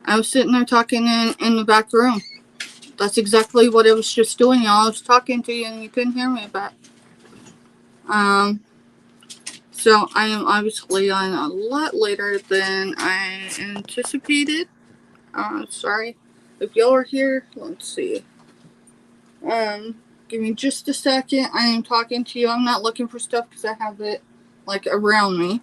I was sitting there talking in the back room. That's exactly what I was just doing, y'all. I was talking to you and you couldn't hear me back. So I am obviously on a lot later than I anticipated. Sorry. If y'all are here, let's see. Give me just a second. I am talking to you. I'm not looking for stuff because I have it, like, around me.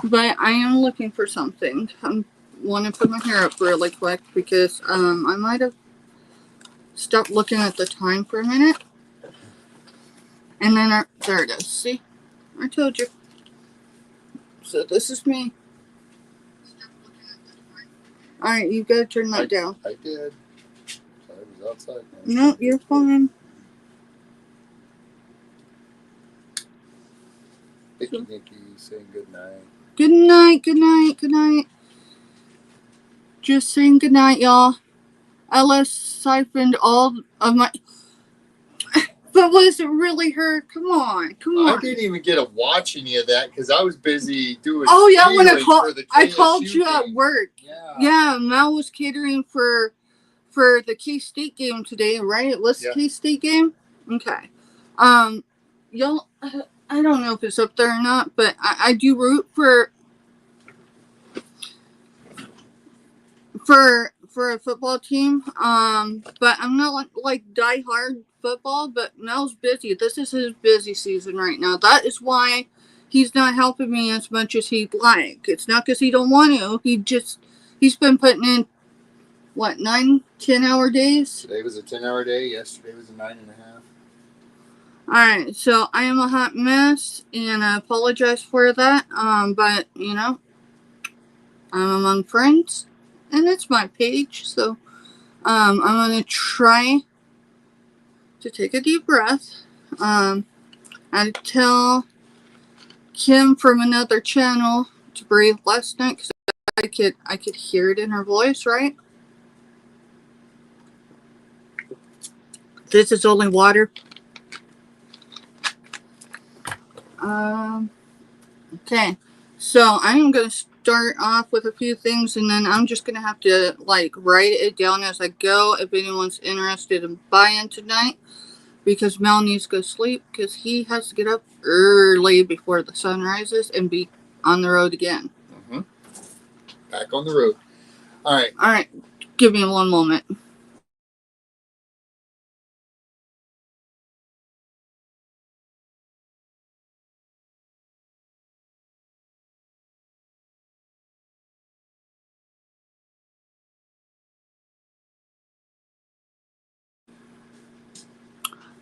But I am looking for something. I want to put my hair up really quick because, I might have stopped looking at the time for a minute. And then, there it is. See? I told you. So this is me. Alright, you gotta turn that down. I did. I was outside. No, you're fine. Vicky Nikki saying good night. Good night, good night, good night. Just saying good night, y'all. LS siphoned all of my... But was it really her? Come on, come on. I didn't even get to watch any of that because I was busy doing. Oh yeah, when I called you at work. Yeah, Mel was catering for the K-State game today, right? It was the K-State game. Okay. Y'all, I don't know if it's up there or not, but I do root for a football team. But I'm not like die hard football, but Mel's busy. This is his busy season right now. That is why he's not helping me as much as he'd like. It's not because he don't want to. He's been putting in, what, 9-10 hour days? Today was a 10-hour day. Yesterday was a 9.5. Alright, so I am a hot mess, and I apologize for that. But, you know, I'm among friends, and it's my page, so I'm going to try to take a deep breath. I tell Kim from another channel to breathe last night because I could hear it in her voice, right? This is only water. Okay, so I'm going to start off with a few things, and then I'm just going to have to, like, write it down as I go if anyone's interested in buying tonight, because Mel needs to go sleep because he has to get up early before the sun rises and be on the road again. Mm-hmm. Back on the road. All right. Give me one moment.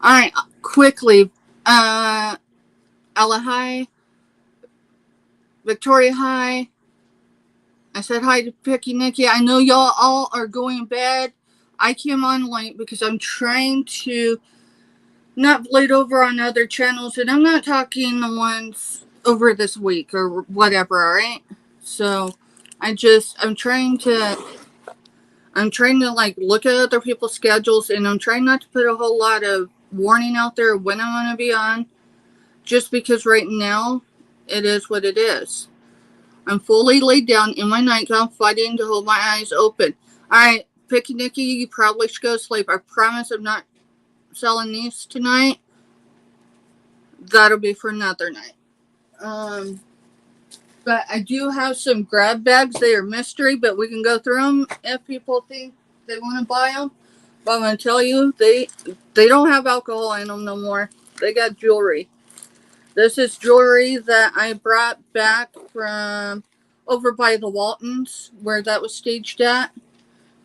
Alright, quickly. Ella High, Victoria High. I said hi to Picky Nikki. I know y'all all are going to bed. I came on late because I'm trying to not blade over on other channels, and I'm not talking the ones over this week or whatever, alright? So, I'm trying to like look at other people's schedules, and I'm trying not to put a whole lot of warning out there when I'm going to be on, just because right now it is what it is. I'm fully laid down in my nightgown, fighting to hold my eyes open. Alright, Picky Nikki, you probably should go to sleep. I promise I'm not selling these tonight. That'll be for another night. But I do have some grab bags. They are mystery, but we can go through them if people think they want to buy them. But I'm going to tell you, they don't have alcohol in them no more. They got jewelry. This is jewelry that I brought back from over by the Waltons, where that was staged at.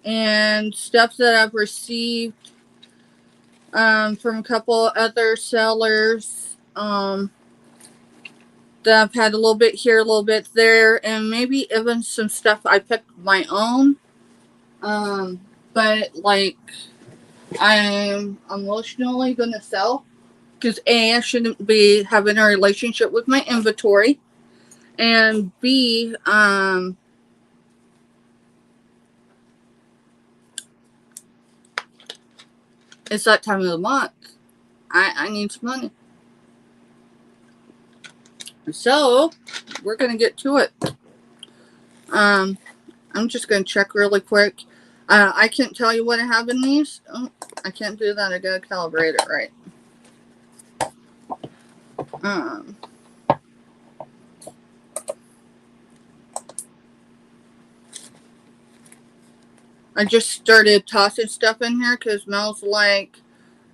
And stuff that I've received from a couple other sellers. That I've had a little bit here, a little bit there, and maybe even some stuff I picked my own. But, like, I'm emotionally going to sell. Because A, I shouldn't be having a relationship with my inventory. And B, it's that time of the month. I need some money. So, we're going to get to it. I'm just going to check really quick. I can't tell you what I have in these. Oh, I can't do that. I got to calibrate it right. I just started tossing stuff in here because Mel's like,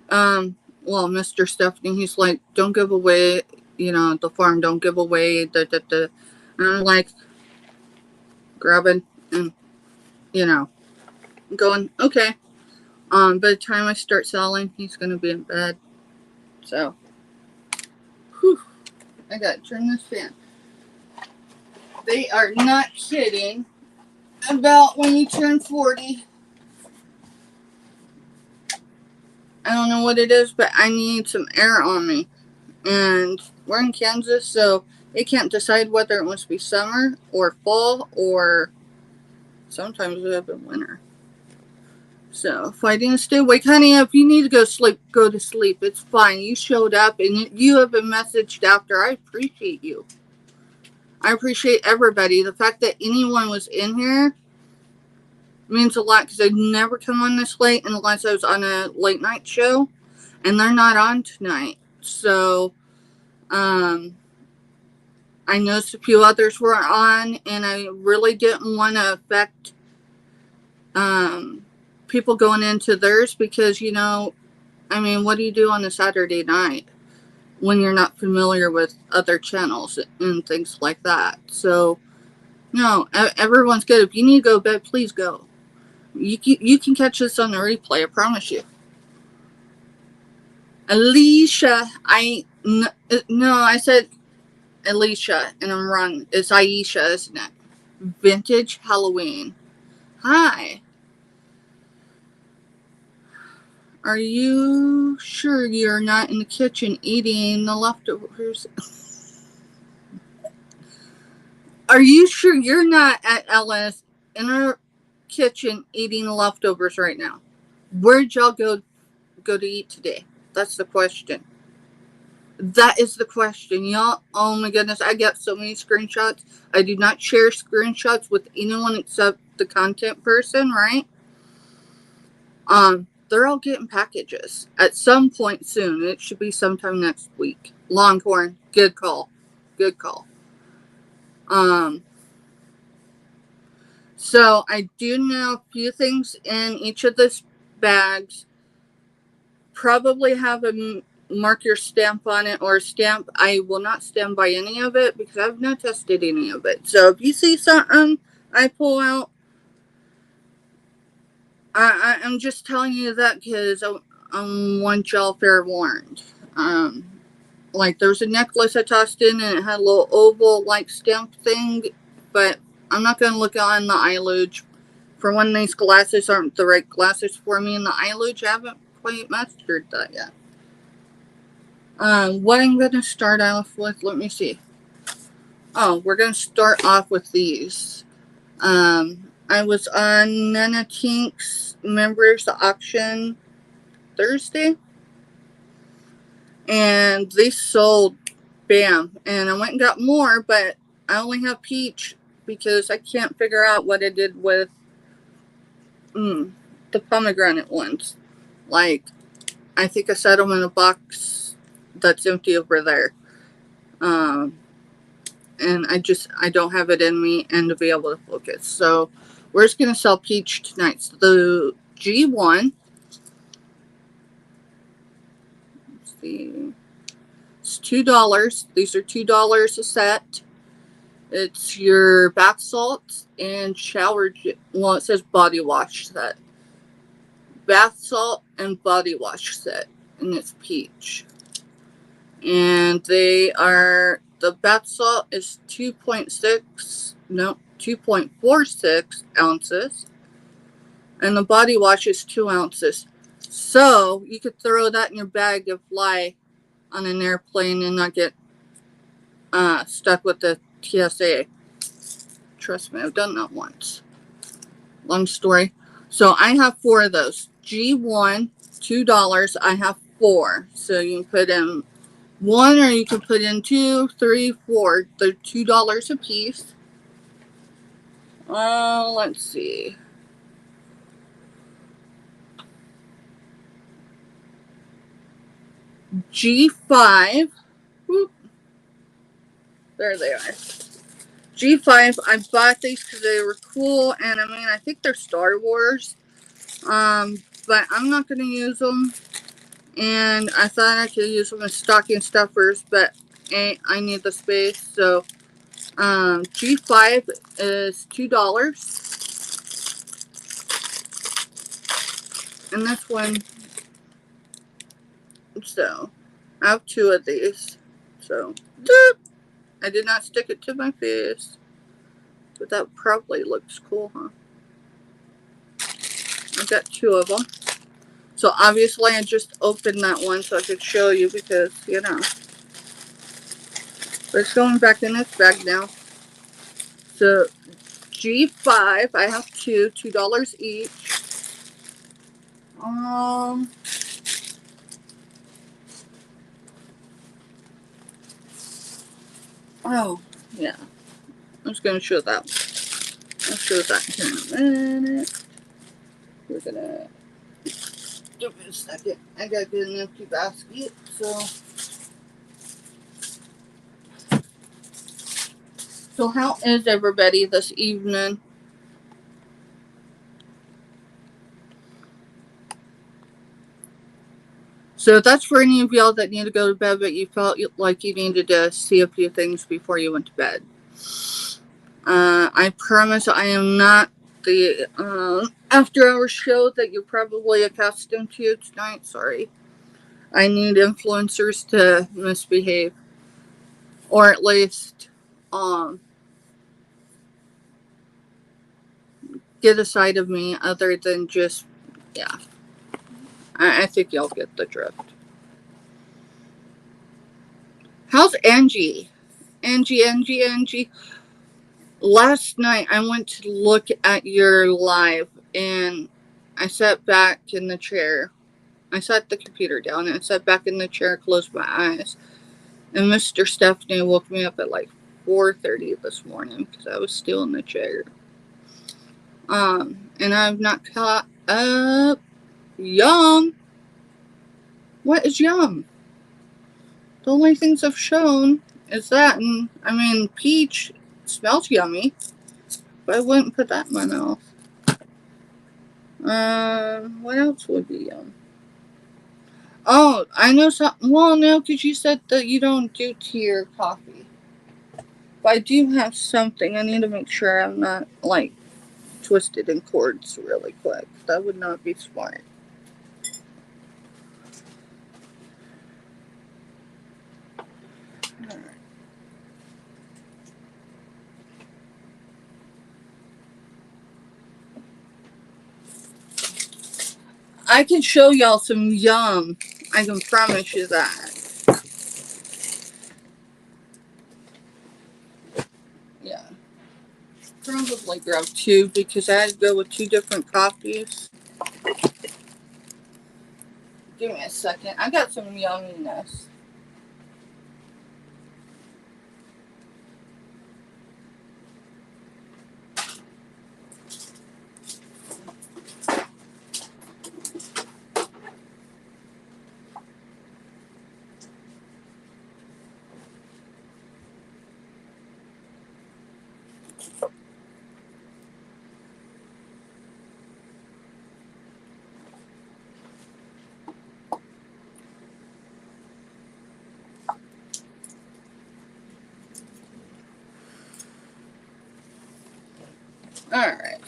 Mr. Stephanie, he's like, don't give away, the farm, don't give away, And I'm like, grabbing and, going, okay. By the time I start selling, he's going to be in bed. So, whew, I got to turn this fan. They are not kidding about when you turn 40. I don't know what it is, but I need some air on me. And we're in Kansas, so it can't decide whether it wants to be summer or fall or sometimes we have in winter. So fighting to stay awake. Honey, if you need to go sleep, go to sleep. It's fine. You showed up and you have been messaged after. I appreciate you. I appreciate everybody. The fact that anyone was in here means a lot because I'd never come on this late unless I was on a late night show. And they're not on tonight. So, I noticed a few others were on, and I really didn't want to affect people going into theirs because, what do you do on a Saturday night when you're not familiar with other channels and things like that? So, no, everyone's good. If you need to go to bed, please go. You can catch this on the replay, I promise you. Alicia, I said Alicia, and I'm wrong. It's Aisha, isn't it? Vintage Halloween. Hi. Are you sure you're not in the kitchen eating the leftovers? Are you sure you're not at Ella's in her kitchen eating the leftovers right now? Where'd y'all go to eat today? That's the question. That is the question, y'all. Oh my goodness, I got so many screenshots. I do not share screenshots with anyone except the content person, right? They're all getting packages at some point soon. It should be sometime next week. Longhorn, good call. Good call. So I do know a few things in each of these bags. Probably have a mark your stamp on it or a stamp. I will not stand by any of it because I've not tested any of it. So if you see something I pull out, I'm just telling you that because I want y'all fair warned. Like there's a necklace I tossed in and it had a little oval like stamp thing, but I'm not going to look on the eyelage. For one, these glasses aren't the right glasses for me, and the eyelage I haven't quite mastered that yet. What I'm going to start off with, let me see. Oh, we're going to start off with these. I was on Nana Tink's members auction Thursday, and they sold, bam, and I went and got more, but I only have peach because I can't figure out what I did with the pomegranate ones. Like, I think I set them in a box that's empty over there. And I don't have it in me and to be able to focus. So we're just going to sell peach tonight. So the G1, let's see, it's $2. These are $2 a set. It's your bath salts and shower, well, it says body wash set. Bath salt and body wash set, and it's peach. And they are, the bath salt is 2.46 ounces. And the body wash is 2 ounces. So you could throw that in your bag and fly on an airplane and not get stuck with the TSA. Trust me, I've done that once. Long story. So I have 4 of those. G1, $2. I have 4. So you can put in 1 or you can put in 2, 3, 4. They're $2 a piece. Let's see. G5. Whoop. There they are. G5. I bought these because they were cool, and I mean, I think they're Star Wars. But I'm not going to use them. And I thought I could use them as stocking stuffers, but I need the space. So, G5 is $2. And this one, so, I have 2 of these. So, doop. I did not stick it to my face. But that probably looks cool, huh? I've got 2 of them. So obviously I just opened that one so I could show you because, you know. But it's going back in its bag now. So G5, I have 2, $2 each. Oh, yeah. I'm just going to show that one. I'll show that here in a minute. We're going to give it a second. I got to get an empty basket, so. So how is everybody this evening? So that's for any of y'all that need to go to bed, but you felt like you needed to see a few things before you went to bed. I promise I am not the after-hours show that you're probably accustomed to tonight. Sorry. I need influencers to misbehave. Or at least get a side of me other than just, yeah. I think y'all get the drift. How's Angie? Angie. Last night I went to look at your live and I sat back in the chair. I sat the computer down and I sat back in the chair, closed my eyes. And Mr. Stephanie woke me up at like 4:30 this morning because I was still in the chair. And I've not caught up. Yum. What is yum? The only things I've shown is that, and I mean, peach smells yummy, but I wouldn't put that in my mouth. What else would be yum? Oh, I know something. Well, no, because you said that you don't do tea or coffee. But I do have something. I need to make sure I'm not, like, twisted in cords really quick. That would not be smart. Alright. I can show y'all some yum. I can promise you that. Yeah. Probably grab 2 because I had to go with 2 different coffees. Give me a second. I got some yumminess. Alright.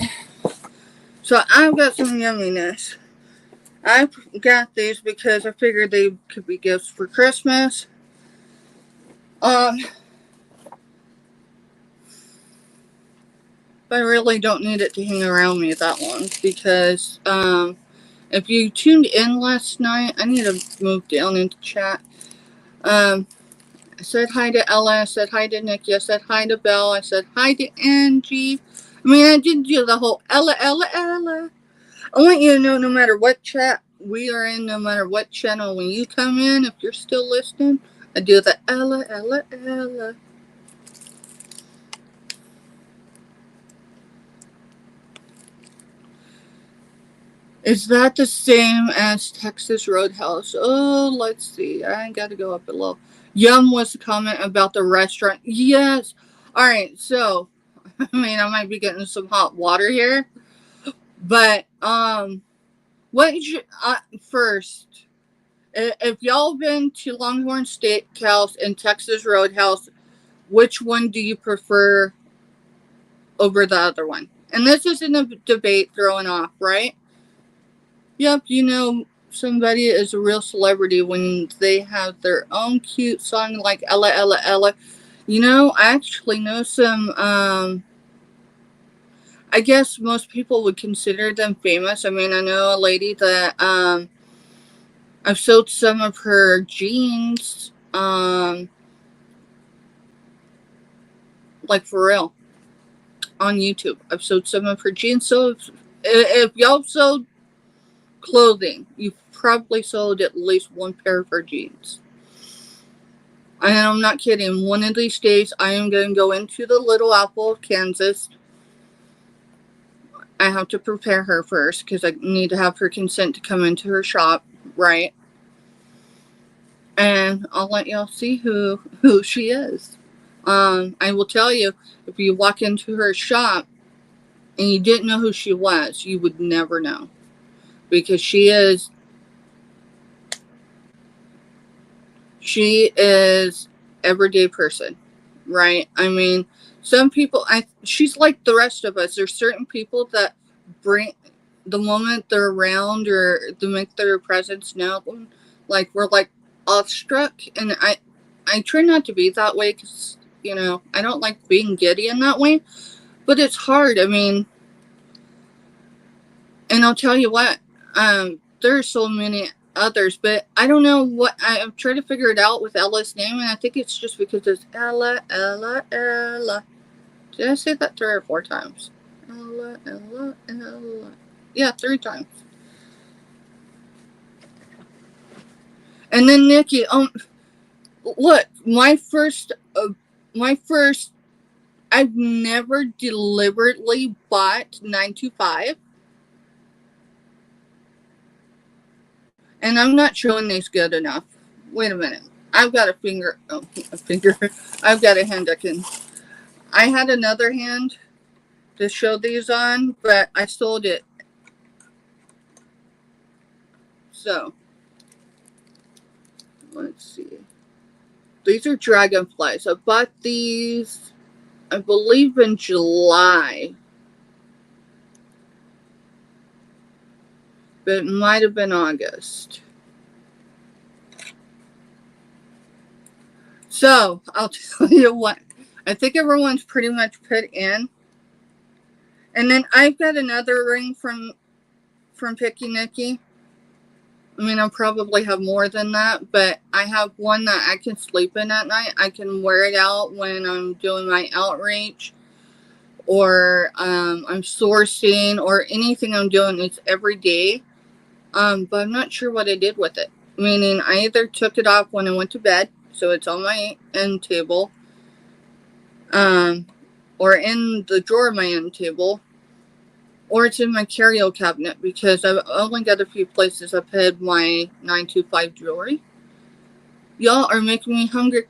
So I've got some yumminess. I got these because I figured they could be gifts for Christmas. But I really don't need it to hang around me that long because if you tuned in last night, I need to move down into chat. I said hi to Ella, I said hi to Nikki, I said hi to Belle, I said hi to Angie. I mean, I did do the whole Ella. I want you to know no matter what chat we are in, no matter what channel, when you come in, if you're still listening, I do the Ella. Is that the same as Texas Roadhouse? Oh, let's see. I got to go up a little. Yum was the comment about the restaurant. Yes. All right. So, I mean, I might be getting some hot water here, but what is your first? If y'all been to Longhorn Steakhouse and Texas Roadhouse, which one do you prefer over the other one? And this isn't a debate throwing off, right? Yep, you know somebody is a real celebrity when they have their own cute song like Ella Ella Ella. You know, I actually know some I guess most people would consider them famous. I mean, I know a lady that I've sold some of her jeans like for real on YouTube. I've sold some of her jeans. So if y'all sold clothing, you've probably sold at least one pair of her jeans. And I'm not kidding. One of these days, I am going to go into the Little Apple of Kansas. I have to prepare her first because I need to have her consent to come into her shop, right? And I'll let y'all see who she is. I will tell you, if you walk into her shop and you didn't know who she was, you would never know. Because she is everyday person, right? I mean, some people, she's like the rest of us. There's certain people that bring, the moment they're around or to make their presence known, like we're like awestruck. And I try not to be that way because, you know, I don't like being giddy in that way, but it's hard. I mean, and I'll tell you what, there are so many others, but I don't know what I'm trying to figure it out with Ella's name, and I think it's just because it's Ella, Ella, Ella. Did I say that 3 or 4 times? Ella, Ella, Ella. Yeah, 3 times. And then Nikki, look, my first, I've never deliberately bought 925. And I'm not showing these good enough. Wait a minute. I've got a finger. I've got a hand I can. I had another hand to show these on, but I sold it. So, let's see. These are dragonflies. I bought these, I believe, in July. But it might have been August. So, I'll tell you what. I think everyone's pretty much put in. And then I've got another ring from Picky Nicky. I mean, I'll probably have more than that, but I have one that I can sleep in at night. I can wear it out when I'm doing my outreach or I'm sourcing or anything I'm doing. It's every day. But I'm not sure what I did with it. Meaning, I either took it off when I went to bed, so it's on my end table, or in the drawer of my end table, or it's in my carry-out cabinet because I've only got a few places I've had my 925 jewelry. Y'all are making me hungry.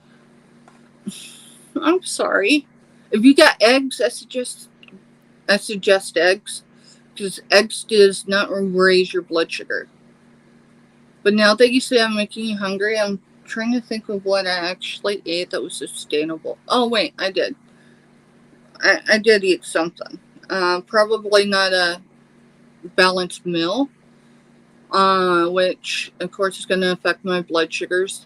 I'm sorry. If you got eggs, I suggest eggs because eggs does not raise your blood sugar. But now that you say I'm making you hungry, I'm trying to think of what I actually ate that was sustainable. Oh wait, I did. I did eat something. Probably not a balanced meal, which of course is going to affect my blood sugars.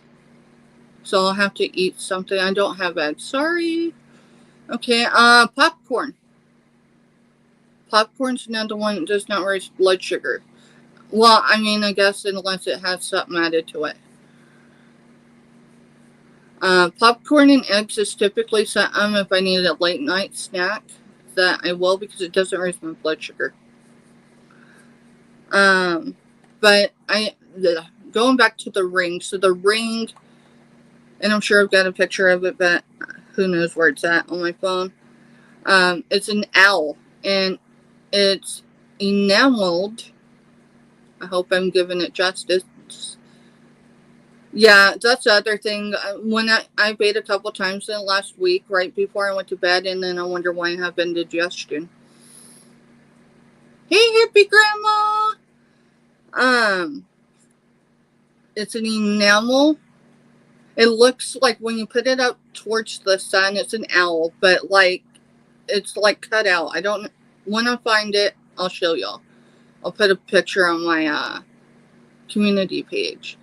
So I'll have to eat something. I don't have eggs. Sorry. Okay, popcorn. Popcorn's another one that does not raise blood sugar. Well, I mean, I guess unless it has something added to it. Popcorn and eggs is typically something if I need a late night snack that I will because it doesn't raise my blood sugar. But going back to the ring. So the ring, and I'm sure I've got a picture of it, but who knows where it's at on my phone. It's an owl, and it's enameled I hope I'm giving it justice. Yeah, that's the other thing. When I ate a couple times in the last week, right before I went to bed, and then I wonder why I have indigestion. Hey, hippie grandma! It's an enamel. It looks like when you put it up towards the sun, it's an owl, but like it's like cut out. I don't. When I find it, I'll show y'all. I'll put a picture on my community page.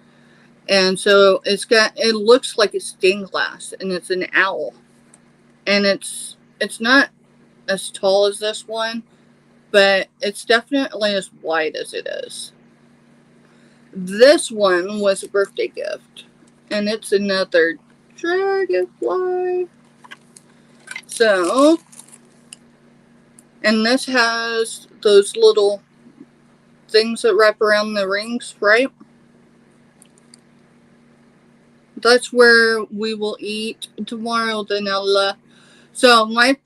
And so it looks like a stained glass, and it's an owl, and it's not as tall as this one, but it's definitely as wide as it is. This one was a birthday gift, and it's another dragonfly. So, and this has those little things that wrap around the rings, right? That's where we will eat tomorrow, Danella. So my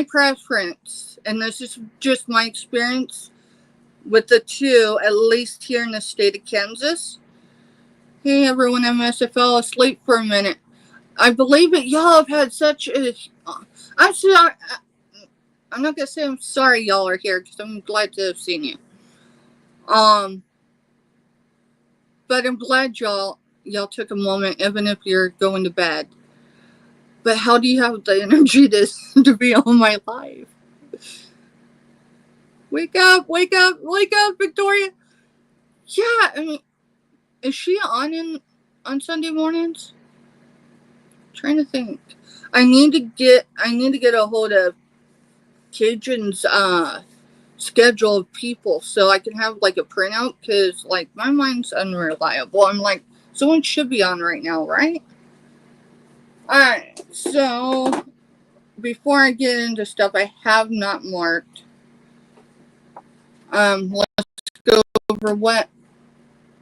preference, and this is just my experience with the two, at least here in the state of Kansas. Hey everyone, I must have fell asleep for a minute. I believe it. Y'all have had such a. I'm sorry. I'm not gonna say I'm sorry y'all are here because I'm glad to have seen you. But I'm glad y'all took a moment, even if you're going to bed. But how do you have the energy to be on my live? Wake up, wake up, wake up, Victoria. Yeah, I mean, is she on Sunday mornings? I'm trying to think. I need to get a hold of Cajun's schedule of people so I can have like a printout, because like my mind's unreliable. I'm like, someone should be on right now, right? Alright, so before I get into stuff I have not marked, let's go over what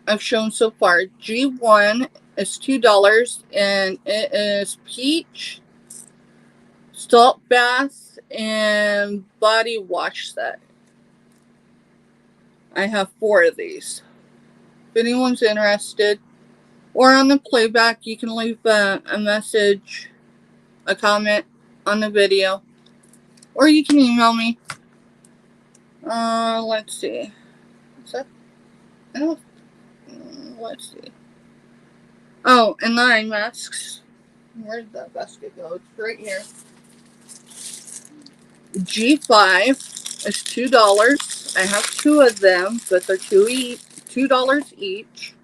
I've shown so far. G1 is $2, and it is peach, salt bath, and body wash set. I have 4 of these. If anyone's interested, or on the playback, you can leave a message, a comment on the video, or you can email me. Let's see. Is that? I don't. Let's see. Oh, and the eye masks. Where did that basket go? It's right here. G5 is $2. I have 2 of them, but they're $2 each.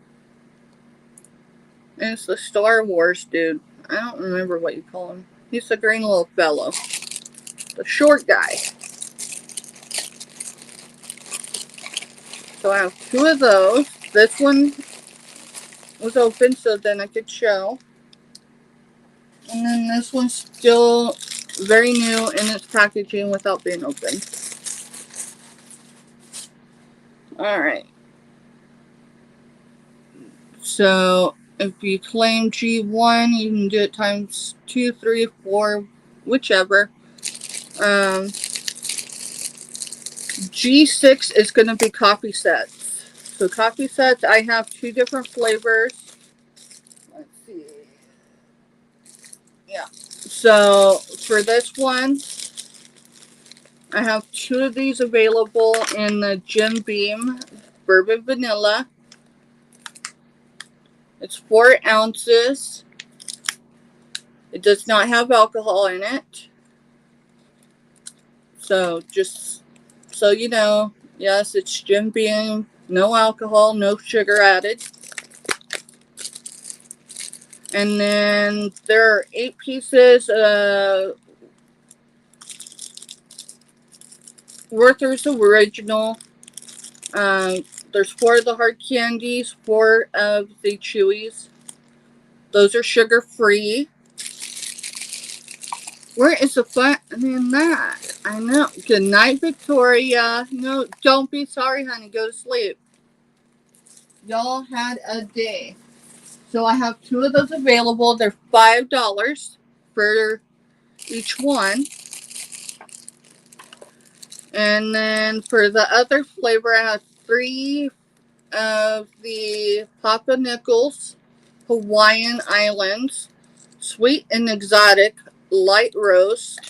And it's the Star Wars dude. I don't remember what you call him. He's a green little fellow. The short guy. So I have 2 of those. This one was open, so then I could show. And then this one's still very new in its packaging without being open. Alright. So if you claim G1, you can do it times 2, 3, 4, whichever. G6 is going to be coffee sets. So coffee sets, I have 2 different flavors. Let's see. Yeah. So for this one, I have 2 of these available in the Jim Beam Bourbon Vanilla. It's 4 ounces. It does not have alcohol in it. So just so you know, yes, it's Jim Beam. No alcohol, no sugar added. And then there are 8 pieces of Werther's Original. There's 4 of the hard candies, 4 of the chewies. Those are sugar free. Where is the fun in that? I know. Good night, Victoria. No, don't be sorry, honey. Go to sleep. Y'all had a day. So I have 2 of those available. They're $5 for each one. And then for the other flavor, I have 3 of the Papa Nichols Hawaiian Islands Sweet and Exotic Light Roast.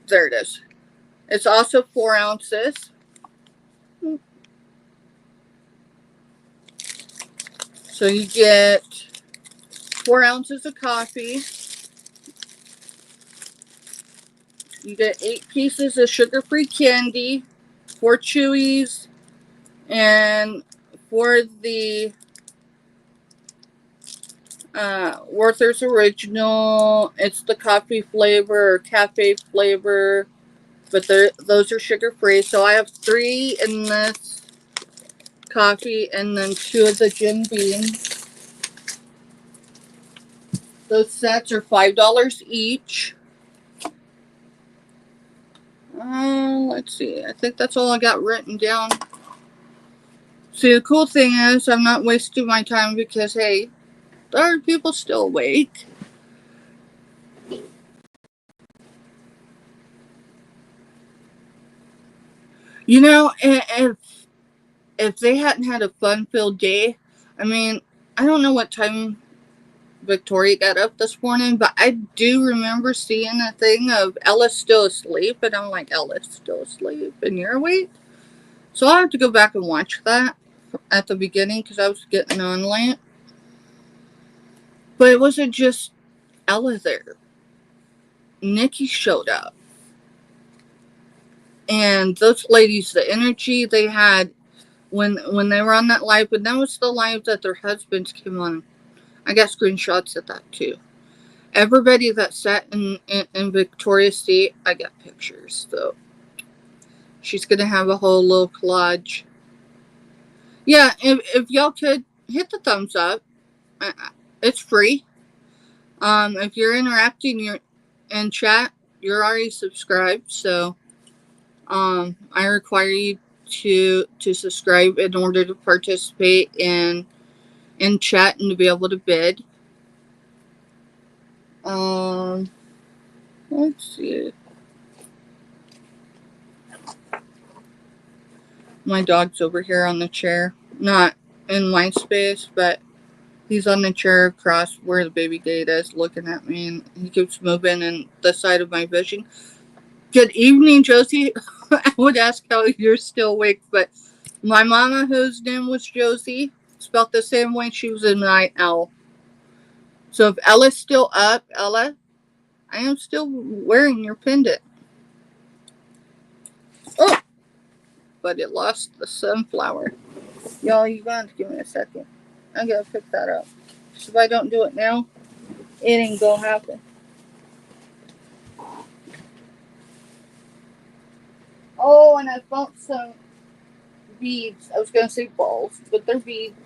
There it is. It's also 4 ounces. So you get 4 ounces of coffee. You get 8 pieces of sugar-free candy, 4 chewies, and for the Werther's Original, it's the coffee flavor or cafe flavor, but those are sugar-free. So I have 3 in this coffee and then 2 of the Jim Beam. Those sets are $5 each. Let's see. I think that's all I got written down. See, the cool thing is I'm not wasting my time because, hey, there are people still awake. You know, if they hadn't had a fun-filled day, I mean, I don't know what time Victoria got up this morning, but I do remember seeing a thing of Ella's still asleep, and I'm like, Ella's still asleep, and you're awake? So I'll have to go back and watch that at the beginning because I was getting on late. But it wasn't just Ella there. Nikki showed up. And those ladies, the energy they had when they were on that live, and that was the live that their husbands came on. I got screenshots of that too. Everybody that sat in Victoria's seat, I got pictures. So she's going to have a whole little collage. Yeah, if y'all could hit the thumbs up. It's free. If you're interacting in chat, you're already subscribed. So I require you to subscribe in order to participate in chat and to be able to bid. Let's see. My dog's over here on the chair. Not in my space, but he's on the chair across where the baby gate is looking at me, and he keeps moving in the side of my vision. Good evening, Josie. I would ask how you're still awake, but my mama, whose name was Josie, spelled the same way, she was a night owl. So if Ella's still up, Ella, I am still wearing your pendant. Oh, but it lost the sunflower. Y'all, you got to give me a second. I gotta pick that up. So if I don't do it now, it ain't gonna happen. Oh, and I found some beads. I was gonna say balls, but they're beads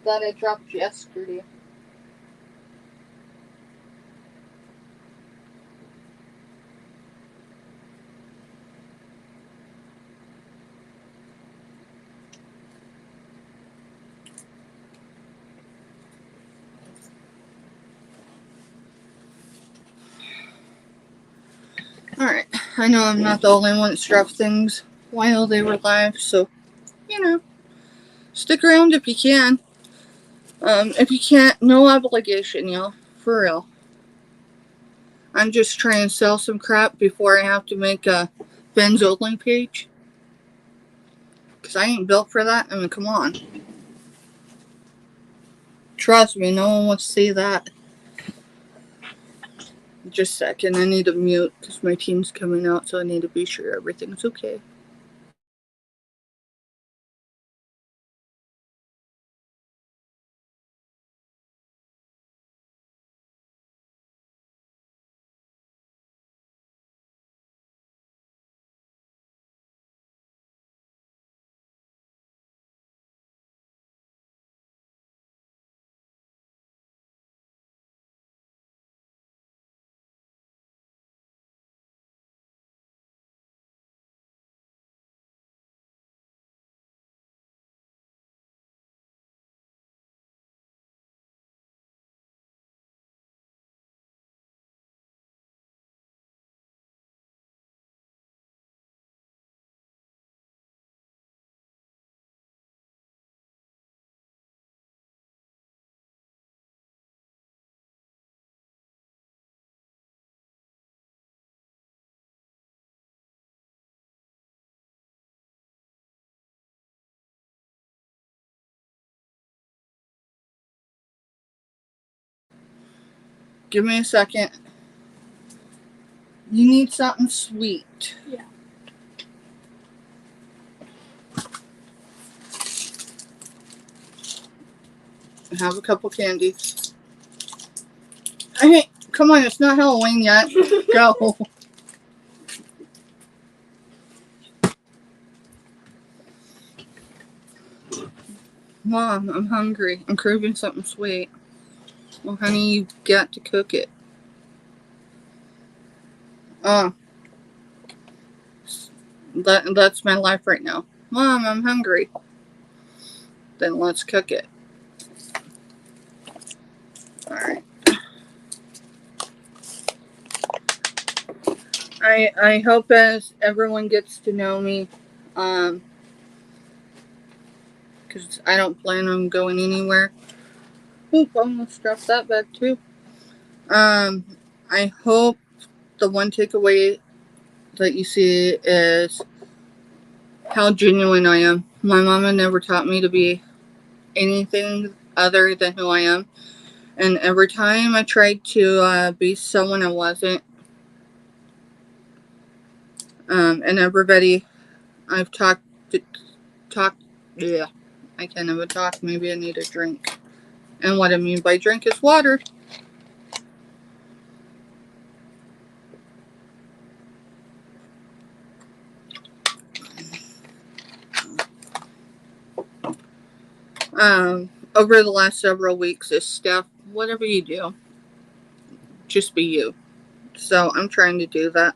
that I dropped yesterday. Alright, I know I'm not the only one that dropped things while they were live, so, you know, stick around if you can. If you can't, no obligation, y'all. For real. I'm just trying to sell some crap before I have to make a Ben's only page. Because I ain't built for that. I mean, come on. Trust me, no one wants to see that. Just a second, I need to mute because my team's coming out, so I need to be sure everything's okay. Give me a second. You need something sweet. Yeah. Have a couple candies. Hey, come on, it's not Halloween yet. Go. Mom, I'm hungry. I'm craving something sweet. Well, honey, you got to cook it. That's my life right now. Mom, I'm hungry. Then let's cook it. Alright. I hope as everyone gets to know me, because I don't plan on going anywhere. Oop, I almost dropped that bag too. I hope the one takeaway that you see is how genuine I am. My mama never taught me to be anything other than who I am. And every time I tried to be someone I wasn't, and everybody I've talked, yeah, I can't even talk. Maybe I need a drink. And what I mean by drink is water. Over the last several weeks is Steph, whatever you do, just be you. So I'm trying to do that.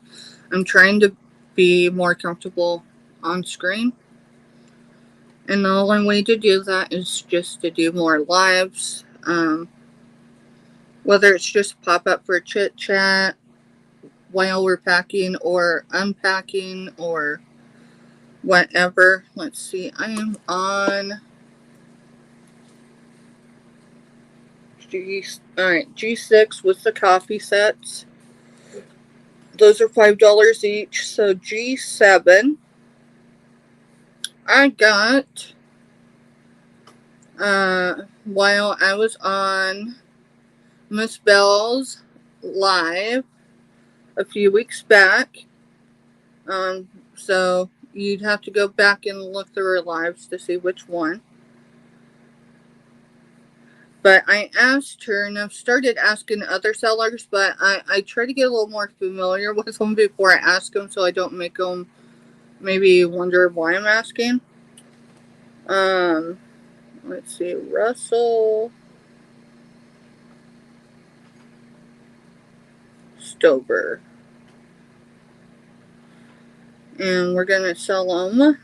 I'm trying to be more comfortable on screen. And the only way to do that is just to do more lives. Whether it's just pop up for a chit chat while we're packing or unpacking or whatever. Let's see. I am on G6 with the coffee sets. Those are $5 each. So G7. I got while I was on Miss Bell's live a few weeks back. So you'd have to go back and look through her lives to see which one. But I asked her, and I've started asking other sellers, but I try to get a little more familiar with them before I ask them, so I don't make them maybe wonder why I'm asking. Let's see, Russell Stover. And we're going to sell them,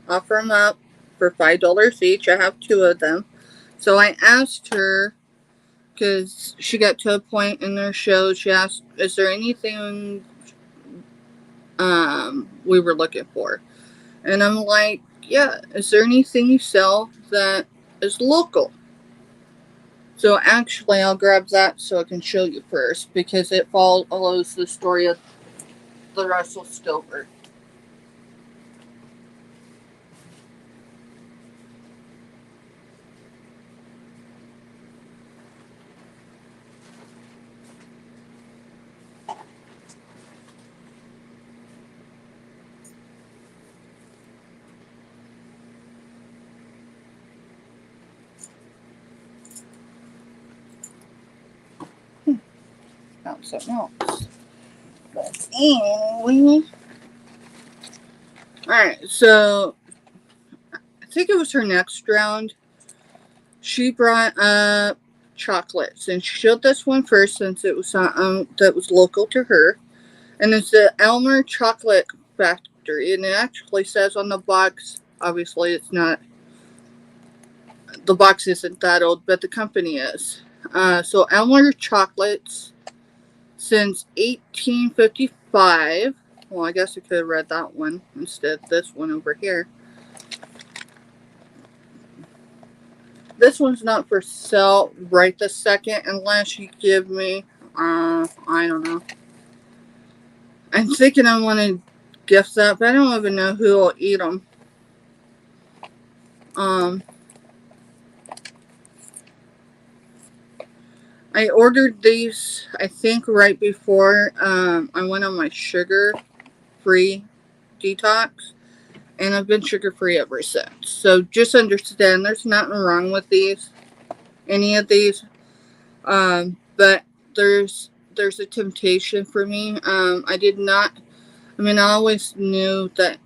offer them up for $5 each. I have 2 of them. So I asked her, because she got to a point in their show, she asked, is there anything we were looking for? And I'm like, yeah, is there anything you sell that is local? So actually, I'll grab that so I can show you first, because it follows the story of the Russell Stover. Found something else. But anyway. Alright, so I think it was her next round. She brought up chocolates, and she showed this one first since it was that was local to her. And it's the Elmer Chocolate Factory, and it actually says on the box, obviously it's not, the box isn't that old, but the company is. So Elmer Chocolates since 1855. Well, I guess I could have read that one instead of this one over here. This one's not for sale right this second unless you give me, I don't know. I'm thinking I want to gift that, but I don't even know who will eat them. I ordered these, I think, right before I went on my sugar-free detox, and I've been sugar-free ever since. So just understand, there's nothing wrong with any of these, but there's a temptation for me. I did not. I mean, I always knew that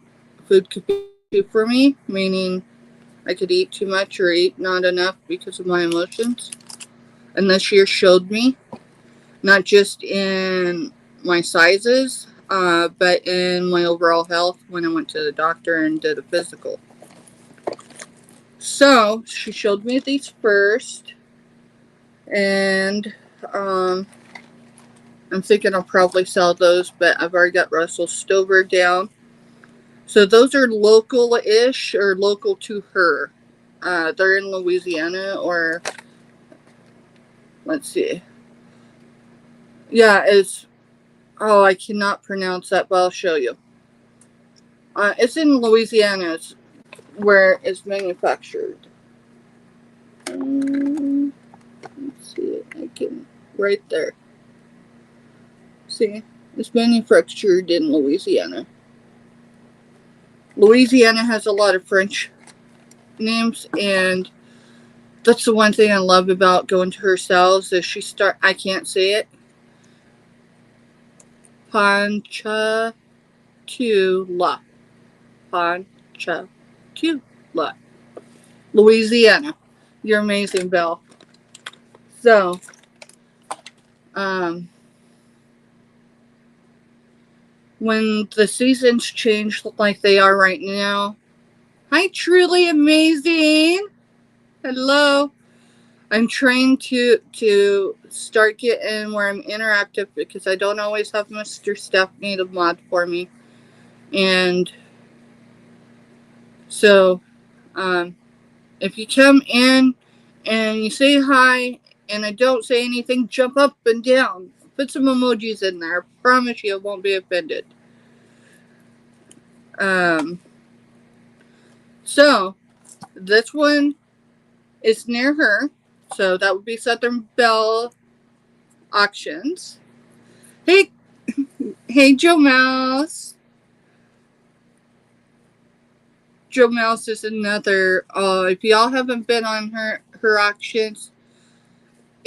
food could be an issue for me, meaning I could eat too much or eat not enough because of my emotions. And this year showed me, not just in my sizes, but in my overall health when I went to the doctor and did a physical. So she showed me these first, and I'm thinking I'll probably sell those, but I've already got Russell Stover down. So those are local-ish or local to her. They're in Louisiana, or let's see. Yeah, it's, oh, I cannot pronounce that, but I'll show you. It's in Louisiana. It's where it's manufactured. Let's see. I can, right there. See, it's manufactured in Louisiana. Louisiana has a lot of French names, and that's the one thing I love about going to her sales is I can't say it. Ponchatoula. Ponchatoula. Louisiana. You're amazing, Belle. So, when the seasons change like they are right now, hi, truly amazing. Hello. I'm trying to start getting where I'm interactive because I don't always have Mr. Stephanie to mod for me. And so, if you come in and you say hi and I don't say anything, jump up and down. Put some emojis in there. I promise you I won't be offended. So, this one is near her. So that would be Southern Belle Auctions. Hey, hey, Joe Mouse. Joe Mouse is another. If y'all haven't been on her auctions,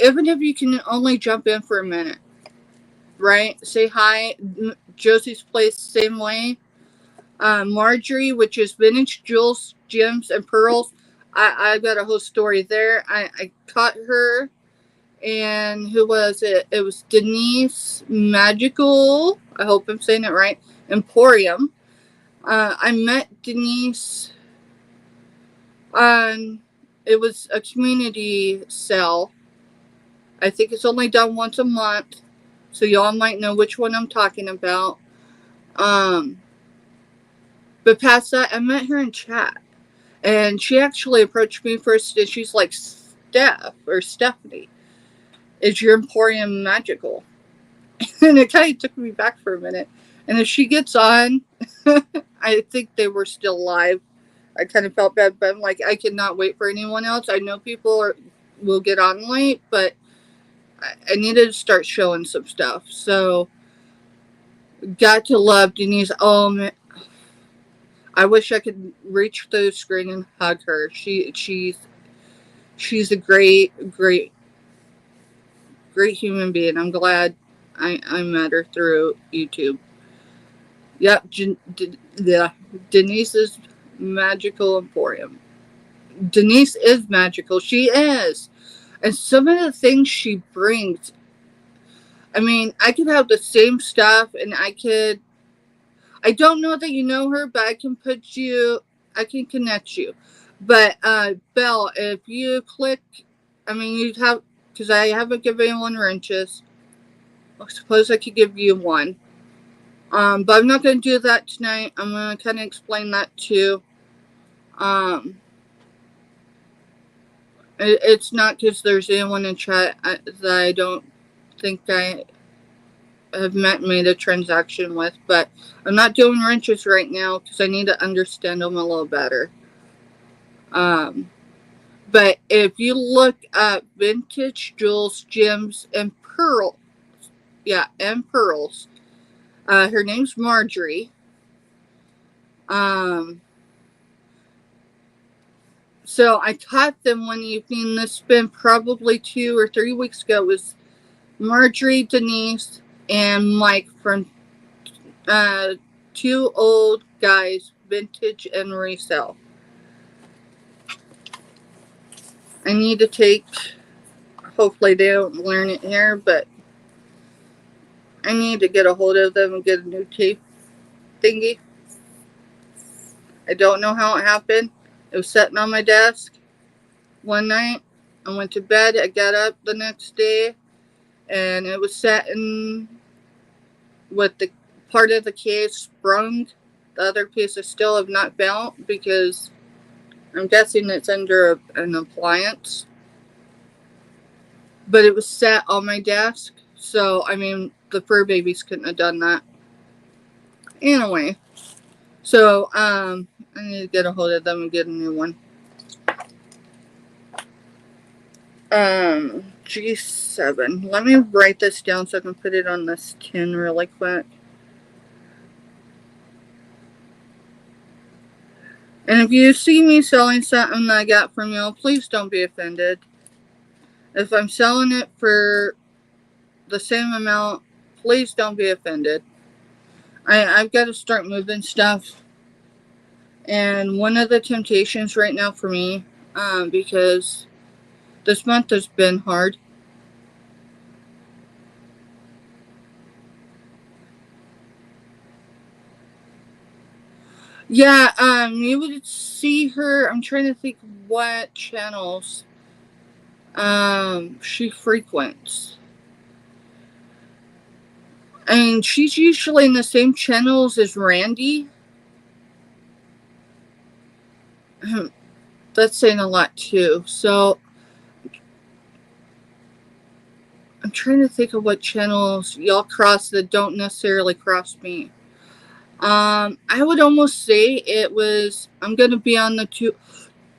even if you can only jump in for a minute, right? Say hi. Josie's Place, same way. Marjorie, which is vintage jewels, gems, and pearls. I got a whole story there. I caught her, and who was it? It was Denise Magical. I hope I'm saying it right. Emporium. I met Denise on, it was a community sale. I think it's only done once a month, so y'all might know which one I'm talking about. But past that, I met her in chat, and she actually approached me first, and she's like, Stephanie, is your Emporium magical? And it kind of took me back for a minute. And if she gets on, I think they were still live. I kind of felt bad, but I'm like, I cannot wait for anyone else. I know people will get on late, but I needed to start showing some stuff. So, got to love Denise. Oh, man. I wish I could reach through the screen and hug her. She's a great human being. I'm glad I met her through YouTube. Yep, Denise's Magical Emporium. Denise is magical. She is. And some of the things she brings, I mean, I could have the same stuff and I don't know that you know her, but I can connect you. But, Belle, if you click, I mean, you'd have, because I haven't given anyone wrenches. I suppose I could give you one. But I'm not going to do that tonight. I'm going to kind of explain that too. It's not because there's anyone in chat that I don't think I have made a transaction with, but I'm not doing wrenches right now because I need to understand them a little better. But if you look up vintage jewels, gems, and pearls, yeah, and pearls, her name's Marjorie. Um, so I taught them one evening. This has been probably 2 or 3 weeks ago. It was Marjorie, Denise, and Mike from uh, Two Old Guys, Vintage and Resell. I need to take, hopefully they don't learn it here, but I need to get a hold of them and get a new tape thingy. I don't know how it happened. It was sitting on my desk one night. I went to bed. I got up the next day, and it was sitting with the part of the case sprung. The other piece I still have not found because I'm guessing it's under an appliance. But it was set on my desk. So, I mean, the fur babies couldn't have done that. Anyway. So, I need to get a hold of them and get a new one. G7. Let me write this down so I can put it on this tin really quick. And if you see me selling something that I got from Yall, please don't be offended. If I'm selling it for the same amount, please don't be offended. I've got to start moving stuff. And one of the temptations right now for me, because this month has been hard. Yeah, you would see her. I'm trying to think what channels she frequents. And she's usually in the same channels as Randy. That's saying a lot too. So I'm trying to think of what channels y'all cross that don't necessarily cross me. I would almost say it was, I'm going to be on the two.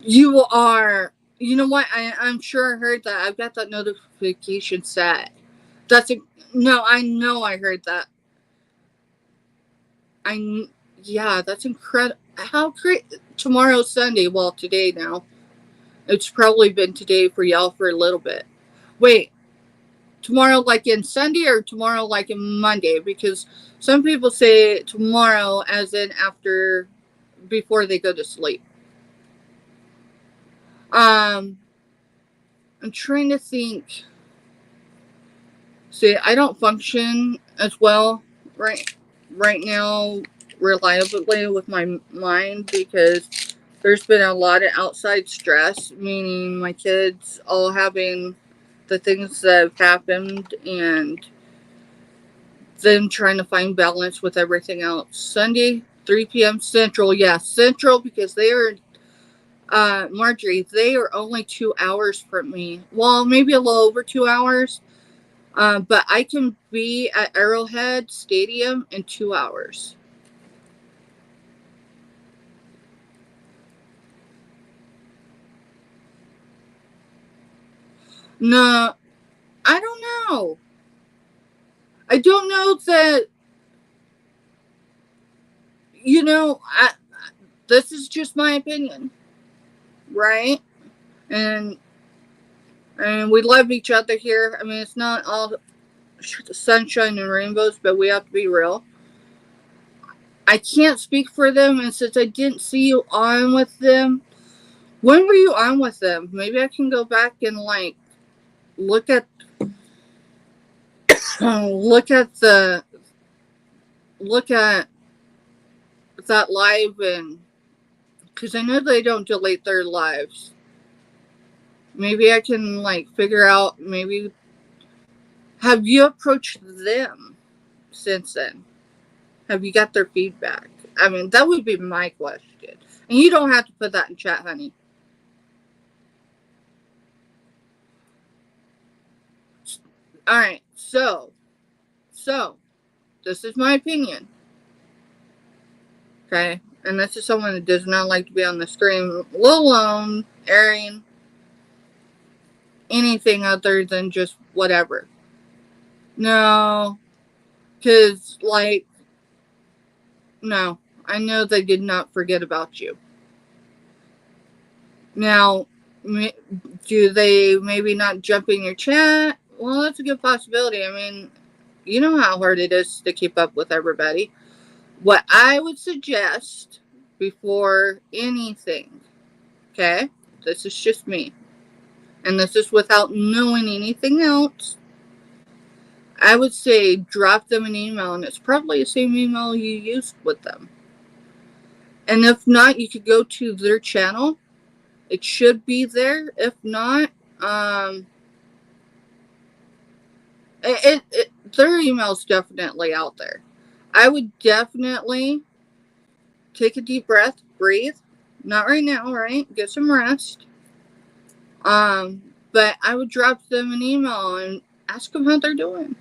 You are, you know what? I'm sure I heard that. I've got that notification set. That's a, no, I know I heard that. Yeah, that's incredible. How great. Tomorrow's Sunday. Well, today now. It's probably been today for y'all for a little bit. Wait, tomorrow like in Sunday or tomorrow like in Monday? Because some people say tomorrow as in after, before they go to sleep. I'm trying to think. See, I don't function as well right now reliably with my mind because there's been a lot of outside stress, meaning my kids all having the things that have happened and them trying to find balance with everything else. Sunday, 3 p.m. Central. Yeah, Central because they are, Marjorie, they are only 2 hours from me. Well, maybe a little over 2 hours. But I can be at Arrowhead Stadium in 2 hours. No, I don't know. I don't know that, this is just my opinion, right? And we love each other here. I mean, it's not all sunshine and rainbows, but we have to be real. I can't speak for them, and since I didn't see you on with them, when were you on with them? Maybe I can go back and like look at look at the look at that live, and because I know they don't delete their lives. Maybe I can like figure out. Maybe have you approached them since then? Have you got their feedback? I mean, that would be my question. And you don't have to put that in chat, honey. All right, so this is my opinion. Okay, and this is someone that does not like to be on the stream, let alone airing anything other than just whatever. No, because, like, no, I know they did not forget about you. Now, do they maybe not jump in your chat? Well, that's a good possibility. I mean, you know how hard it is to keep up with everybody. What I would suggest before anything, okay, this is just me, and this is without knowing anything else, I would say drop them an email, and it's probably the same email you used with them. And if not, you could go to their channel. It should be there. If not, their email's definitely out there. I would definitely take a deep breath, breathe. Not right now, right? Get some rest. But I would drop them an email and ask them how they're doing.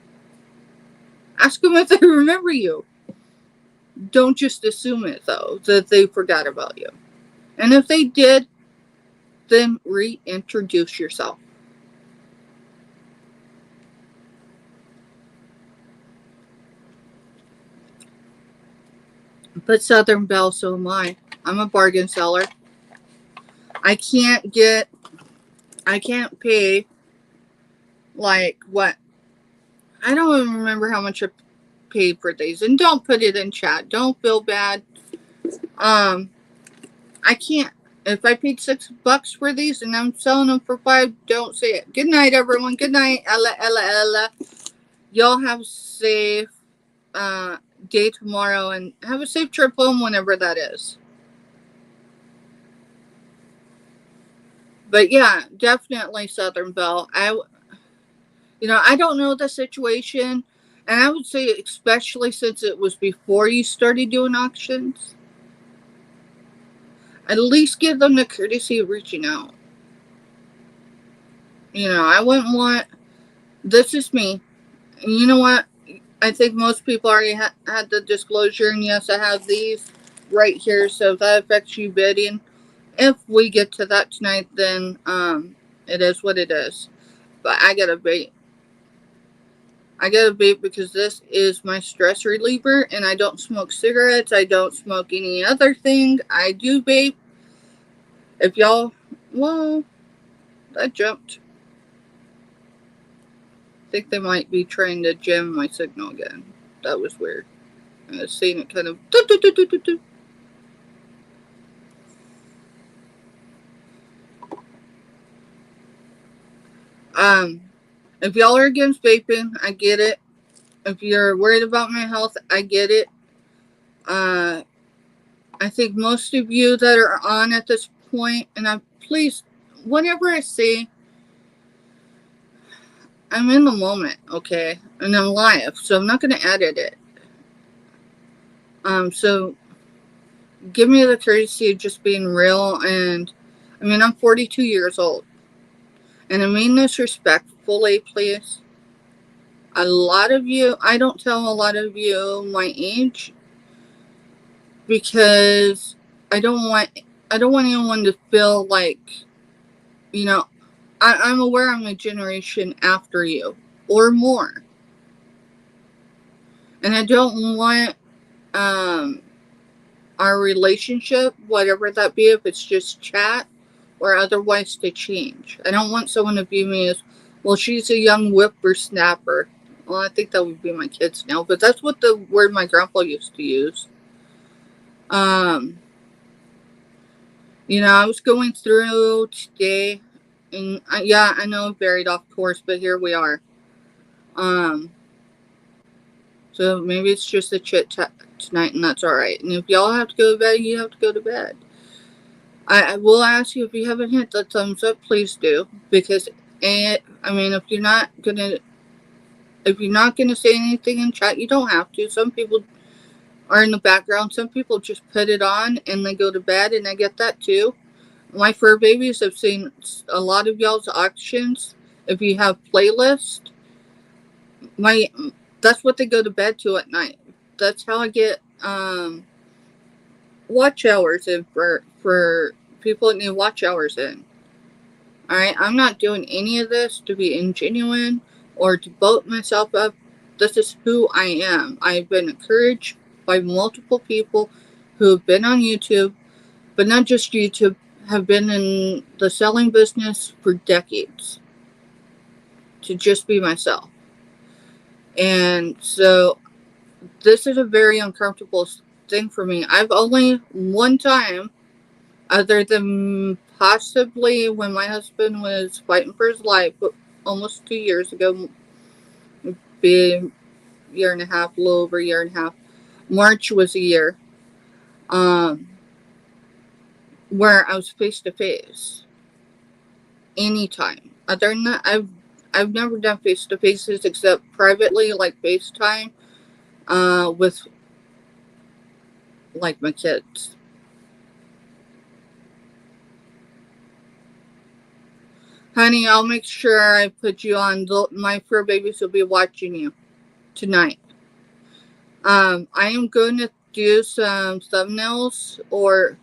Ask them if they remember you. Don't just assume it, though, that they forgot about you. And if they did, then reintroduce yourself. But Southern Belle, so am I. I'm a bargain seller. I can't pay, like, what? I don't even remember how much I paid for these. And don't put it in chat. Don't feel bad. I can't. If I paid $6 for these and I'm selling them for $5, don't say it. Good night, everyone. Good night. Ella. Y'all have a safe day tomorrow, and have a safe trip home whenever that is. But yeah, definitely Southern Belle. I don't know the situation, and I would say especially since it was before you started doing auctions, at least give them the courtesy of reaching out. I wouldn't want. This is me. And you know what? I think most people already had the disclosure, and yes, I have these right here. So if that affects you bidding, if we get to that tonight, then it is what it is. But I gotta bait. Because this is my stress reliever, and I don't smoke cigarettes. I don't smoke any other thing. I do vape. If y'all, well, that jumped. I think they might be trying to jam my signal again. That was weird. I was seeing it kind of. If y'all are against vaping, I get it. If you're worried about my health, I get it. I think most of you that are on at this point, and please, whatever I say, I'm in the moment, okay? And I'm live, so I'm not going to edit it. So give me the courtesy of just being real. And I mean, I'm 42 years old, and I mean this respectfully, please. A lot of you, I don't tell a lot of you my age because I don't want anyone to feel like, I'm aware I'm a generation after you or more. And I don't want our relationship, whatever that be, if it's just chat or otherwise, to change. I don't want someone to view me as, well, she's a young whippersnapper. Well, I think that would be my kids now, but that's what the word my grandpa used to use. I was going through today, and I know buried off course, but here we are. So maybe it's just a chit chat tonight, and that's all right. And if y'all have to go to bed, you have to go to bed. I will ask you, if you haven't hit the thumbs up, please do, because if you're not gonna say anything in chat, you don't have to. Some people are in the background. Some people just put it on and they go to bed, and I get that too. My fur babies have seen a lot of y'all's auctions. If you have playlists, that's what they go to bed to at night. That's how I get watch hours in for people that need watch hours in. All right, I'm not doing any of this to be ingenuine or to boat myself up. This is who I am. I've been encouraged by multiple people who have been on YouTube, but not just YouTube, have been in the selling business for decades, to just be myself. And so this is a very uncomfortable thing for me. I've only one time, other than possibly when my husband was fighting for his life, but almost 2 years ago, be a year and a half, a little over a year and a half. March was a year, um, where I was face to face. Anytime. Other than that, I've never done face to faces except privately, like FaceTime, with like my kids. Honey, I'll make sure I put you on. My fur babies will be watching you tonight. I am going to do some thumbnails, or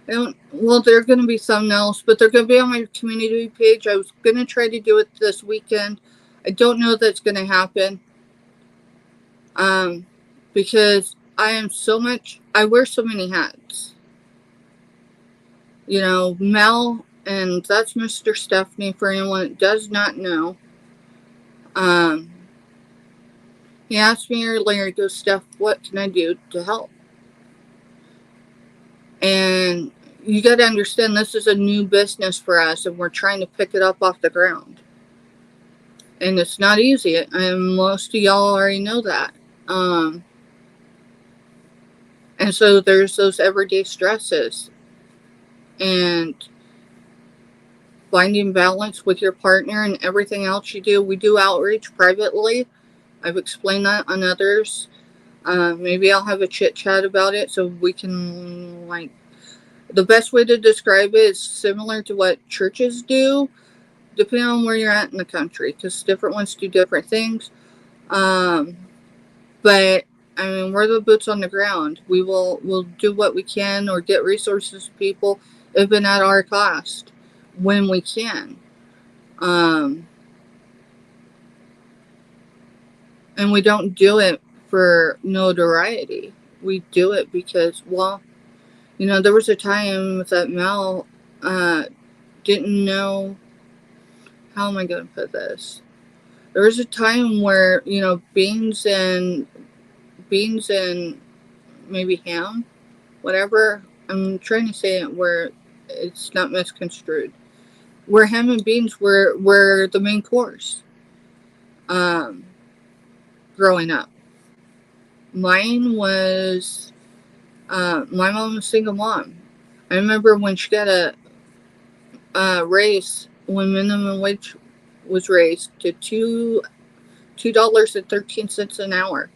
I don't. Well, they're going to be thumbnails, but they're going to be on my community page. I was going to try to do it this weekend. I don't know that's going to happen. Because I am so much. I wear so many hats. You know, Mel, and that's Mr. Stephanie for anyone that does not know. He asked me earlier, he goes, Steph, what can I do to help? And you got to understand, this is a new business for us, and we're trying to pick it up off the ground. And it's not easy, and most of y'all already know that. And so there's those everyday stresses. And finding balance with your partner and everything else you do. We do outreach privately. I've explained that on others. Maybe I'll have a chit chat about it so we can, like, the best way to describe it is similar to what churches do, depending on where you're at in the country, because different ones do different things. But I mean, we're the boots on the ground. We'll do what we can or get resources to people, even at our cost, when we can. And we don't do it for notoriety. We do it because, well, you know, there was a time that Mel didn't know, how am I going to put this? There was a time where, you know, beans and maybe ham, whatever. I'm trying to say it where it's not misconstrued. Where ham and beans were the main course. Growing up, mine was my mom was a single mom. I remember when she got a raise, when minimum wage was raised to $2.13 an hour.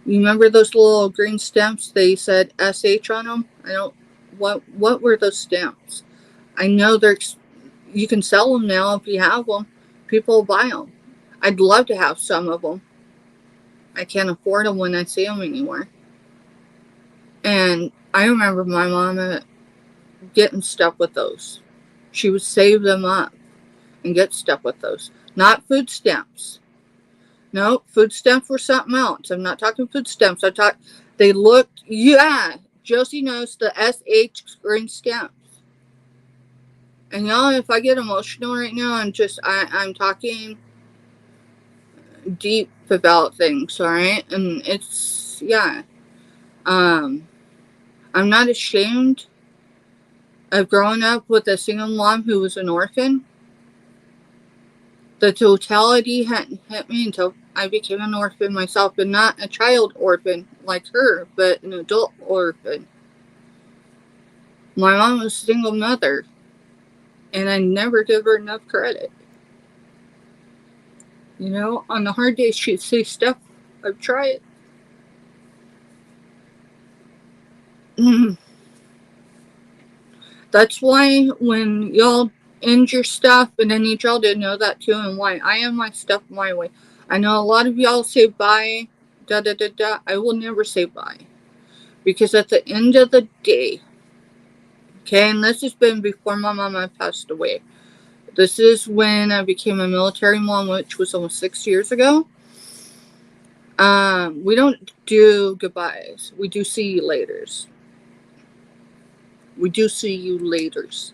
You remember those little green stamps? They said SH on them. I don't. What were those stamps? I know you can sell them now if you have them. People will buy them. I'd love to have some of them. I can't afford them when I see them anymore. And I remember my mama getting stuff with those. She would save them up and get stuff with those. Not food stamps. No, food stamps were something else. I'm not talking food stamps. They looked, yeah, Josie knows the SH green stamps. And y'all, if I get emotional right now, I'm talking deep about things, alright? And it's, yeah. I'm not ashamed of growing up with a single mom who was an orphan. The totality hadn't hit me until I became an orphan myself, and not a child orphan like her, but an adult orphan. My mom was a single mother, and I never give her enough credit. You know, on the hard days, she'd say, Steph, I've tried. That's why when y'all end your stuff, and I need y'all to know that too, and why I end my stuff my way. I know a lot of y'all say bye, da da da da. I will never say bye. Because at the end of the day, Okay, and this has been before my mama passed away. This is when I became a military mom, which was almost 6 years ago. We don't do goodbyes. We do see you laters. We do see you laters.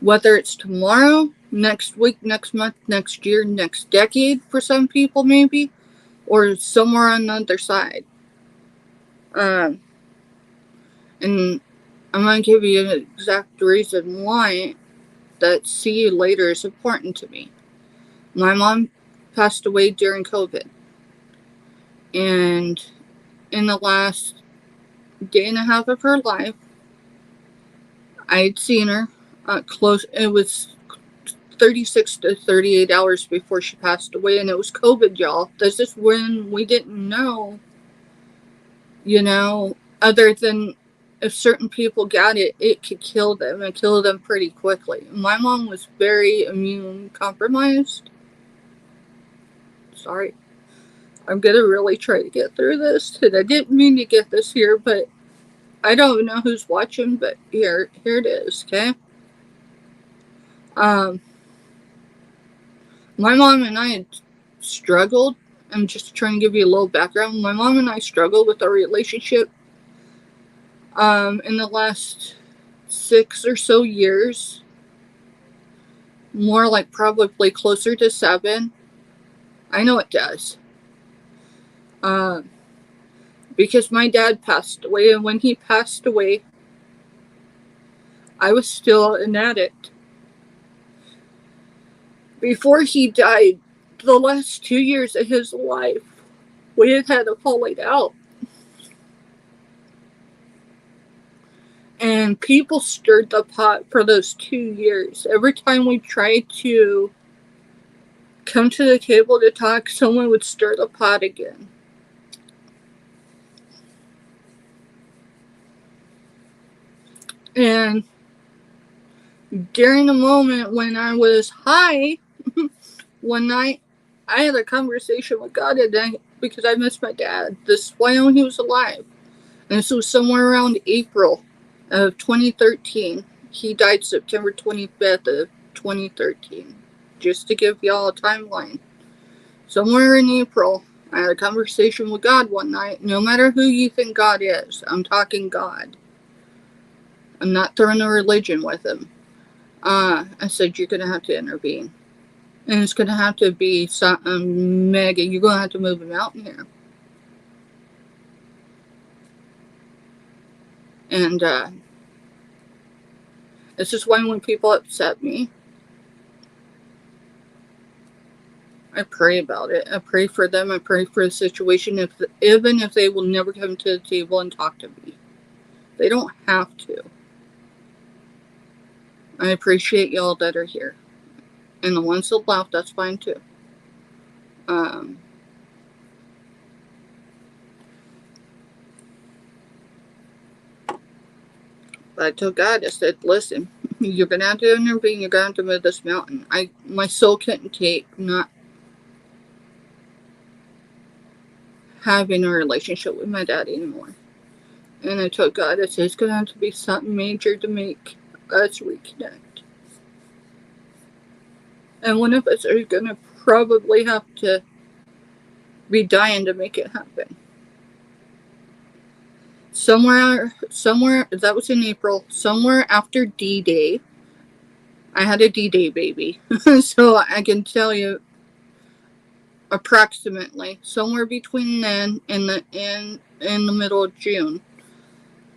Whether it's tomorrow, next week, next month, next year, next decade for some people maybe, or somewhere on the other side. And I'm going to give you an exact reason why that see you later is important to me. My mom passed away during COVID. And in the last day and a half of her life, I had seen her close. It was 36 to 38 hours before she passed away, and it was COVID, y'all. This is when we didn't know, other than if certain people got it, it could kill them and kill them pretty quickly. My mom was very immune compromised. Sorry. I'm going to really try to get through this. And I didn't mean to get this here, but I don't know who's watching, but here it is, okay? My mom and I had struggled. I'm just trying to give you a little background. My mom and I struggled with our relationship in the last 6 or so years. More like probably closer to 7. I know it does. Because my dad passed away, and when he passed away, I was still an addict. Before he died, the last 2 years of his life, we had a falling out. And people stirred the pot for those 2 years. Every time we tried to come to the table to talk, someone would stir the pot again. And during the moment when I was high, one night, I had a conversation with God because I missed my dad. This is why he was alive. And this was somewhere around April of 2013. He died September 25th of 2013. Just to give y'all a timeline. Somewhere in April, I had a conversation with God one night. No matter who you think God is, I'm talking God. I'm not throwing a religion with him. I said, you're going to have to intervene. And it's going to have to be something mega. You're going to have to move a mountain here. And this is why when people upset me, I pray about it. I pray for them. I pray for the situation, even if they will never come to the table and talk to me. They don't have to. I appreciate y'all that are here. And the ones that left, that's fine too. But I told God, I said, listen, you're going to have to intervene. You're going to have to move this mountain. My soul couldn't take not having a relationship with my dad anymore. And I told God, I said, it's going to have to be something major to make us reconnect. And one of us are going to probably have to be dying to make it happen. Somewhere, that was in April, somewhere after D-Day, I had a D-Day baby. So I can tell you approximately, somewhere between then and in the middle of June,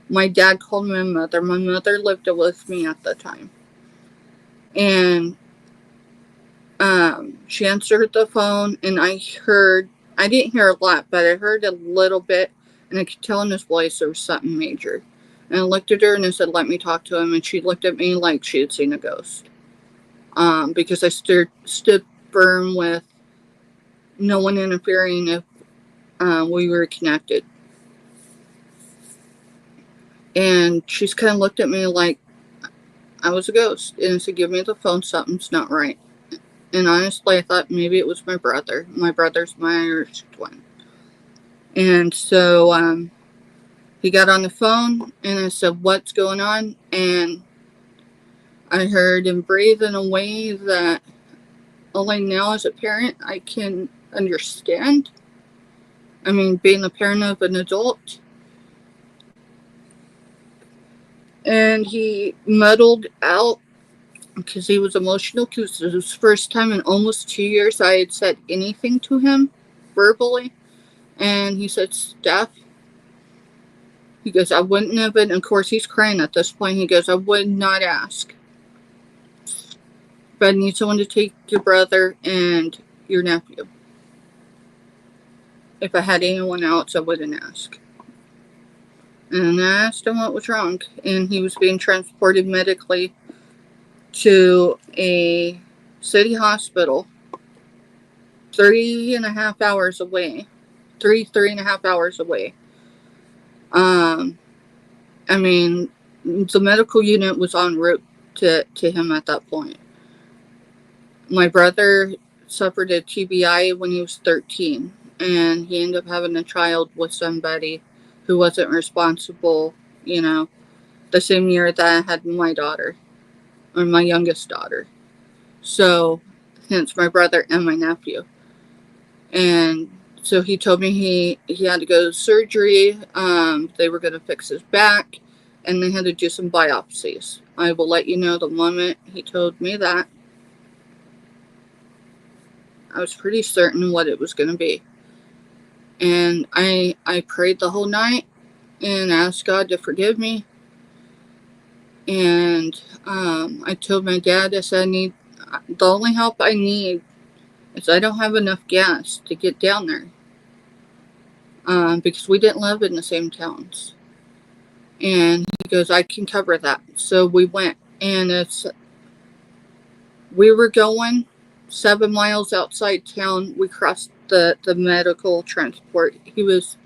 my dad called my mother. My mother lived with me at the time. And she answered the phone, and I didn't hear a lot, but I heard a little bit, and I could tell in his voice there was something major. And I looked at her and I said, let me talk to him. And she looked at me like she had seen a ghost. Because I stood firm with no one interfering if we were connected. And she's kind of looked at me like I was a ghost. And I said, give me the phone, something's not right. And honestly, I thought maybe it was my brother. My brother's my Irish twin. And so He got on the phone, and I said, "What's going on?" And I heard him breathe in a way that only now as a parent I can understand. I mean, being a parent of an adult. And he muddled out because he was emotional, because it was the first time in almost 2 years I had said anything to him verbally. And he said, "Steph," he goes, "I wouldn't have been," of course he's crying at this point, he goes, "I would not ask. But I need someone to take your brother and your nephew. If I had anyone else, I wouldn't ask." And I asked him what was wrong. And he was being transported medically to a city hospital 3.5 hours away. Three and a half hours away. I mean, the medical unit was en route to him at that point. My brother suffered a TBI when he was 13, and he ended up having a child with somebody who wasn't responsible, the same year that I had my daughter, or my youngest daughter. So, hence my brother and my nephew. And so he told me he had to go to surgery. They were going to fix his back, and they had to do some biopsies. I will let you know the moment he told me that. I was pretty certain what it was going to be. And I prayed the whole night and asked God to forgive me. And I told my dad, I said, the only help I need is I don't have enough gas to get down there. Because we didn't live in the same towns. And he goes, "I can cover that." So we went, and we were going 7 miles outside town. We crossed the medical transport. He was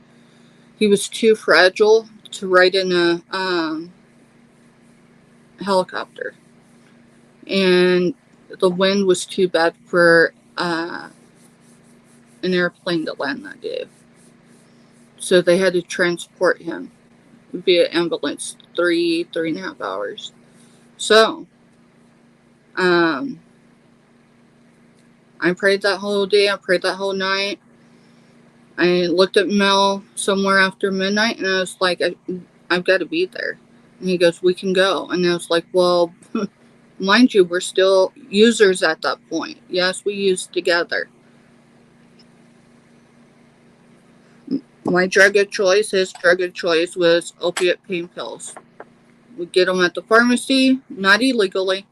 too fragile to ride in a helicopter, and the wind was too bad for an airplane to land that day. So they had to transport him via ambulance 3.5 hours. So, I prayed that whole day. I prayed that whole night. I looked at Mel somewhere after midnight, and I was like, I've got to be there. And he goes, "We can go." And I was like, well, mind you, we're still users at that point. Yes, we used together. My drug of choice, his drug of choice, was opiate pain pills. We get them at the pharmacy, not illegally.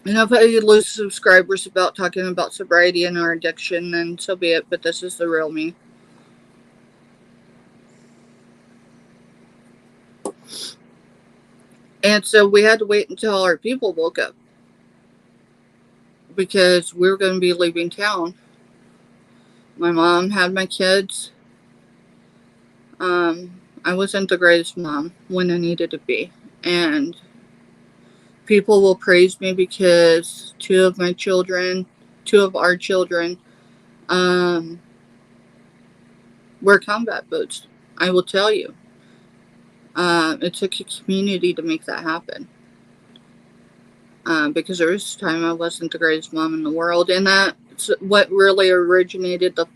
And if I lose subscribers about talking about sobriety and our addiction, then so be it. But this is the real me. And so we had to wait until our people woke up, because we were going to be leaving town. My mom had my kids. I wasn't the greatest mom when I needed to be. And people will praise me because two of our children, wear combat boots. I will tell you. It took a community to make that happen. Because there was a time I wasn't the greatest mom in the world. And that's what really originated the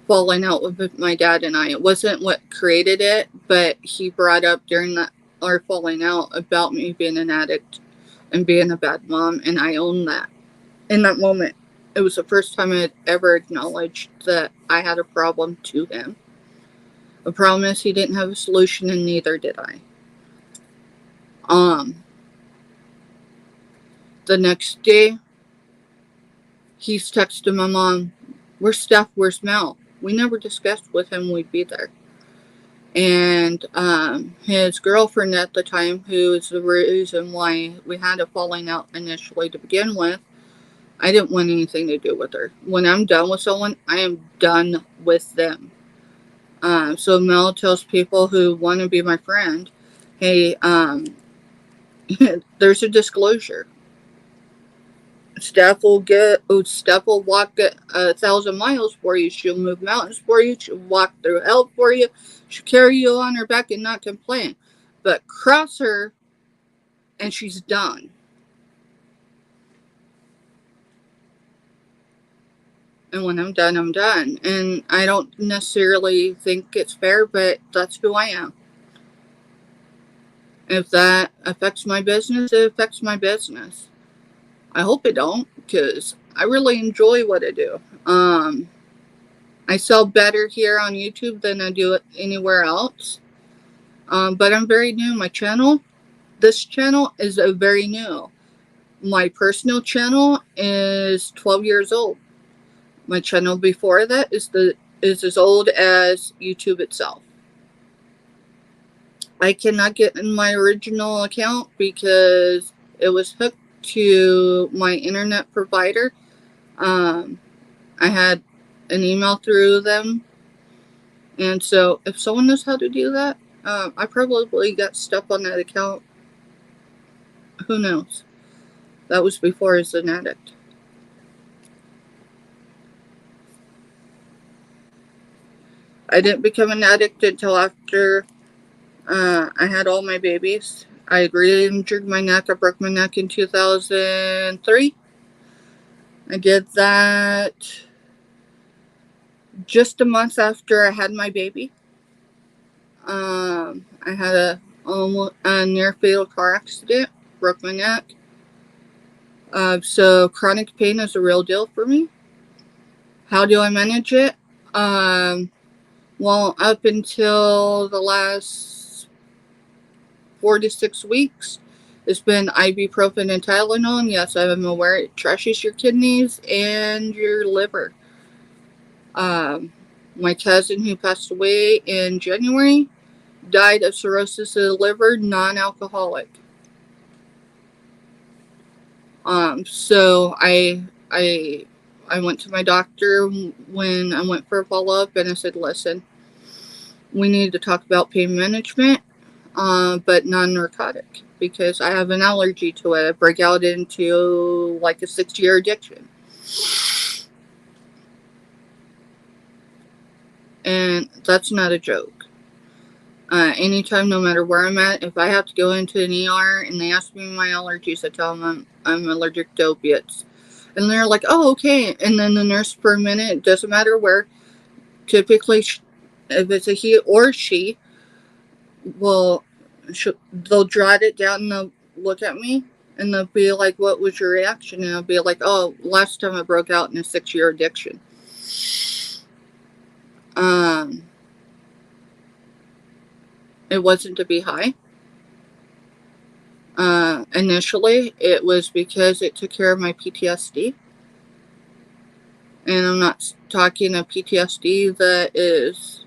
falling out with my dad and I. It wasn't what created it, but he brought up during our falling out about me being an addict and being a bad mom, and I owned that. In that moment, it was the first time I had ever acknowledged that I had a problem to him. The problem is he didn't have a solution, and neither did I. The next day, he's texting my mom, "Where's Steph? Where's Mel?" We never discussed with him we'd be there. And his girlfriend at the time, who is the reason why we had a falling out initially to begin with, I didn't want anything to do with her. When I'm done with someone, I am done with them. So Mel tells people who want to be my friend, "Hey, there's a disclosure. Steph will walk 1,000 miles for you. She'll move mountains for you. She'll walk through hell for you. She'll carry you on her back and not complain. But cross her and she's done. And when I'm done, I'm done. And I don't necessarily think it's fair, but that's who I am. If that affects my business, it affects my business. I hope it don't, because I really enjoy what I do. I sell better here on YouTube than I do it anywhere else. But I'm very new. This channel is very new. My personal channel is 12 years old. My channel before that is as old as YouTube itself. I cannot get in my original account because it was hooked to my internet provider. I had an email through them. And so if someone knows how to do that, I probably got stuck on that account. Who knows? That was before I was an addict. I didn't become an addict until after I had all my babies. I re-injured my neck. I broke my neck in 2003. I did that just a month after I had my baby. I had a near fatal car accident, broke my neck. So chronic pain is a real deal for me. How do I manage it? Well, up until the last 4 to 6 weeks, it's been ibuprofen and Tylenol. And yes, I'm aware it trashes your kidneys and your liver. My cousin who passed away in January died of cirrhosis of the liver, non-alcoholic. So I went to my doctor when I went for a follow-up, and I said, listen, we need to talk about pain management, but non-narcotic, because I have an allergy to it. I break out into like a 6-year addiction. And that's not a joke. Anytime, no matter where I'm at, if I have to go into an ER and they ask me my allergies, I tell them I'm allergic to opiates. And they're like, oh, okay. And then the nurse, for a minute, it doesn't matter where, typically, if it's a he or she, they'll jot it down and they'll look at me and they'll be like, what was your reaction? And I'll be like, oh, last time I broke out in a 6-year addiction. It wasn't to be high. Initially, it was because it took care of my PTSD. And I'm not talking a PTSD that is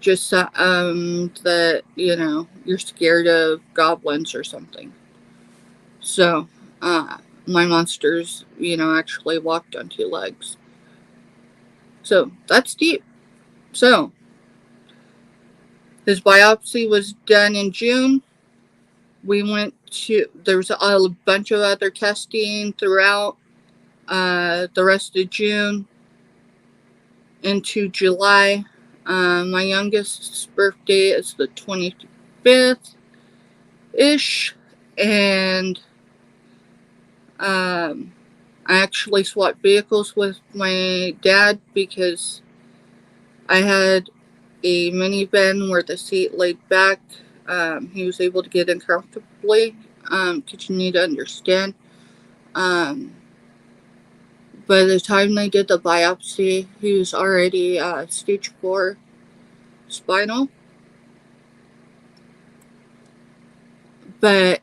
just that, you're scared of goblins or something. So, my monsters, actually walked on 2 legs. So, that's deep. So, his biopsy was done in June. There was a bunch of other testing throughout the rest of June into July. My youngest's birthday is the 25th-ish. And I actually swapped vehicles with my dad because I had a minivan where the seat laid back. He was able to get in comfortably, because you need to understand. By the time they did the biopsy, he was already stage 4 spinal. But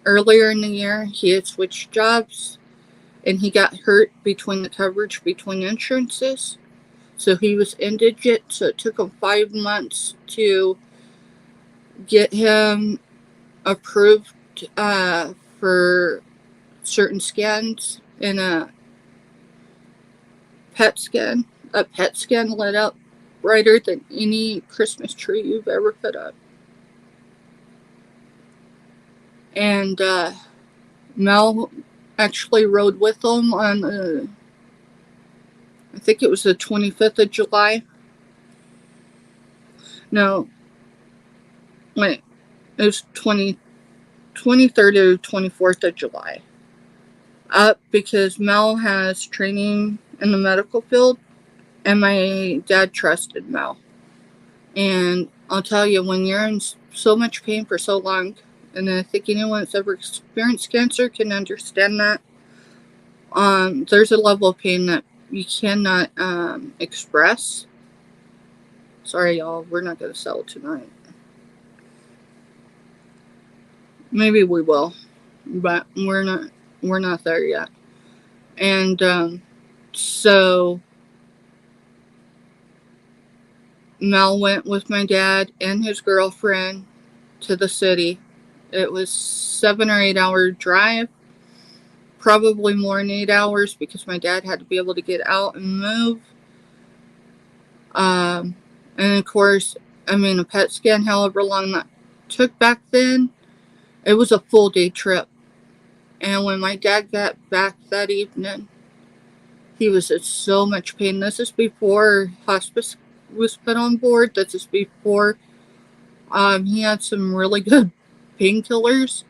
earlier in the year, he had switched jobs, and he got hurt between the coverage between insurances. So he was indigent, so it took him 5 months to get him approved for certain scans in a PET scan. A PET scan lit up brighter than any Christmas tree you've ever put up. And Mel actually rode with them on, I think it was the 25th of July. No, wait, it was 23rd or 24th of July. Up because Mel has training in the medical field, and my dad trusted Mel. And I'll tell you, when you're in so much pain for so long, and I think anyone that's ever experienced cancer can understand that, there's a level of pain that you cannot express. Sorry, y'all, we're not going to sell tonight. Maybe we will, but we're not there yet. And so Mel went with my dad and his girlfriend to the city. It was 7 or 8 hour drive, probably more than 8 hours because my dad had to be able to get out and move. And of course, I mean, a PET scan, however long that took back then, it was a full day trip. And when my dad got back that evening, he was in so much pain. This is before hospice was put on board. This is before he had some really good painkillers.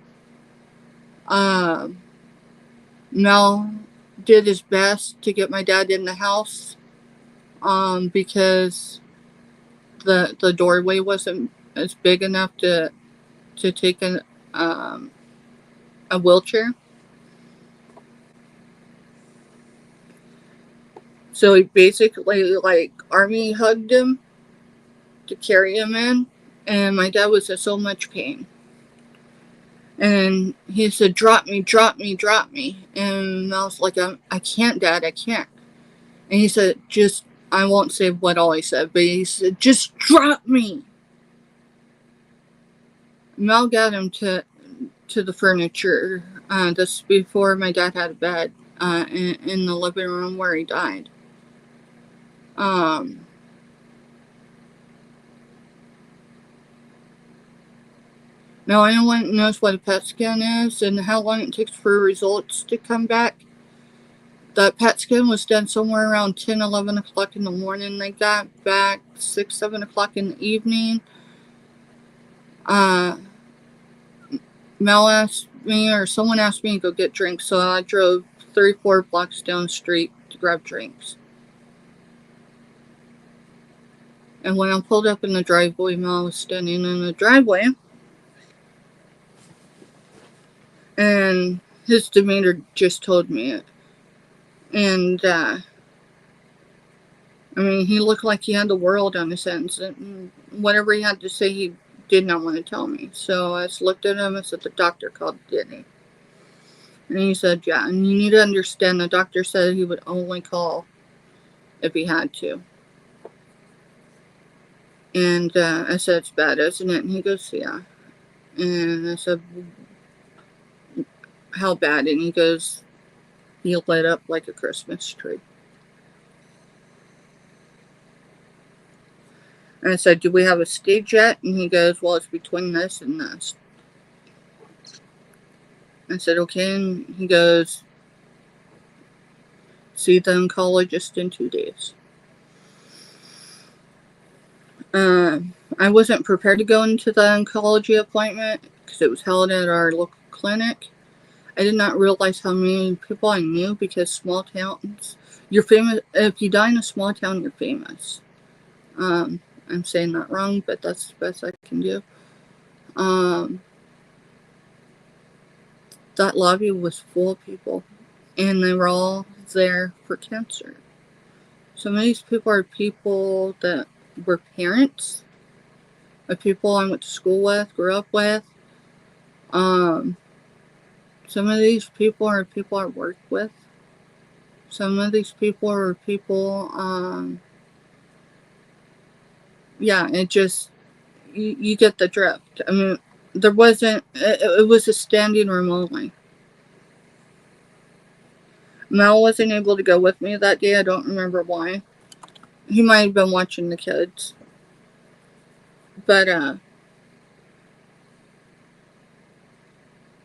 Mel did his best to get my dad in the house because the doorway wasn't as big enough to take a wheelchair. So he basically like army hugged him to carry him in, and my dad was in so much pain. And he said, "Drop me, drop me, drop me." And I was like, "I can't, Dad, I can't." And he said, I won't say what all he said, but he said, "Just drop me." Mel got him to the furniture. This is before my dad had a bed in the living room where he died. Now, anyone knows what a PET scan is and how long it takes for results to come back? That PET scan was done somewhere around 10, 11 o'clock in the morning. They got back 6, 7 o'clock in the evening. Mel asked me, or someone asked me to go get drinks, so I drove 3, 4 blocks down the street to grab drinks. And when I pulled up in the driveway, Mel was standing in the driveway. And his demeanor just told me it. And, I mean, he looked like he had the world on his hands. And whatever he had to say, he did not want to tell me. So I just looked at him and said, "The doctor called, didn't he?" And he said, "Yeah." And you need to understand, the doctor said he would only call if he had to. And I said, "It's bad, isn't it?" And he goes, "Yeah." And I said, "How bad?" And he goes, "He lit up like a Christmas tree." And I said, "Do we have a stage yet?" And he goes, "Well, it's between this and this." I said, "Okay." And he goes, "See the oncologist in 2 days." I wasn't prepared to go into the oncology appointment because it was held at our local clinic. I did not realize how many people I knew because small towns, you're famous. If you die in a small town, you're famous. I'm saying that wrong, but that's the best I can do. That lobby was full of people, and they were all there for cancer. Some of these people are people that were parents of people I went to school with, grew up with. Some of these people are people I worked with. Some of these people are people, yeah, it just, you get the drift. I mean, there wasn't, it was a standing room only. Mel wasn't able to go with me that day. I don't remember why. He might have been watching the kids. But,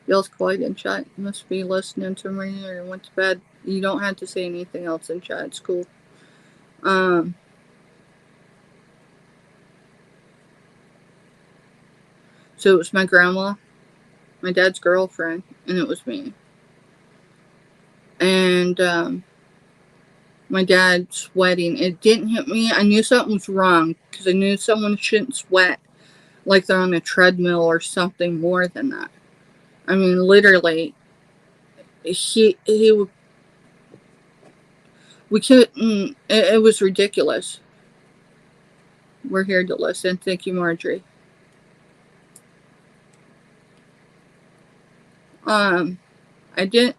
Yall's quiet in chat. You must be listening to me or went to bed. You don't have to say anything else in chat. It's cool. So it was my grandma, my dad's girlfriend, and it was me. And my dad sweating. It didn't hit me. I knew something was wrong because I knew someone shouldn't sweat like they're on a treadmill or something more than that. I mean, literally, we couldn't. It was ridiculous. We're here to listen. Thank you, Marjorie. I didn't,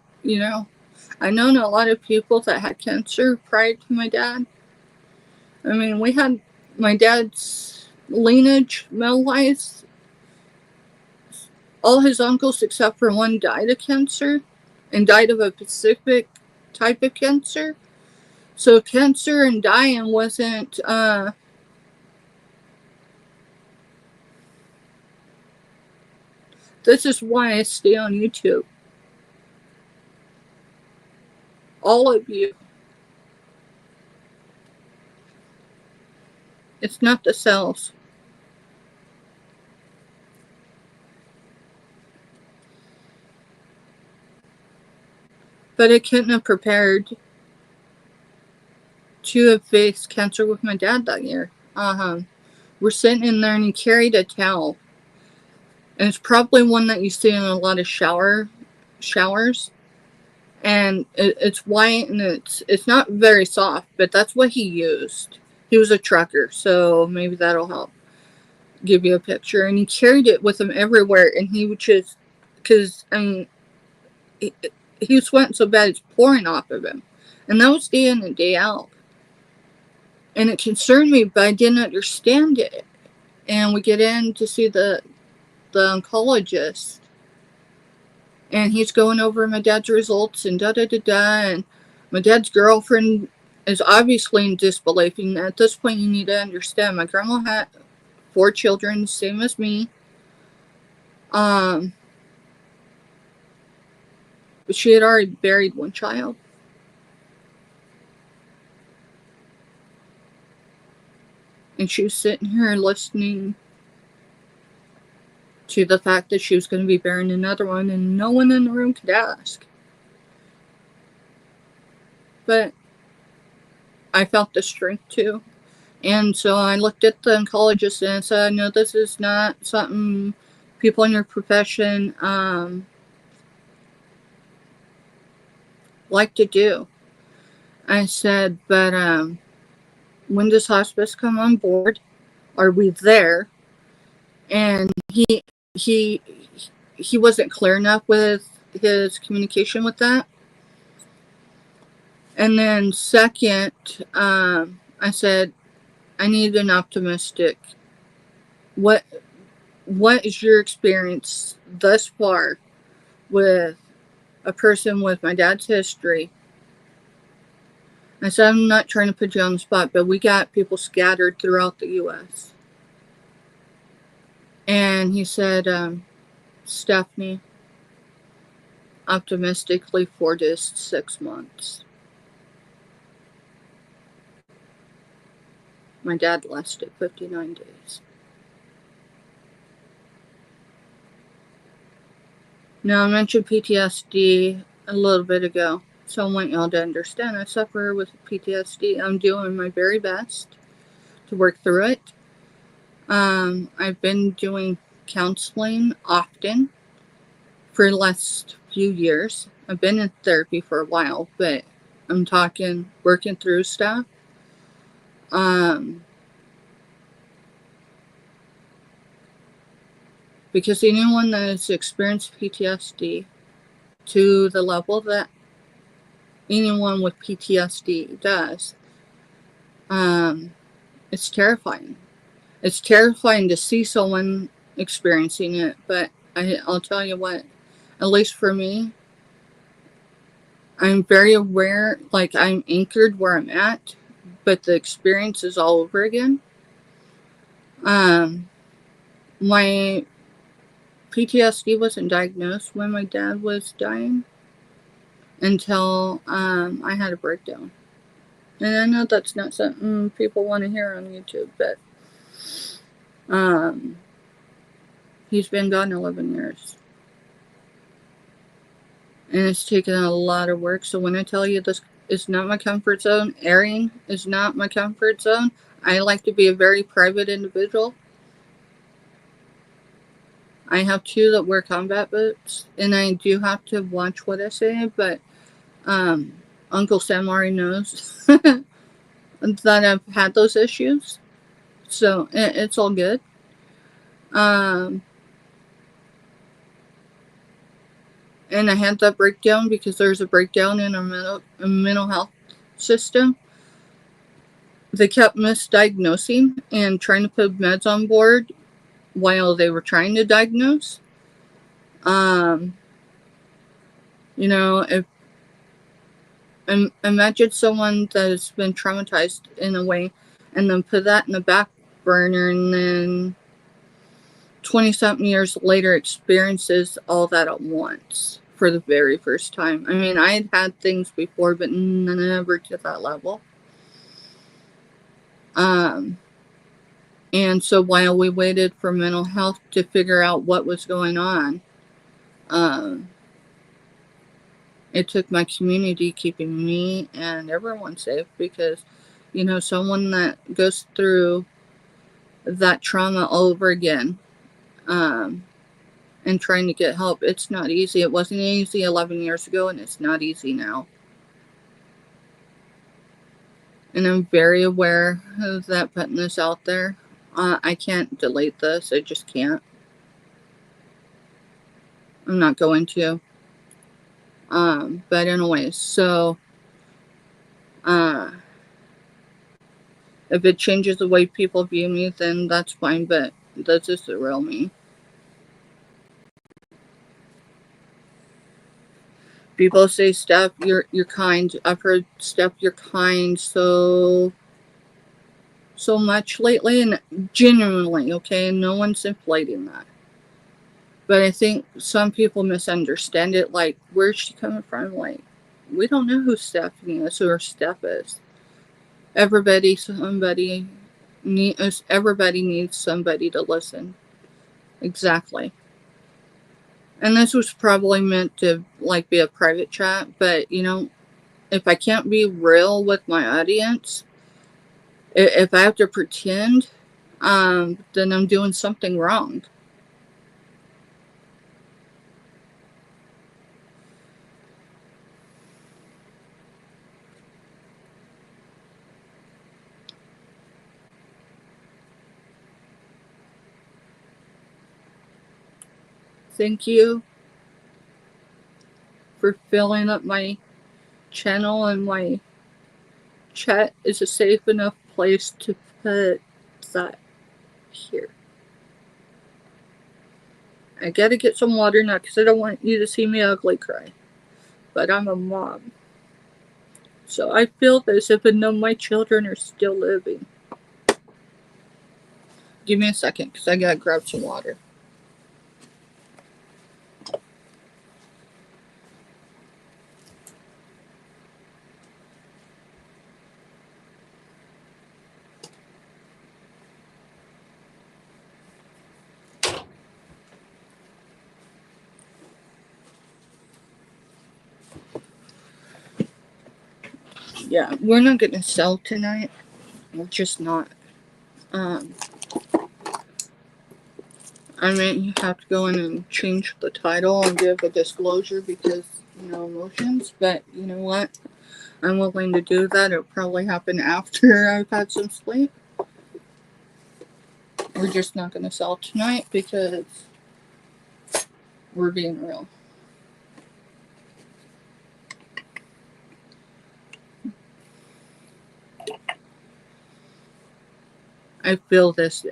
I known a lot of people that had cancer prior to my dad. I mean, we had my dad's lineage, male-wise. All his uncles, except for one, died of cancer, and died of a specific type of cancer. So cancer and dying wasn't, this is why I stay on YouTube. All of you. It's not the cells. But I couldn't have prepared to have faced cancer with my dad that year. We're sitting in there and he carried a towel. And it's probably one that you see in a lot of showers. And it's white and it's not very soft, but that's what he used. He was a trucker, so maybe that'll help give you a picture. And he carried it with him everywhere, and he would just, because, I mean, he was sweating so bad it's pouring off of him. And that was day in and day out. And it concerned me, but I didn't understand it. And we get in to see the oncologist. And he's going over my dad's results and da-da-da-da. And my dad's girlfriend is obviously in disbelief. And at this point, you need to understand, my grandma had 4 children, the same as me. But she had already buried one child. And she was sitting here listening to the fact that she was going to be bearing another one, and no one in the room could ask. But I felt the strength too. And so I looked at the oncologist and I said, no, this is not something people in your profession like to do. I said, but when does hospice come on board? Are we there? And he wasn't clear enough with his communication with that. And then second, I said, I need an optimistic. What is your experience thus far with a person with my dad's history? I said, I'm not trying to put you on the spot, but we got people scattered throughout the U.S. And he said, Stephanie, optimistically 4 to 6 months. My dad lasted 59 days. Now, I mentioned PTSD a little bit ago, so I want y'all to understand I suffer with PTSD. I'm doing my very best to work through it. I've been doing counseling often for the last few years. I've been in therapy for a while, but I'm talking working through stuff. Because anyone that has experienced PTSD to the level that anyone with PTSD does, it's terrifying. It's terrifying to see someone experiencing it, but I'll tell you what, at least for me, I'm very aware, like I'm anchored where I'm at, but the experience is all over again. My PTSD wasn't diagnosed when my dad was dying until I had a breakdown. And I know that's not something people want to hear on YouTube, but he's been gone 11 years. And it's taken a lot of work. So when I tell you this is not my comfort zone, airing is not my comfort zone. I like to be a very private individual. I have 2 that wear combat boots, and I do have to watch what I say, but Uncle Sam already knows that I've had those issues. So it's all good. And I had that breakdown because there's a breakdown in our mental health system. They kept misdiagnosing and trying to put meds on board while they were trying to diagnose. You know, if imagine someone that has been traumatized in a way and then put that in the back burner, and then 20-something years later experiences all that at once for the very first time. I mean, I had things before, but never to that level. And so while we waited for mental health to figure out what was going on, it took my community keeping me and everyone safe, because, you know, someone that goes through that trauma all over again, and trying to get help, it's not easy. It wasn't easy 11 years ago, and it's not easy now. And I'm very aware of that, putting this out there. I can't delete this. I just can't. I'm not going to. But anyways, so if it changes the way people view me, then that's fine, but this is the real me. People say, Steph, you're kind. I've heard, Steph, you're kind so much lately, and genuinely, okay? No one's inflating that. But I think some people misunderstand it, like, where's she coming from? Like, we don't know who Stephanie is, who her Steph is. Everybody needs somebody to listen. Exactly. And this was probably meant to, like, be a private chat, but, you know, if I can't be real with my audience, if I have to pretend, then I'm doing something wrong. Thank you for filling up my channel, and my chat is a safe enough place to put that here. I gotta get some water now because I don't want you to see me ugly cry. But I'm a mom. So I feel this even though my children are still living. Give me a second because I gotta grab some water. Yeah, we're not gonna sell tonight. We're just not. I mean, you have to go in and change the title and give a disclosure because, you know, emotions. But you know what? I'm willing to do that. It'll probably happen after I've had some sleep. We're just not going to sell tonight because we're being real. I feel this,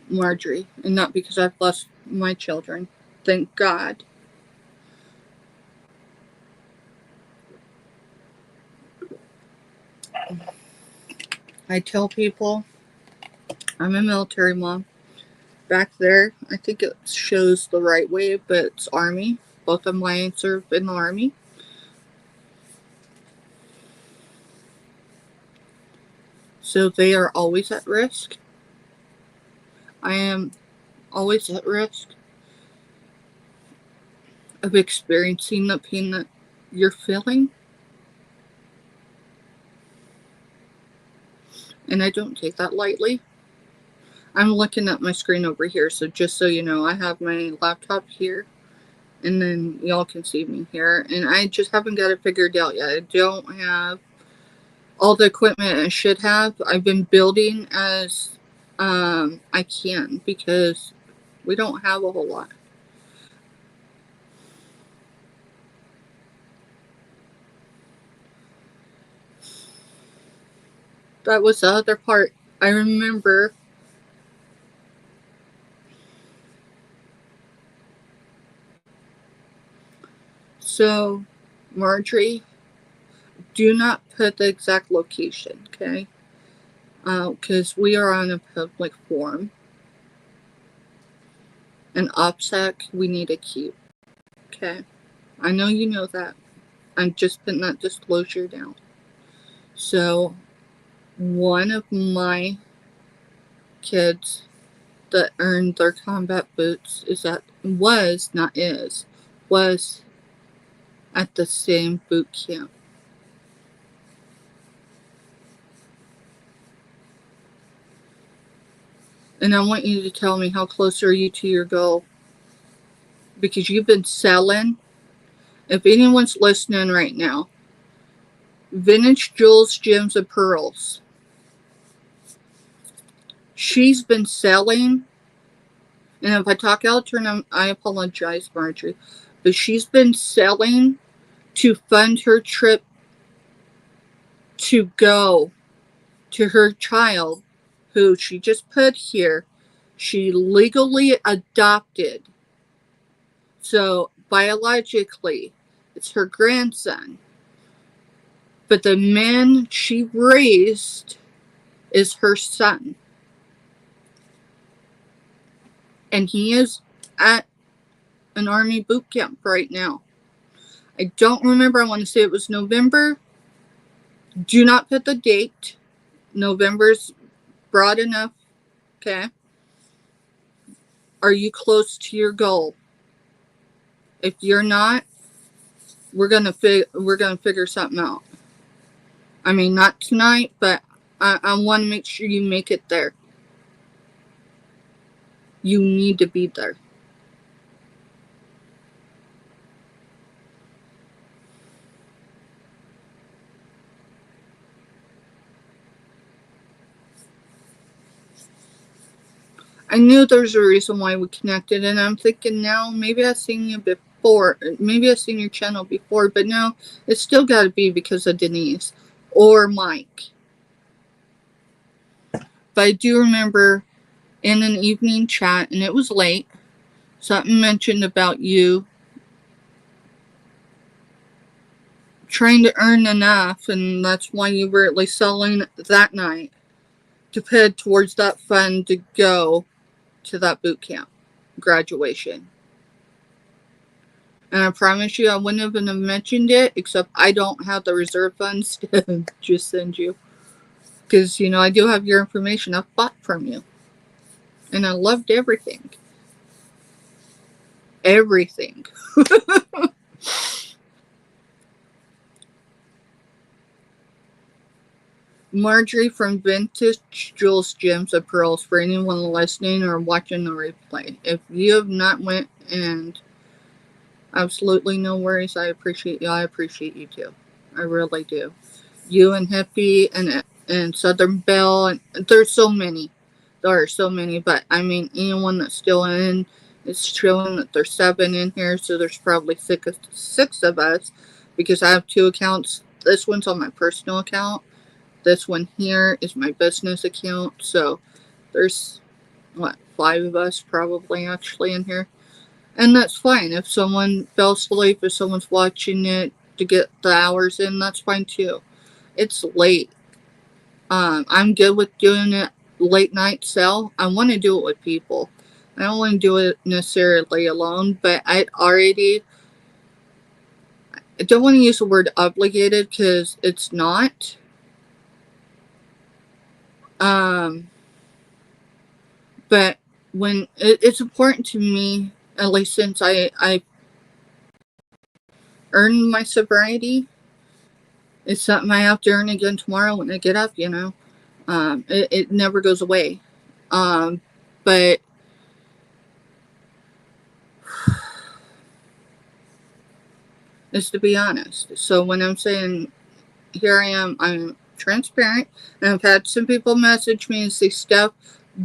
Marjorie, and not because I've lost my children. Thank God. I tell people I'm a military mom. back there. I think it shows the right way, but it's Army. Both of mine served in the Army. So they are always at risk. I am always at risk of experiencing the pain that you're feeling. And I don't take that lightly. I'm looking at my screen over here, so just so you know, I have my laptop here, and then y'all can see me here, and I just haven't got it figured out yet. I don't have all the equipment I should have. I've been building as I can, because we don't have a whole lot. That was the other part. I remember so Marjorie, do not put the exact location, okay? Because we are on a public forum. An OPSEC we need to keep, okay? I know you know that. I'm just putting that disclosure down. So, one of my kids that earned their combat boots was at the same boot camp. And I want you to tell me, how close are you to your goal? Because you've been selling. If anyone's listening right now, Vintage Jewels, Gems, and Pearls. She's been selling. And if I talk out of turn, I apologize, Marjorie. But she's been selling to fund her trip to go to her child, who she just put here. She legally adopted. So biologically, it's her grandson. But the man she raised is her son. And he is at an Army boot camp right now. I don't remember. I want to say it was November. Do not put the date. November's broad enough. Okay. Are you close to your goal? If you're not, we're gonna figure something out. I mean, not tonight, but I want to make sure you make it there. You need to be there. I knew there's a reason why we connected, and I'm thinking now, maybe I've seen you before. Maybe I've seen your channel before, but no, it's still got to be because of Denise or Mike. But I do remember in an evening chat, and it was late, something mentioned about you trying to earn enough, and that's why you were at least selling that night to head towards that fund to go to that boot camp graduation. And I promise you, I wouldn't have mentioned it, except I don't have the reserve funds to just send you. Because, you know, I do have your information. I've bought from you. And I loved everything. Everything. Marjorie from Vintage Jewels, Gems, and Pearls, for anyone listening or watching the replay. If you have not went, and absolutely no worries, I appreciate you. I appreciate you too. I really do. You and Hippie and Southern Belle, and there's so many. There are so many, but I mean, anyone that's still in, it's showing that there's 7 in here, so there's probably six of us, because I have 2 accounts. This one's on my personal account. This one here is my business account. So there's, 5 of us probably actually in here. And that's fine. If someone fell asleep, if someone's watching it to get the hours in, that's fine too. It's late. I'm good with doing it late night sell. I want to do it with people. I don't want to do it necessarily alone, but I don't want to use the word obligated because it's not. But when it's important to me, at least since I earned my sobriety, it's something I have to earn again tomorrow when I get up, it never goes away. But it's to be honest. So when I'm saying here I am, I'm transparent, and I've had some people message me and say, Steph,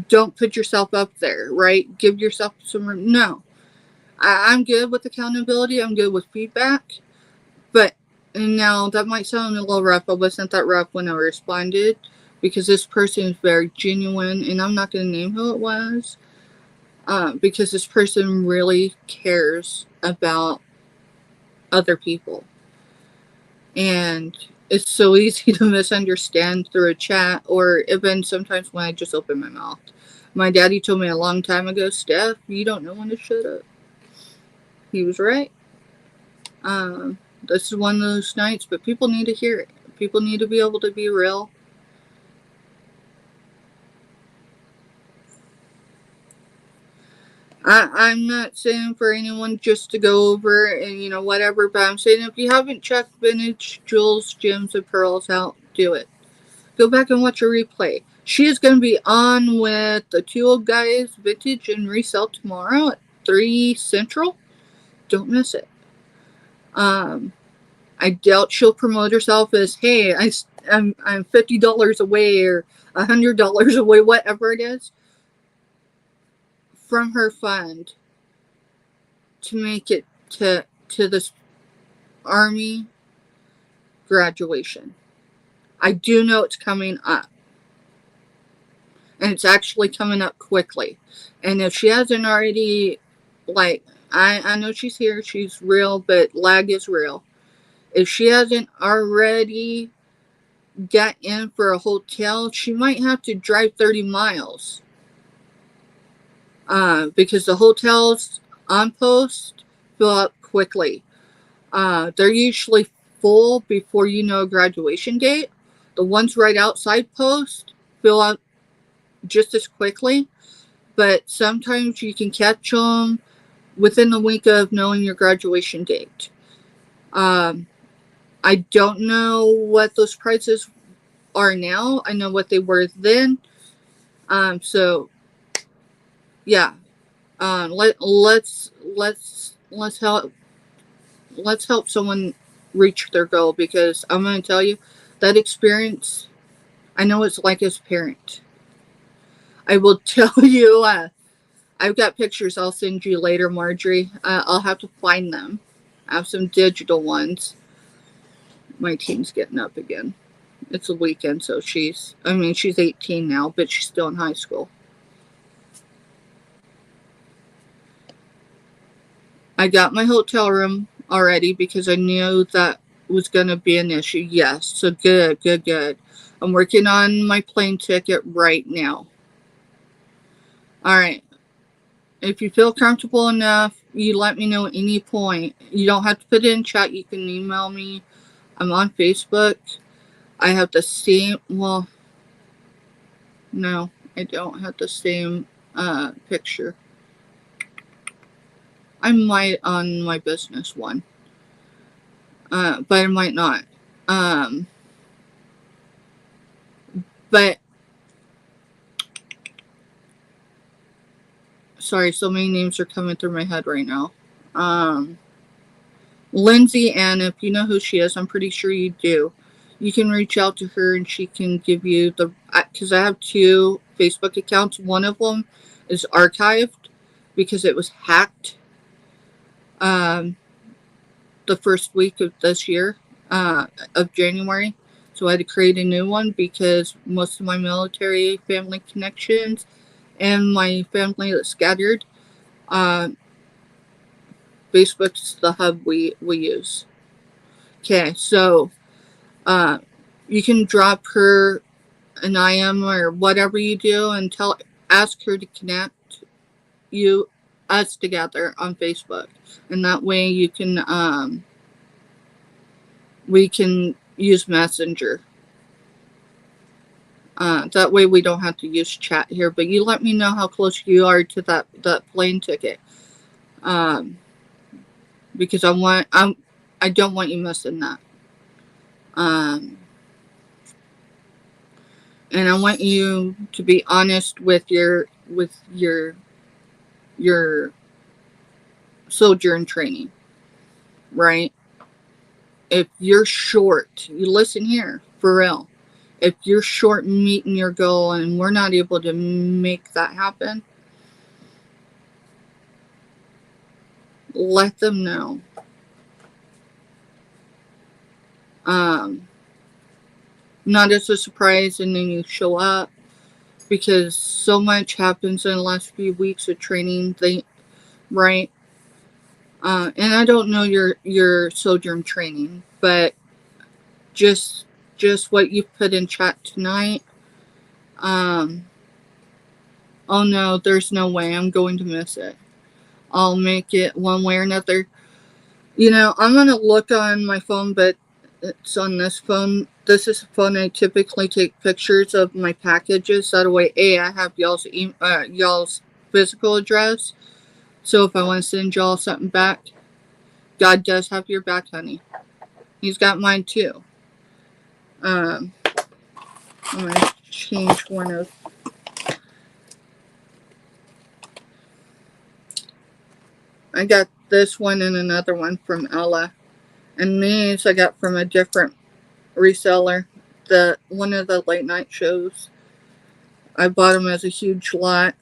don't put yourself up there, right? Give yourself some room. No. I'm good with accountability. I'm good with feedback. But now that might sound a little rough. I wasn't that rough when I responded because this person is very genuine, and I'm not going to name who it was because this person really cares about other people. And it's so easy to misunderstand through a chat or even sometimes when I just open my mouth. My daddy told me a long time ago, Steph, you don't know when to shut up. He was right. This is one of those nights, but people need to hear it. People need to be able to be real. I'm not saying for anyone just to go over and whatever, but I'm saying if you haven't checked vintage jewels, gems, and pearls out, do it. Go back and watch a replay. She is going to be on with the two old guys, vintage and resale tomorrow at 3 Central. Don't miss it. I doubt she'll promote herself as, hey, I'm $50 away or $100 away, whatever it is, from her fund to make it to this Army graduation. I do know it's coming up. And it's actually coming up quickly. And if she hasn't already, I know she's here, she's real, but lag is real. If she hasn't already got in for a hotel, she might have to drive 30 miles. Because the hotels on post fill up quickly. They're usually full before you know a graduation date. The ones right outside post fill up just as quickly, but sometimes you can catch them within the week of knowing your graduation date. I don't know what those prices are now. I know what they were then. So yeah. Let's help someone reach their goal, because I'm going to tell you that experience. I know it's like as a parent. I will tell you. I've got pictures I'll send you later, Marjorie. I'll have to find them. I have some digital ones. My team's getting up again. It's a weekend, so she's 18 now, but she's still in high school. I got my hotel room already because I knew that was going to be an issue. Yes, so good. I'm working on my plane ticket right now. All right. If you feel comfortable enough, you let me know at any point. You don't have to put it in chat. You can email me. I'm on Facebook. I have the same, well, no, I don't have the same picture. I might on my business one. But I might not. But sorry, so many names are coming through my head right now. Lindsay Ann, if you know who she is, I'm pretty sure you do. You can reach out to her and she can give you because I have 2 Facebook accounts. One of them is archived because it was hacked the first week of this year, of January. So I had to create a new one because most of my military family connections and my family that's scattered, Facebook's the hub we use. Okay, so you can drop her an IM or whatever you do and ask her to connect. us together on Facebook, and that way you can we can use Messenger. That way we don't have to use chat here. But you let me know how close you are to that plane ticket, because I don't want you missing that. And I want you to be honest with your sojourn training, right? If you're short, you listen here, for real. If you're short meeting your goal and we're not able to make that happen, let them know. Not as a surprise and then you show up, because so much happens in the last few weeks of training, right? And I don't know your sojourn training, but just what you put in chat tonight. Oh no, there's no way I'm going to miss it. I'll make it one way or another. I'm gonna look on my phone, but it's on this phone. This is a phone I typically take pictures of my packages. That way, I have y'all's physical address. So if I want to send y'all something back, God does have your back, honey. He's got mine too. I'm gonna change one of. I got this one and another one from Ella, and these I got from a different reseller. One of the late night shows. I bought them as a huge lot.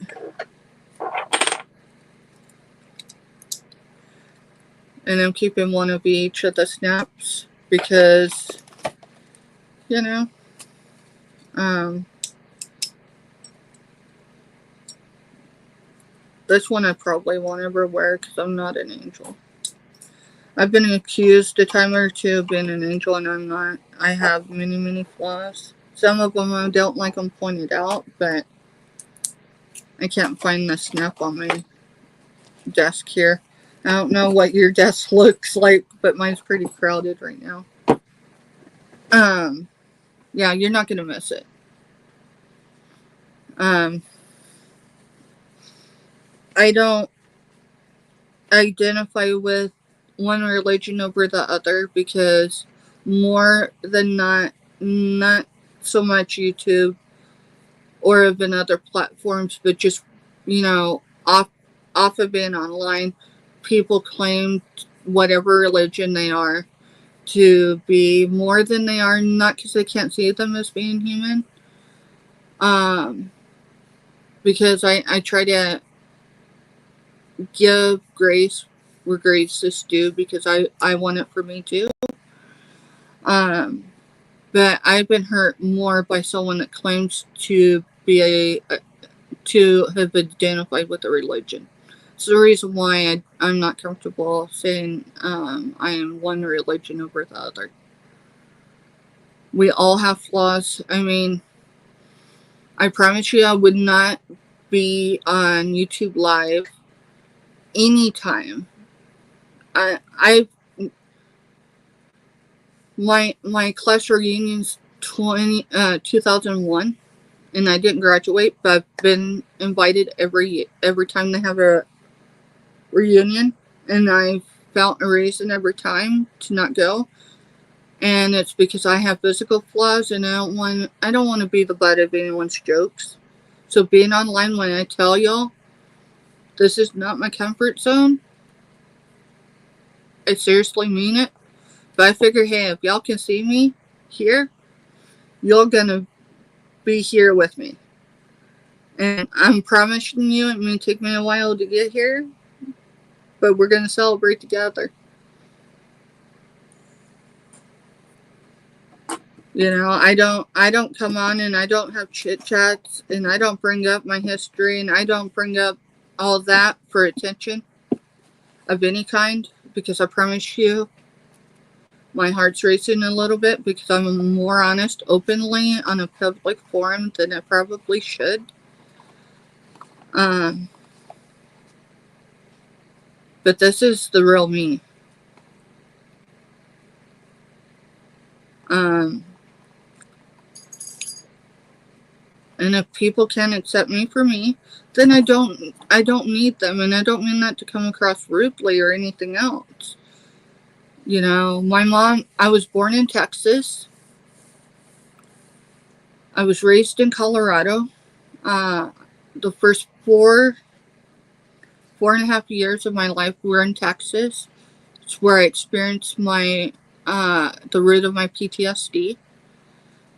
And I'm keeping one of each of the snaps because, this one I probably won't ever wear because I'm not an angel. I've been accused a time or two of being an angel, and I'm not. I have many, many flaws. Some of them I don't like them pointed out, but I can't find the snap on my desk here. I don't know what your desk looks like, but mine's pretty crowded right now. Yeah, you're not gonna miss it. I don't identify with one religion over the other because more than not so much YouTube or even other platforms, but just, off of being online, people claim whatever religion they are to be more than they are, not because they can't see them as being human. Because I try to give grace where grace is due because I want it for me too. But I've been hurt more by someone that claims to be to have identified with a religion. It's the reason why I'm not comfortable saying I am one religion over the other. We all have flaws. I mean, I promise you I would not be on YouTube Live anytime. My class reunion's 2001, and I didn't graduate, but I've been invited every time they have a reunion, and I found a reason every time to not go, and it's because I have physical flaws, and I don't want to be the butt of anyone's jokes. So being online, when I tell y'all this is not my comfort zone, I seriously mean it. But I figure, hey, if y'all can see me here, you're gonna be here with me. And I'm promising you it may take me a while to get here, but we're gonna celebrate together. I don't come on and I don't have chit chats and I don't bring up my history and I don't bring up all that for attention of any kind, because I promise you my heart's racing a little bit because I'm more honest openly on a public forum than I probably should. But this is the real me. Um, and if people can't accept me for me, then I don't need them, and I don't mean that to come across rudely or anything else. You know, my mom, I was born in Texas. I was raised in Colorado. The first 4.5 years of my life were in Texas. It's where I experienced the root of my PTSD.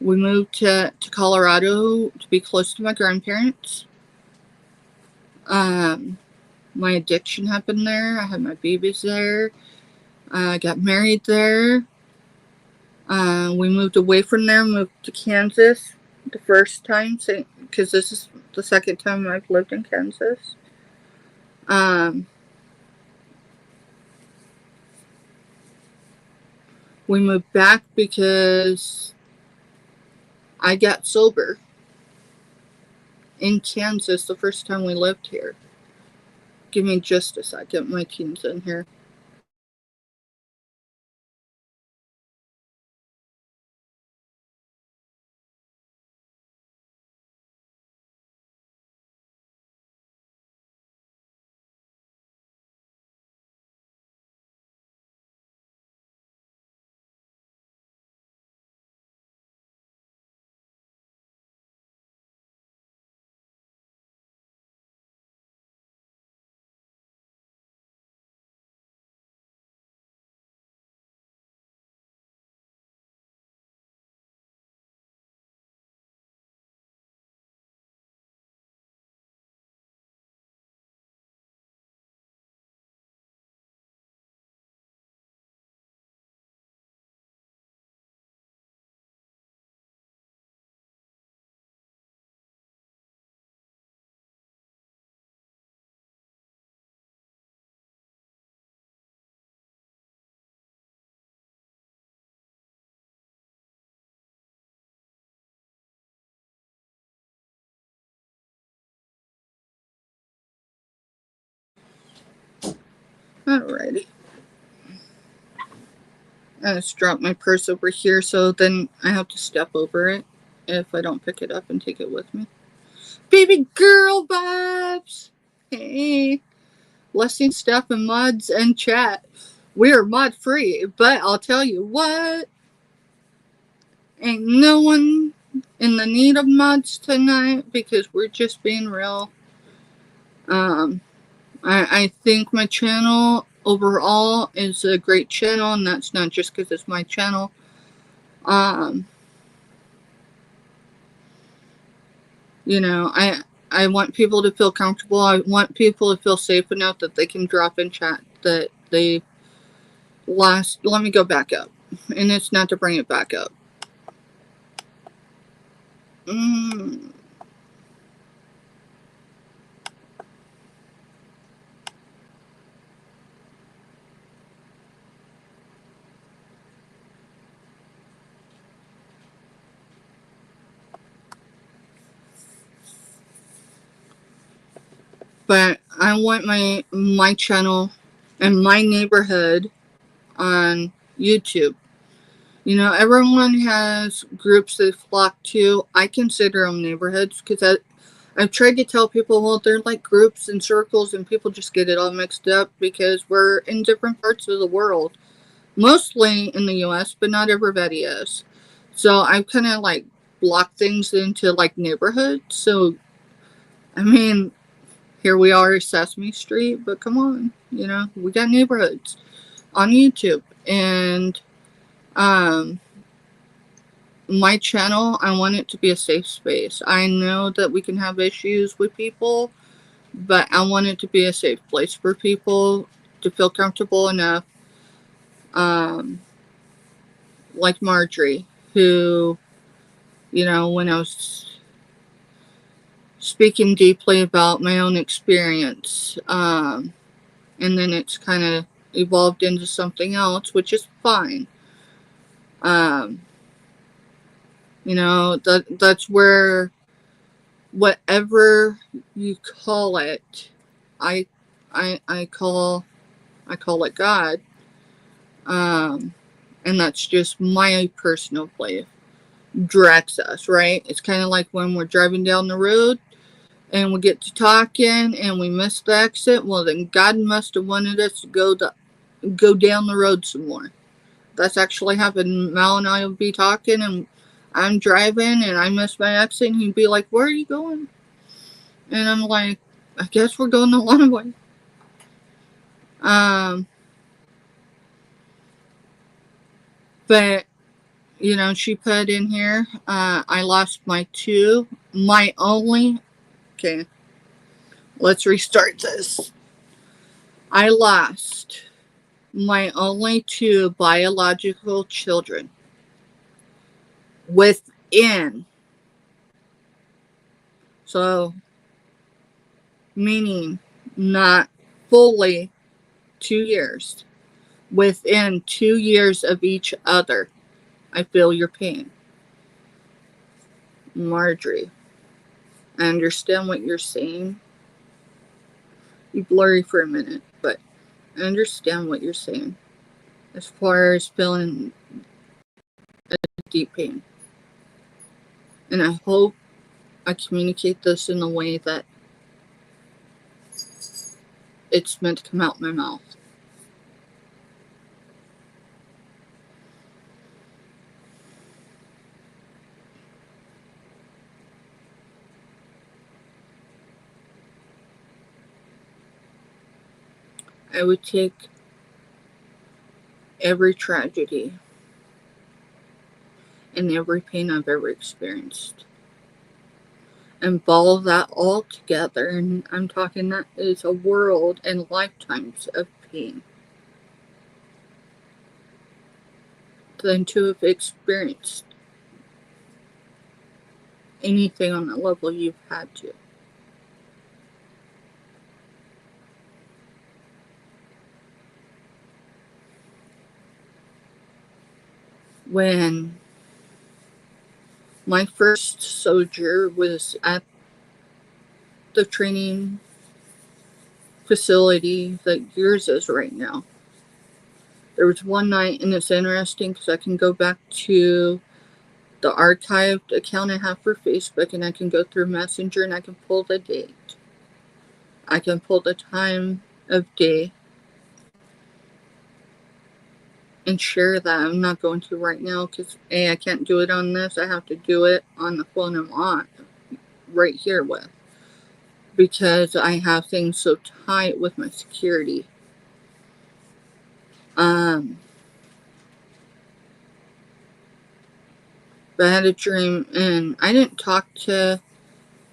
We moved to Colorado to be close to my grandparents. Um, my addiction happened there. I had my babies there. I got married there. We moved away from there, moved to Kansas the first time, because this is the second time I've lived in Kansas. We moved back because I got sober in Kansas the first time we lived here. Give me just a second, my team's in here. Alrighty. I just dropped my purse over here, so then I have to step over it if I don't pick it up and take it with me. Baby girl vibes! Hey. Blessing stuff and mods and chat. We are mod free, but I'll tell you what, ain't no one in the need of mods tonight because we're just being real. I think my channel overall is a great channel, and that's not just because it's my channel. You know, I want people to feel comfortable. I want people to feel safe enough that they can drop in chat that they let me go back up. And it's not to bring it back up. But I want my channel and my neighborhood on YouTube. You know, everyone has groups they flock to. I consider them neighborhoods because I've tried to tell people, well, they're like groups and circles, and people just get it all mixed up because we're in different parts of the world. Mostly in the US, but not everybody is. So I've kind of like blocked things into like neighborhoods. So, I mean, here we are, Sesame Street, but come on, you know, we got neighborhoods on YouTube. And my channel, I want it to be a safe space. I know that we can have issues with people, but I want it to be a safe place for people to feel comfortable enough. Like Marjorie, who, you know, when I was speaking deeply about my own experience, and then it's kind of evolved into something else, which is fine. You know, that's where whatever you call it, I call I call it God. And that's just my personal belief. Directs us, right? It's kind of like when we're driving down the road and we get to talking and we miss the exit. Well, then God must have wanted us to go down the road some more. That's actually happened. Mal and I will be talking and I'm driving and I miss my exit and he'd be like, "Where are you going?" And I'm like, "I guess we're going the long way." But she put in here, I lost my only, okay, let's restart this. I lost my only two biological children within, so meaning not fully 2 years, within 2 years of each other. I feel your pain. Marjorie, I understand what you're saying. You blurry for a minute, but I understand what you're saying as far as feeling a deep pain. And I hope I communicate this in a way that it's meant to come out my mouth. I would take every tragedy and every pain I've ever experienced and ball that all together, and I'm talking that is a world and lifetimes of pain, than to have experienced anything on the level you've had to. When my first sojourn was at the training facility that yours is right now, there was one night, and it's interesting because I can go back to the archived account I have for Facebook and I can go through Messenger and I can pull the date. I can pull the time of day and share that. I'm not going to right now because I can't do it on this. I have to do it on the phone I'm on right here with, because I have things so tight with my security. But I had a dream, and I didn't talk to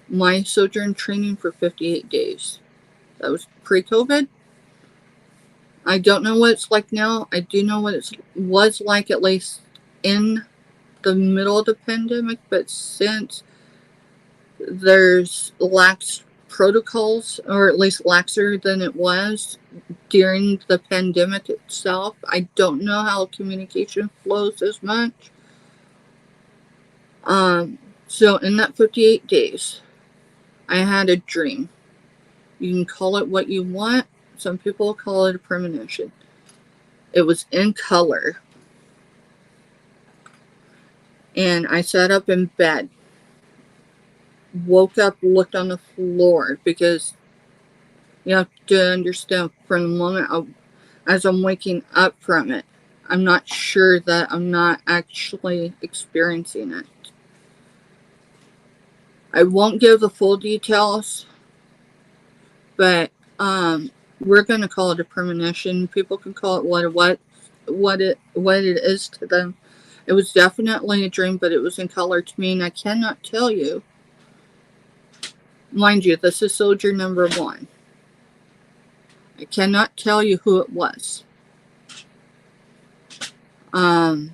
my sojourn training for 58 days. That was pre-COVID. I don't know what it's like now. I do know what it was like, at least in the middle of the pandemic, but since there's lax protocols, or at least laxer than it was during the pandemic itself, I don't know how communication flows as much. So in that 58 days, I had a dream. You can call it what you want. Some people call it a premonition. It was in color. And I sat up in bed, woke up, looked on the floor, because you have to understand, from the moment as I'm waking up from it, I'm not sure that I'm not actually experiencing it. I won't give the full details, but we're going to call it a premonition. People can call it what it is to them. It was definitely a dream, but it was in color to me, and I cannot tell you. Mind you, this is soldier number 1. I cannot tell you who it was. My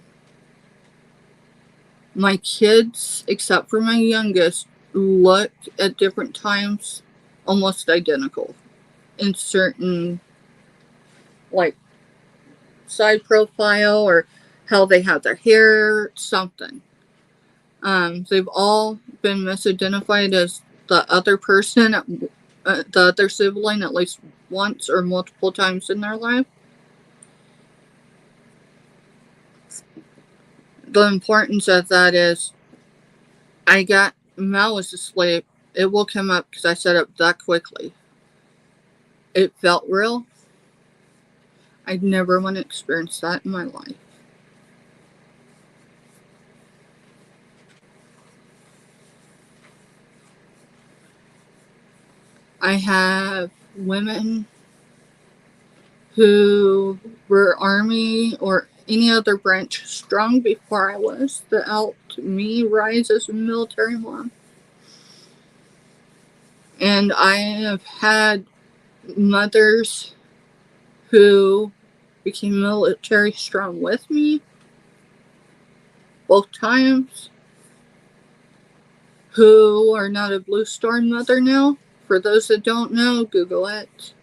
kids, except for my youngest, look at different times almost identical in certain, like, side profile or how they have their hair, something. They've all been misidentified as the other person, the other sibling, at least once or multiple times in their life. The importance of that is Mal was asleep. It woke him up because I set up that quickly. It felt real. I'd never want to experience that in my life. I have women who were Army or any other branch strong before I was that helped me rise as a military mom. And I have had mothers who became military strong with me both times, who are not a Blue Star mother now. For those that don't know, Google it.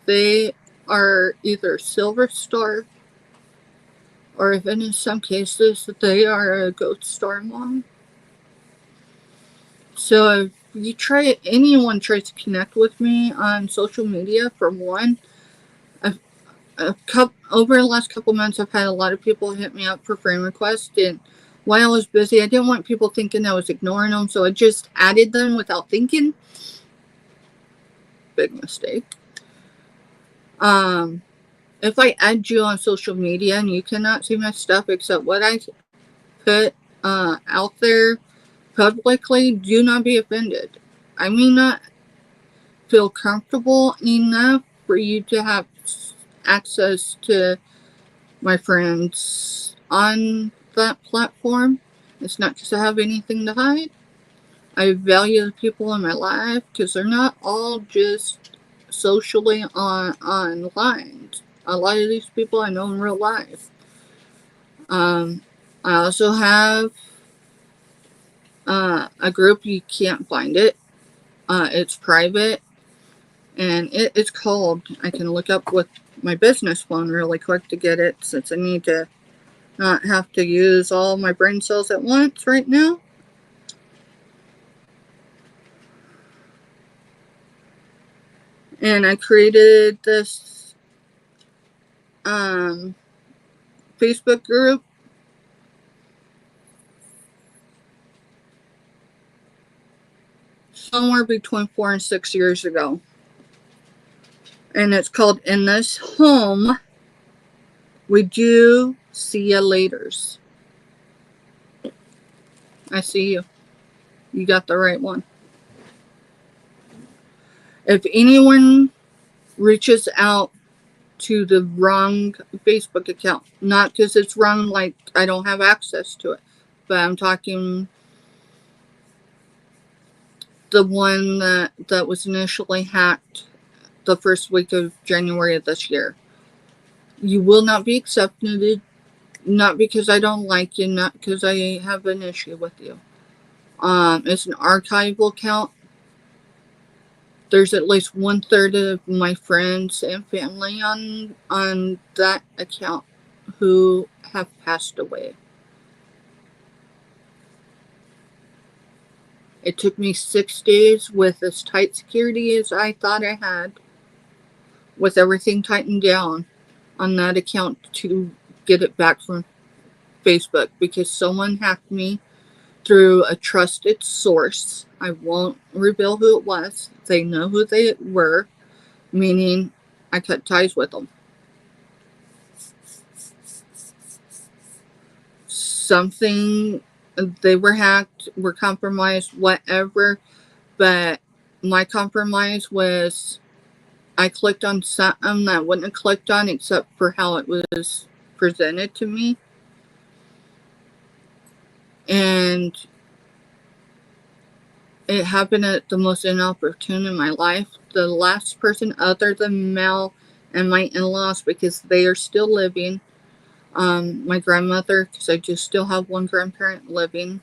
They are either Silver Star, or even in some cases, they are a Gold Star mom. So if anyone tries to connect with me on social media, for one, over the last couple months, I've had a lot of people hit me up for friend requests, and while I was busy, I didn't want people thinking I was ignoring them, so I just added them without thinking. Big mistake. If I add you on social media and you cannot see my stuff except what I put out there publicly, do not be offended. I may not feel comfortable enough for you to have access to my friends on that platform. It's not because I have anything to hide. I value the people in my life because they're not all just socially online. A lot of these people I know in real life. I also have a group. You can't find it. It's private, and it's called, I can look up with my business phone really quick to get it, since I need to not have to use all my brain cells at once right now. And I created this Facebook group somewhere between 4 and 6 years ago. And it's called In This Home We Do See Ya Laters. I see you. You got the right one. If anyone reaches out to the wrong Facebook account, not because it's wrong, like I don't have access to it, but I'm talking the one that was initially hacked the first week of January of this year. You will not be accepted, not because I don't like you, not because I have an issue with you. It's an archival account. There's at least 1/3 of my friends and family on that account who have passed away. It took me 6 days with as tight security as I thought I had, with everything tightened down on that account, to get it back from Facebook, because someone hacked me through a trusted source. I won't reveal who it was. They know who they were, meaning I cut ties with them. Something, they were hacked, were compromised, whatever, but my compromise was I clicked on something that I wouldn't have clicked on except for how it was presented to me. And it happened at the most inopportune in my life. The last person other than Mel and my in-laws, because they are still living, my grandmother, because I just still have one grandparent living.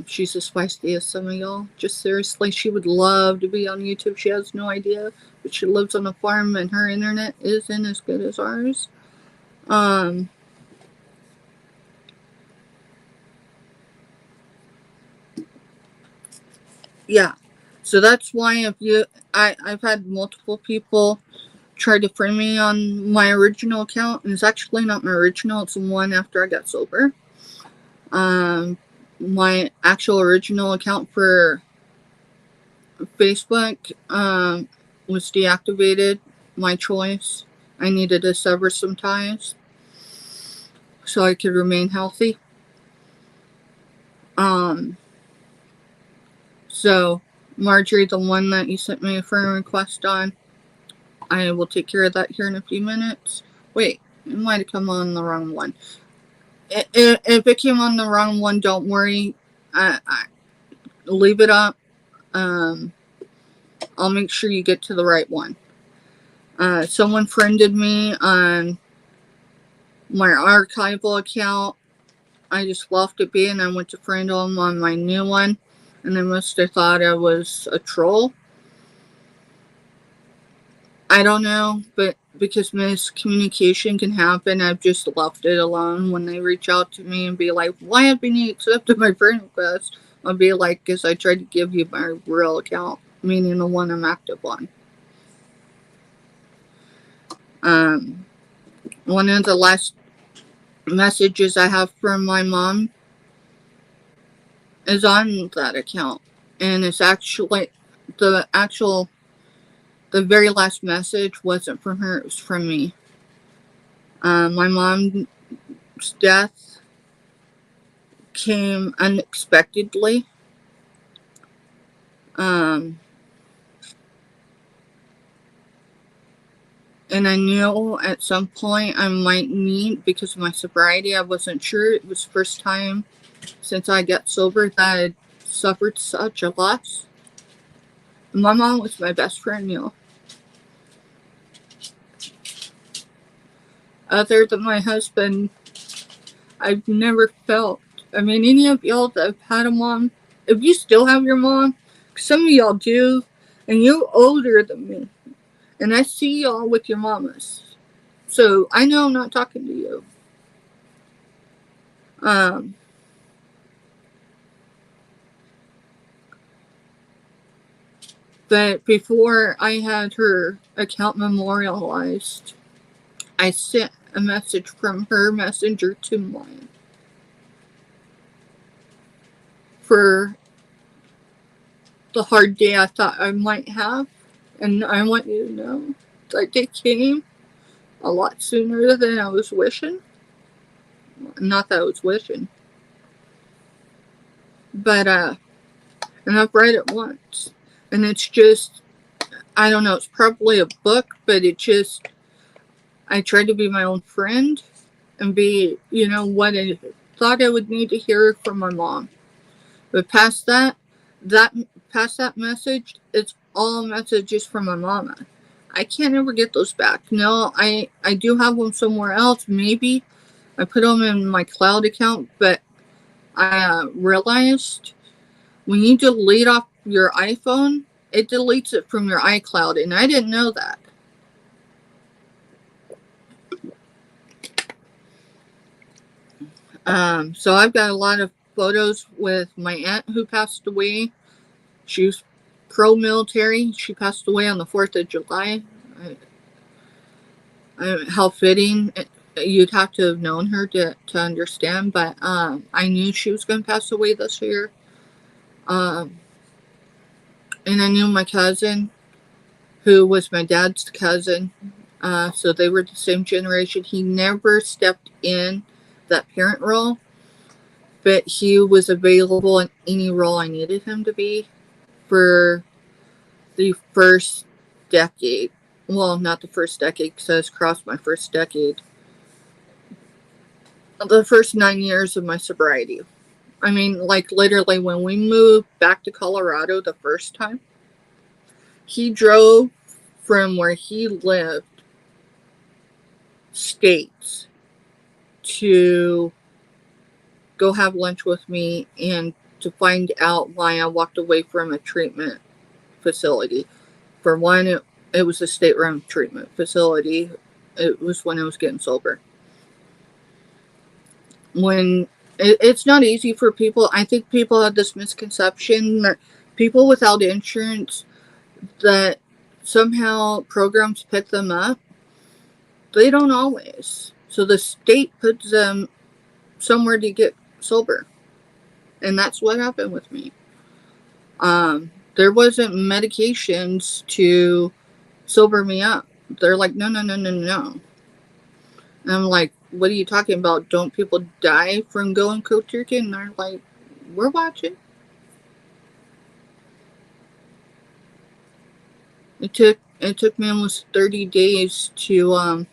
She's as feisty as some of y'all. Just seriously, she would love to be on YouTube. She has no idea, but she lives on a farm and her internet isn't as good as ours. Yeah. So that's why I've had multiple people try to friend me on my original account, and it's actually not my original. It's the one after I got sober. Um, my actual original account for Facebook was deactivated. My choice. I needed to sever some ties so I could remain healthy. Um, so Marjorie, the one that you sent me a friend request on, I will take care of that here in a few minutes. Wait, it might have come on the wrong one. If it came on the wrong one, don't worry. I leave it up. Um, I'll make sure you get to the right one. Someone friended me on my archival account. I just left it be and I went to friend them on my new one. And they must have thought I was a troll. I don't know, but because miscommunication can happen, I've just left it alone. When they reach out to me and be like, why haven't you accepted my friend request? I'll be like, because I tried to give you my real account, meaning the one I'm active on. One of the last messages I have from my mom is on that account. And it's actually the very last message wasn't from her, it was from me. My mom's death came unexpectedly. And I knew at some point I might need, because of my sobriety, I wasn't sure. It was the first time since I got sober that I suffered such a loss. My mom was my best friend, you know. Other than my husband, I've never felt. I mean, any of y'all that have had a mom, if you still have your mom, some of y'all do, and you're older than me, and I see y'all with your mamas. So I know I'm not talking to you. But before I had her account memorialized, I sent a message from her messenger to mine for the hard day I thought I might have. And I want you to know that it came a lot sooner than I was wishing. Not that I was wishing. But, and I've read it once. And it's just, I don't know, it's probably a book, but it just, I tried to be my own friend and be, you know, what I thought I would need to hear from my mom. But past that message, it's all messages from my mama. I can't ever get those back. No, I do have them somewhere else. Maybe I put them in my cloud account, but I realized when you delete off your iPhone, it deletes it from your iCloud, and I didn't know that. So I've got a lot of photos with my aunt who passed away. She was pro-military. She passed away on the 4th of July. How fitting. You'd have to have known her to understand, but I knew she was going to pass away this year. And I knew my cousin, who was my dad's cousin. So they were the same generation. He never stepped in that parent role, but he was available in any role I needed him to be for the first decade. Well, not the first decade, because I was crossed my first decade. The first 9 years of my sobriety. I mean, like literally when we moved back to Colorado the first time, he drove from where he lived states to go have lunch with me and to find out why I walked away from a treatment facility. For one, it was a state-run treatment facility. It was when I was getting sober. When it's not easy for people. I think people have this misconception that people without insurance that somehow programs pick them up, they don't always. So the state puts them somewhere to get sober. And that's what happened with me. There wasn't medications to sober me up. They're like, no, no, no, no, no. And I'm like, what are you talking about? Don't people die from going cold turkey? And they're like, we're watching. It took me almost 30 days to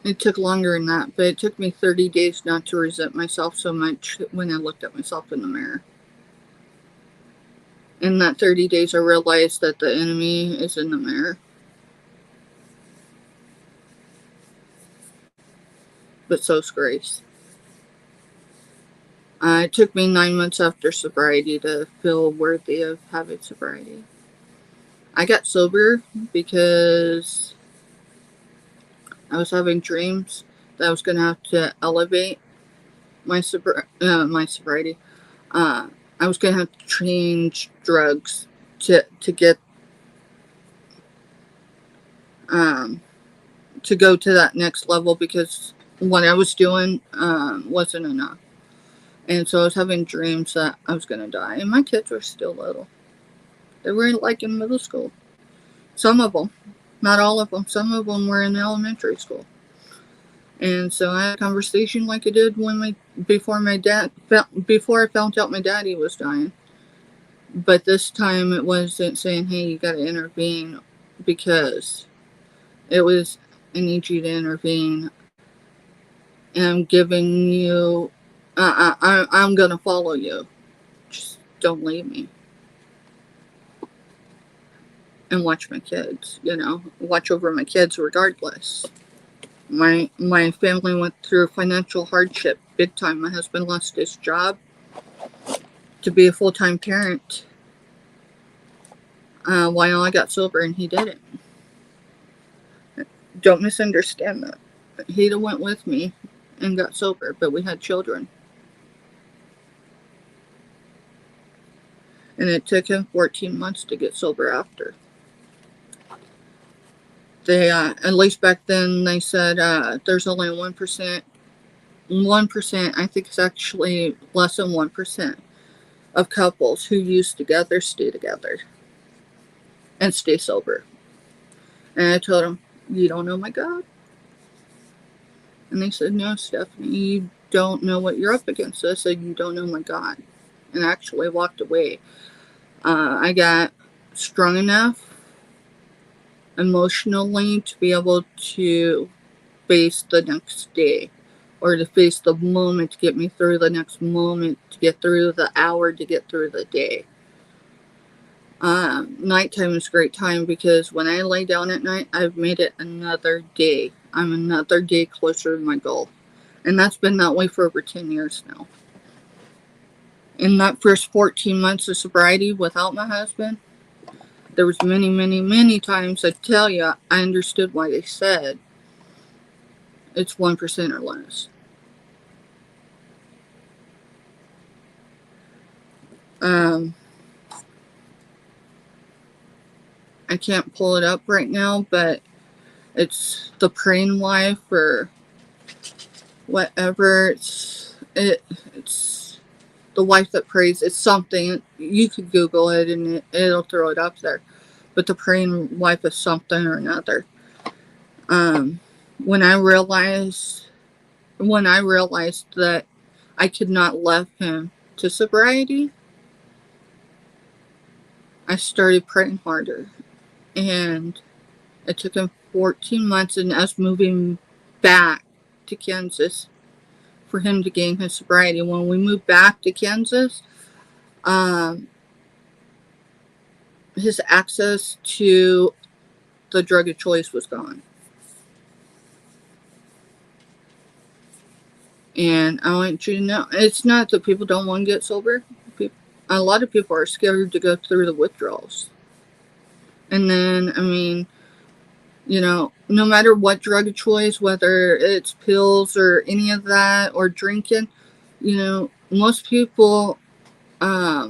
it took longer than that, but it took me 30 days not to resent myself so much when I looked at myself in the mirror. In that 30 days, I realized that the enemy is in the mirror. But so's grace. It took me 9 months after sobriety to feel worthy of having sobriety. I got sober because I was having dreams that I was going to have to elevate my sobriety. I was going to have to change drugs to get to go to that next level because what I was doing wasn't enough. And so I was having dreams that I was going to die. And my kids were still little. They were like in middle school. Some of them. Not all of them. Some of them were in elementary school. And so I had a conversation like I did before I found out my daddy was dying. But this time it wasn't saying, hey, you got to intervene, because it was, I need you to intervene. And I'm giving you, I'm going to follow you. Just don't leave me. And watch my kids, watch over my kids regardless. My family went through financial hardship big time. My husband lost his job to be a full-time parent while I got sober, and he didn't. Don't misunderstand that. He went with me and got sober, but we had children. And it took him 14 months to get sober after. They, at least back then, they said there's only 1%, I think it's actually less than 1% of couples who use together stay together and stay sober. And I told them, you don't know my God? And they said, no, Stephanie, you don't know what you're up against. I said, you don't know my God. And I actually walked away. I got strong enough emotionally to be able to face the next day, or to face the moment, to get me through the next moment, to get through the hour, to get through the day. Nighttime is a great time because when I lay down at night, I've made it another day. I'm another day closer to my goal. And that's been that way for over 10 years now. In that first 14 months of sobriety without my husband, there was many, many, many times I tell you, I understood why they said it's 1% or less. I can't pull it up right now, but it's the praying wife or whatever. It's the wife that prays. It's something. You could Google it and it'll throw it up there. But the praying wife is something or another. When I realized that I could not let him to sobriety, I started praying harder. And it took him 14 months and us moving back to Kansas for him to gain his sobriety. When we moved back to Kansas, his access to the drug of choice was gone. And I want you to know, it's not that people don't want to get sober. A lot of people are scared to go through the withdrawals. And then, no matter what drug of choice, whether it's pills or any of that, or drinking, most people, how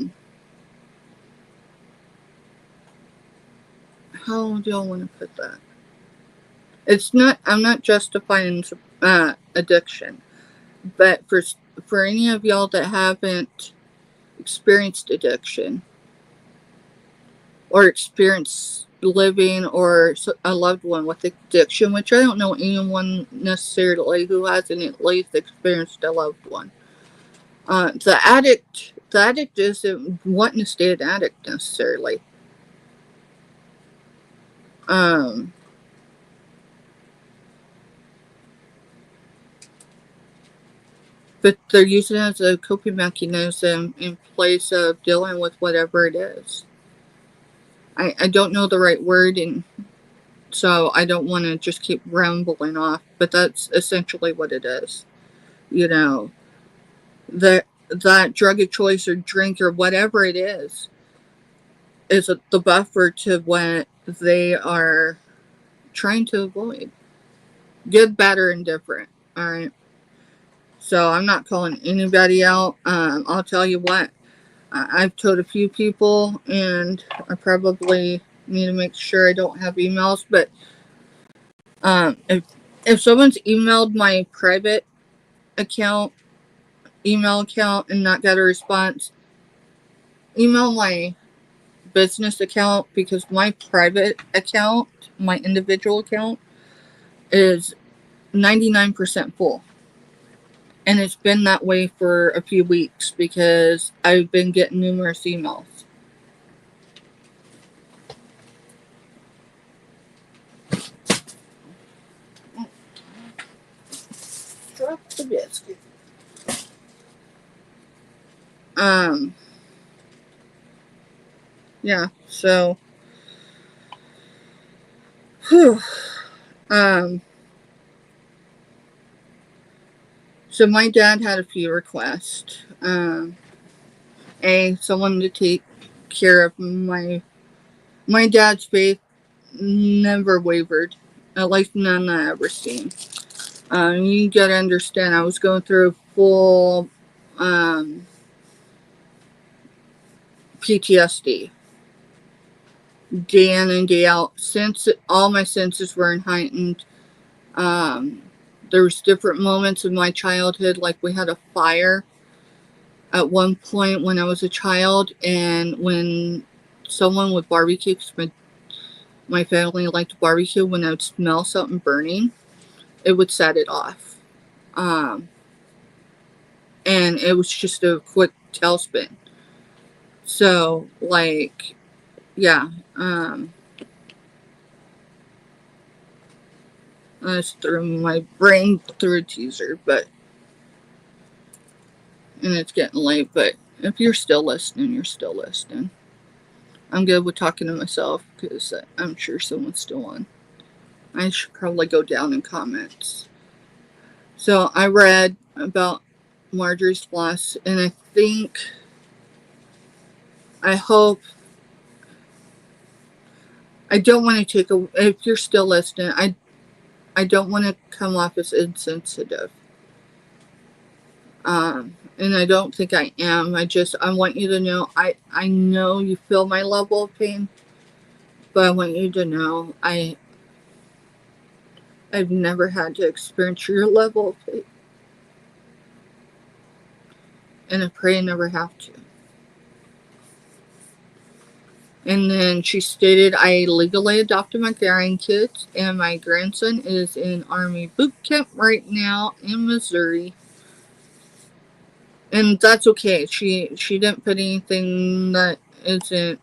do I want to put that? It's not, I'm not justifying addiction, but for any of y'all that haven't experienced addiction or experienced living or a loved one with addiction, which I don't know anyone necessarily who hasn't at least experienced a loved one. The addict isn't wanting to stay an addict necessarily. Um, but they're using it as a coping mechanism in place of dealing with whatever it is. I don't know the right word, and so I don't want to just keep rambling off, but that's essentially what it is. You know, that drug of choice or drink or whatever it is the buffer to what they are trying to avoid. Good, bad, or indifferent. All right. So I'm not calling anybody out. I'll tell you what. I've told a few people, and I probably need to make sure I don't have emails. But if someone's emailed my private email account, and not got a response, email my business account, because my private account, my individual account, is 99% full. And it's been that way for a few weeks because I've been getting numerous emails. Drop the biscuit. Yeah, so, whew. So my dad had a few requests. Someone to take care of my dad's faith never wavered, at least none I ever seen. You gotta understand, I was going through full PTSD, day in and day out. Since all my senses were heightened, there was different moments in my childhood, like we had a fire at one point when I was a child, and when someone would barbecue, because my family liked to barbecue, when I would smell something burning, it would set it off. And it was just a quick tailspin. So, like, yeah, I just threw my brain through a teaser, and it's getting late, but if you're still listening, you're still listening. I'm good with talking to myself because I'm sure someone's still on. I should probably go down in comments. So I read about Marjorie's loss, and I hope, I don't want to if you're still listening, I don't want to come off as insensitive. And I don't think I am. I want you to know, I know you feel my level of pain, but I want you to know I've never had to experience your level of pain. And I pray I never have to. And then she stated, I legally adopted my grandkids, and my grandson is in Army boot camp right now in Missouri. And that's okay. She didn't put anything that isn't.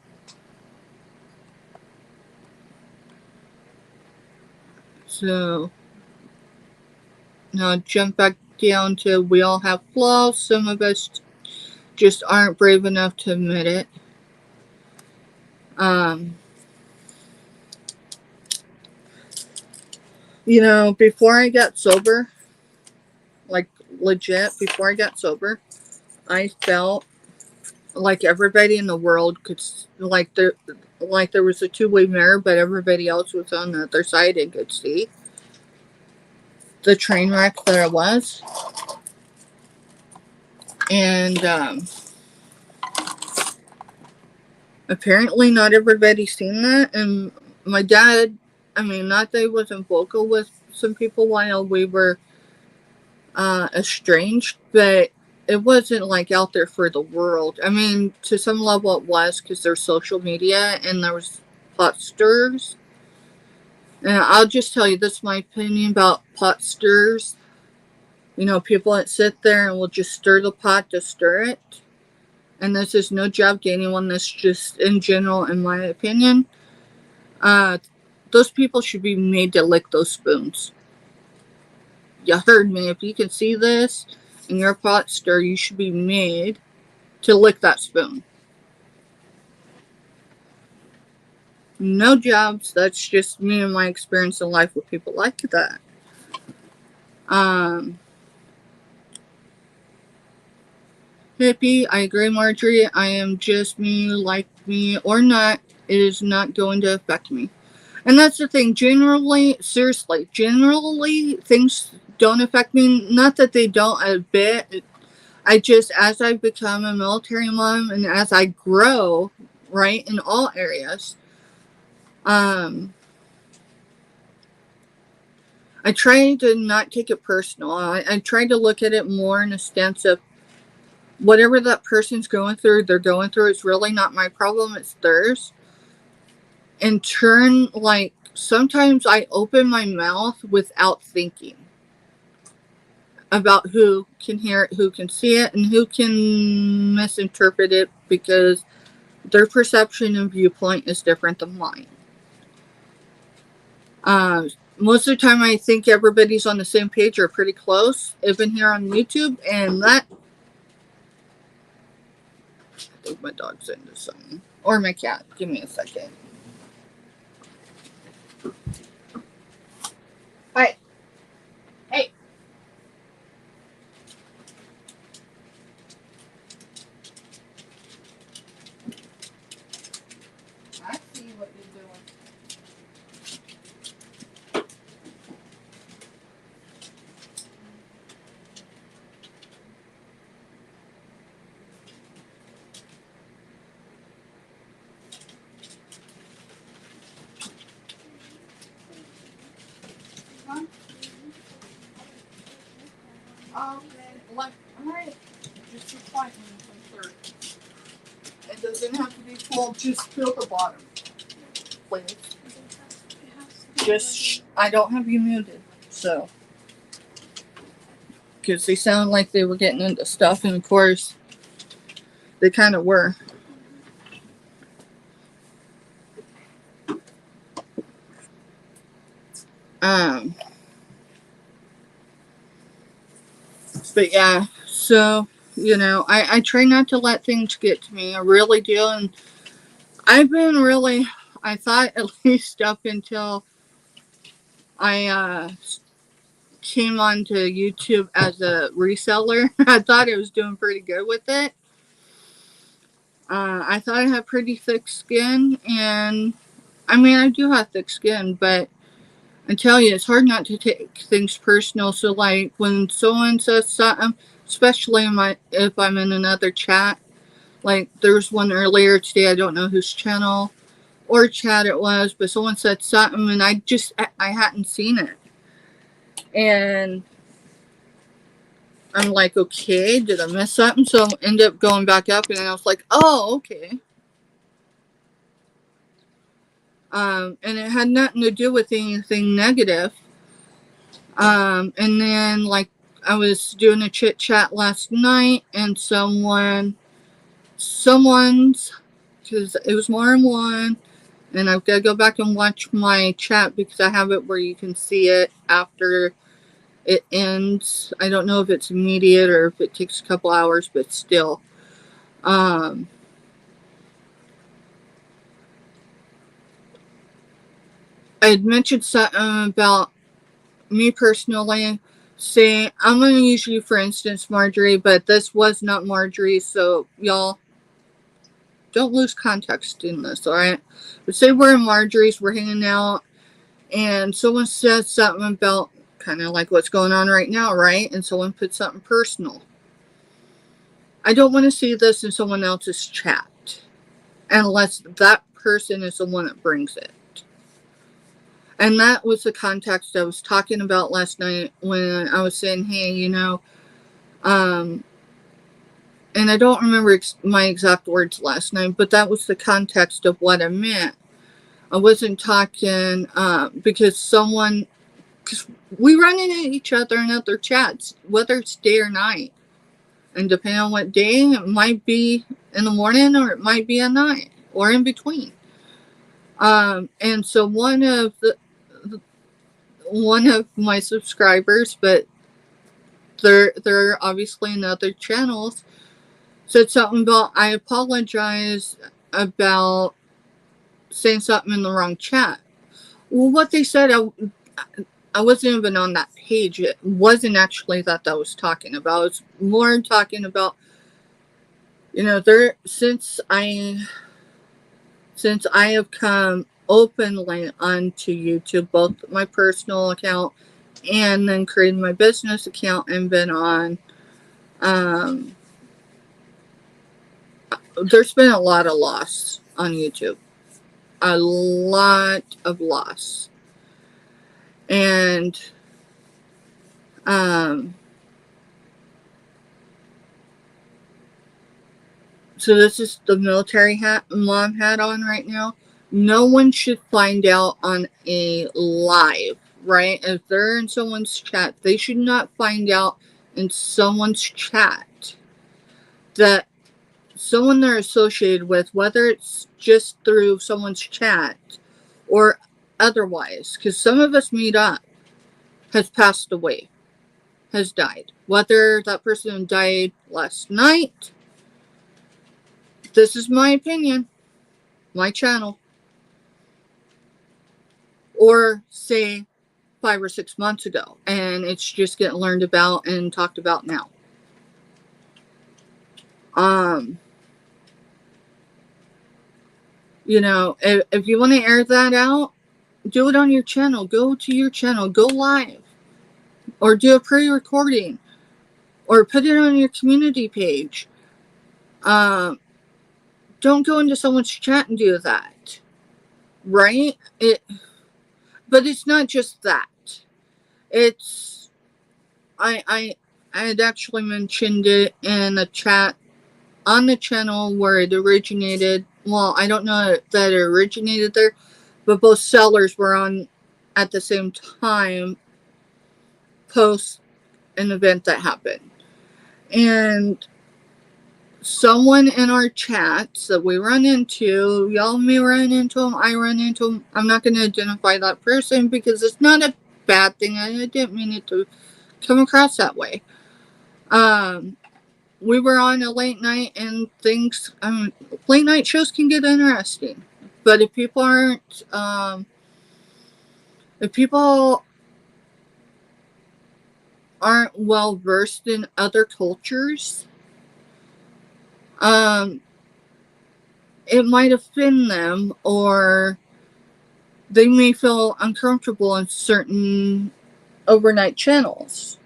So now jump back down to, we all have flaws. Some of us just aren't brave enough to admit it. Before I got sober, like legit, before I got sober, I felt like everybody in the world could, like there was a two-way mirror, but everybody else was on the other side and could see the train wreck that I was. And apparently not everybody's seen that. And my dad, I mean, not that he wasn't vocal with some people while we were estranged, but it wasn't like out there for the world. I mean, to some level it was, because there's social media and there was pot stirrers. And I'll just tell you, this is my opinion about pot stirrers. You know, people that sit there and will just stir the pot to stir it. And this is no job to anyone, this just in general, in my opinion. Those people should be made to lick those spoons. You heard me. If you can see this and you're a pot stirrer, you should be made to lick that spoon. No jobs. That's just me and my experience in life with people like that. Hippie, I agree, Marjorie. I am just me, like me or not. It is not going to affect me. And that's the thing. Generally, seriously, generally, things don't affect me. Not that they don't a bit. I just, as I become a military mom and as I grow, right, in all areas, I try to not take it personal. I try to look at it more in a stance of whatever that person's going through, they're going through. It's really not my problem, it's theirs. In turn, like, sometimes I open my mouth without thinking about who can hear it, who can see it, and who can misinterpret it because their perception and viewpoint is different than mine. Most of the time I think everybody's on the same page or pretty close, even here on YouTube, and that... I think my dog's into something. Or my cat. Give me a second. Hi. Hey. I see what you're doing. Huh? Okay. Like, alright. Just be quiet when you come through. It doesn't have to be full, just fill the bottom. Please. Just, I don't have you muted, so. Because they sound like they were getting into stuff, and of course, they kind of were. But yeah, so, you know, I try not to let things get to me. I really do. And I've been really, I thought at least up until I came onto YouTube as a reseller, I thought I was doing pretty good with it. I thought I had pretty thick skin, and I mean, I do have thick skin, but I tell you, it's hard not to take things personal. So, like, when someone says something, especially if I'm in another chat, like, there was one earlier today, I don't know whose channel or chat it was, but someone said something, and I hadn't seen it. And I'm like, okay, did I miss something? So I ended up going back up, and I was like, oh, okay. And it had nothing to do with anything negative. And then, like, I was doing a chit chat last night, and someone's, because it was more than one, and I've got to go back and watch my chat because I have it where you can see it after it ends. I don't know if it's immediate or if it takes a couple hours, but still. I had mentioned something about me personally. Say, I'm going to use you for instance, Marjorie, but this was not Marjorie, so y'all don't lose context in this, alright? But say we're in Marjorie's, we're hanging out, and someone says something about kind of like what's going on right now, right? And someone puts something personal. I don't want to see this in someone else's chat unless that person is the one that brings it. And that was the context I was talking about last night when I was saying, hey, and I don't remember my exact words last night, but that was the context of what I meant. I wasn't talking because we run into each other in other chats, whether it's day or night. And depending on what day, it might be in the morning or it might be at night or in between. And so one of my subscribers, but they're obviously in other channels, said something about, I apologize about saying something in the wrong chat. Well, what they said, I wasn't even on that page. It wasn't actually that I was talking about. I was more talking about, since I have come openly onto YouTube, both my personal account and then created my business account and been on, there's been a lot of loss on YouTube. A lot of loss. And so this is the military mom hat on right now. No one should find out on a live, right? If they're in someone's chat, they should not find out in someone's chat that someone they're associated with, whether it's just through someone's chat or otherwise, because some of us meet up, has passed away, has died. Whether that person died last night, this is my opinion, my channel, or say 5 or 6 months ago, and it's just getting learned about and talked about now. If you want to air that out, do it on your channel. Go to your channel, go live, or do a pre-recording, or put it on your community page. Don't go into someone's chat and do that, right? But it's not just that. It's I had actually mentioned it in a chat on the channel where it originated. Well, I don't know that it originated there, but both sellers were on at the same time post an event that happened. And someone in our chats that we run into, y'all may run into them, I run into them. I'm not going to identify that person because it's not a bad thing. I didn't mean it to come across that way. We were on a late night and things, late night shows can get interesting. But if people aren't well versed in other cultures, it might offend them, or they may feel uncomfortable in certain overnight channels.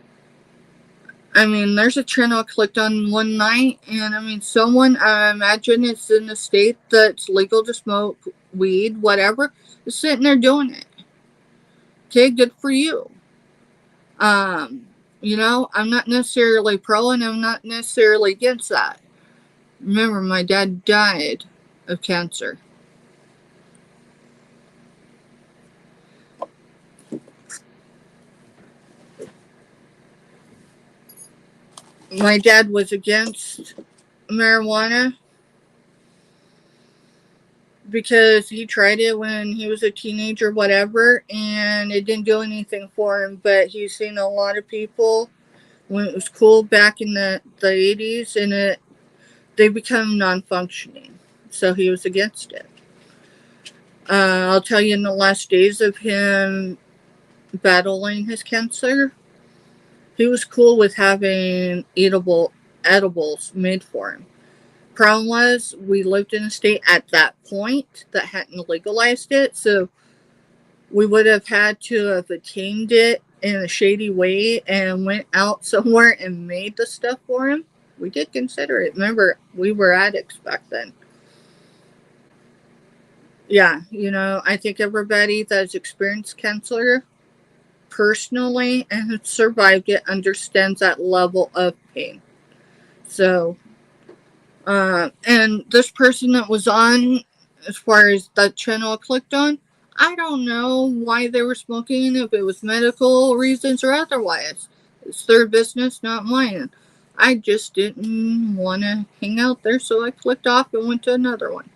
There's a channel I clicked on one night, and someone, I imagine it's in a state that's legal to smoke weed, whatever, is sitting there doing it. Okay, good for you. I'm not necessarily pro, and I'm not necessarily against that. Remember, my dad died of cancer. My dad was against marijuana because he tried it when he was a teenager, whatever, and it didn't do anything for him. But he's seen a lot of people when it was cool back in the 80s, and they become non-functioning. So he was against it. I'll tell you, in the last days of him battling his cancer, he was cool with having edibles made for him. Problem was, we lived in a state at that point that hadn't legalized it, so we would have had to have attained it in a shady way and went out somewhere and made the stuff for him. We did consider it. Remember, we were addicts back then. Yeah, I think everybody that's experienced cancer personally and has survived it understands that level of pain. So, and this person that was on, as far as that channel I clicked on, I don't know why they were smoking, if it was medical reasons or otherwise. It's their business, not mine. I just didn't want to hang out there, so I clicked off and went to another one.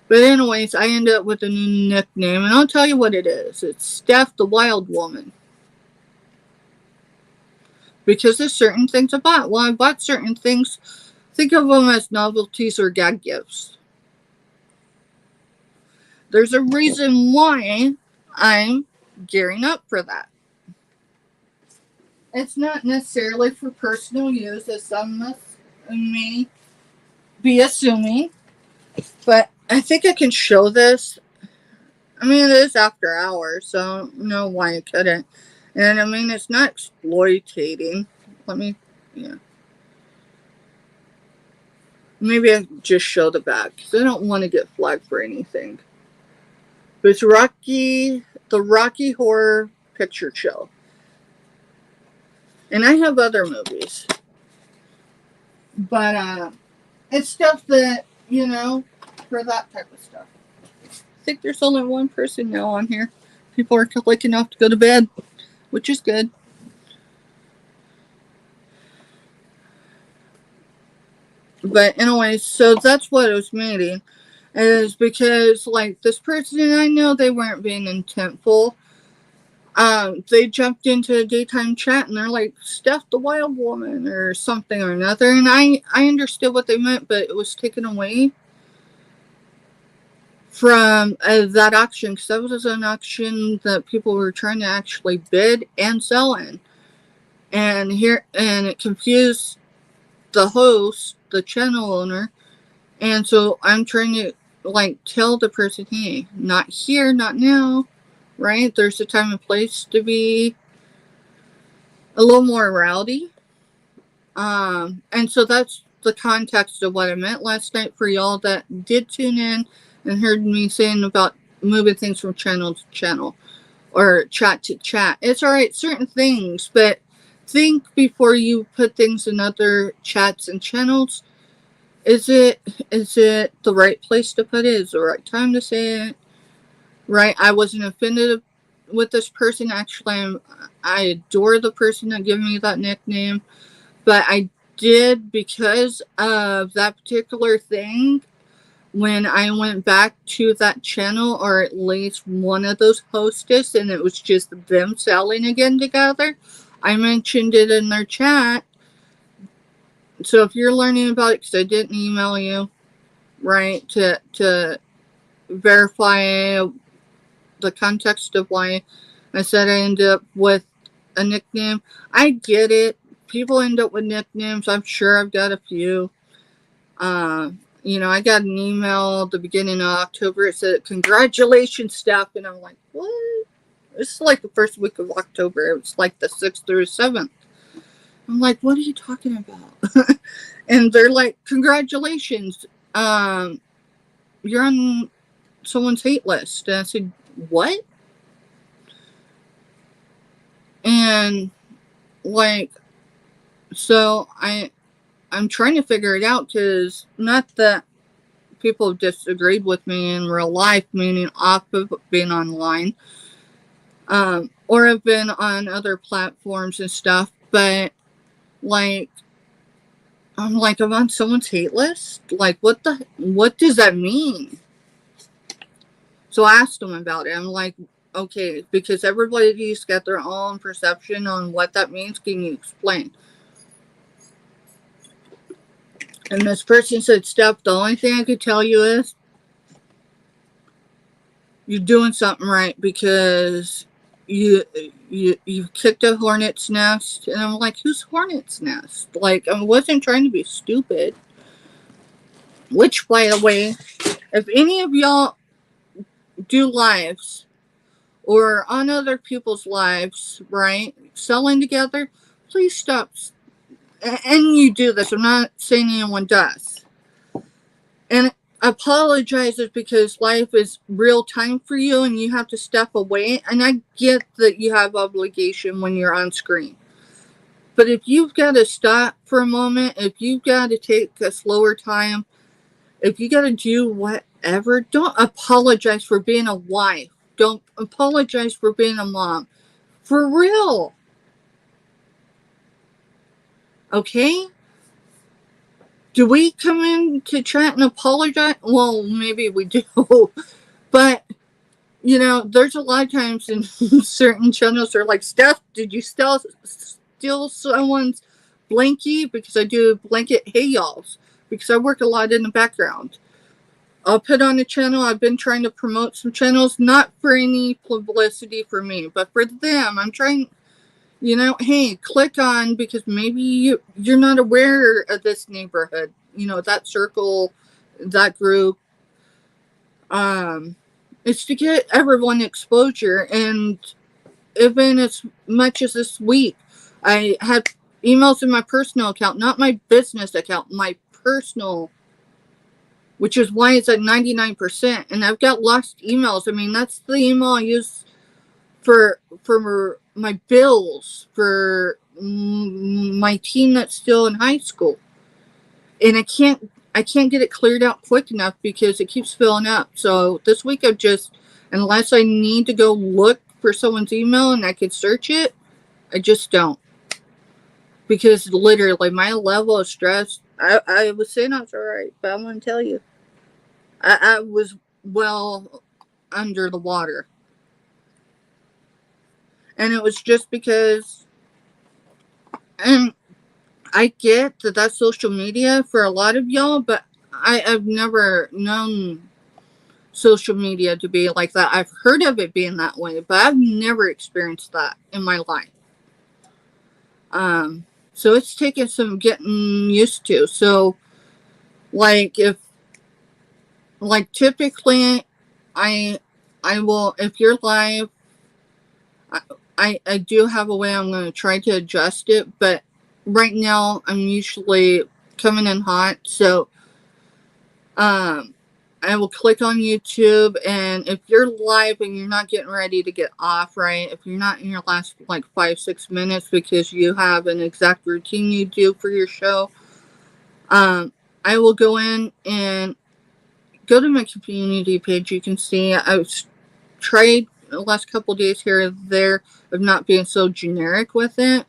But anyways, I ended up with a new nickname, and I'll tell you what it is. It's Steph the Wild Woman. Because there's certain things I bought. Well, I bought certain things. Think of them as novelties or gag gifts. There's a reason why I'm gearing up for that. It's not necessarily for personal use, as some may be assuming. But I think I can show this. I mean, it is after hours, so I don't know why I couldn't. And I mean, it's not exploitating. Maybe I just show the back, because I don't want to get flagged for anything. But it's the Rocky Horror Picture Show. And I have other movies. But it's stuff that, for that type of stuff. I think there's only one person now on here. People are clicking off to go to bed, which is good. But anyways, so that's what it was meaning. Is because, like, this person, I know they weren't being intentful. They jumped into a daytime chat and they're like, Steph the Wild Woman or something or another. And I understood what they meant, but it was taken away from that auction, because that was an auction that people were trying to actually bid and sell in. And it confused the host, the channel owner. And so I'm trying to, like, tell the person, hey, not here, not now, right? There's a time and place to be a little more rowdy. And so that's the context of what I meant last night for y'all that did tune in and heard me saying about moving things from channel to channel or chat to chat. It's all right, certain things, but think before you put things in other chats and channels. Is it the right place to put it? Is it the right time to say it? Right? I wasn't offended with this person. Actually, I adore the person that gave me that nickname. But I did, because of that particular thing, when I went back to that channel, or at least one of those hostess, and it was just them selling again together, I mentioned it in their chat. So if you're learning about it, because I didn't email you, right, to verify the context of why I said I ended up with a nickname. I get it. People end up with nicknames. I'm sure I've got a few. I got an email at the beginning of October. It said, congratulations, Steph. And I'm like, what? This is like the first week of October. It was like the 6th or 7th. I'm like, what are you talking about? And they're like, congratulations. You're on someone's hate list. And I said, what? And, like, so I'm trying to figure it out, because not that people have disagreed with me in real life, meaning off of being online, or have been on other platforms and stuff, but, like, I'm on someone's hate list? Like, what does that mean? So I asked them about it. I'm like, okay, because everybody's got their own perception on what that means. Can you explain? And this person said, Steph, the only thing I could tell you is you're doing something right, because you kicked a hornet's nest. And I'm like, who's hornet's nest? Like, I wasn't trying to be stupid. Which, by the way, if any of y'all do lives or on other people's lives, right, selling together, please stop. And you do this. I'm not saying anyone does. And apologizes because life is real time for you and you have to step away. And I get that you have obligation when you're on screen. But if you've got to stop for a moment, if you've got to take a slower time, if you got to do whatever, don't apologize for being a wife. Don't apologize for being a mom. For real. Okay? Do we come in to chat and apologize? Well, maybe we do. But, there's a lot of times in certain channels they're like, Steph, did you steal someone's blankie? Because I do blanket hey y'alls. Because I work a lot in the background. I'll put on a channel. I've been trying to promote some channels, not for any publicity for me, but for them. I'm trying, hey, click on, because maybe you're not aware of this neighborhood, that circle, that group. It's to get everyone exposure. And even as much as this week, I had emails in my personal account, not my business account, my personal, which is why it's at 99%. And I've got lost emails. I mean, that's the email I use for my bills, for my teen that's still in high school. And I can't get it cleared out quick enough because it keeps filling up. So this week I've just, unless I need to go look for someone's email and I can search it, I just don't. Because literally my level of stress, I was saying I was alright, but I'm going to tell you, I was well under the water. And it was just because, and I get that that's social media for a lot of y'all, but I've never known social media to be like that. I've heard of it being that way, but I've never experienced that in my life. So it's taken some getting used to. So, typically, I will, if you're live, I do have a way I'm going to try to adjust it, but right now I'm usually coming in hot. So, I will click on YouTube, and if you're live and you're not getting ready to get off, right, if you're not in your last 5-6 minutes because you have an exact routine you do for your show, I will go in and go to my community page. You can see I've tried the last couple days here and there of not being so generic with it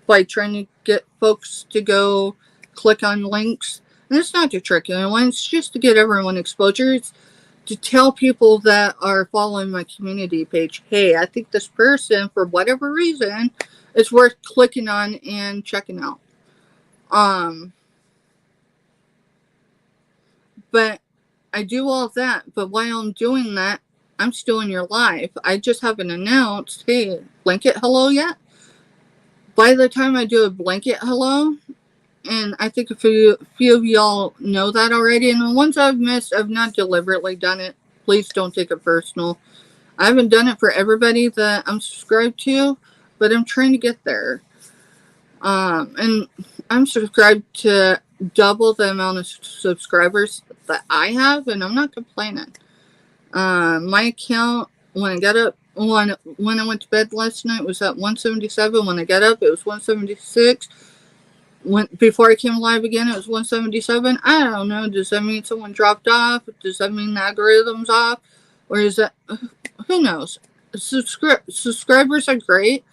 by trying to get folks to go click on links. And it's not to trick anyone, it's just to get everyone exposure. It's to tell people that are following my community page, hey, I think this person, for whatever reason, is worth clicking on and checking out. But I do all of that. But while I'm doing that, I'm still in your life. I just haven't announced, hey, blanket hello yet. By the time I do a blanket hello, and I think a few of y'all know that already, and the ones I've missed, I've not deliberately done it. Please don't take it personal. I haven't done it for everybody that I'm subscribed to, but I'm trying to get there. And I'm subscribed to double the amount of subscribers that I have, and I'm not complaining. My account, when I got up, when I went to bed last night, was at 177. When I got up, it was 176. Before I came live again, it was 177. I don't know. Does that mean someone dropped off? Does that mean the algorithm's off? Or is that, who knows? Subscribers are great.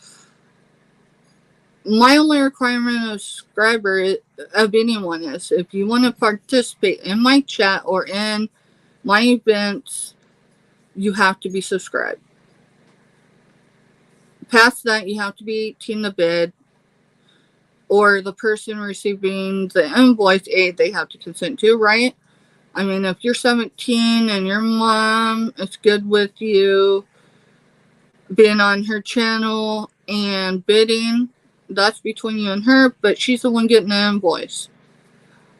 My only requirement of subscriber of anyone is, if you want to participate in my chat or in my events, you have to be subscribed. Past that, you have to be 18 to bid, or the person receiving the invoice aid they have to consent to, right? I mean, if you're 17 and your mom is good with you being on her channel and bidding, that's between you and her, but she's the one getting the invoice.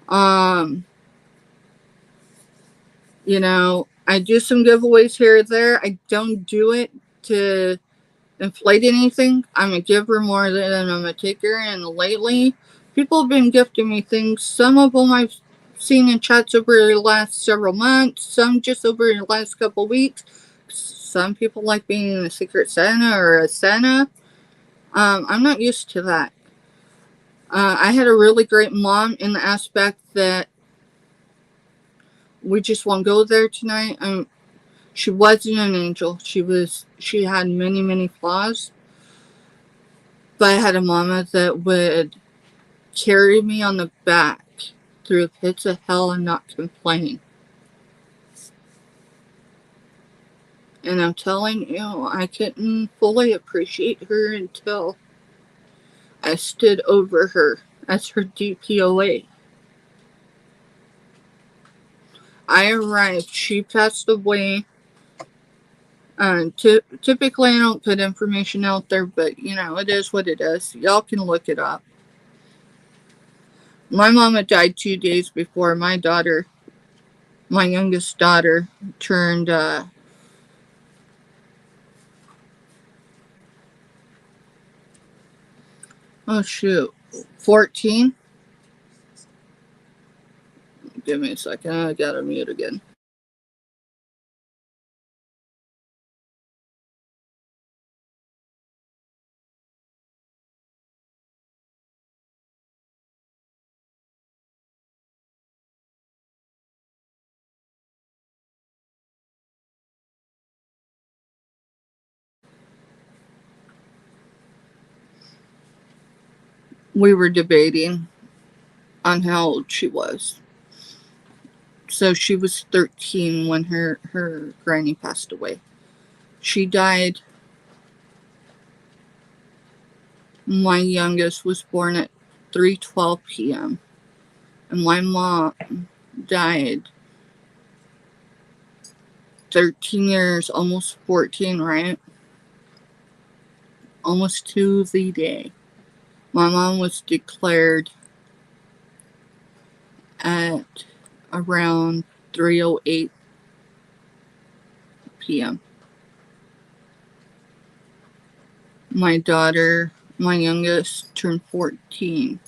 I do some giveaways here or there. I don't do it to inflate anything. I'm a giver more than I'm a taker. And lately, people have been gifting me things. Some of them I've seen in chats over the last several months. Some just over the last couple weeks. Some people like being a secret Santa or a Santa. I'm not used to that. I had a really great mom in the aspect that we just won't go there tonight. She wasn't an angel. She had many, many flaws. But I had a mama that would carry me on the back through the pits of hell and not complain. And I'm telling you, I couldn't fully appreciate her until I stood over her as her DPOA. I arrived. She passed away. Typically, I don't put information out there, but it is what it is. Y'all can look it up. My mama died 2 days before my youngest daughter, turned oh shoot, 14. Give me a second. I gotta mute again. We were debating on how old she was. So she was 13 when her granny passed away. She died. My youngest was born at 3:12 p.m. and my mom died 13 years, almost 14, right? Almost to the day. My mom was declared at around 3:08 p.m. My daughter, my youngest, turned 14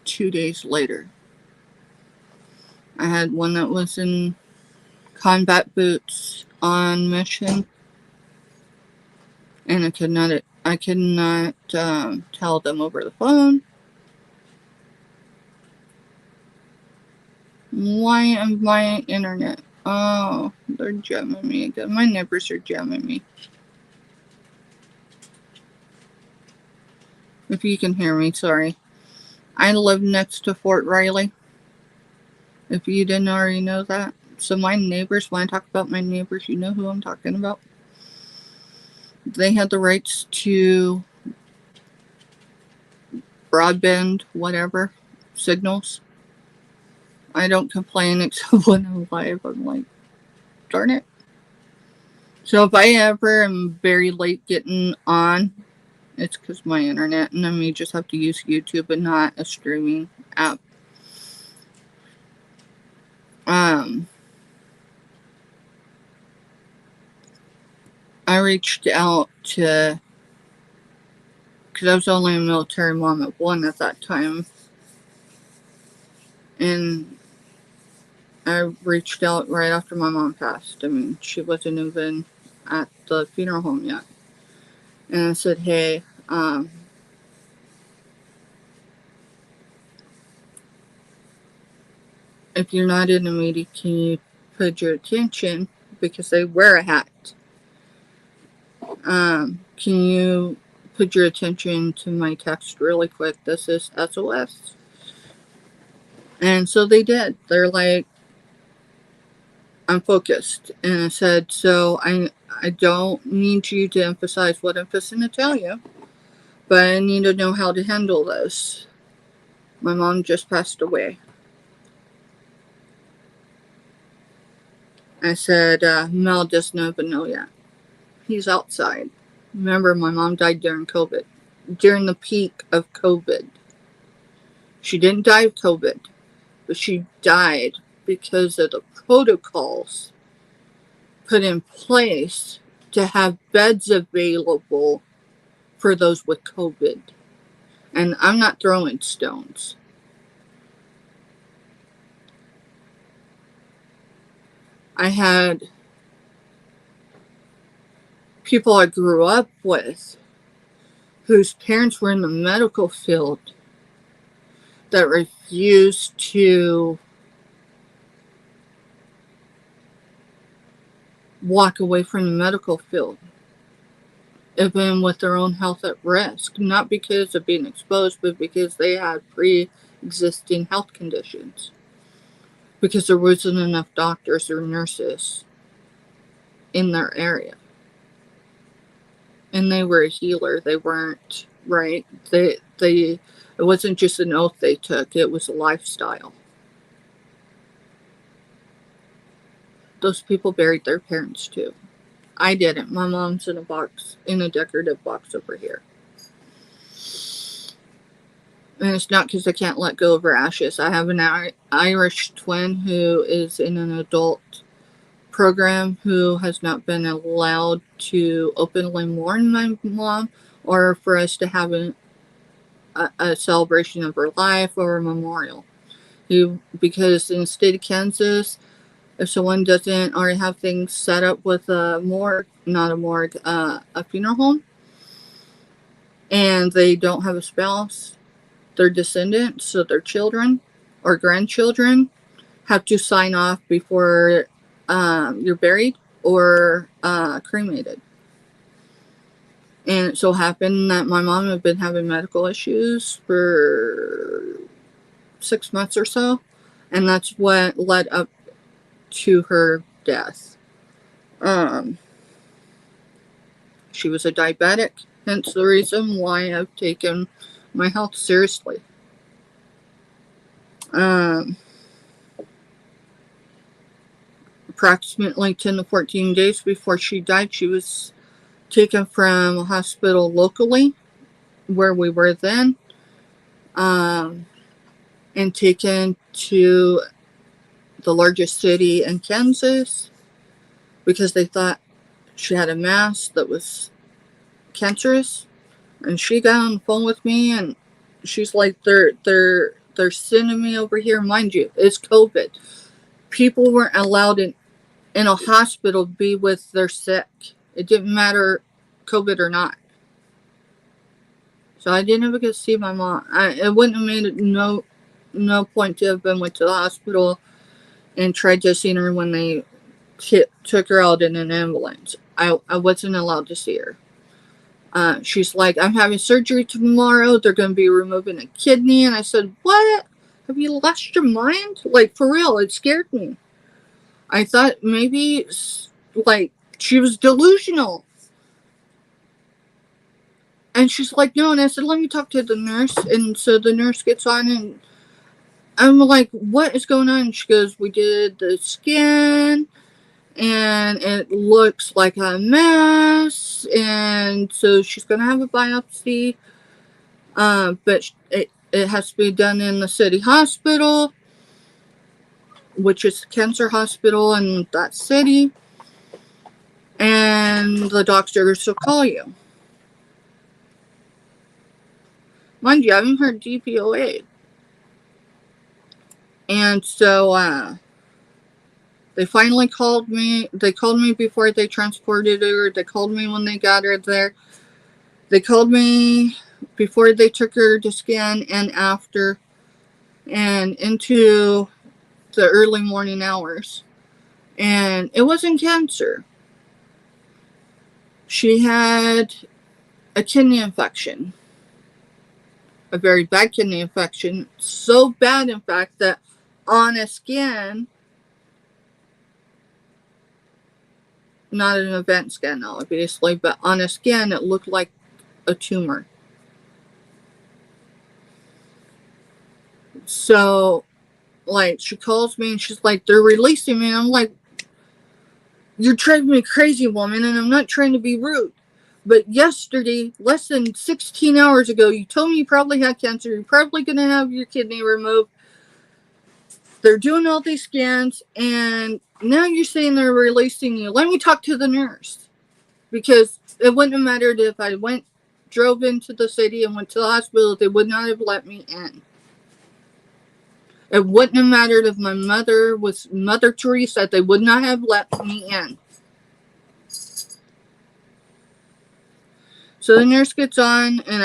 2 days later. I had one that was in combat boots on mission, and I could not tell them over the phone. Why am my internet? Oh, they're jamming me again. My neighbors are jamming me. If you can hear me, sorry. I live next to Fort Riley. If you didn't already know that. So my neighbors, when I talk about my neighbors, you know who I'm talking about. They had the rights to broadband, whatever, signals. I don't complain except when I'm live. I'm like, darn it. So if I ever am very late getting on, it's because my internet, and I may just have to use YouTube and not a streaming app. I reached out to, because I was only a military mom at one at that time, and I reached out right after my mom passed. I mean, she wasn't even at the funeral home yet. And I said, hey, if you're not in the media, can you put your attention, because they wear a hat, can you put your attention to my text really quick? This is SOS. And so they did. They're like, I'm focused. And I said, so I don't need you to emphasize what I'm fixing to tell you, but I need to know how to handle this. My mom just passed away. I said, Mel doesn't even know yet. He's outside. Remember, my mom died during COVID. During the peak of COVID. She didn't die of COVID, but she died because of the protocols put in place to have beds available for those with COVID. And I'm not throwing stones. I had people I grew up with whose parents were in the medical field that refused to walk away from the medical field, even with their own health at risk, not because of being exposed, but because they had pre-existing health conditions, because there wasn't enough doctors or nurses in their area. And they were a healer. They weren't, right? It wasn't just an oath they took, it was a lifestyle. Those people buried their parents too. I didn't. My mom's in a box, in a decorative box over here. And it's not because I can't let go of her ashes. I have an Irish twin who is in an adult program who has not been allowed to openly mourn my mom or for us to have a celebration of her life or a memorial. Because in the state of Kansas, if someone doesn't already have things set up with a morgue, not a morgue, a funeral home, and they don't have a spouse, their descendants, so their children or grandchildren, have to sign off before you're buried or cremated. And it so happened that my mom had been having medical issues for 6 months or so, and that's what led up to her death. She was a diabetic, hence the reason why I've taken my health seriously. Approximately 10 to 14 days before she died, she was taken from a hospital locally where we were then, and taken to the largest city in Kansas because they thought she had a mass that was cancerous. And she got on the phone with me and she's like, they're sending me over here. Mind you, it's COVID. People weren't allowed in a hospital to be with their sick. It didn't matter COVID or not. So I didn't ever get to see my mom. It wouldn't have made no point to have been went to the hospital and tried to see her when they took her out in an ambulance. I wasn't allowed to see her. She's like, I'm having surgery tomorrow. They're going to be removing a kidney. And I said, what? Have you lost your mind? Like, for real, it scared me. I thought maybe, like, she was delusional. And she's like, no. And I said, let me talk to the nurse. And so the nurse gets on and I'm like, what is going on? And she goes, we did the scan and it looks like a mess. And so she's going to have a biopsy. But it has to be done in the city hospital, which is the cancer hospital in that city. And the doctors will call you. Mind you, I haven't heard DPOA. And so they finally called me. They called me before they transported her. They called me when they got her there. They called me before they took her to scan and after and into the early morning hours. And it wasn't cancer. She had a kidney infection. A very bad kidney infection. So bad, in fact, that on a scan, not an event scan, obviously, but on a scan, it looked like a tumor. So, like, she calls me and she's like, they're releasing me. And I'm like, you're driving me crazy, woman, and I'm not trying to be rude. But yesterday, less than 16 hours ago, you told me you probably had cancer. You're probably going to have your kidney removed. They're doing all these scans, and now you're saying they're releasing you. Let me talk to the nurse. because it wouldn't have mattered if I drove into the city and went to the hospital. They would not have let me in. It wouldn't have mattered if my mother was Mother Teresa. They would not have let me in. So the nurse gets on, and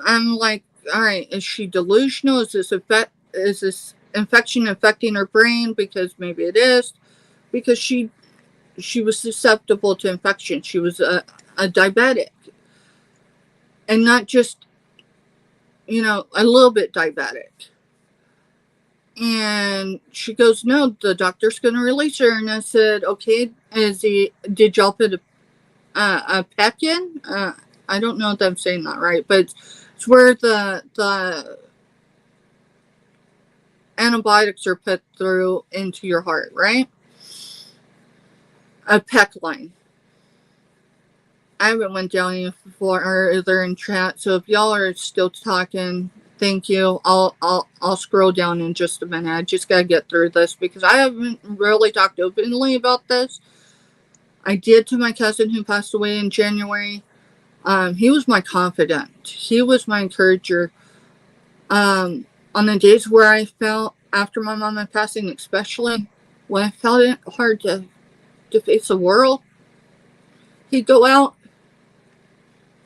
I'm like, all right, is she delusional? Is this infection affecting her brain? Because maybe it is. Because she was susceptible to infection. She was a diabetic. And not just, a little bit diabetic. And she goes, no, the doctor's going to release her. And I said, okay, did y'all put a PEC in? I don't know if I'm saying that right, but it's where the antibiotics are put through into your heart, right? A PEC line. I haven't went down here before, or they're in chat. So if y'all are still talking, thank you. I'll scroll down in just a minute. I just gotta get through this because I haven't really talked openly about this. I did to my cousin who passed away in January. He was my confidant. He was my encourager. On the days where I felt after my mama passing, especially when I felt it hard to face the world, he'd go out.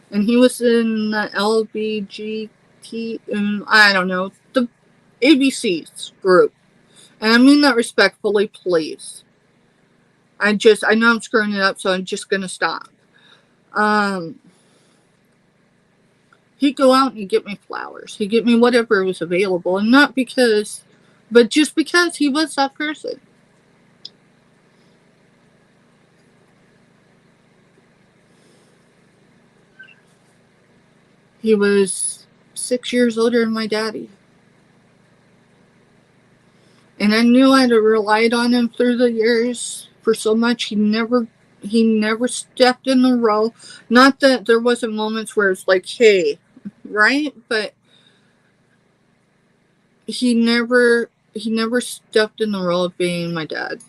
And he was in the LBGT, I don't know, the ABCs group. And I mean that respectfully, please. I know I'm screwing it up, so I'm just going to stop. He'd go out and he'd get me flowers. He'd get me whatever was available. And not because, but just because he was that person. He was 6 years older than my daddy. And I knew I'd relied on him through the years for so much. He never stepped in the row. Not that there wasn't moments where it's like, hey, right? But he never stepped in the role of being my dad.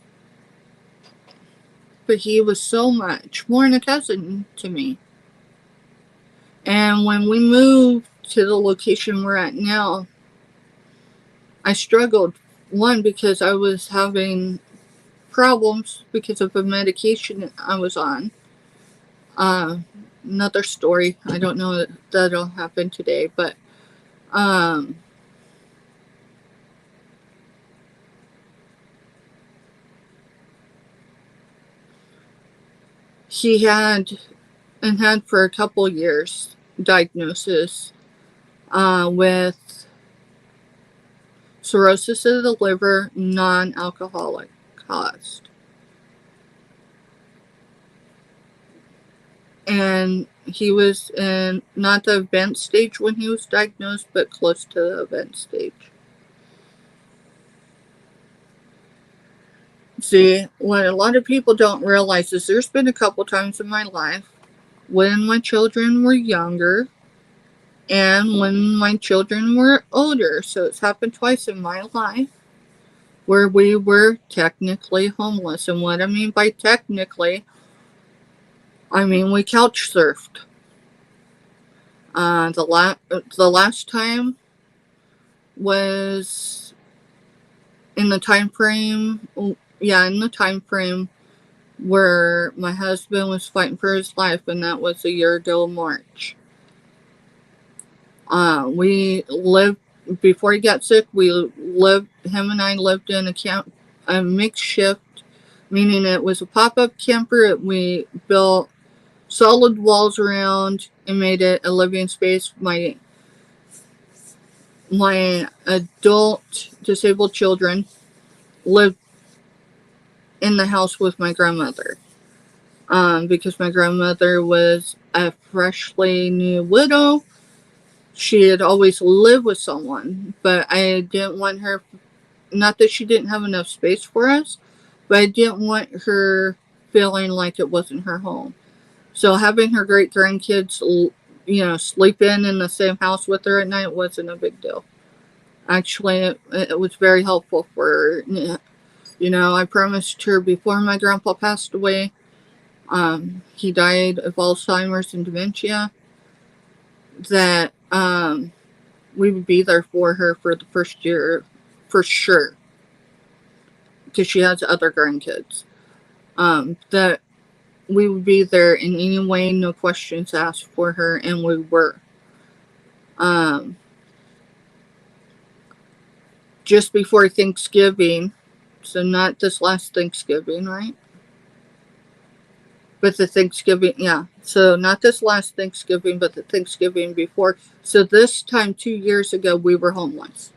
But he was so much more than a cousin to me. And when we moved to the location we're at now, I struggled. One, because I was having problems because of a medication I was on. Another story. I don't know if that'll happen today, but he had for a couple years diagnosis with cirrhosis of the liver, non-alcoholic caused. And he was in not the advanced stage when he was diagnosed, but close to the advanced stage. See, what a lot of people don't realize is there's been a couple times in my life when my children were younger and when my children were older. So it's happened twice in my life where we were technically homeless. And what I mean by technically, I mean we couch surfed. The last time was in the time frame where my husband was fighting for his life, and that was a year ago March. We lived, before he got sick, him and I lived in a makeshift, meaning it was a pop-up camper. We built solid walls around and made it a living space. My adult disabled children lived in the house with my grandmother. Because my grandmother was a freshly new widow. She had always lived with someone, but I didn't want her, not that she didn't have enough space for us, but I didn't want her feeling like it wasn't her home. So having her great grandkids, sleep in the same house with her at night wasn't a big deal. Actually, it was very helpful for her. I promised her before my grandpa passed away, He died of Alzheimer's and dementia. That we would be there for her for the first year, for sure, because she has other grandkids. That we would be there in any way, no questions asked for her, and we were. Just before Thanksgiving, so not this last Thanksgiving, right? But the Thanksgiving, yeah. So not this last Thanksgiving, but the Thanksgiving before. So this time, 2 years ago, we were homeless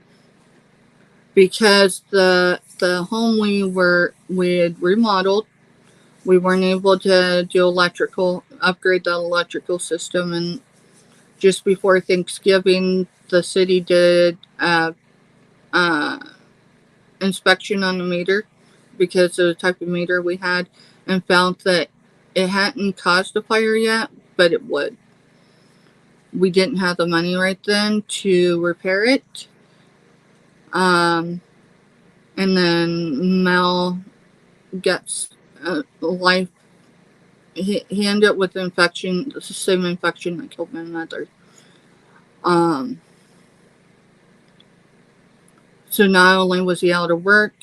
because the home we had remodeled. We weren't able to do upgrade the electrical system, and just before Thanksgiving, the city did inspection on the meter because of the type of meter we had, and found that it hadn't caused a fire yet, but it would. We didn't have the money right then to repair it. And then Mel gets life. He ended up with infection, the same infection that killed my mother. So not only was he out of work,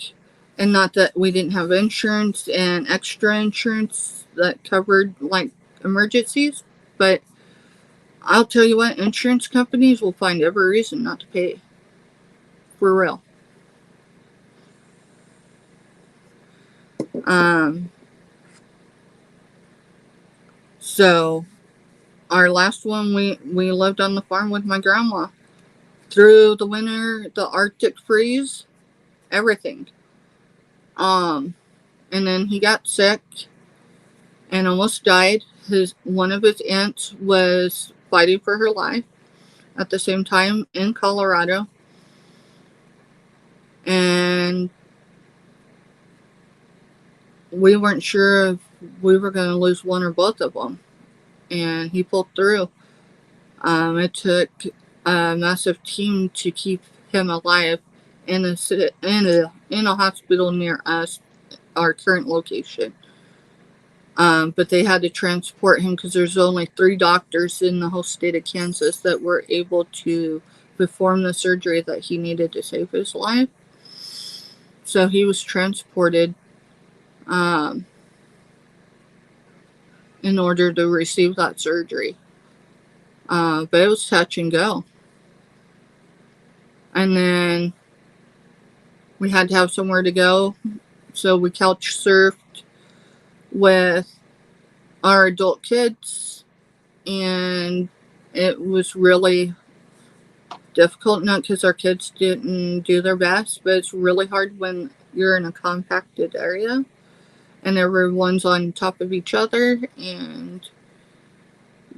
and not that we didn't have insurance and extra insurance that covered like emergencies, but I'll tell you what, insurance companies will find every reason not to pay. For real. So our last one, we lived on the farm with my grandma through the winter, the Arctic freeze, everything. And then he got sick and almost died. One of his aunts was fighting for her life at the same time in Colorado, and we weren't sure if we were going to lose one or both of them, and he pulled through. It took a massive team to keep him alive in a hospital near us, our current location. But they had to transport him because there's only 3 doctors in the whole state of Kansas that were able to perform the surgery that he needed to save his life. So he was transported in order to receive that surgery. But it was touch and go. And then we had to have somewhere to go, so we couch surfed with our adult kids, and it was really difficult, not because our kids didn't do their best, but it's really hard when you're in a compacted area and everyone's on top of each other, and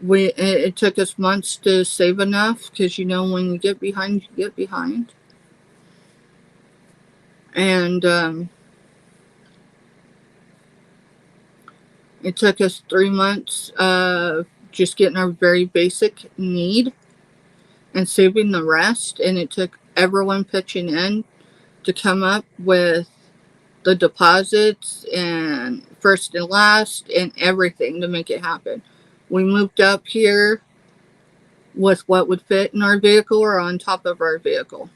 it took us months to save enough, because when you get behind, you get behind. And it took us 3 months of just getting our very basic need and saving the rest, and it took everyone pitching in to come up with the deposits and first and last and everything to make it happen. We moved up here with what would fit in our vehicle or on top of our vehicle.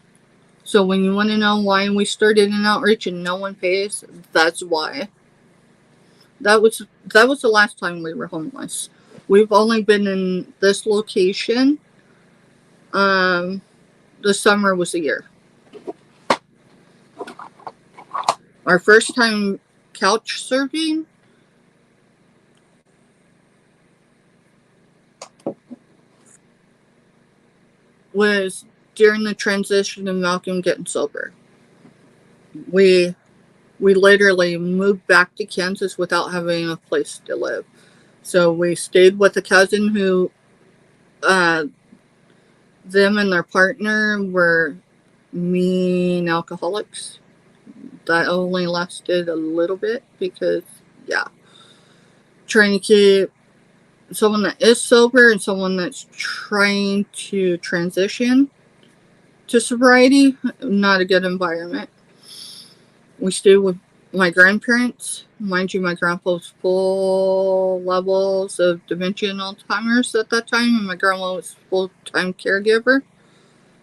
So when you want to know why we started an outreach and no one pays, that's why. That was the last time we were homeless. We've only been in this location. The summer was a year. Our first time couch surfing was during the transition of Malcolm getting sober. We literally moved back to Kansas without having a place to live. So we stayed with a cousin who, them and their partner were mean alcoholics. That only lasted a little bit because, trying to keep someone that is sober and someone that's trying to transition to sobriety, not a good environment. We stayed with my grandparents, mind you, my grandpa was full levels of dementia and Alzheimer's at that time, and my grandma was full-time caregiver,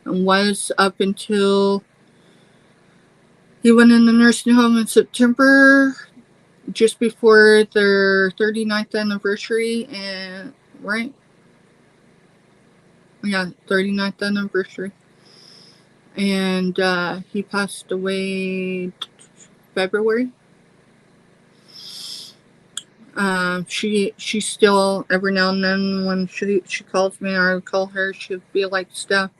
and was up until he went in the nursing home in September, just before their 39th anniversary, and right, yeah, 39th anniversary, and he passed away February. She still, every now and then when she calls me or I call her, she'll be like, "Steph,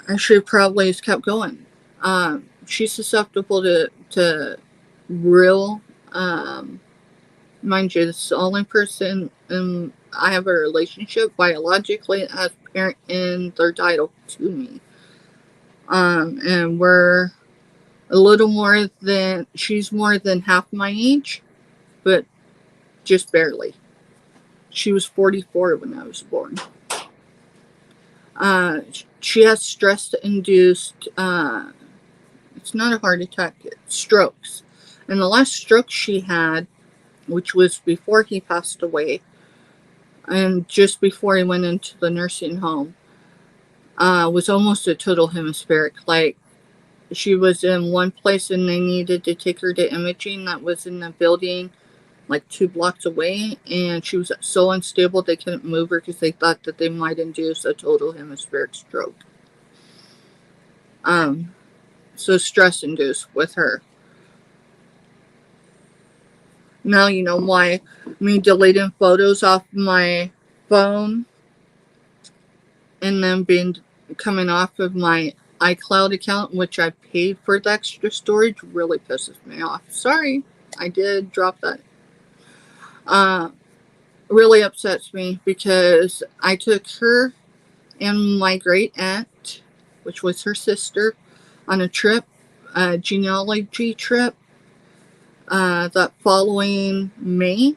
I should probably have kept going." She's susceptible to real, mind you, this is the only person I have a relationship biologically as parent in their title to me. And we're a little more than, she's more than half my age, but just barely. She was 44 when I was born. She has stress-induced, it's not a heart attack, it's strokes. And the last stroke she had, which was before he passed away, and just before he went into the nursing home, was almost a total hemispheric. Like, she was in one place and they needed to take her to imaging that was in the building like 2 blocks away, and she was so unstable they couldn't move her because they thought that they might induce a total hemispheric stroke. So stress induced with her. Now you know why me deleting photos off my phone and then coming off of my iCloud account, which I paid for the extra storage, really pisses me off. Sorry, I did drop that. Really upsets me because I took her and my great aunt, which was her sister, on a trip, a genealogy trip, that following May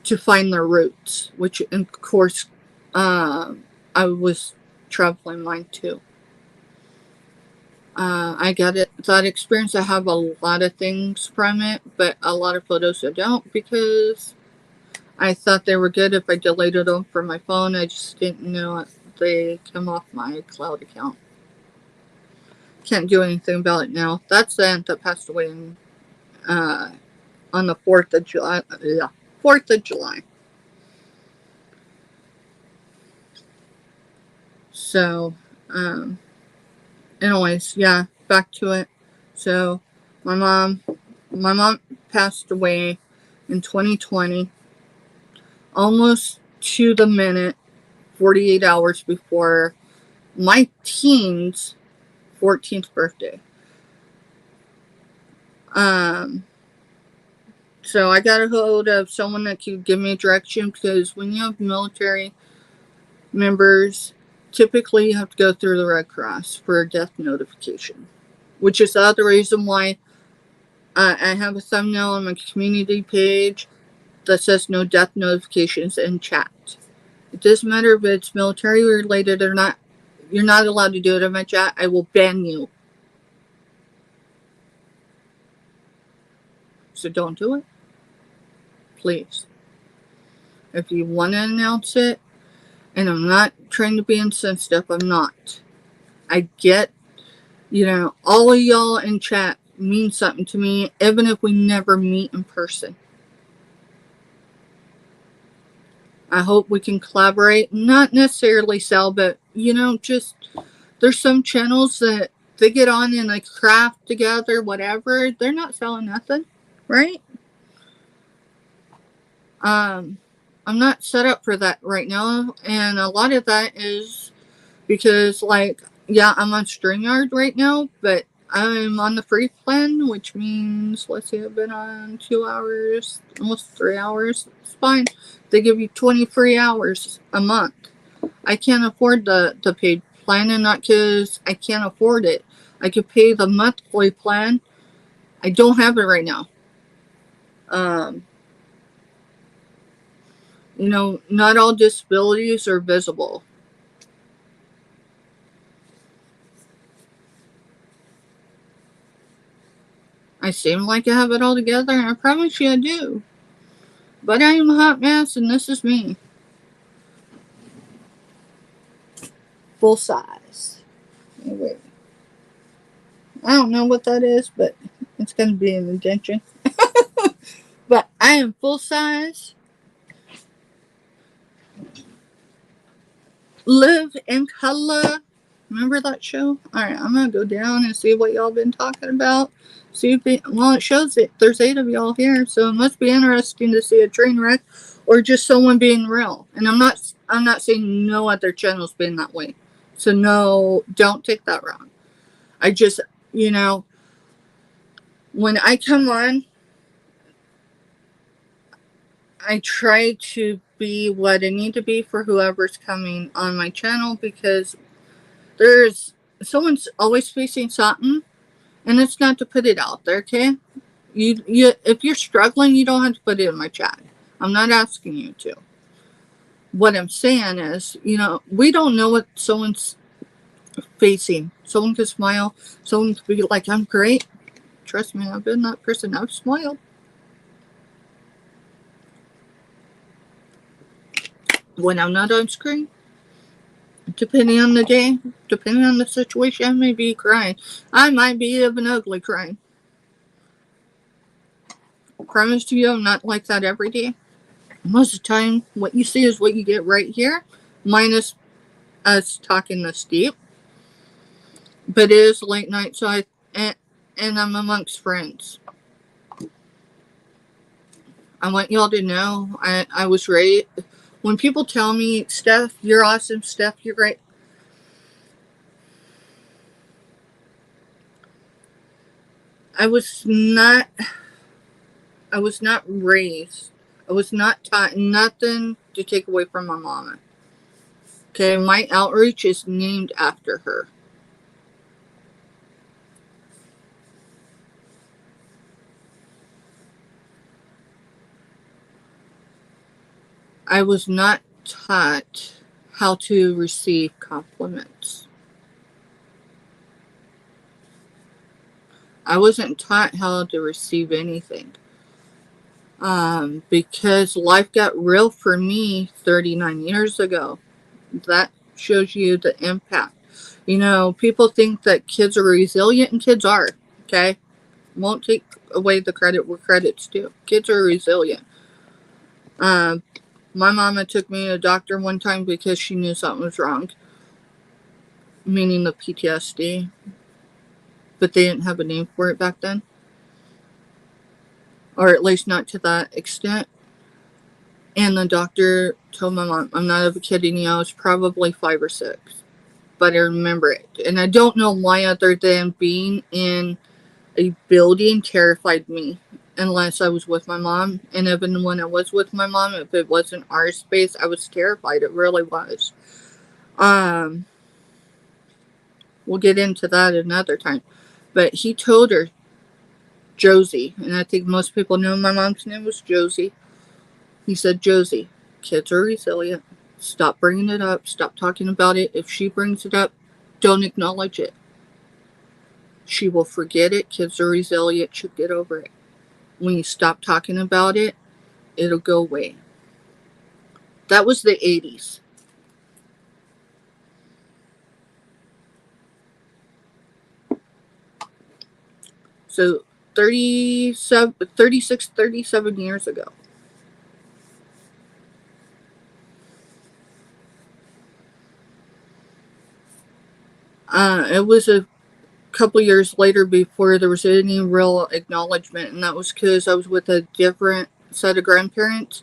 to find their roots, which, of course, I was traveling mine too. I got it, that experience. I have a lot of things from it, but a lot of photos I don't, because I thought they were good if I deleted them from my phone. I just didn't know they come off my cloud account. Can't do anything about it now. That's the aunt that passed away on the 4th of July. Yeah, 4th of July. So, anyways, yeah, back to it. So, my mom passed away in 2020, almost to the minute, 48 hours before my teen's 14th birthday. So I got a hold of someone that could give me direction, because when you have military members, typically you have to go through the Red Cross for a death notification, which is the other reason why I have a thumbnail on my community page that says no death notifications in chat. It doesn't matter if it's military related or not. You're not allowed to do it in my chat. I will ban you. So don't do it. Please. If you want to announce it, and I'm not trying to be insensitive, I'm not. I get, all of y'all in chat mean something to me, even if we never meet in person. I hope we can collaborate, not necessarily sell, but, just, there's some channels that they get on and they craft together, whatever. They're not selling nothing, right? I'm not set up for that right now, and a lot of that is because, I'm on StreamYard right now, but I'm on the free plan, which means, let's see, I've been on 2 hours, almost 3 hours. It's fine. They give you 20 free hours a month. I can't afford the paid plan, and not because I can't afford it. I could pay the monthly plan. I don't have it right now. Not all disabilities are visible. I seem like I have it all together, and I promise you I do. But I am a hot mess, and this is me. Full size. Anyway, I don't know what that is, but it's going to be an indention. But I am full size. Live in color. Remember that show? Alright, I'm going to go down and see what y'all been talking about. See if it shows it. There's 8 of y'all here, so it must be interesting to see a train wreck or just someone being real. And I'm not saying no other channels being that way. So no, don't take that wrong. I just, when I come on, I try to be what I need to be for whoever's coming on my channel, because someone's always facing something, and it's not to put it out there, okay? If you're struggling, you don't have to put it in my chat. I'm not asking you to. What I'm saying is, we don't know what someone's facing. Someone could smile. Someone could be like, I'm great. Trust me, I've been that person. I've smiled. When I'm not on screen, depending on the day, depending on the situation, I may be crying. I might be of an ugly crying. I promise to you, I'm not like that every day. Most of the time, what you see is what you get right here, minus us talking this deep. But it is late night, so and I'm amongst friends. I want y'all to know I was raised. When people tell me, Steph, you're awesome, Steph, you're great, I was not raised. I was not taught nothing to take away from my mama. Okay, my outreach is named after her. I was not taught how to receive compliments. I wasn't taught how to receive anything. Because life got real for me 39 years ago. That shows you the impact. People think that kids are resilient, and kids are, okay? Won't take away the credit where credit's due. Kids are resilient. My mama took me to a doctor one time because she knew something was wrong, meaning the PTSD, but they didn't have a name for it back then, or at least not to that extent. And the doctor told my mom, I'm not even kidding you, I was probably 5 or 6, but I remember it. And I don't know why, other than being in a building terrified me, unless I was with my mom. And even when I was with my mom, if it wasn't our space, I was terrified. It really was. We'll get into that another time. But he told her, Josie, and I think most people know my mom's name was Josie. He said, Josie, kids are resilient. Stop bringing it up. Stop talking about it. If she brings it up, don't acknowledge it. She will forget it. Kids are resilient. She'll get over it. When you stop talking about it, it'll go away. That was the 80s. So 37 years ago. It was a couple years later before there was any real acknowledgement, and that was because I was with a different set of grandparents.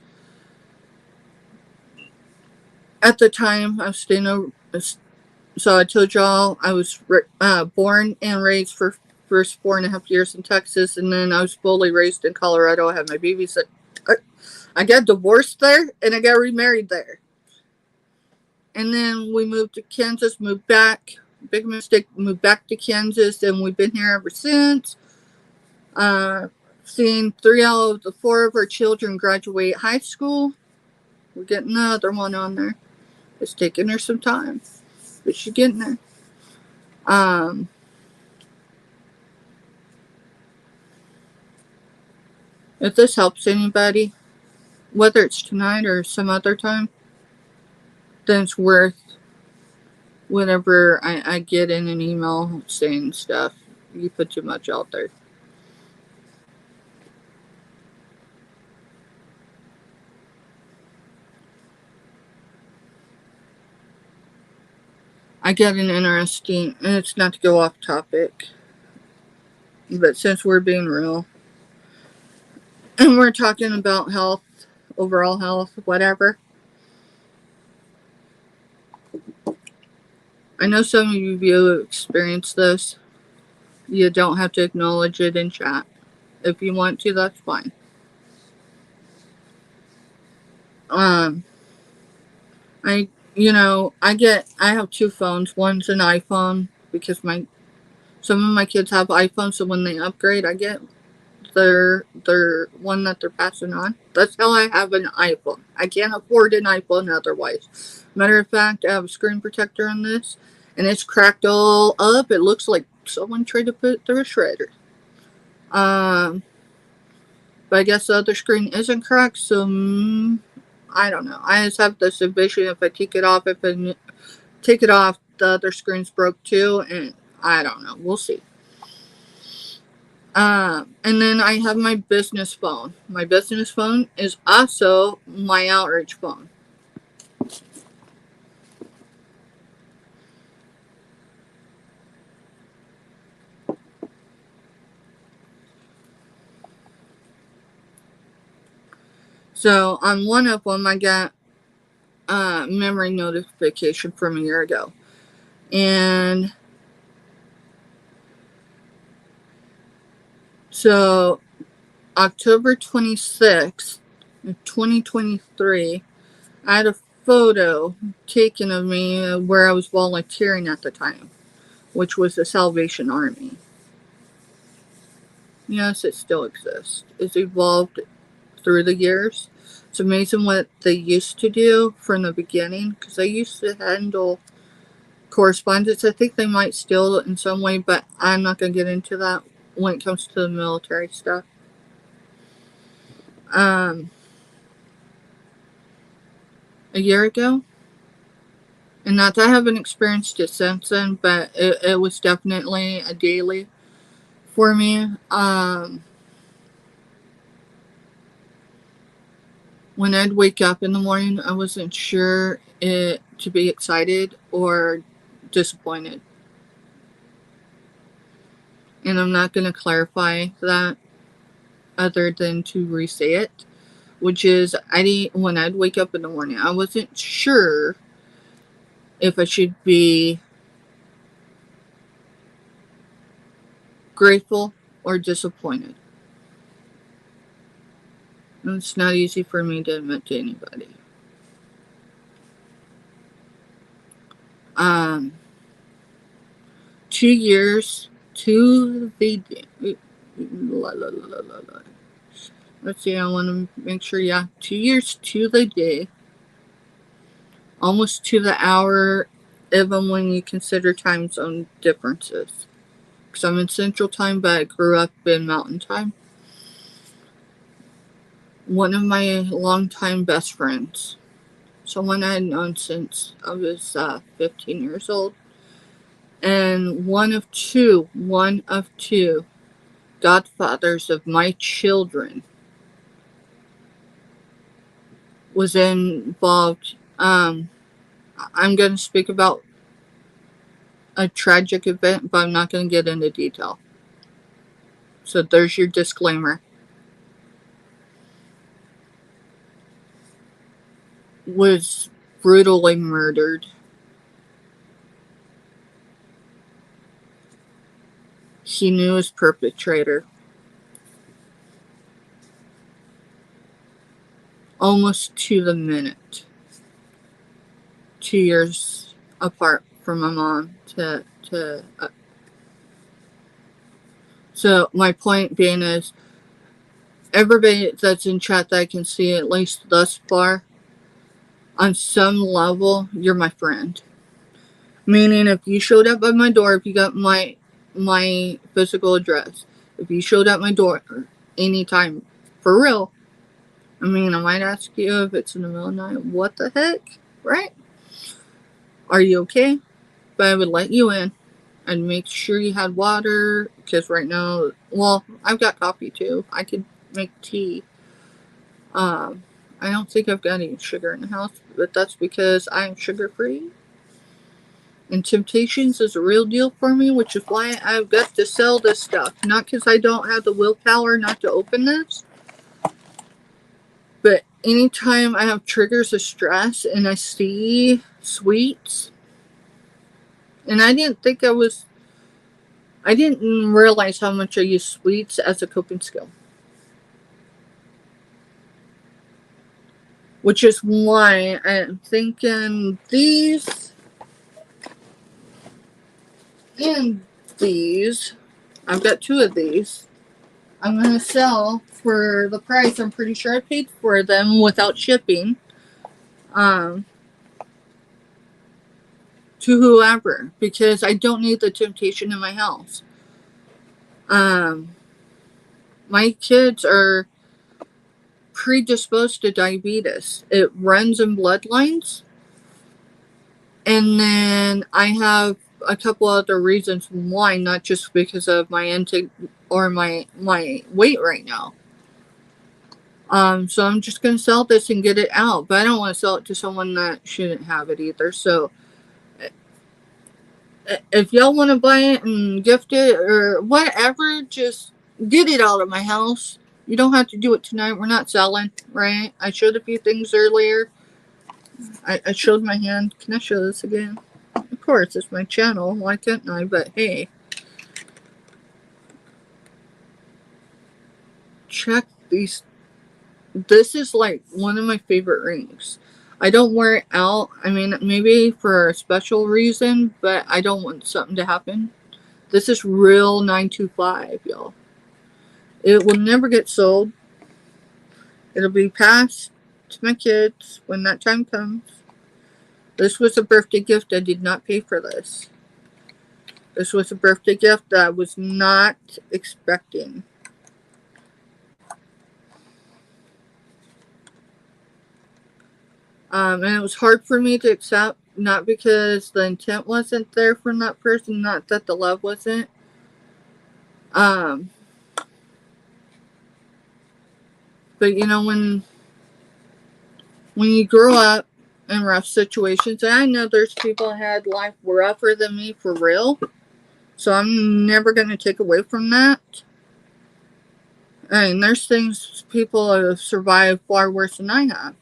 At the time, I was staying over. So I told y'all I was born and raised for first 4.5 years in Texas, and then I was fully raised in Colorado. I had my babies. I got divorced there, and I got remarried there. And then we moved to Kansas, moved back. Big mistake, moved back to Kansas, and we've been here ever since. Seeing 3 out of the 4 of our children graduate high school. We're getting the other one on there. It's taking her some time, but she's getting there. If this helps anybody, whether it's tonight or some other time, then it's worth whatever I get in an email saying stuff. You put too much out there. I get an interesting, and it's not to go off topic, but since we're being real, and we're talking about health, overall health, whatever. I know some of you have experienced this. You don't have to acknowledge it in chat. If you want to, that's fine. I have two phones. One's an iPhone because some of my kids have iPhones, so when they upgrade, I get their one that they're passing on. That's how I have an iPhone. I can't afford an iPhone otherwise. Matter of fact, I have a screen protector on this, and it's cracked all up. It looks like someone tried to put it through a shredder. But I guess the other screen isn't cracked, so I don't know. I just have this envision if I take it off, the other screen's broke too, and I don't know. We'll see. And then I have my business phone. My business phone is also my outreach phone. So on one of them, I got a memory notification from a year ago. And so October 26th, 2023, I had a photo taken of me where I was volunteering at the time, which was the Salvation Army. Yes, it still exists. It's evolved through the years. It's amazing what they used to do from the beginning, because they used to handle correspondence. I think they might still in some way, but I'm not going to get into that when it comes to the military stuff. A year ago, and not that I haven't experienced it since then, but it was definitely a daily for me. When I'd wake up in the morning, I wasn't sure to be excited or disappointed. And I'm not going to clarify that other than to re-say it, which is when I'd wake up in the morning, I wasn't sure if I should be grateful or disappointed. And it's not easy for me to admit to anybody. 2 years to the let's see, I want to make sure, 2 years to the day, almost to the hour, even when you consider time zone differences. Because I'm in Central Time, but I grew up in Mountain Time. One of my longtime best friends, someone I had known since I was 15 years old, and one of two godfathers of my children, was involved. I'm going to speak about a tragic event, but I'm not going to get into detail. So there's your disclaimer. Was brutally murdered. He knew his perpetrator. Almost to the minute. 2 years apart from my mom So my point being is, everybody that's in chat that I can see, at least thus far, on some level, you're my friend. Meaning, if you showed up at my door, if you got my physical address, if you showed up at my door anytime For real. I mean, I might ask you if it's in the middle of the night, what the heck, right? Are you okay? But I would let you in and make sure you had water, because right now, well, I've got coffee too. I could make tea. I don't think I've got any sugar in the house, but that's because I'm sugar free. And Temptations is a real deal for me, which is why I've got to sell this stuff. Not because I don't have the willpower not to open this, but anytime I have triggers of stress and I see sweets, and I didn't realize how much I use sweets as a coping skill. Which is why I'm thinking these and these, I've got 2 of these, I'm going to sell for the price I'm pretty sure I paid for them without shipping, to whoever, because I don't need the temptation in my house. My kids are predisposed to diabetes. It runs in bloodlines. And then I have a couple other reasons why, not just because of my intake or my weight right now. So I'm just going to sell this and get it out. But I don't want to sell it to someone that shouldn't have it either. So if y'all want to buy it and gift it or whatever, just get it out of my house. You don't have to do it tonight. We're not selling, right? I showed a few things earlier. I showed my hand. Can I show this again? Of course, it's my channel. Why couldn't I? But hey. Check these. This is like one of my favorite rings. I don't wear it out. I mean, maybe for a special reason, but I don't want something to happen. This is real 925, y'all. It will never get sold. It'll be passed to my kids when that time comes. This was a birthday gift. I did not pay for this. This was a birthday gift that I was not expecting. And it was hard for me to accept, not because the intent wasn't there from that person, not that the love wasn't. But you know, when you grow up in rough situations, and I know there's people that had life rougher than me for real, so I'm never going to take away from that. I mean, there's things people have survived far worse than I have.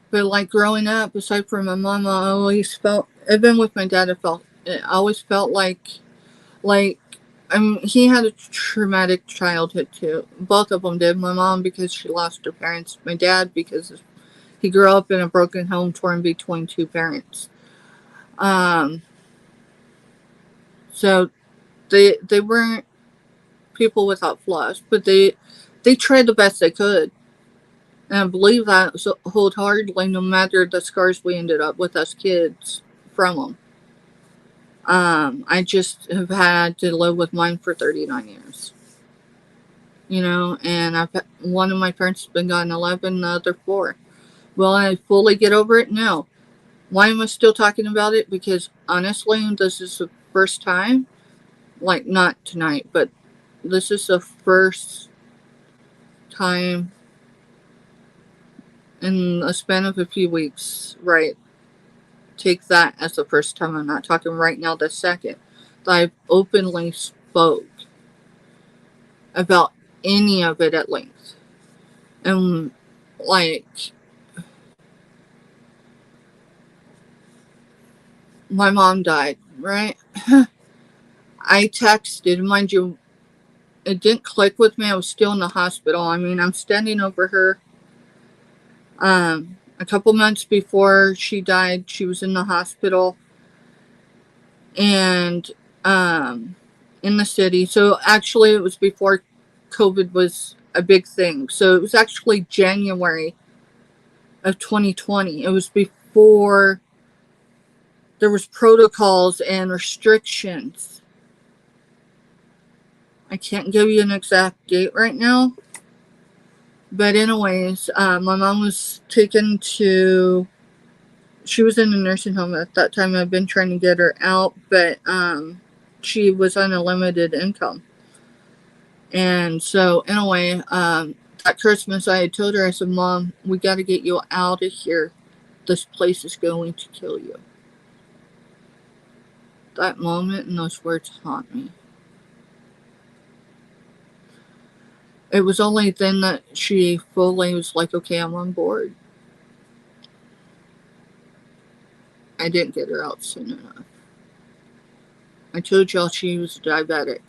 But like growing up, aside from my mom, I always felt, even with my dad, I always felt like, I mean, he had a traumatic childhood too. Both of them did. My mom because she lost her parents. My dad because he grew up in a broken home, torn between 2 parents. So they weren't people without flaws, but they tried the best they could. And I believe that wholeheartedly, no matter the scars we ended up with as kids from them. I just have had to live with mine for 39 years. You know, and one of my parents has been gone 11, the other 4. Will I fully get over it? No. Why am I still talking about it? Because honestly, this is the first time, like not tonight, but this is the first time in a span of a few weeks, right? Take that as the first time. I'm not talking right now, the second, that I've openly spoke about any of it at length. And like, my mom died, right? I texted, mind you, it didn't click with me. I was still in the hospital. I mean, I'm standing over her. A couple months before she died, she was in the hospital. And in the city. So actually, it was before COVID was a big thing. So it was actually January of 2020. It was before there was protocols and restrictions. I can't give you an exact date right now. But anyways, my mom was taken to, she was in a nursing home at that time. I've been trying to get her out, but she was on a limited income. And so anyway, that Christmas I had told her, I said, Mom, we got to get you out of here. This place is going to kill you. That moment and those words haunt me. It was only then that she fully was like, okay, I'm on board. I didn't get her out soon enough. I told y'all she was diabetic.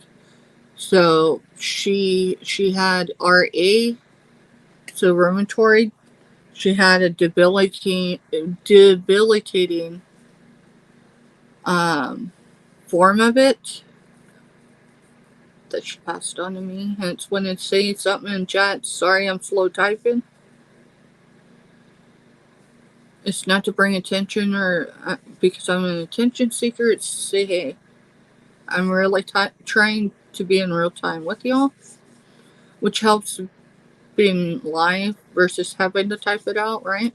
So she had RA, so rheumatoid. She had a debilitating form of it that she passed on to me. Hence, when it says something in chat, sorry, I'm slow typing. It's not to bring attention or because I'm an attention seeker. It's to say, hey, I'm really trying to be in real time with y'all, which helps being live versus having to type it out, right?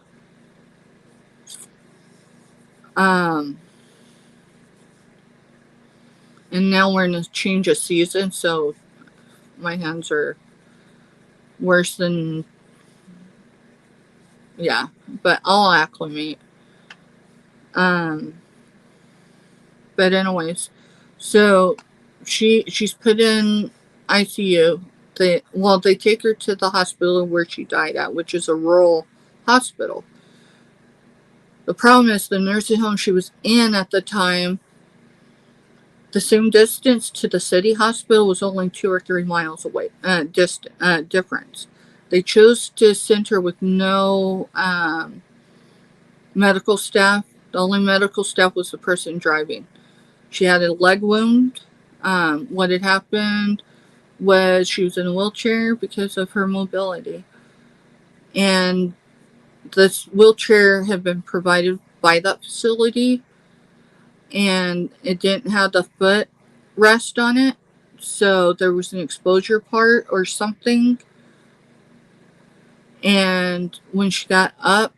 And now we're in a change of season, so my hands are worse than, yeah, but I'll acclimate. But anyways, so she's put in ICU. They take her to the hospital where she died at, which is a rural hospital. The problem is the nursing home she was in at the time, the same distance to the city hospital was only 2 or 3 miles away. Difference. They chose to send her with no medical staff. The only medical staff was the person driving. She had a leg wound. What had happened was she was in a wheelchair because of her mobility. And this wheelchair had been provided by that facility, and it didn't have the foot rest on it, so there was an exposure part or something. And when she got up,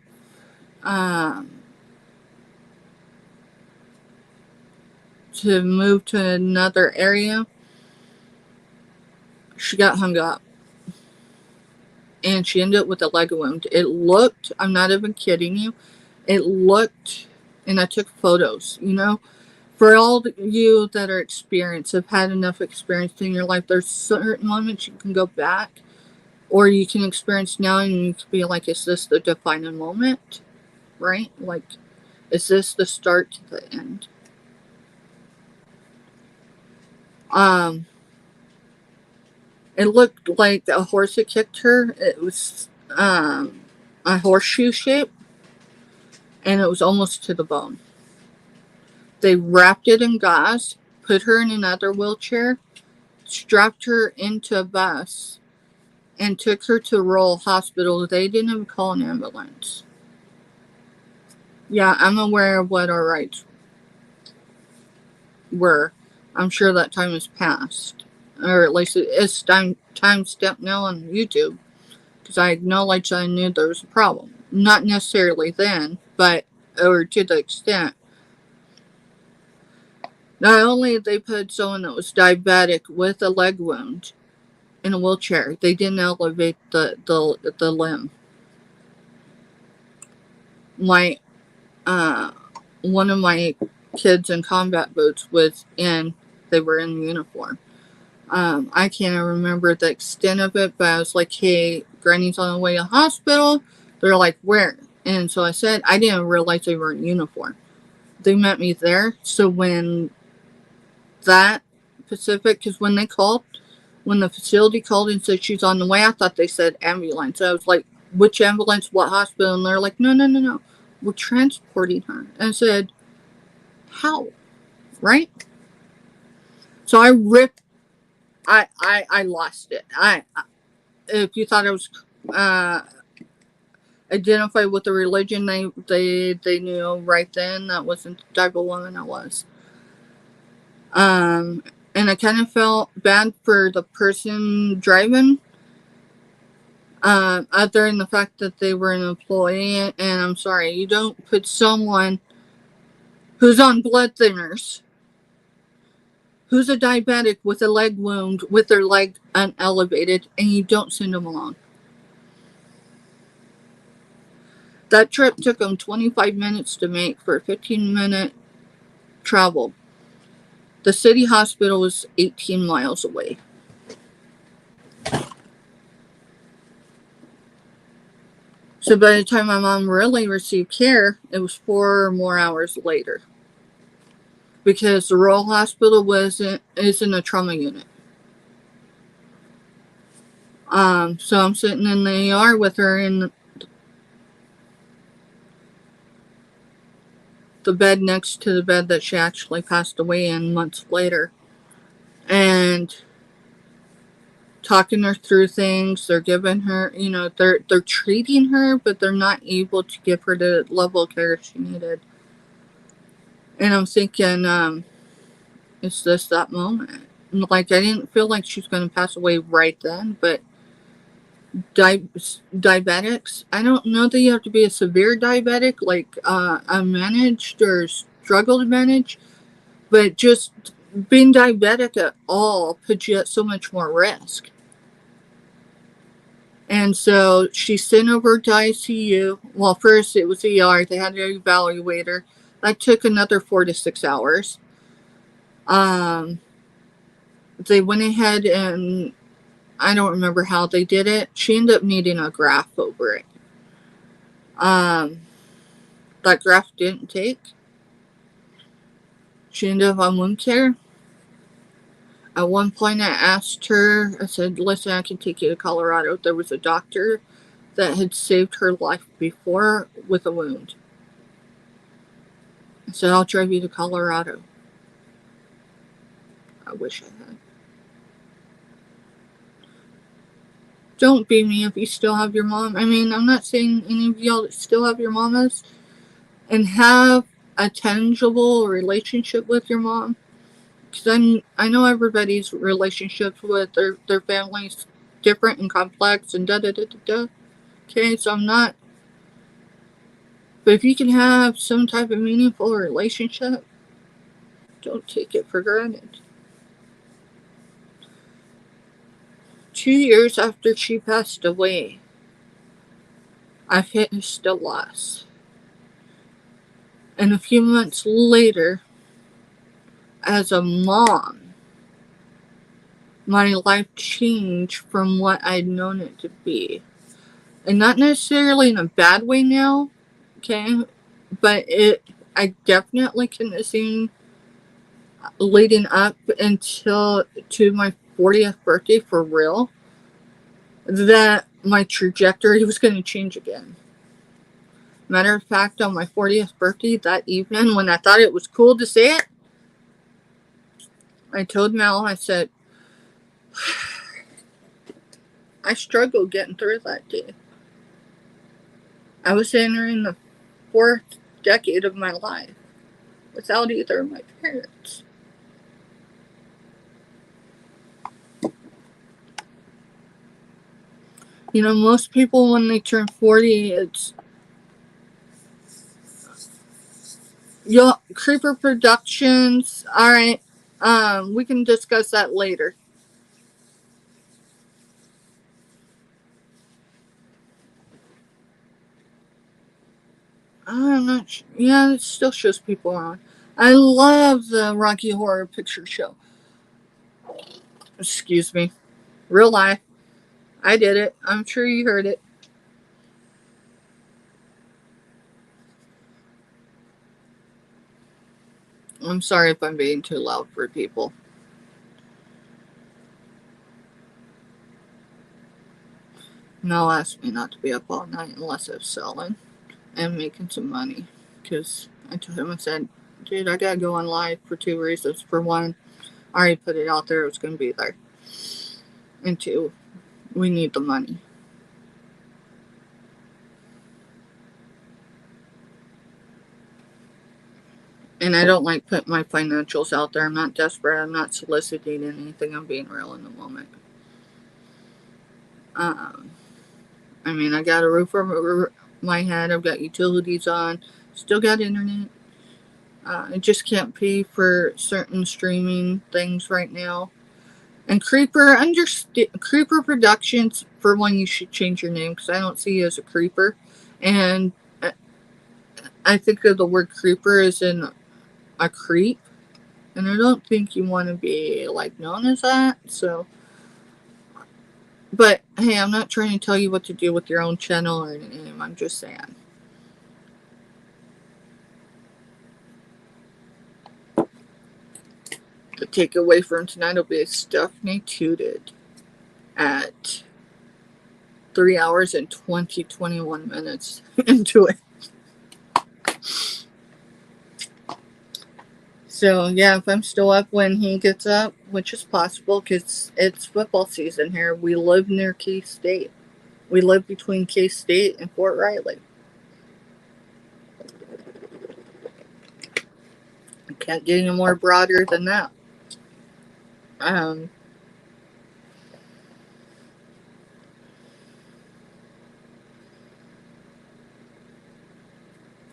to move to another area, she got hung up, and she ended up with a leg wound. It looked, I'm not even kidding you, it looked, and I took photos, for all you that are experienced, have had enough experience in your life, there's certain moments you can go back, or you can experience now, and you can be like, is this the defining moment? Right? Like, is this the start to the end? It looked like a horse had kicked her. It was a horseshoe shape, and it was almost to the bone. They wrapped it in gauze, put her in another wheelchair, strapped her into a bus, and took her to a rural hospital. They didn't even call an ambulance. Yeah, I'm aware of what our rights were. I'm sure that time has passed. Or at least it is time stamped now on YouTube. Because I acknowledged I knew there was a problem. Not necessarily then, but, or to the extent. Not only did they put someone that was diabetic with a leg wound in a wheelchair, they didn't elevate the limb. My, one of my kids in combat boots they were in uniform. I can't remember the extent of it, but I was like, hey, Granny's on the way to the hospital. They're like, where? And so I said, I didn't realize they were in uniform. They met me there. So when that Pacific, because when the facility called and said she's on the way, I thought they said ambulance. So I was like, which ambulance, what hospital? And they're like, no. We're transporting her. And I said, how? Right? So I lost it. If you thought I was identify with the religion, they knew right then that wasn't the type of woman I was. And I kind of felt bad for the person driving, other than the fact that they were an employee. And I'm sorry, you don't put someone who's on blood thinners, who's a diabetic with a leg wound, with their leg unelevated, and you don't send them along. That trip took them 25 minutes to make for a 15-minute travel. The city hospital was 18 miles away. So by the time my mom really received care, it was 4 more hours later. Because the rural hospital isn't a trauma unit. So I'm sitting in the ER with her in the bed next to the bed that she actually passed away in months later. And talking her through things. They're giving her, they're treating her, but they're not able to give her the level of care she needed. And I'm thinking, it's just that moment. Like, I didn't feel like she was going to pass away right then, but diabetics, I don't know that you have to be a severe diabetic, like unmanaged or struggle to manage, but just being diabetic at all puts you at so much more risk. And so she sent over to ICU. Well, first it was ER. They had to evaluate her. That took another 4 to 6 hours. They went ahead and I don't remember how they did it. She ended up needing a graft over it. That graft didn't take. She ended up on wound care. At one point I asked her, I said, listen, I can take you to Colorado. There was a doctor that had saved her life before with a wound. I said, I'll drive you to Colorado. I wish I had. Don't be me if you still have your mom. I mean, I'm not saying any of y'all that still have your mamas and have a tangible relationship with your mom. Because I know everybody's relationships with their families different and complex and da-da-da-da-da. Okay, so I'm not. But if you can have some type of meaningful relationship, don't take it for granted. 2 years after she passed away, I finished a loss. And a few months later, as a mom, my life changed from what I'd known it to be. And not necessarily in a bad way now, okay? But I definitely can assume leading up until to my 40th birthday for real, that my trajectory was going to change again. Matter of fact, on my 40th birthday that evening, when I thought it was cool to say it, I told Mel, I said, I struggled getting through that day. I was entering the 4th decade of my life without either of my parents. Most people when they turn 40, it's Creeper Productions. All right, we can discuss that later. I'm not sure. Yeah, it still shows people on. I love the Rocky Horror Picture Show. Excuse me. Real life. I did it. I'm sure you heard it. I'm sorry if I'm being too loud for people. Mel asked me not to be up all night unless I was selling and making some money. Because I told him, I said, dude, I gotta go on live for 2 reasons. For one, I already put it out there, it was gonna be there. And 2, we need the money. And I don't like putting my financials out there. I'm not desperate. I'm not soliciting anything. I'm being real in the moment. I mean, I got a roof over my head. I've got utilities on. Still got internet. I just can't pay for certain streaming things right now. And Creeper Productions, for one, you should change your name because I don't see you as a creeper. And I think of the word creeper as in a creep. And I don't think you want to be like known as that. So, but hey, I'm not trying to tell you what to do with your own channel or name. I'm just saying. The takeaway from tonight will be Stephanie tooted at 3 hours and 21 minutes into it. So, yeah, if I'm still up when he gets up, which is possible because it's football season here, we live near K-State. We live between K-State and Fort Riley. I can't get any more broader than that. I'm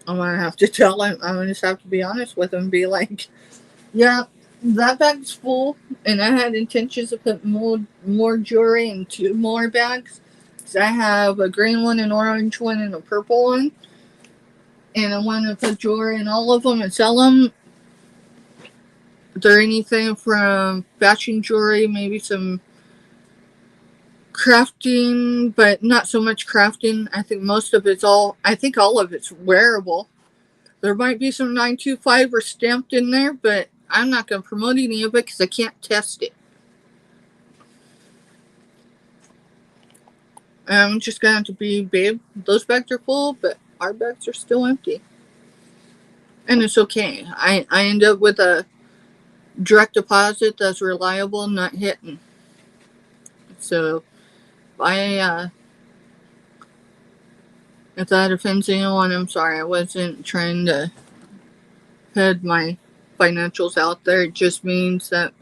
going to have to tell him, I'm going to just have to be honest with him and be like, yeah, that bag's full, and I had intentions of putting more jewelry in 2 more bags. Because I have a green one, an orange one, and a purple one. And I want to put jewelry in all of them and sell them. They're anything from fashion jewelry, maybe some crafting, but not so much crafting. I think all of it's wearable. There might be some 925 or stamped in there, but I'm not going to promote any of it because I can't test it. I'm just going to have to be, babe, those bags are full, but our bags are still empty. And it's okay. I end up with a direct deposit that's reliable, not hitting. So if that offends anyone, I'm sorry. I wasn't trying to put my financials out there. It just means that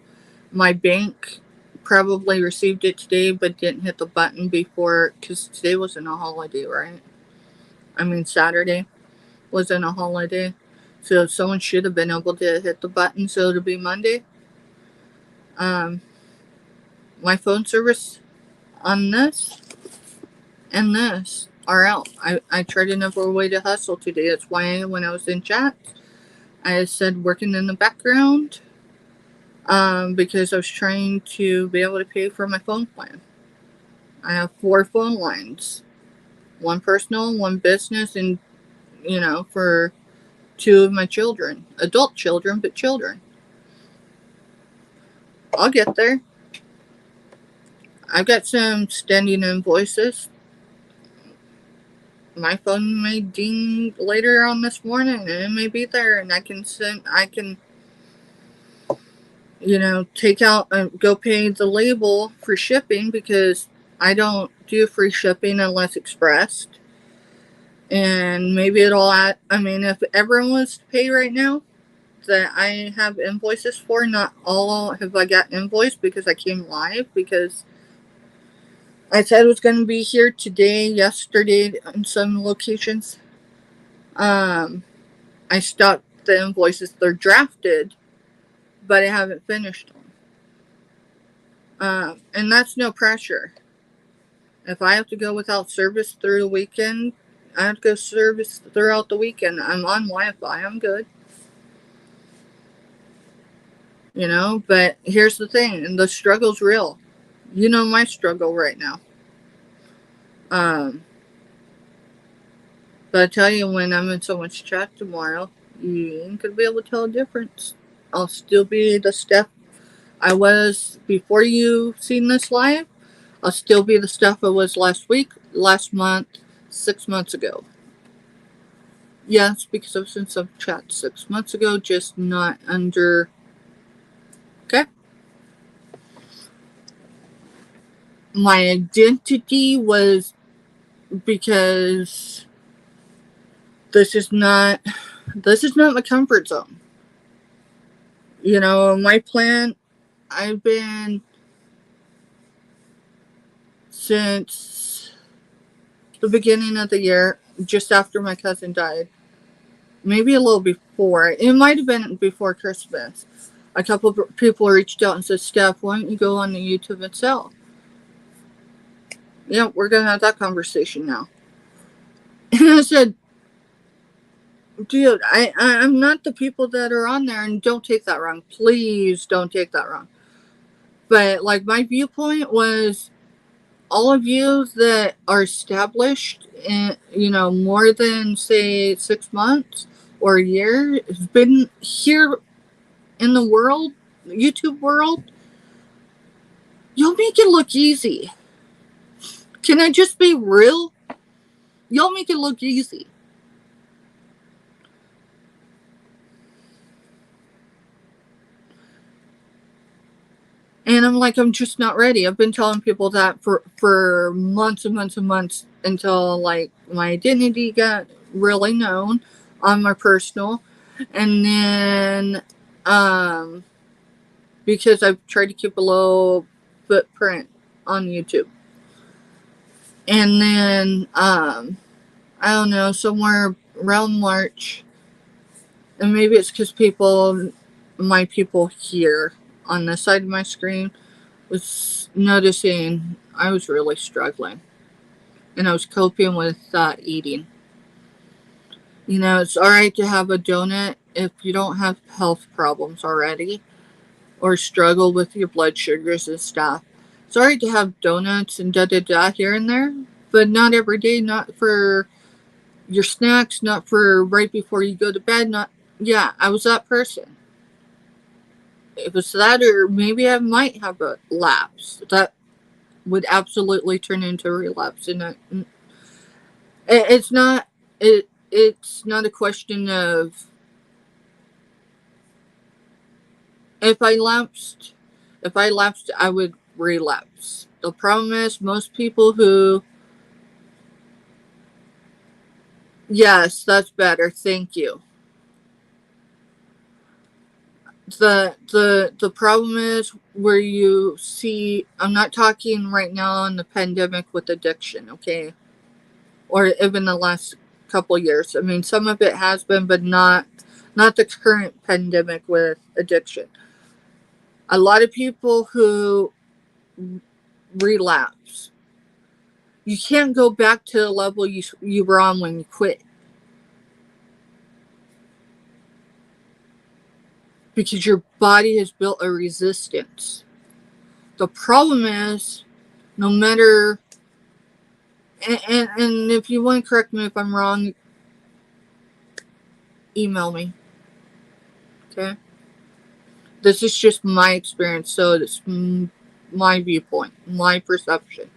my bank probably received it today but didn't hit the button before, because today wasn't a holiday, right? I mean, Saturday wasn't a holiday. So someone should have been able to hit the button so it'll be Monday. My phone service on this and this are out. I tried another way to hustle today. That's why when I was in chat, I said working in the background because I was trying to be able to pay for my phone plan. I have 4 phone lines. 1 personal, 1 business, and, for 2 of my children. Adult children, but children. I'll get there. I've got some standing invoices. My phone may ding later on this morning, and it may be there, and I can take out and go pay the label for shipping because I don't do free shipping unless expressed. And maybe if everyone was to pay right now that I have invoices for, not all have I got invoiced because I came live, because I said I was going to be here today, yesterday in some locations. I stopped the invoices. They're drafted, but I haven't finished them. And that's no pressure. If I have to go without service through the weekend, I have to go service throughout the weekend. I'm on Wi-Fi. I'm good. But here's the thing, and the struggle's real. You know my struggle right now. But I tell you, when I'm in so much chat tomorrow, you ain't gonna be able to tell a difference. I'll still be the Steph I was before you seen this live. I'll still be the Steph I was last week, last month, 6 months ago. Yes, because I was in some chat 6 months ago, just not under. Okay? My identity was because this is not my comfort zone. My plan, I've been since the beginning of the year, just after my cousin died. Maybe a little before. It might have been before Christmas. A couple of people reached out and said, Steph, why don't you go on the YouTube and sell? Yeah, we're going to have that conversation now. And I said, dude, I'm not the people that are on there, and don't take that wrong. Please don't take that wrong. But, like, my viewpoint was all of you that are established in, more than, say, 6 months or a year, has been here in the world, YouTube world, y'all make it look easy. Can I just be real? Y'all make it look easy. And I'm like, I'm just not ready. I've been telling people that for months and months and months until, like, my identity got really known on my personal. And then, because I've tried to keep a low footprint on YouTube. And then, I don't know, somewhere around March, and maybe it's because my people here on this side of my screen was noticing I was really struggling. And I was coping with eating. It's alright to have a donut if you don't have health problems already or struggle with your blood sugars and stuff. It's alright to have donuts and da-da-da here and there, but not every day, not for your snacks, not for right before you go to bed, yeah, I was that person. It was that, or maybe I might have a lapse. That would absolutely turn into a relapse. And it's not it's not a question of if I lapsed, I would relapse. The problem is most people who, yes, that's better, thank you. The problem is where you see, I'm not talking right now on the pandemic with addiction, okay? Or even the last couple years. I mean, some of it has been, but not the current pandemic with addiction. A lot of people who relapse, you can't go back to the level you were on when you quit. Because your body has built a resistance. The problem is, no matter, and if you want to correct me if I'm wrong, email me. Okay? This is just my experience, so it's my viewpoint, my perception.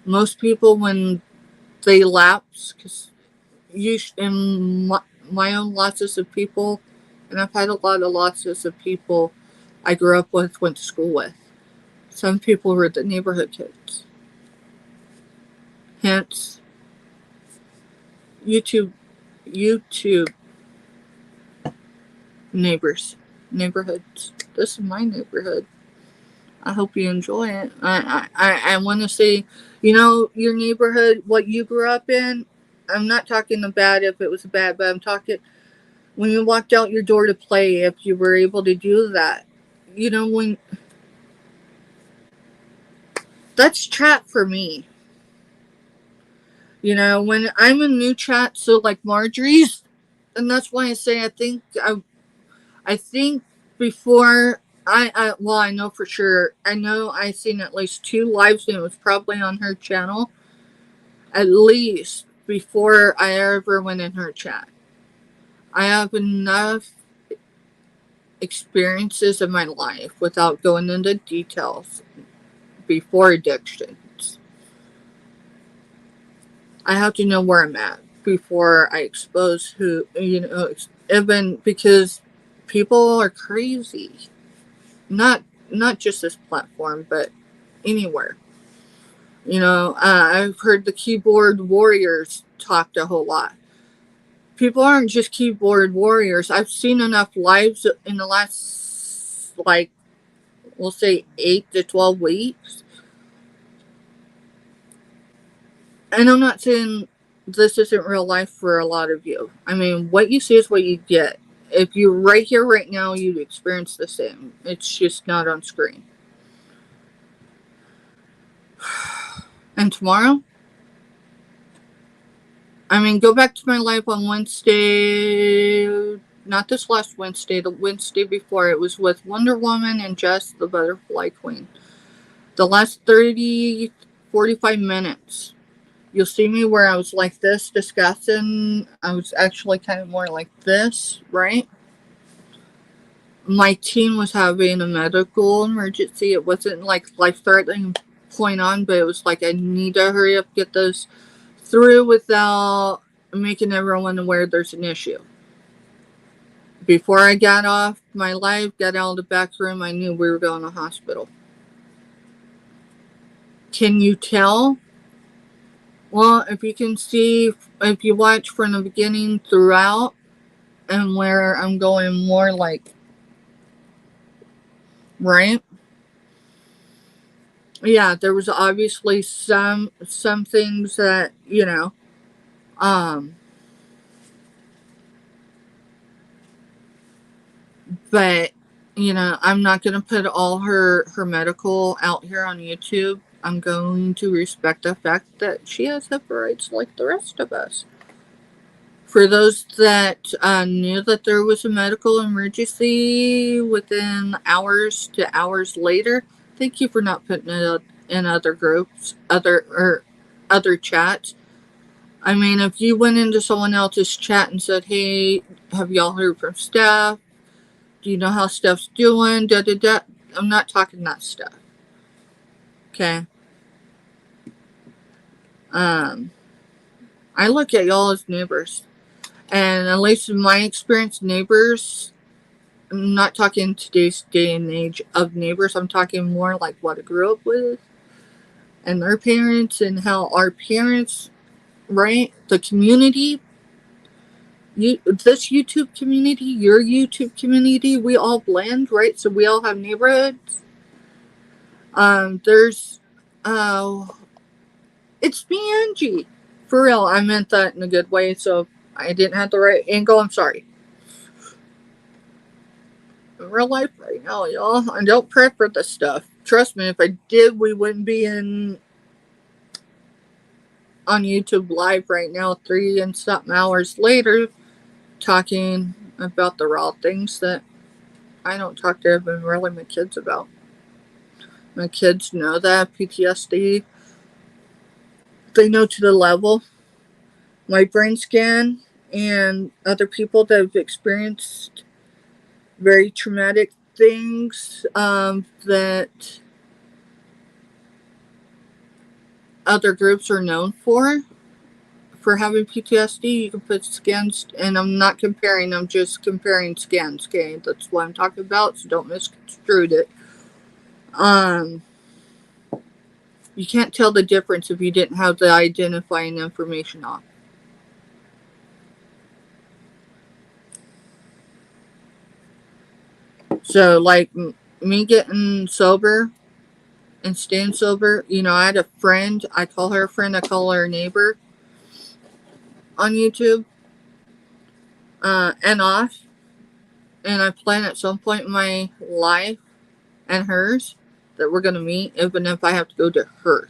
Most people, when they lapse, because in my own losses of people, and I've had a lot of losses of people I grew up with, went to school with. Some people were the neighborhood kids. Hence, YouTube neighborhoods. This is my neighborhood. I hope you enjoy it. I want to say, your neighborhood, what you grew up in. I'm not talking bad if it was bad, but I'm talking when you walked out your door to play, if you were able to do that. When that's chat for me. When I'm in new chat, so like Marjorie's, and that's why I say I think before I know for sure. I know I seen at least 2 lives, and it was probably on her channel. At least before I ever went in her chat. I have enough experiences in my life without going into details before addictions. I have to know where I'm at before I expose who, even because people are crazy. Not just this platform, but anywhere. I've heard the keyboard warriors talked a whole lot. people aren't just keyboard warriors. I've seen enough lives in the last, like, we'll say 8 to 12 weeks. And I'm not saying this isn't real life for a lot of you. I mean, what you see is what you get. If you're right here, right now, you'd experience the same. It's just not on screen. And tomorrow? I mean, go back to my life on Wednesday. Not this last Wednesday, the Wednesday before. It was with Wonder Woman and Jess, the Butterfly Queen. The last 30, 45 minutes. You'll see me where I was like this discussing. I was actually kind of more like this, right? My team was having a medical emergency. It wasn't like life-threatening point on, but it was like I need to hurry up, get this through without making everyone aware there's an issue. Before I got off my live, got out of the back room, I knew we were going to hospital. Can you tell? Well, if you can see, if you watch from the beginning throughout, and where I'm going more like, right? Yeah, there was obviously some things that, but, I'm not going to put all her medical out here on YouTube. I'm going to respect the fact that she has HIPAA rights like the rest of us. For those that knew that there was a medical emergency within hours to hours later, thank you for not putting it in other groups, other chats. I mean, if you went into someone else's chat and said, "Hey, have y'all heard from Steph? Do you know how Steph's doing?" Da da da. I'm not talking that stuff. Okay. I look at y'all as neighbors, and at least in my experience, neighbors. I'm not talking today's day and age of neighbors. I'm talking more like what I grew up with and their parents and how our parents, right? The community, this YouTube community, your YouTube community, we all blend, right? So we all have neighborhoods. There's, it's me, Angie. For real, I meant that in a good way. So if I didn't have the right angle, I'm sorry. In real life right now, y'all, I don't prep for this stuff. Trust me, if I did, we wouldn't be on YouTube live right now, 3 and something hours later, talking about the raw things that I don't talk to even really my kids about. My kids know that PTSD. They know to the level. My brain scan and other people that have experienced very traumatic things that other groups are known for having PTSD. You can put scans, and I'm not comparing, I'm just comparing scans, okay? That's what I'm talking about, so don't misconstrue it. You can't tell the difference if you didn't have the identifying information on. So, like, me getting sober and staying sober, I had a friend, I call her a friend, I call her a neighbor on YouTube, and off, and I plan at some point in my life and hers that we're going to meet, even if I have to go to her.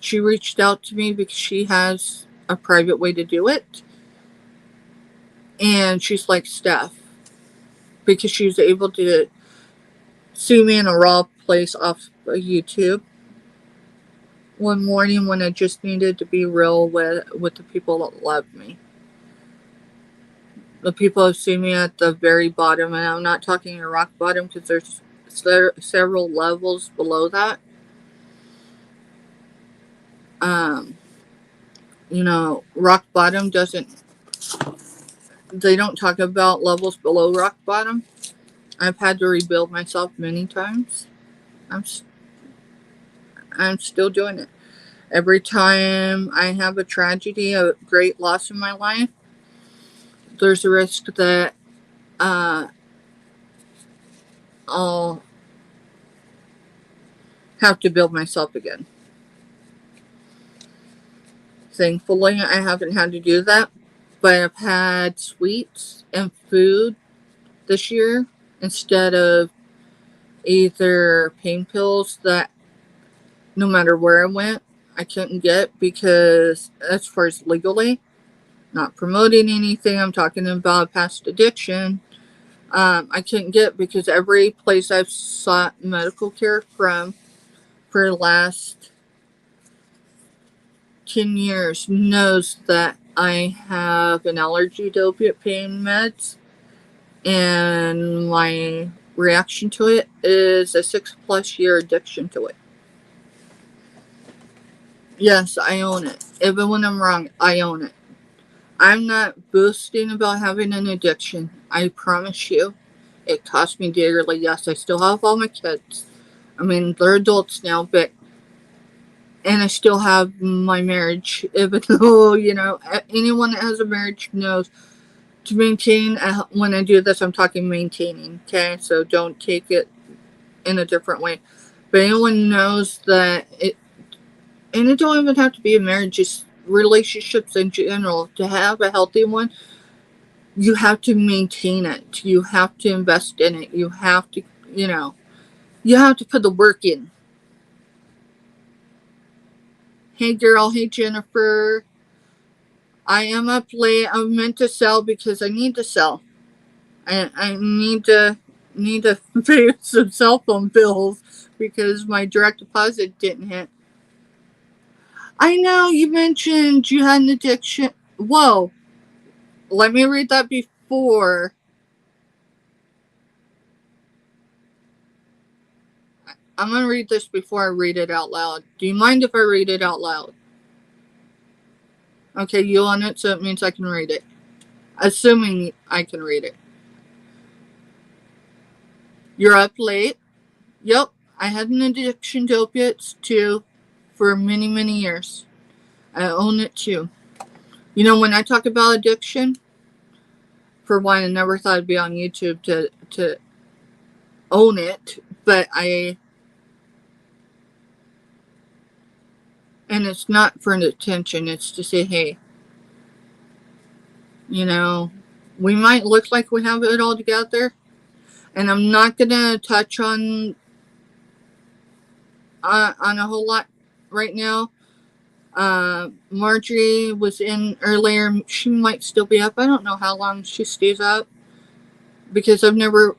She reached out to me because she has a private way to do it. And she's like, Steph, because she was able to see me in a raw place off of YouTube one morning when I just needed to be real with the people that love me. The people who see me at the very bottom, and I'm not talking a rock bottom because there's several levels below that. Rock bottom they don't talk about levels below rock bottom. I've had to rebuild myself many times. I'm still doing it. Every time I have a tragedy, a great loss in my life, there's a risk that I'll have to build myself again. Thankfully, I haven't had to do that, but I've had sweets and food this year instead of either pain pills that no matter where I went, I couldn't get because, as far as legally, not promoting anything, I'm talking about past addiction. I couldn't get because every place I've sought medical care from for the last 10 years knows that I have an allergy to opiate pain meds, and my reaction to it is a 6+ year addiction to it. Yes, I own it. Even when I'm wrong, I own it. I'm not boasting about having an addiction. I promise you. It cost me dearly. Yes, I still have all my kids. I mean, they're adults now, but and I still have my marriage. Even though, anyone that has a marriage knows to maintain. When I do this, I'm talking maintaining. Okay, so don't take it in a different way. But anyone knows that it, and it don't even have to be a marriage. Just relationships in general. To have a healthy one, you have to maintain it. You have to invest in it. You have to, you have to put the work in. Hey girl, hey Jennifer. I am up late. I'm meant to sell because I need to sell. I need to pay some cell phone bills because my direct deposit didn't hit. I know you mentioned you had an addiction. Whoa. Let me read that before. I'm going to read this before I read it out loud. Do you mind if I read it out loud? Okay, you on it, so it means I can read it. Assuming I can read it. You're up late. Yep, I had an addiction to opiates too for many, many years. I own it too. When I talk about addiction, for one, I never thought I'd be on YouTube to own it, but and it's not for an attention, it's to say, hey, we might look like we have it all together, and I'm not going to touch on a whole lot right now. Marjorie was in earlier. She might still be up. I don't know how long she stays up because I've never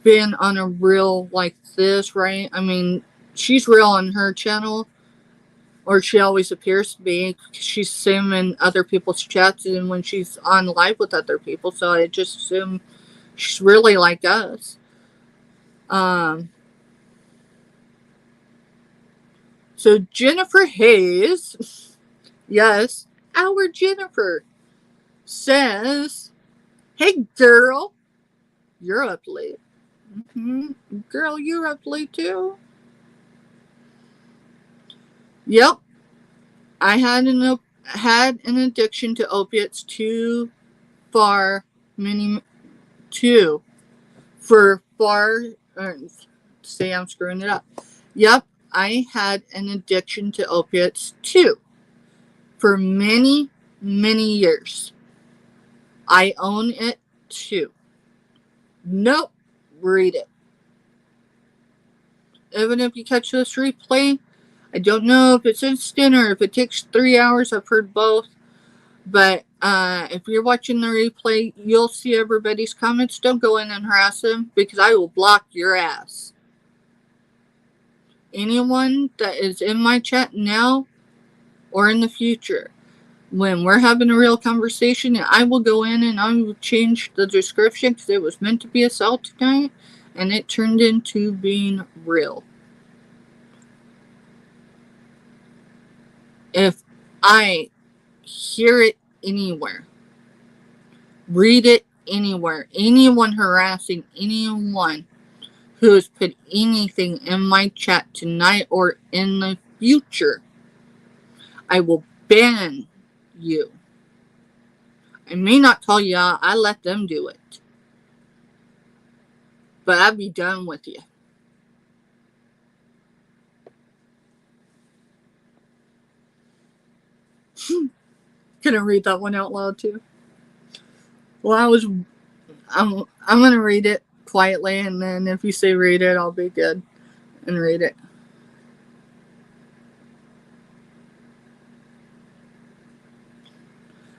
been on a reel like this, right? I mean, she's real on her channel, or she always appears to be. She's the same in other people's chats and when she's on live with other people, so I just assume she's really like us. So Jennifer Hayes, yes, our Jennifer, says, hey girl, you're up late. Girl, you're up late too. Yep, I had an addiction to opiates for say I'm screwing it up. Yep, I had an addiction to opiates too for many, many years. I own it too. Nope, read it. Even if you catch this replay, I don't know if it's instant or if it takes 3 hours. I've heard both. But if you're watching the replay, you'll see everybody's comments. Don't go in and harass them because I will block your ass. Anyone that is in my chat now or in the future, when we're having a real conversation, I will go in and I will change the description because it was meant to be a sell tonight and it turned into being real. If I hear it anywhere, read it anywhere, anyone harassing anyone who has put anything in my chat tonight or in the future, I will ban you. I may not tell you I let them do it, but I'll be done with you. Can I read that one out loud too? Well, I'm gonna read it quietly, and then if you say read it, I'll be good and read it.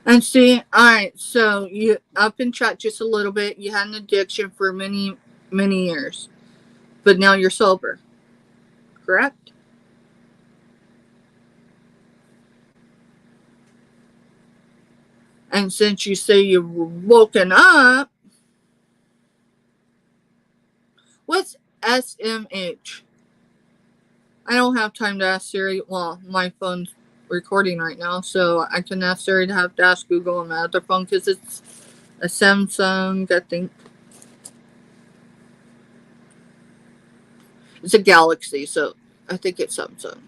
And see, alright, so you up in chat just a little bit. You had an addiction for many, many years, but now you're sober, correct? And since you say you've woken up, what's SMH? I don't have time to ask Siri. Well, my phone's recording right now, so I can ask Siri to have to ask Google on my other phone because it's a Samsung, I think. It's a Galaxy, so I think it's Samsung.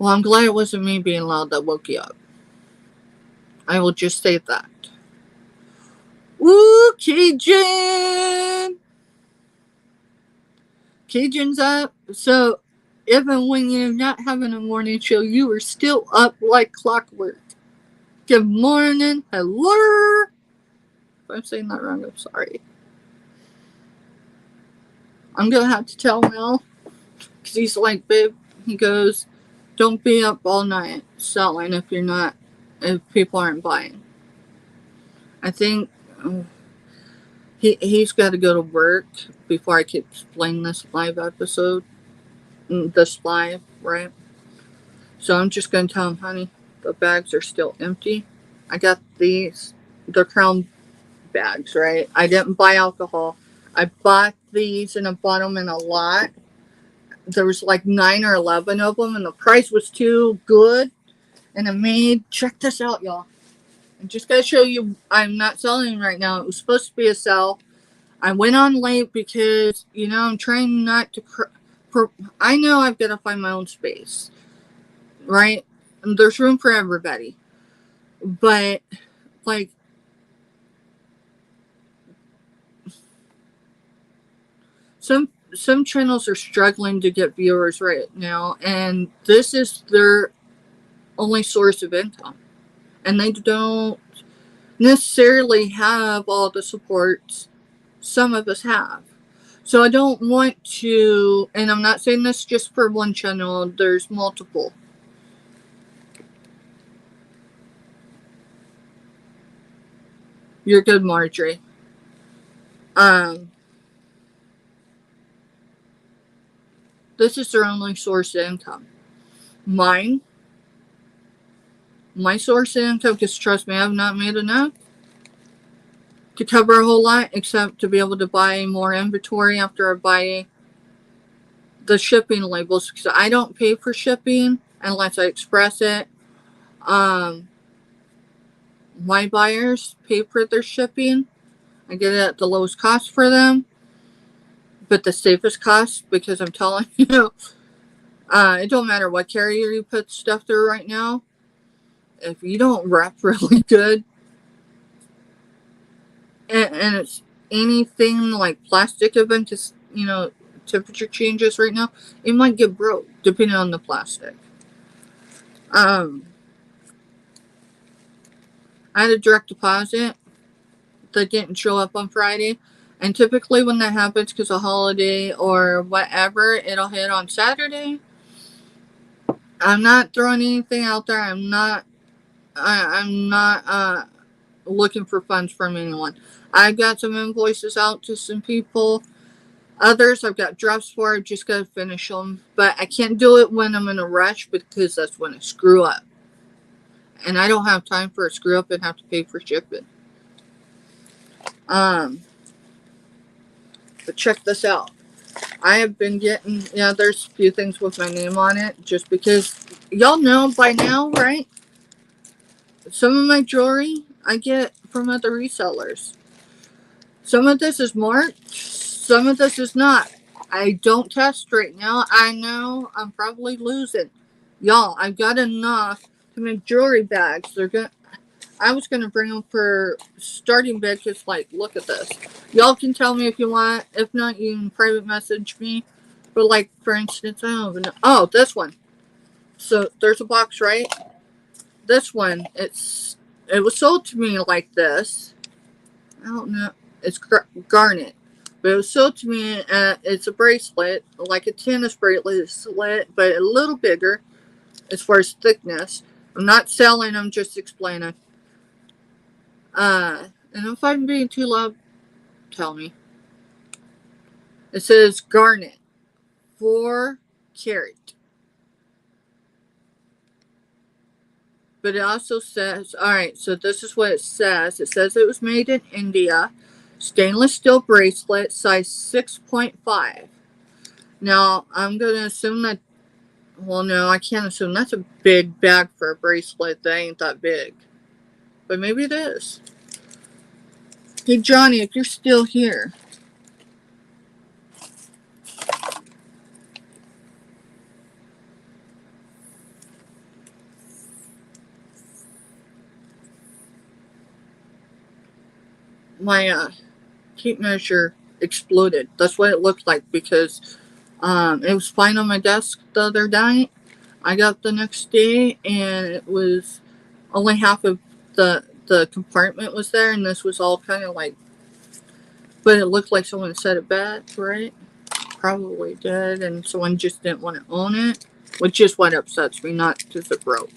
Well, I'm glad it wasn't me being loud that woke you up. I will just say that. Woo, Cajun! Cajun's up. So, even when you're not having a morning show, you are still up like clockwork. Good morning. Hello. If I'm saying that wrong, I'm sorry. I'm going to have to tell Mel. Because he's like, babe, he goes, don't be up all night selling if people aren't buying. I think he's got to go to work before I can explain this live episode. This live, right? So I'm just going to tell him, honey, the bags are still empty. I got these. They're Crown bags, right? I didn't buy alcohol. I bought these and I bought them in a lot. There was like 9 or 11 of them, and the price was too good. And I made, check this out, y'all. I'm just going to show you, I'm not selling right now. It was supposed to be a sell. I went on late because, I'm trying not to, I know I've got to find my own space, right? And there's room for everybody. But, like, some channels are struggling to get viewers right now, and this is their only source of income. And they don't necessarily have all the supports some of us have. So I don't want to, and I'm not saying this just for one channel, there's multiple. You're good, Marjorie. This is their only source of income. My source of income, because trust me, I've not made enough to cover a whole lot, except to be able to buy more inventory after I buy the shipping labels, because I don't pay for shipping unless I express it. My buyers pay for their shipping. I get it at the lowest cost for them, but the safest cost, because I'm telling you, it don't matter what carrier you put stuff through right now. If you don't wrap really good, and it's anything like plastic even, because, temperature changes right now, it might get broke depending on the plastic. I had a direct deposit that didn't show up on Friday. And typically when that happens, because of holiday or whatever, it'll hit on Saturday. I'm not throwing anything out there. I'm not looking for funds from anyone. I've got some invoices out to some people. Others I've got drafts for. I've just got to finish them. But I can't do it when I'm in a rush, because that's when I screw up. And I don't have time for a screw up and have to pay for shipping. But check this out. I have been getting, there's a few things with my name on it, just because y'all know by now, right? Some of my jewelry I get from other resellers. Some of this is marked, some of this is not. I don't test right now. I know I'm probably losing. Y'all, I've got enough to make jewelry bags. I was gonna bring them for starting bid. Just like, look at this. Y'all can tell me if you want. If not, you can private message me. But like, for instance, I don't even know. Oh, this one. So there's a box, right? This one, it was sold to me like this. I don't know. It's garnet. But it was sold to me, it's a bracelet, like a tennis bracelet, but a little bigger as far as thickness. I'm not selling, I'm just explaining. And if I'm being too loud, tell me. It says garnet, 4 carat. But it also says, alright, so this is what it says. It says it was made in India. Stainless steel bracelet, size 6.5. Now, I'm going to assume that, well, no, I can't assume. That's a big bag for a bracelet. That ain't that big. But maybe it is. Hey, Johnny, if you're still here. My tape measure exploded. That's what it looked like because it was fine on my desk the other night. I got the next day and it was only half of the compartment was there, and this was all kind of like, but it looked like someone set it back, right? Probably did, and someone just didn't want to own it, which is what upsets me, not because it broke.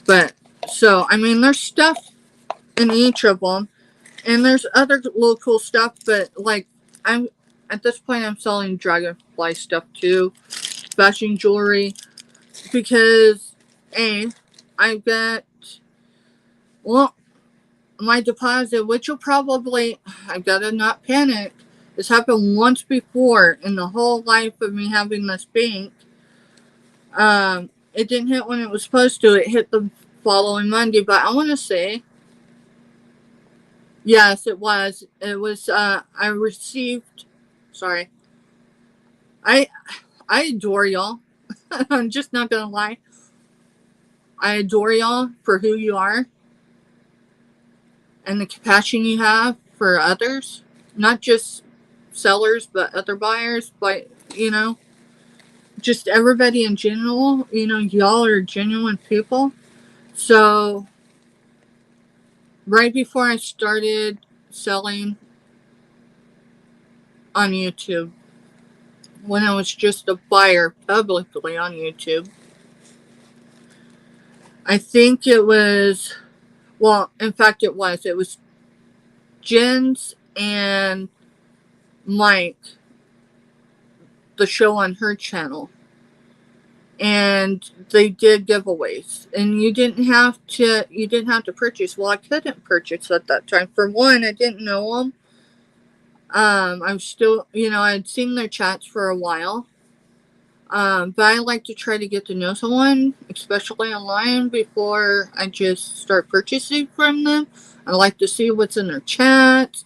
But so I mean, there's stuff in each of them, and there's other little cool stuff, but like I'm at this point I'm selling dragonfly stuff too, fashion jewelry, because I've got, well, my deposit, which will probably, I've got to not panic. This happened once before in the whole life of me having this bank. It didn't hit when it was supposed to. It hit the following Monday, but I want to say, yes, it was. It was, I received, sorry. I adore y'all. I'm just not going to lie. I adore y'all for who you are and the compassion you have for others, not just sellers, but other buyers, but, just everybody in general. Y'all are genuine people. So, right before I started selling on YouTube, when I was just a buyer publicly on YouTube, I think it was, well, in fact, it was Jen's and Mike, the show on her channel, and they did giveaways, and you didn't have to purchase. Well, I couldn't purchase at that time. For one, I didn't know them. I'm still, I'd seen their chats for a while, but I like to try to get to know someone, especially online, before I just start purchasing from them. I like to see what's in their chats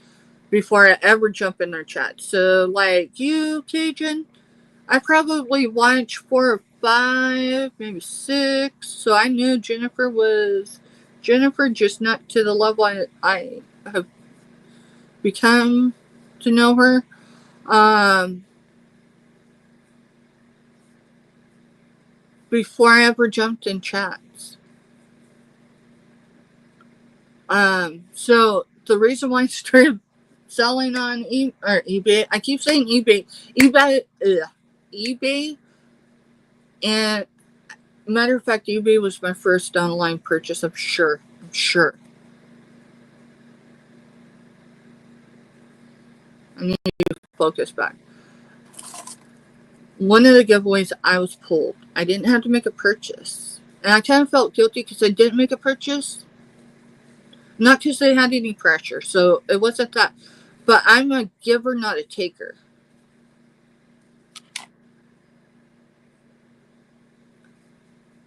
before I ever jump in their chat. So, like you, Cajun, I probably watched 4 or 5, maybe 6. So I knew Jennifer, just not to the level I have become to know her. Before I ever jumped in chats. So the reason why I started selling on eBay, I keep saying eBay, and matter of fact, eBay was my first online purchase. I'm sure. I need to focus back. One of the giveaways, I was pulled. I didn't have to make a purchase, and I kind of felt guilty because I didn't make a purchase. Not because they had any pressure, so it wasn't that. But I'm a giver, not a taker.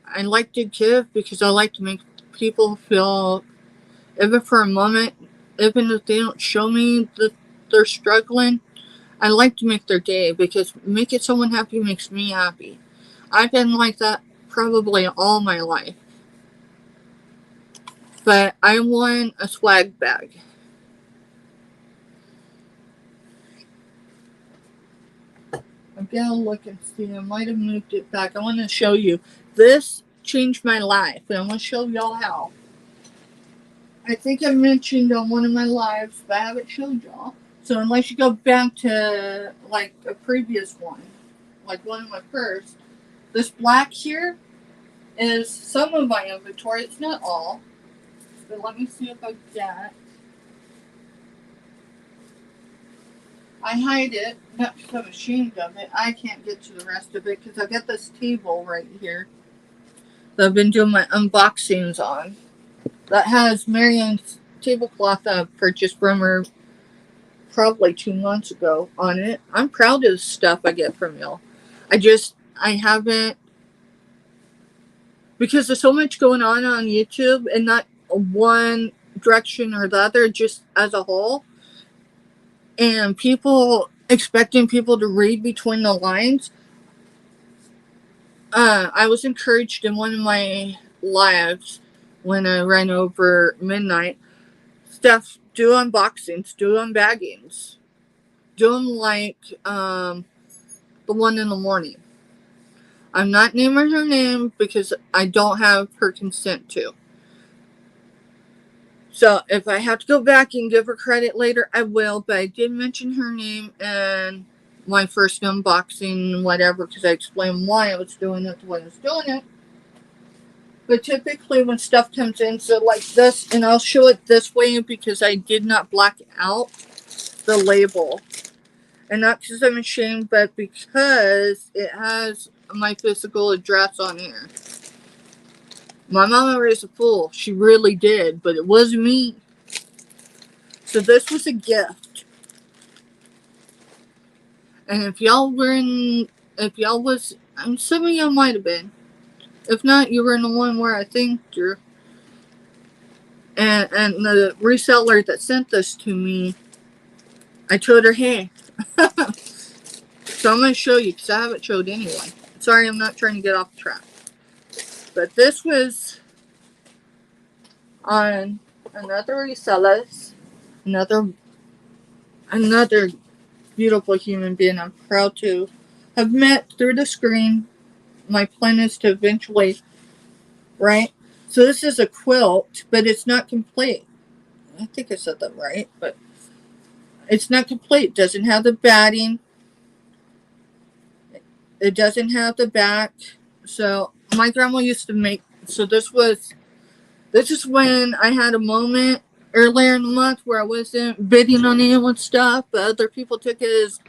I like to give because I like to make people feel, even for a moment, even if they don't show me that they're struggling, I like to make their day because making someone happy makes me happy. I've been like that probably all my life. But I won a swag bag. I'm gonna look and see. I might have moved it back. I want to show you. This changed my life, and I'm gonna show y'all how. I think I mentioned on one of my lives, but I haven't showed y'all. So unless you go back to like a previous one, like one of my first, this black here is some of my inventory. It's not all, but let me see if I get. I hide it, not because I'm ashamed of it. I can't get to the rest of it because I got this table right here that I've been doing my unboxings on. That has Marianne's tablecloth that I purchased from her probably 2 months ago on it. I'm proud of the stuff I get from y'all. I haven't, because there's so much going on YouTube and not one direction or the other, just as a whole. And people expecting people to read between the lines. I was encouraged in one of my lives when I ran over midnight. Steph, do unboxings, do unbaggings. Do them like the one in the morning. I'm not naming her name because I don't have her consent to. So if I have to go back and give her credit later, I will. But I did mention her name in my first unboxing, whatever, because I explained why I was doing it the way I was doing it. But typically when stuff comes in, so like this, and I'll show it this way because I did not black out the label. And not because I'm ashamed, but because it has my physical address on here. My mama raised a fool. She really did, but it wasn't me. So this was a gift. And if y'all was, some of y'all might have been. If not, you were in the one where I think you're. And the reseller that sent this to me, I told her, hey. So I'm going to show you because I haven't showed anyone. Sorry, I'm not trying to get off track. But this was on another reseller's, another beautiful human being I'm proud to have met through the screen. My plan is to eventually, right? So this is a quilt, but it's not complete. I think I said that right, but it's not complete. It doesn't have the batting. It doesn't have the back. So my grandma used to make, so this is when I had a moment earlier in the month where I wasn't bidding on anyone's stuff, but other people took it as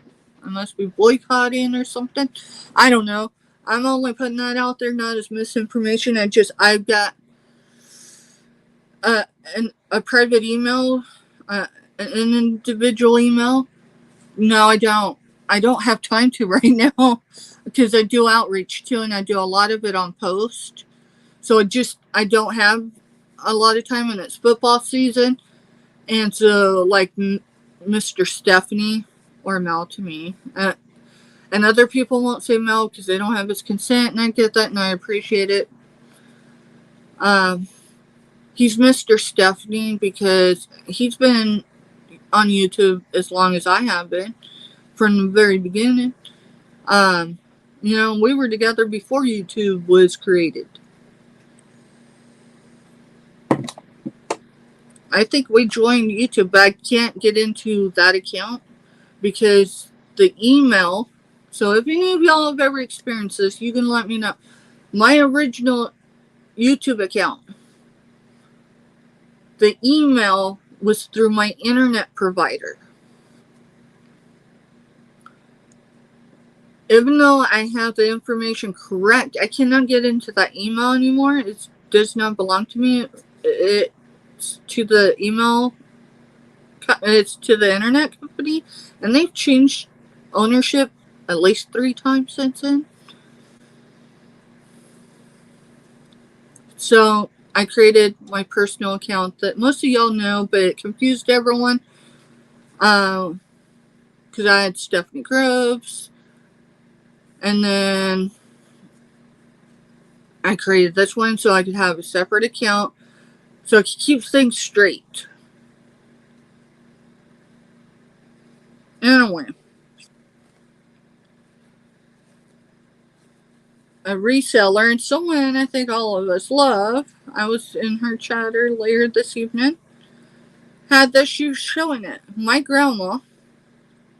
I must be boycotting or something. I don't know. I'm only putting that out there, not as misinformation. I've got a private email, an individual email. No, I don't. I don't have time to right now because I do outreach too, and I do a lot of it on post. So I don't have a lot of time, and it's football season. And so, like, Mr. Stephanie, or Mel to me, and other people won't say Mel because they don't have his consent, and I get that, and I appreciate it. He's Mr. Stephanie because he's been on YouTube as long as I have been, from the very beginning. We were together before YouTube was created. I think we joined YouTube, but I can't get into that account because the email. So if any of y'all have ever experienced this, you can let me know. My original YouTube account, the email was through my internet provider. Even though I have the information correct, I cannot get into that email anymore. It does not belong to me. It's to the email. It's to the internet company, and they've changed ownership at least 3 times since then. So I created my personal account that most of y'all know, but it confused everyone. Because because I had Stephanie Groves, and then I created this one so I could have a separate account so I could keep things straight. Anyway, a reseller and someone I think all of us love, I was in her chat earlier this evening, had this shoe showing it. My grandma,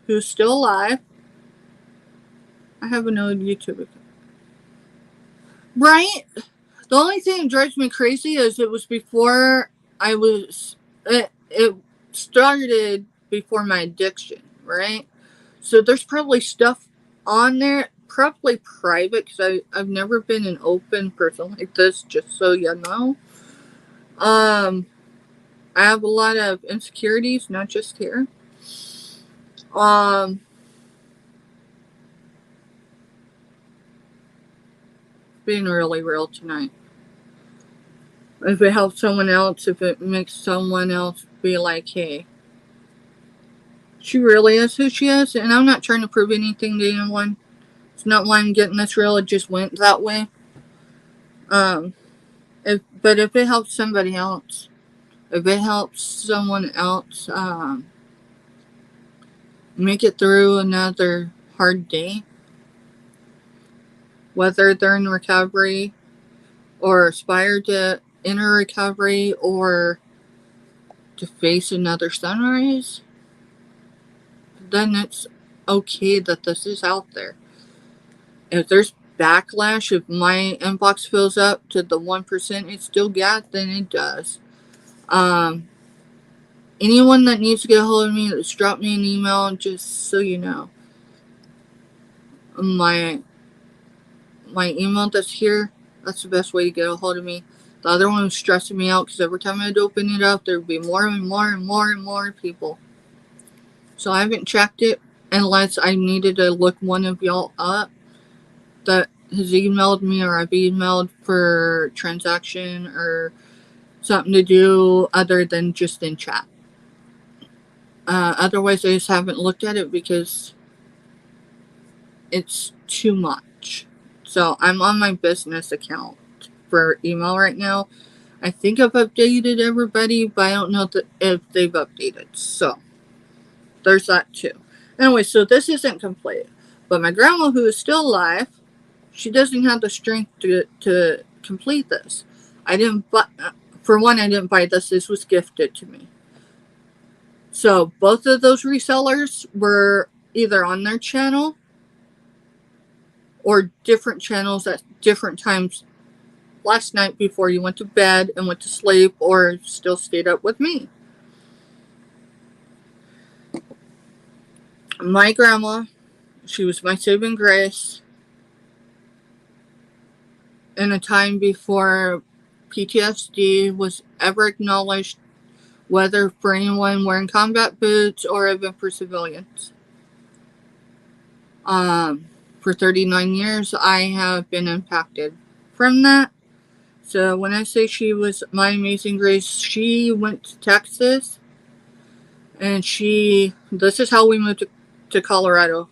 who's still alive, I have an old YouTube account. Right? The only thing that drives me crazy is it was before it started before my addiction, right? So there's probably stuff on there, probably private, because I've never been an open person like this, just so you know. I have a lot of insecurities, not just here. Being really real tonight. If it helps someone else, if it makes someone else be like, hey, she really is who she is, and I'm not trying to prove anything to anyone. It's not why I'm getting this real, it just went that way. But if it helps somebody else, if it helps someone else make it through another hard day, whether they're in recovery or aspire to enter recovery or to face another sunrise, then it's okay that this is out there. If there's backlash, if my inbox fills up to the 1% it still got, then it does. Anyone that needs to get a hold of me, just drop me an email, just so you know. My email that's here, that's the best way to get a hold of me. The other one was stressing me out because every time I'd open it up, there'd be more and more and more and more people. So I haven't checked it unless I needed to look one of y'all up that has emailed me or I've emailed for transaction or something to do other than just in chat. Otherwise, I just haven't looked at it because it's too much. So I'm on my business account for email right now. I think I've updated everybody, but I don't know if they've updated. So there's that too. Anyway, so this isn't complete. But my grandma, who is still alive, she doesn't have the strength to complete this. For one, I didn't buy this. This was gifted to me. So both of those resellers were either on their channel or different channels at different times last night before you went to bed and went to sleep or still stayed up with me. My grandma, she was my saving grace in a time before PTSD was ever acknowledged, whether for anyone wearing combat boots or even for civilians. For 39 years, I have been impacted from that. So when I say she was my amazing grace, she went to Texas, and this is how we moved to Colorado.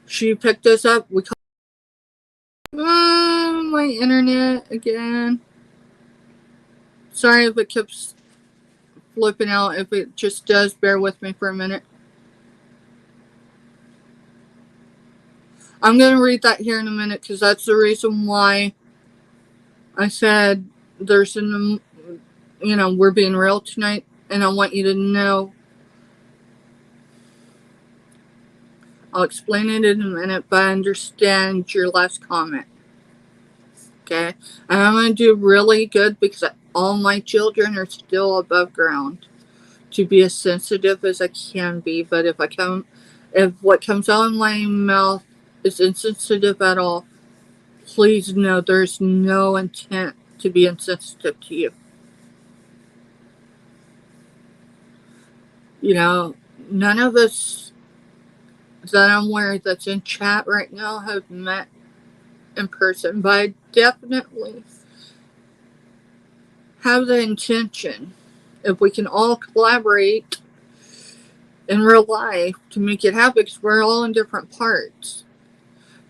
She picked us up. My internet again. Sorry if it keeps flipping out. If it just does, bear with me for a minute. I'm going to read that here in a minute because that's the reason why I said we're being real tonight, and I want you to know. I'll explain it in a minute, but I understand your last comment. Okay? And I'm going to do really good because all my children are still above ground to be as sensitive as I can be. But if what comes out of my mouth is insensitive at all, please know there's no intent to be insensitive to you. None of us that I'm aware that's in chat right now have met in person, but I definitely have the intention, if we can all collaborate in real life to make it happen because we're all in different parts.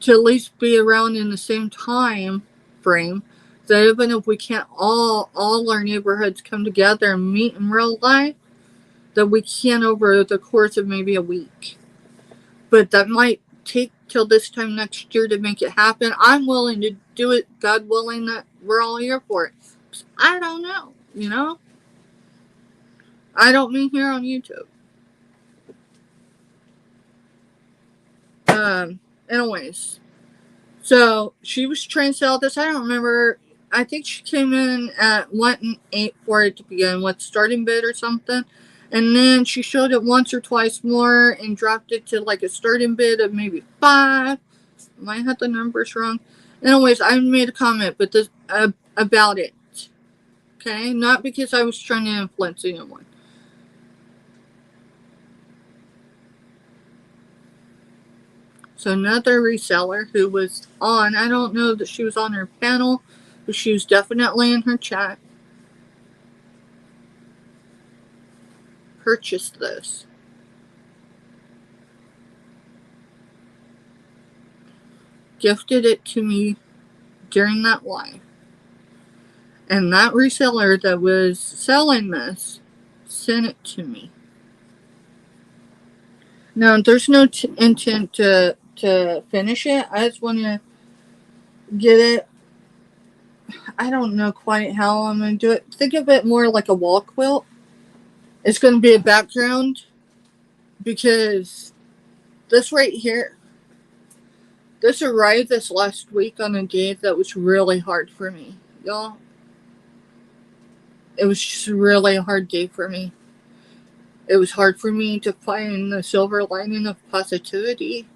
To at least be around in the same time frame, that even if we can't all our neighborhoods come together and meet in real life, that we can over the course of maybe a week. But that might take till this time next year to make it happen. I'm willing to do it, God willing that we're all here for it. I don't know, you know? I don't mean here on YouTube. Anyways. So she was trying to sell this. I don't remember. I think she came in at 1.8 for it to begin with, starting bid or something. And then she showed it once or twice more and dropped it to like a starting bid of maybe 5. I might have the numbers wrong. Anyways, I made a comment but this about it. Okay? Not because I was trying to influence anyone. So another reseller who was on, I don't know that she was on her panel, but she was definitely in her chat, purchased this. Gifted it to me during that live. And that reseller that was selling this sent it to me. Now, there's no intent to finish it. I just want to get it. I don't know quite how I'm going to do it. Think of it more like a wall quilt. It's going to be a background because this right here, this arrived this last week on a day that was really hard for me, y'all. It was just really a hard day for me. It was hard for me to find the silver lining of positivity.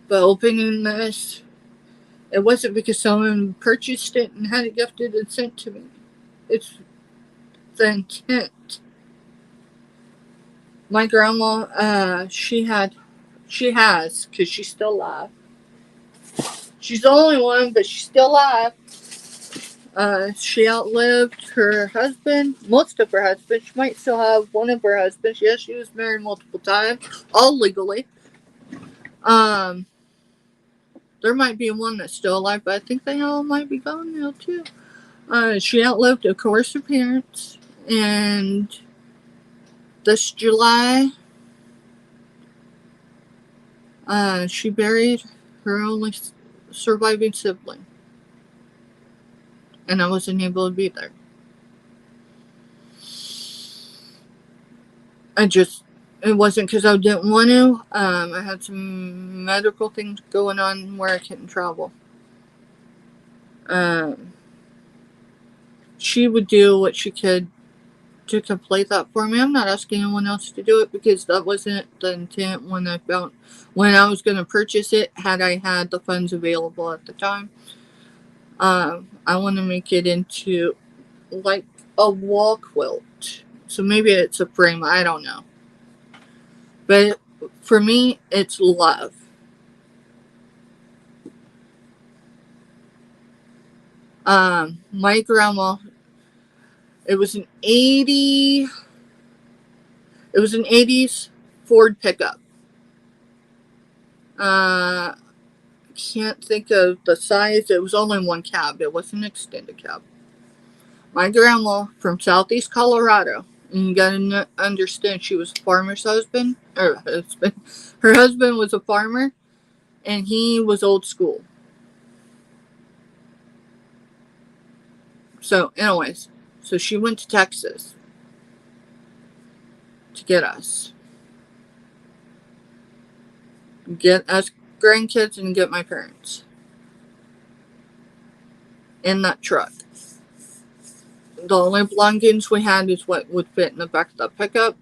But opening this, it wasn't because someone purchased it and had it gifted and sent to me. It's the intent. My grandma, she has, because she's still alive. She's the only one, but she's still alive. She outlived her husband, most of her husbands. She might still have one of her husbands. Yes, she was married multiple times, all legally. There might be one that's still alive, but I think they all might be gone now too. She outlived, of course, her parents, and this July, she buried her only surviving sibling, and I wasn't able to be there. It wasn't because I didn't want to. I had some medical things going on where I couldn't travel. She would do what she could to complete that for me. I'm not asking anyone else to do it because that wasn't the intent when I was going to purchase it, had I had the funds available at the time. I want to make it into like a wall quilt. So maybe it's a frame, I don't know. But for me, it's love. My grandma, it was an 80s Ford pickup. Can't think of the size. It was only one cab. It wasn't an extended cab. My grandma from southeast Colorado, and you gotta understand, she was a farmer's husband. Her husband was a farmer, and he was old school. So, anyways, so she went to Texas to get us grandkids and get my parents in that truck. The only belongings we had is what would fit in the back of the pickup,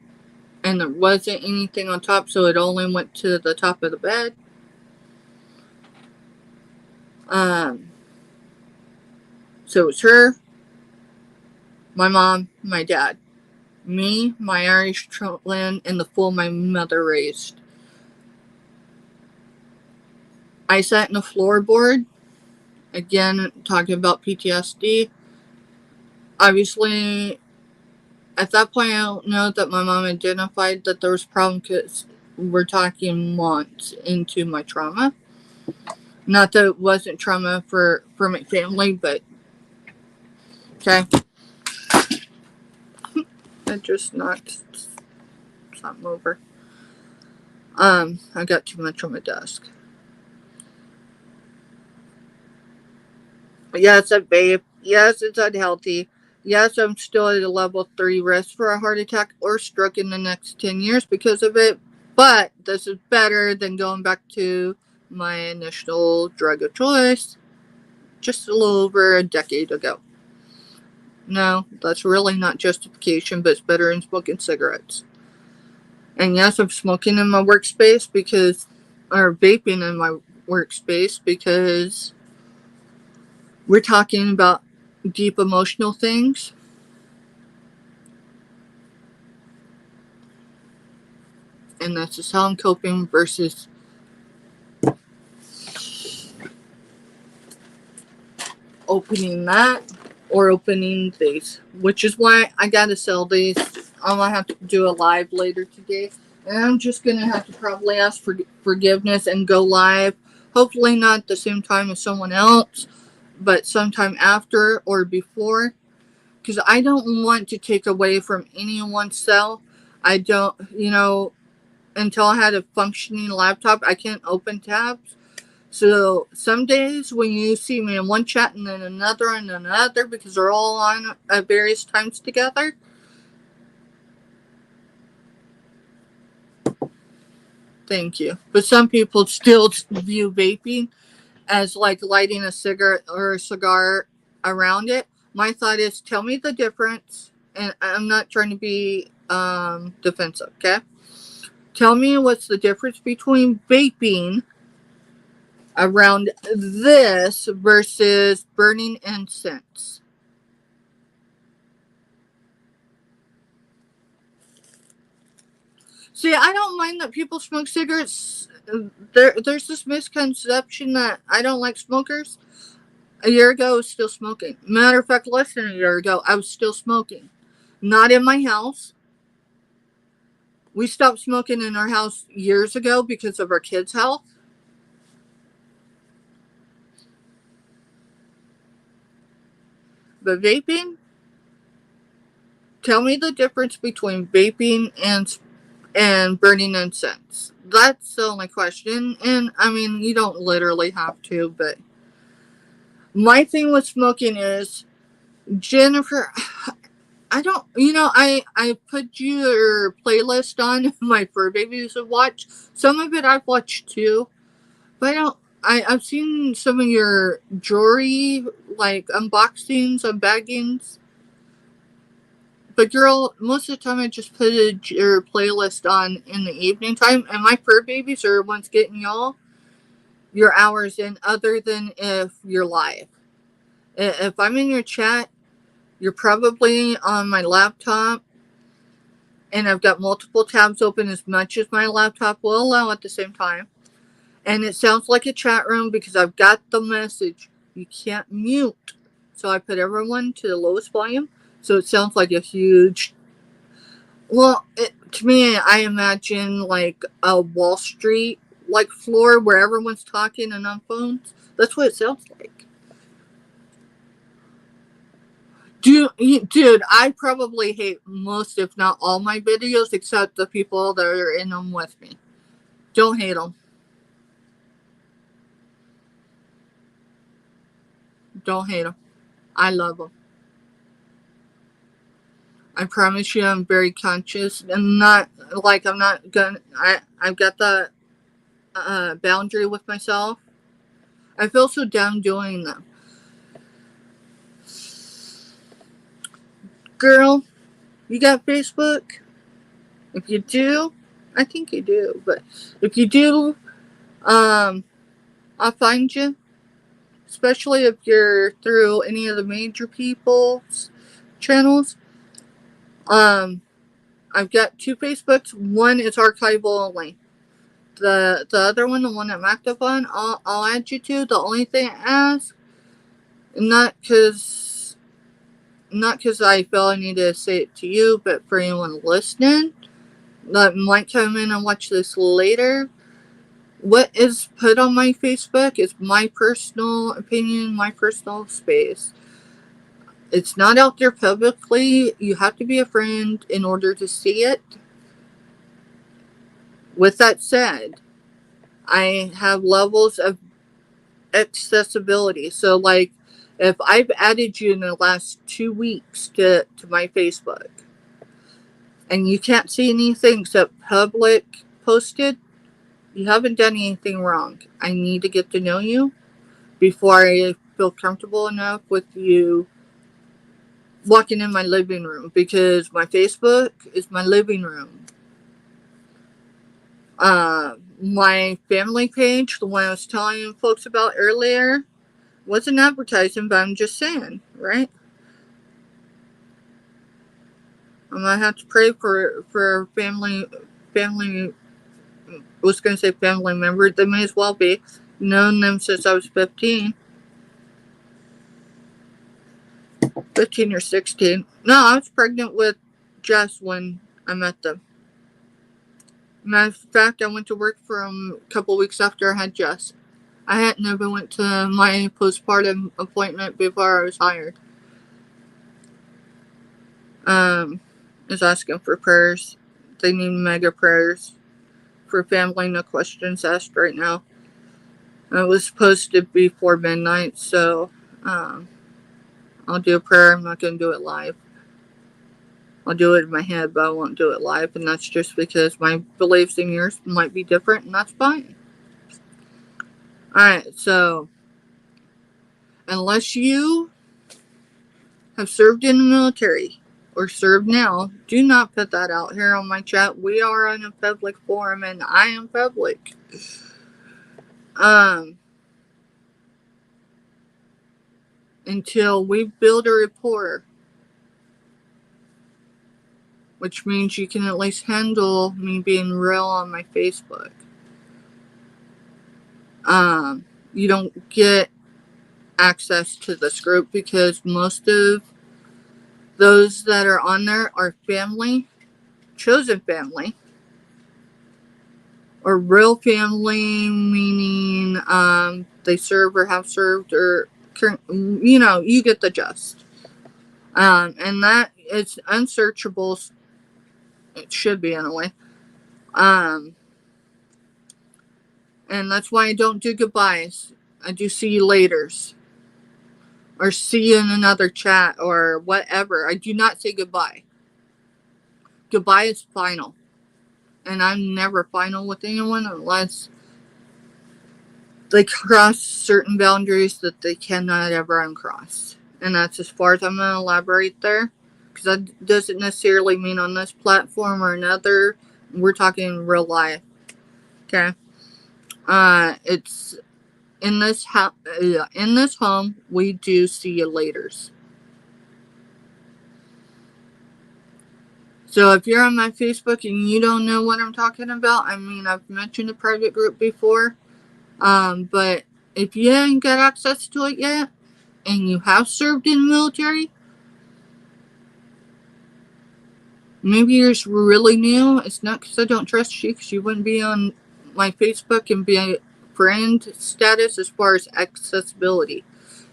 and there wasn't anything on top, so it only went to the top of the bed. So it was her, my mom, my dad, me, my Irish twin, and the fool my mother raised. I sat in a floorboard, again, talking about PTSD. Obviously, at that point, I don't know that my mom identified that there was a problem because we're talking months into my trauma. Not that it wasn't trauma for my family, but okay. I just knocked something over. I got too much on my desk. Yes, I vape. Yes, it's unhealthy. Yes, I'm still at a level 3 risk for a heart attack or stroke in the next 10 years because of it. But this is better than going back to my initial drug of choice just a little over a decade ago. No, that's really not justification, but it's better than smoking cigarettes. And yes, I'm smoking in my workspace or vaping in my workspace because we're talking about deep emotional things. And that's just how I'm coping versus opening that or opening these, which is why I gotta sell these. I'm gonna have to do a live later today, and I'm just gonna have to probably ask for forgiveness and go live. Hopefully not at the same time as someone else, but sometime after or before, because I don't want to take away from anyone's cell. I don't, until I had a functioning laptop, I can't open tabs. So some days when you see me in one chat and then another and another because they're all on at various times together, thank you. But some people still view vaping as like lighting a cigarette or a cigar around it. My thought is tell me the difference, and I'm not trying to be defensive, okay? Tell me what's the difference between vaping around this versus burning incense. See, I don't mind that people smoke cigarettes. There's this misconception that I don't like smokers. A year ago, I was still smoking. Matter of fact, less than a year ago, I was still smoking. Not in my house. We stopped smoking in our house years ago because of our kids' health. But vaping, tell me the difference between vaping and burning incense. That's the only question. And I mean, you don't literally have to, but my thing with smoking is, Jennifer, I don't, I put your playlist on my fur babies to watch. Some of it I've watched too, but I've seen some of your jewelry, like unboxings, unbaggings. But girl, most of the time I just put your playlist on in the evening time, and my fur babies are ones getting y'all your hours in, other than if you're live. If I'm in your chat, you're probably on my laptop, and I've got multiple tabs open as much as my laptop will allow at the same time. And it sounds like a chat room because I've got the message. You can't mute. So I put everyone to the lowest volume. So it sounds like a huge. Well, to me, I imagine like a Wall Street like floor where everyone's talking and on phones. That's what it sounds like. Dude, I probably hate most, if not all, my videos except the people that are in them with me. Don't hate them. Don't hate them. I love them. I promise you, I'm very conscious. I'm not gonna. I've got the boundary with myself. I feel so down doing them. Girl, you got Facebook? If you do, I think you do. But if you do, I'll find you. Especially if you're through any of the major people's channels. I've got 2 Facebooks. One is archival only. The other one, the one I'm active on, I'll add you to. The only thing I ask, not because not because I feel I need to say it to you, but for anyone listening that might come in and watch this later, what is put on my Facebook is my personal opinion, my personal space. It's not out there publicly. You have to be a friend in order to see it. With that said, I have levels of accessibility. So, like, if I've added you in the last 2 weeks to my Facebook and you can't see anything except public posted, you haven't done anything wrong. I need to get to know you before I feel comfortable enough with you walking in my living room, because my Facebook is my living room. My family page, the one I was telling folks about earlier, wasn't advertising, but I'm just saying, right? I'm gonna have to pray for family. I was gonna say family members. They may as well be. Known them since I was 15 or 16. No, I was pregnant with Jess when I met them. Matter of fact, I went to work for them a couple weeks after I had Jess. I hadn't even went to my postpartum appointment before I was hired. Is asking for prayers. They need mega prayers for family. No questions asked right now. It was posted before midnight, so I'll do a prayer. I'm not going to do it live. I'll do it in my head, but I won't do it live, and that's just because my beliefs and yours might be different, and that's fine. Alright, so unless you have served in the military or served now, do not put that out here on my chat. We are on a public forum, and I am public. Until we build a rapport, which means you can at least handle me being real on my Facebook. You don't get access to this group because most of those that are on there are family, chosen family, or real family, meaning they serve or have served, or you get the gist. And that it's unsearchable. It should be anyway. And that's why I don't do goodbyes. I do see you laters, or see you in another chat, or whatever. I do not say goodbye. Goodbye is final. And I'm never final with anyone unless they cross certain boundaries that they cannot ever uncross. And that's as far as I'm going to elaborate there. Because that doesn't necessarily mean on this platform or another. We're talking real life. Okay? It's in this home, we do see you laters. So if you're on my Facebook and you don't know what I'm talking about, I mean, I've mentioned a private group before. But if you ain't got access to it yet, and you have served in the military, maybe you're really new. It's not because I don't trust you, because you wouldn't be on my Facebook and be a friend status as far as accessibility.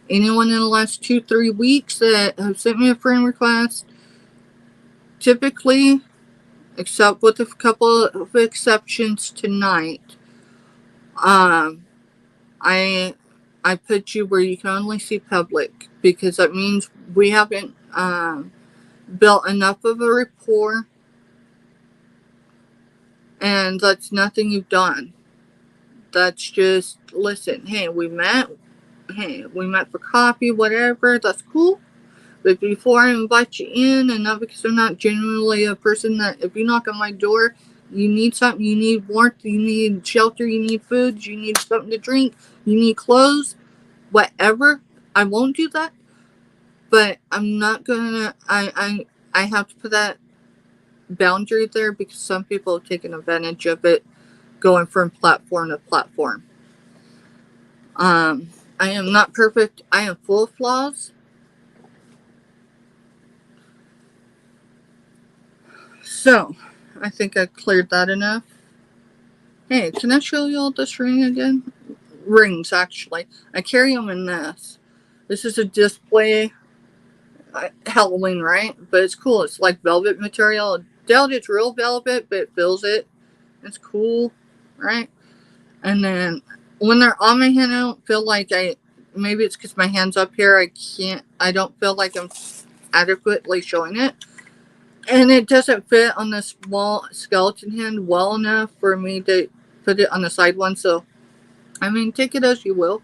Anyone in the last 2-3 weeks that have sent me a friend request, typically, except with a couple of exceptions tonight, I put you where you can only see public, because that means we haven't built enough of a rapport, and that's nothing you've done. That's just, listen, hey, we met for coffee, whatever, that's cool. But before I invite you in, and not because I'm not genuinely a person that if you knock on my door, you need something, you need warmth, you need shelter, you need food, you need something to drink, you need clothes, whatever, I won't do that. But I'm not gonna, I have to put that boundary there, because some people have taken advantage of it, going from platform to platform. I am not perfect. I am full of flaws. So, I think I cleared that enough. Hey, can I show you all this ring again? Rings, actually. I carry them in this. This is a display Halloween, right? But it's cool. It's like velvet material. I doubt it's real velvet, but it feels it. It's cool, right? And then when they're on my hand, I don't feel like maybe it's because my hand's up here. I don't feel like I'm adequately showing it. And it doesn't fit on this small skeleton hand well enough for me to put it on the side one. So, I mean, take it as you will.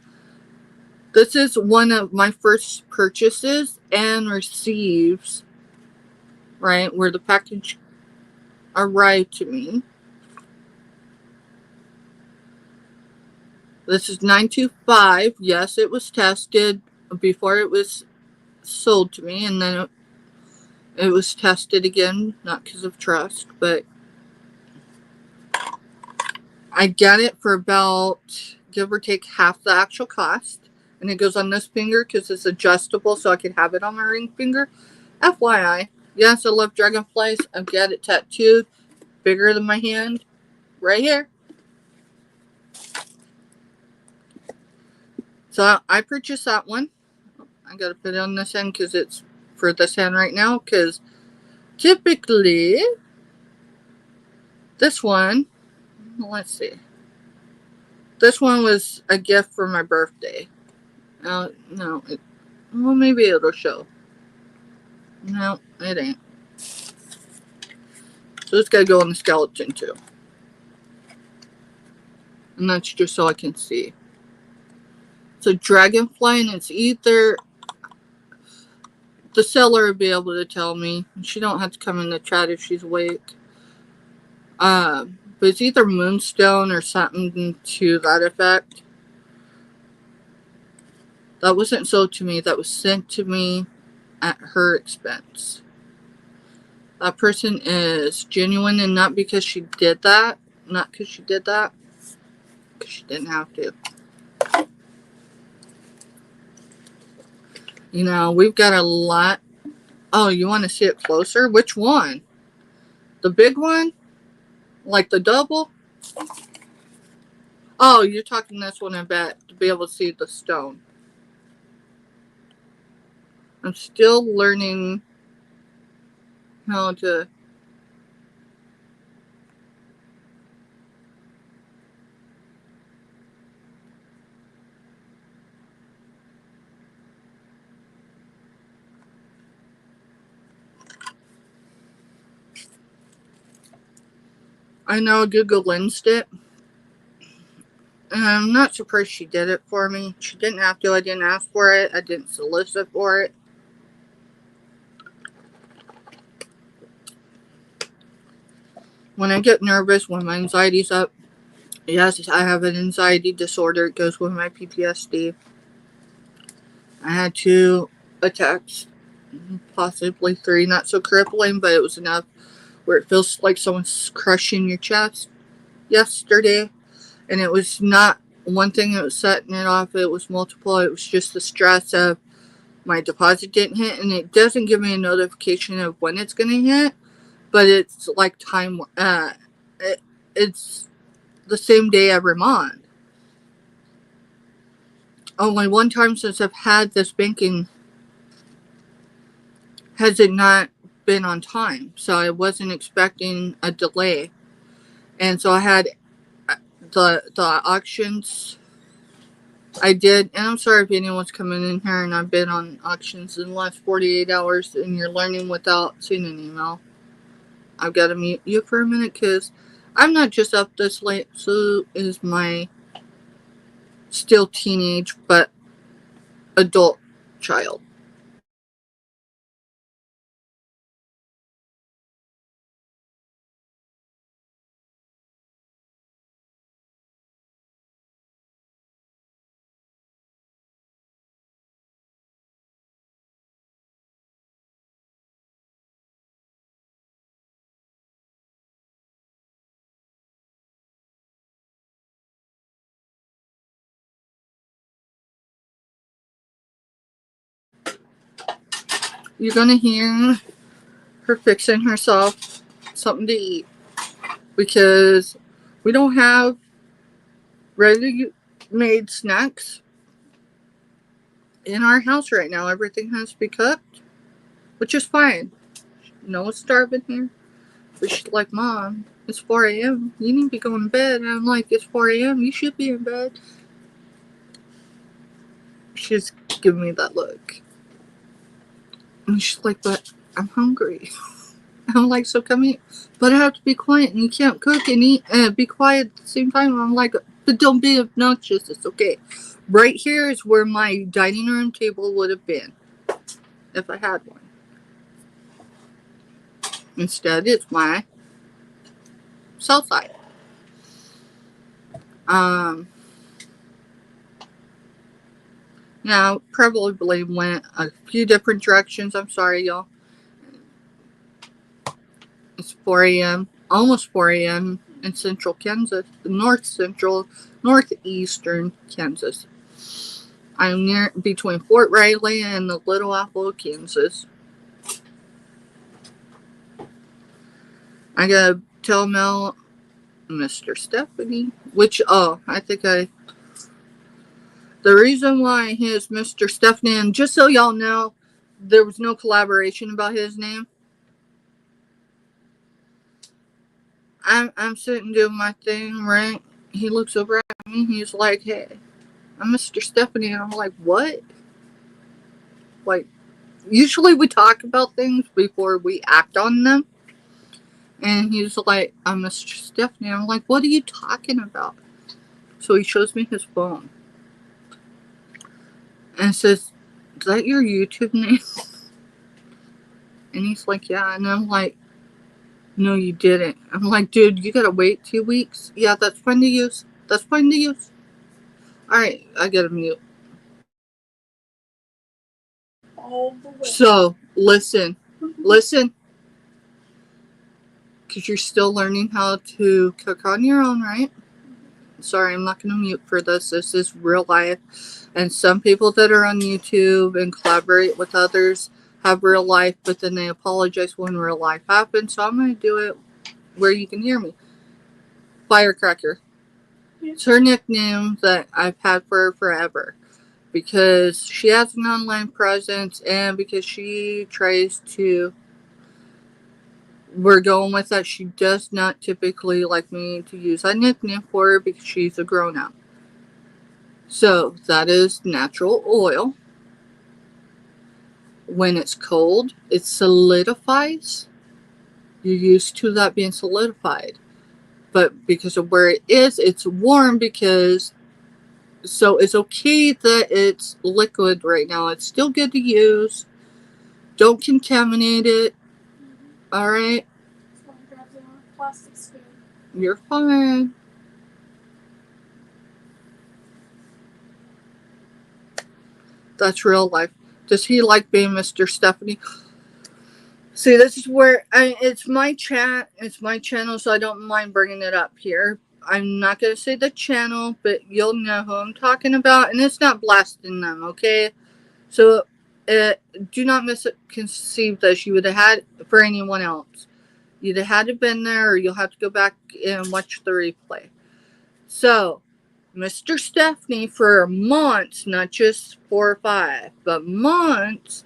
This is one of my first purchases and receives, right, where the package arrived to me. This is 925. Yes, it was tested before it was sold to me, and then it was tested again, not because of trust, but I got it for about, give or take, half the actual cost. And it goes on this finger because it's adjustable, so I can have it on my ring finger. FYI, yes, I love dragonflies. I've got it tattooed, bigger than my hand, right here. So I purchased that one. I gotta put it on this end because it's for this hand right now. Because typically, this one, let's see. This one was a gift for my birthday. No, well, maybe it'll show. No, it ain't. So it's gotta go on the skeleton too. And that's just so I can see. So dragonfly, and it's either, the seller would be able to tell me. She don't have to come in the chat if she's awake. But it's either moonstone or something to that effect. That wasn't sold to me. That was sent to me at her expense. That person is genuine, and not because she did that. Not because she did that. Because she didn't have to. You know, we've got a lot. Oh, you want to see it closer? Which one? The big one? Like the double? Oh, you're talking this one, I bet, to be able to see the stone. I'm still learning how to... I know Google Lensed it. And I'm not surprised she did it for me. She didn't have to. I didn't ask for it. I didn't solicit for it. When I get nervous, when my anxiety's up, yes, I have an anxiety disorder. It goes with my PTSD. I had 2 attacks, possibly 3. Not so crippling, but it was enough where it feels like someone's crushing your chest yesterday. And it was not one thing that was setting it off. It was multiple. It was just the stress of my deposit didn't hit. And it doesn't give me a notification of when it's going to hit. But it's like time. It's the same day every month. Only one time since I've had this banking has it not been on time. So I wasn't expecting a delay. And so I had the auctions I did, and I'm sorry if anyone's coming in here and I've been on auctions in the last 48 hours and you're learning without seeing an email. I've got to mute you for a minute because I'm not just up this late, so is my still teenage but adult child. You're going to hear her fixing herself something to eat. Because we don't have ready-made snacks in our house right now. Everything has to be cooked, which is fine. No one's starving here. But she's like, Mom, it's 4 a.m. You need to be going to bed. And I'm like, it's 4 a.m. You should be in bed. She's giving me that look. And she's like, but I'm hungry. I'm like, so come eat. But I have to be quiet, and you can't cook and eat and be quiet at the same time. I'm like, but don't be obnoxious. It's okay. Right here is where my dining room table would have been if I had one. Instead, it's my south side. Now, probably went a few different directions. I'm sorry, y'all. It's 4 a.m., almost 4 a.m. in central Kansas, northeastern Kansas. I'm near between Fort Riley and the Little Apple, Kansas. I gotta tell Mel, Mr. Stephanie, the reason why he is Mr. Stephanie, and just so y'all know, there was no collaboration about his name. I'm sitting doing my thing, right? He looks over at me, he's like, hey, I'm Mr. Stephanie, and I'm like, what? Like, usually we talk about things before we act on them. And he's like, I'm Mr. Stephanie. I'm like, what are you talking about? So he shows me his phone. And says, is that your YouTube name? And he's like, yeah. And I'm like, no, you didn't. I'm like, dude, you gotta wait 2 weeks. Yeah, that's fine to use. That's fine to use. Alright, I gotta mute. So, listen. Because you're still learning how to cook on your own, right? Sorry, I'm not going to mute for this. This is real life. And some people that are on YouTube and collaborate with others have real life, but then they apologize when real life happens. So I'm going to do it where you can hear me. Firecracker. It's her nickname that I've had for her forever. Because she has an online presence and because she tries to... We're going with that. She does not typically like me to use a nickname for her because she's a grown-up. So that is natural oil. When it's cold, it solidifies. You're used to that being solidified. But because of where it is, it's warm because... So it's okay that it's liquid right now. It's still good to use. Don't contaminate it. Alright? Plastic spoon. You're fine. That's real life. Does he like being Mr. Stephanie? See, this is where it's my chat. It's my channel, so I don't mind bringing it up here. I'm not going to say the channel, but you'll know who I'm talking about. And it's not blasting them, okay? So do not misconceive this. You would have had for anyone else. You'd have had to been there, or you'll have to go back and watch the replay. So, Mr. Stephanie, for months, not just 4 or 5, but months,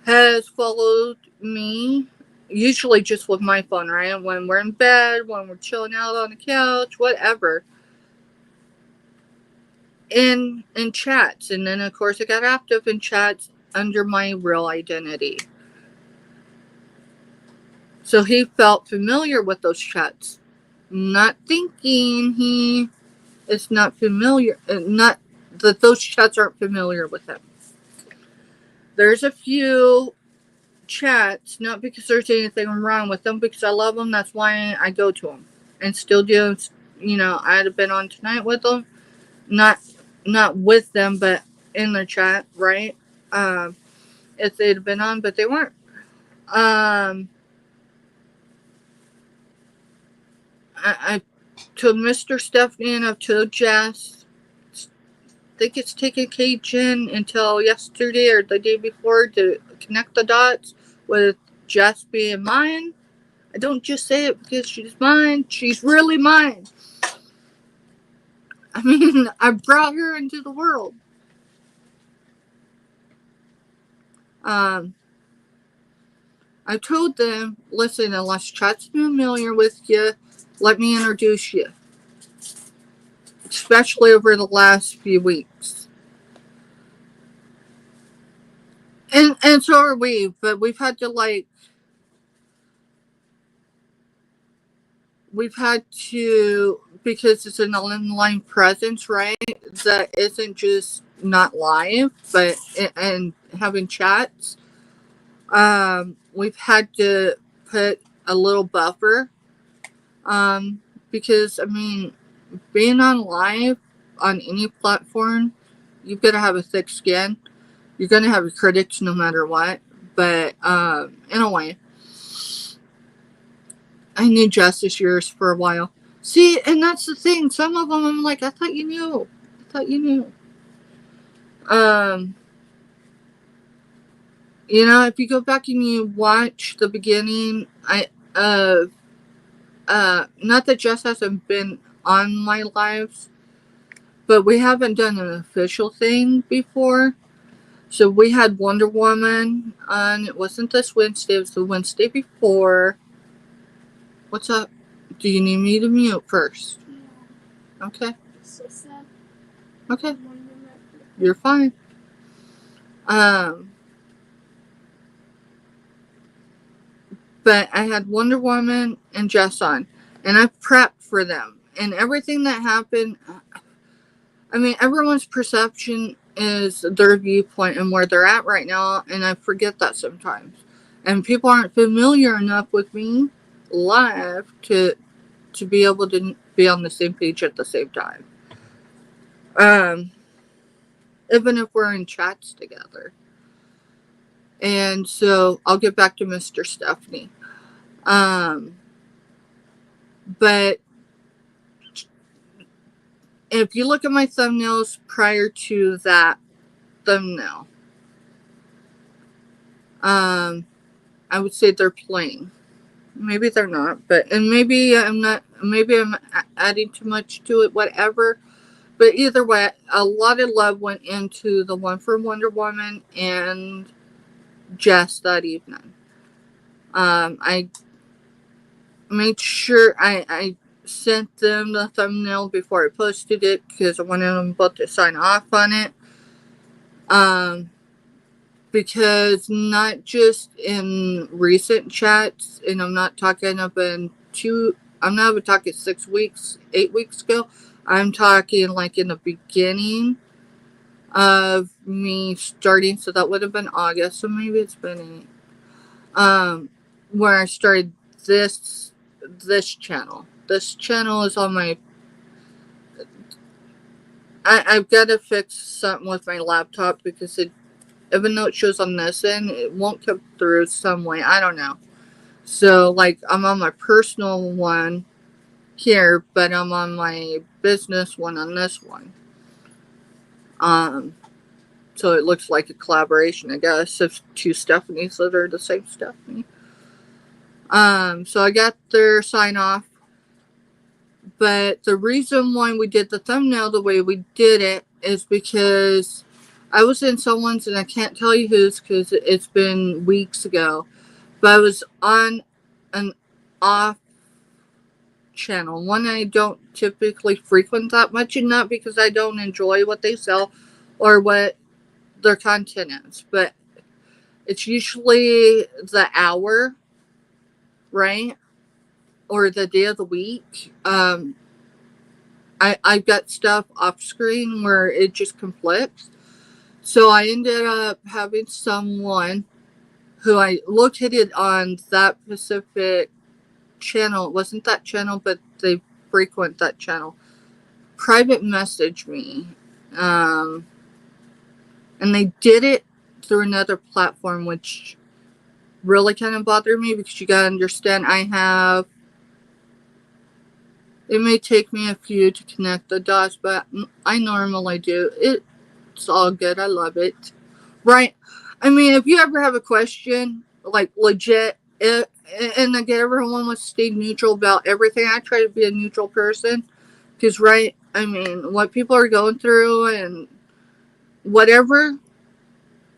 has followed me, usually just with my phone, right? When we're in bed, when we're chilling out on the couch, whatever. In chats. And then, of course, I got active in chats under my real identity. So he felt familiar with those chats. Not thinking he is not familiar, not that those chats aren't familiar with him. There's a few chats, not because there's anything wrong with them, because I love them. That's why I go to them and still do. You know, I'd have been on tonight with them, not with them, but in their chat, right? If they'd have been on, but they weren't. I told Mr. Stephanie and I've told Jess. I think it's taken Cajun until yesterday or the day before to connect the dots with Jess being mine. I don't just say it because she's mine. She's really mine. I mean, I brought her into the world. I told them, listen, unless Chat's familiar with you, let me introduce you. Especially over the last few weeks. And so are we, but we've had to because it's an online presence, right? That isn't just not live, but and having chats. We've had to put a little buffer, because I mean, being on live on any platform, you've got to have a thick skin. You're gonna have your critics no matter what. But anyway, I knew Justice Years for a while. See, and that's the thing. Some of them, I'm like, I thought you knew. I thought you knew. You know, if you go back and you watch the beginning, not that Jess hasn't been on my lives, but we haven't done an official thing before. So we had Wonder Woman on. It wasn't this Wednesday. It was the Wednesday before. What's up? Do you need me to mute first? No. Okay. So sad. Okay. You're fine. But I had Wonder Woman and Jess on, and I prepped for them. And everything that happened, I mean, everyone's perception is their viewpoint and where they're at right now, and I forget that sometimes. And people aren't familiar enough with me live to be able to be on the same page at the same time. Even if we're in chats together. And so I'll get back to Mr. Stephanie. But if you look at my thumbnails prior to that thumbnail, I would say they're plain. Maybe they're not, and maybe I'm not. Maybe I'm adding too much to it. Whatever. But either way, a lot of love went into the one for Wonder Woman and Jess that evening. I made sure I sent them the thumbnail before I posted it because I wanted them both to sign off on it. Because not just in recent chats, and I'm not talking I'm not even talking 6 weeks, 8 weeks ago. I'm talking like in the beginning of me starting, so that would have been August, so maybe it's been where I started this channel. This channel is on my I've got to fix something with my laptop because even though it shows on this end, it won't come through some way. I don't know. So, like, I'm on my personal one here, but I'm on my business one on this one. So it looks like a collaboration, I guess, of two Stephanies that are the same Stephanie. So I got their sign off. But the reason why we did the thumbnail the way we did it is because I was in someone's, and I can't tell you whose because it's been weeks ago, but I was on an off channel, one I don't typically frequent that much, and not because I don't enjoy what they sell or what their content is, but it's usually the hour, right? Or the day of the week. I've got stuff off screen where it just conflicts. So I ended up having someone who I located on that specific channel. It wasn't that channel, but they frequent that channel. Private message me. And they did it through another platform, which really kind of bothered me because you gotta understand it may take me a few to connect the dots, but I normally do. It's all good. I love it. Right? I mean, if you ever have a question, like legit, it, and again, everyone must stay neutral about everything. I try to be a neutral person because, right, I mean, what people are going through and whatever,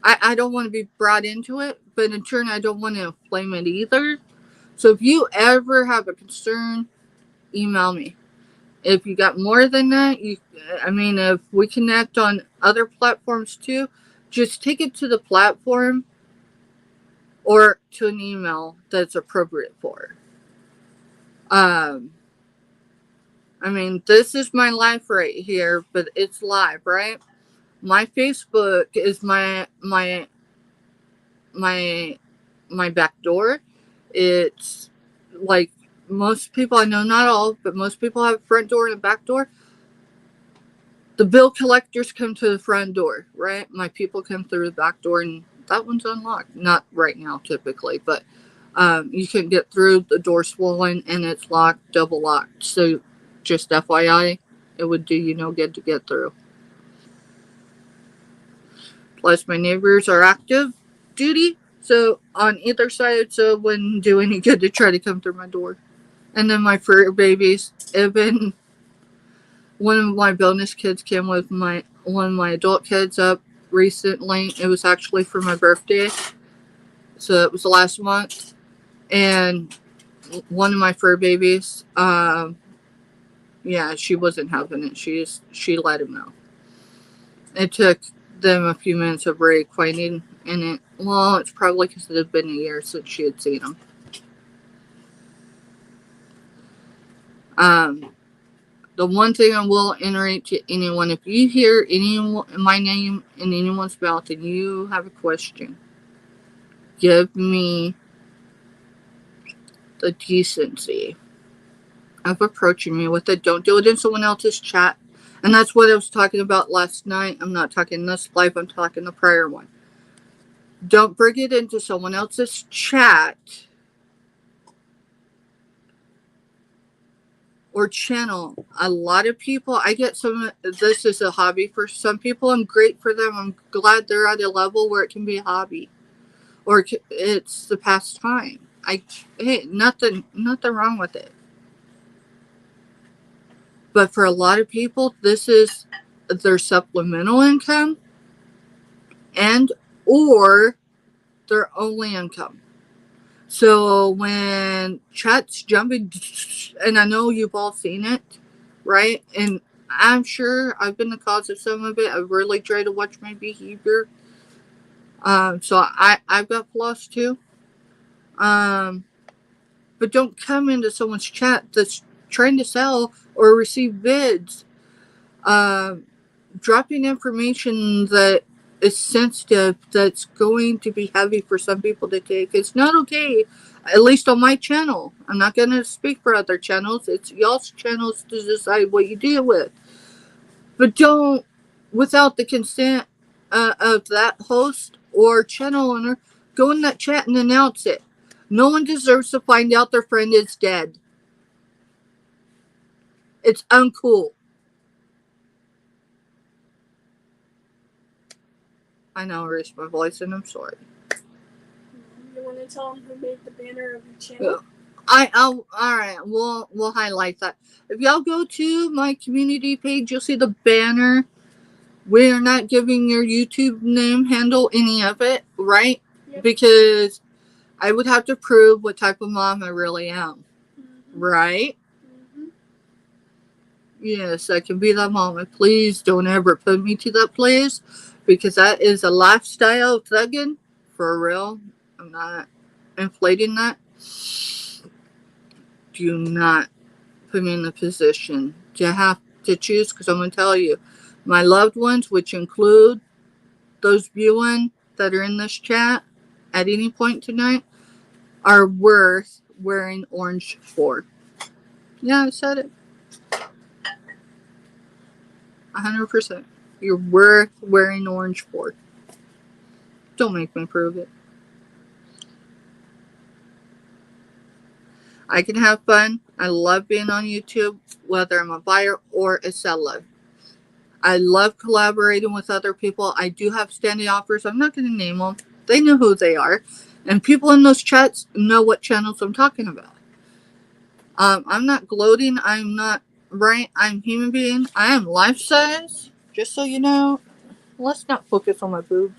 I don't want to be brought into it, but in turn, I don't want to inflame it either. So if you ever have a concern, email me. If you got more than that, if we connect on other platforms too, just take it to the platform or to an email that's appropriate for. This is my life right here, but it's live, right? My Facebook is my back door. It's like most people I know, not all, but most people have a front door and a back door. The bill collectors come to the front door, right? My people come through the back door, and that one's unlocked. Not right now, typically, but you can get through. The door swollen and it's locked, double locked. So, just FYI, it would do you no good to get through. Plus, my neighbors are active duty, so on either side, so it wouldn't do any good to try to come through my door. And then my fur babies, even one of my bonus kids came with one of my adult kids up recently. It was actually for my birthday, so it was last month. And one of my fur babies, she wasn't having it. She let him know. It took them a few minutes of reacquainting, and it's probably because it had been a year since she had seen him. The one thing I will iterate to anyone, if you hear my name in anyone's mouth and you have a question, give me the decency of approaching me with it. Don't do it in someone else's chat. And that's what I was talking about last night. I'm not talking this live, I'm talking the prior one. Don't bring it into someone else's chat or channel. A lot of people, I get this is a hobby for some people. I'm great for them. I'm glad they're at a level where it can be a hobby or it's the pastime. Hey, nothing wrong with it. But for a lot of people, this is their supplemental income and or their only income. So when chat's jumping, and I know you've all seen it, right? And I'm sure I've been the cause of some of it. I really try to watch my behavior. So I've got flaws too. But don't come into someone's chat that's trying to sell or receive bids. Dropping information that is sensitive, that's going to be heavy for some people to take. It's not okay, at least on my channel. I'm not going to speak for other channels. It's y'all's channels to decide what you deal with. But don't, without the consent of that host or channel owner, go in that chat and announce it. No one deserves to find out their friend is dead. It's uncool. I know I raised my voice and I'm sorry. You want to tell them who made the banner of your channel? All right. We'll highlight that. If y'all go to my community page, you'll see the banner. We're not giving your YouTube name, handle, any of it, right? Yep. Because I would have to prove what type of mom I really am, right? Yes, I can be that mom. And please don't ever put me to that place, because that is a lifestyle thugging for real. I'm not inflating that. Do not put me in the position to have to choose, because I'm going to tell you, my loved ones, which include those viewing that are in this chat at any point tonight, are worth wearing orange for. Yeah, I said it. 100%. You're worth wearing orange for. Don't make me prove it. I can have fun. I love being on YouTube, whether I'm a buyer or a seller. I love collaborating with other people. I do have standing offers. I'm not going to name them. They know who they are. And people in those chats know what channels I'm talking about. I'm not gloating. I'm not right. I'm human being. I am life size. Just so you know. Let's not focus on my boobs.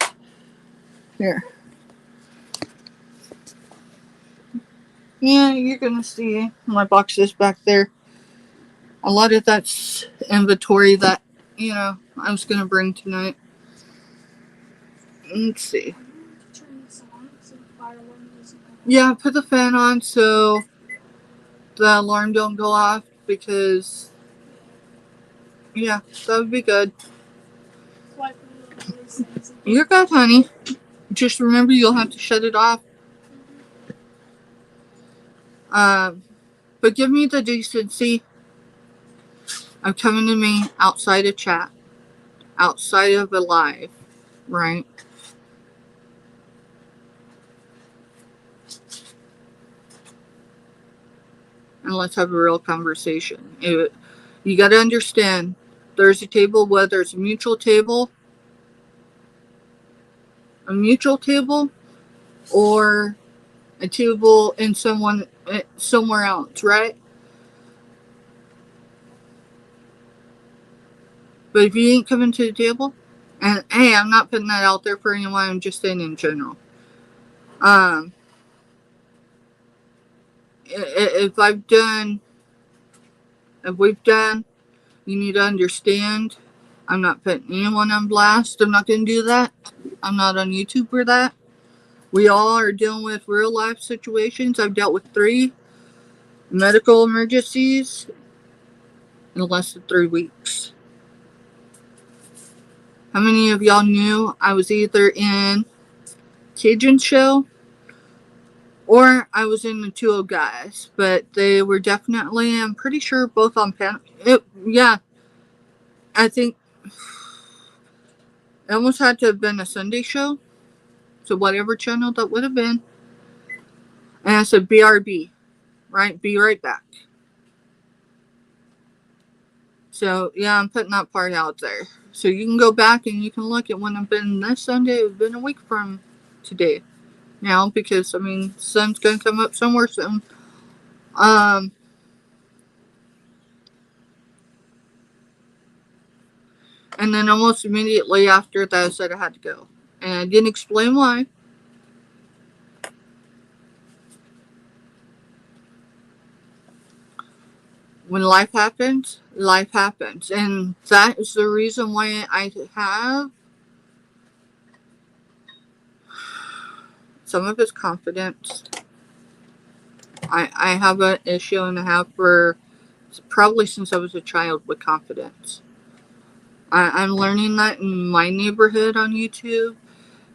Here. Yeah, you're going to see my boxes back there. A lot of that's inventory that, I was going to bring tonight. Let's see. Turn this on so the fire alarm doesn't go off. Yeah, put the fan on so the alarm don't go off because, yeah, that would be good. That's why I put it on these things. You're good, honey. Just remember you'll have to shut it off. But give me the decency of coming to me outside of chat, outside of a live, right? And let's have a real conversation. You got to understand, there's a table, whether it's a mutual table, or a table in somewhere else, right? But if you ain't coming to the table, and hey, I'm not putting that out there for anyone, I'm just saying in general. If we've done, you need to understand, I'm not putting anyone on blast. I'm not going to do that. I'm not on YouTube for that. We all are dealing with real life situations. I've dealt with 3 medical emergencies in less than 3 weeks. How many of y'all knew I was either in Cajun show or I was in the 2 guys? But they were definitely, I'm pretty sure, both on panel. Yeah, I think it almost had to have been a Sunday show. So whatever channel that would have been. And I said BRB, right? Be right back. So yeah, I'm putting that part out there. So you can go back and you can look at when I've been this Sunday. It's been a week from today now because, the sun's going to come up somewhere soon. And then almost immediately after that, I said I had to go. And I didn't explain why. When life happens, life happens. And that is the reason why I have some of his confidence. I have an issue and I have for probably since I was a child with confidence. I'm learning that in my neighborhood on YouTube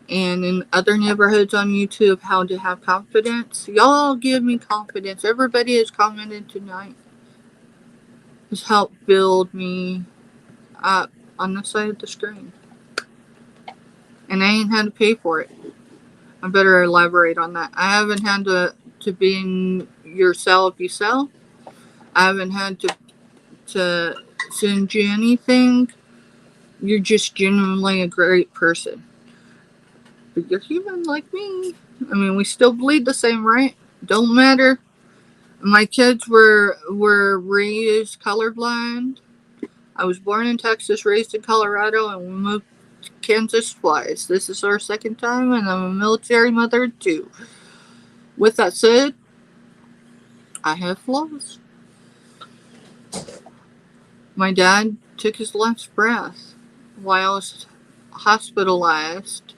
and in other neighborhoods on YouTube how to have confidence. Y'all give me confidence. Everybody has commented tonight. Has helped build me up on the side of the screen. And I ain't had to pay for it. I better elaborate on that. I haven't had to be yourself. I haven't had to send you anything. You're just genuinely a great person. But you're human like me. We still bleed the same, right? Don't matter. My kids were raised colorblind. I was born in Texas, raised in Colorado, and we moved to Kansas twice. This is our 2nd time, and I'm a military mother too. With that said, I have flaws. My dad took his last breath while I was hospitalized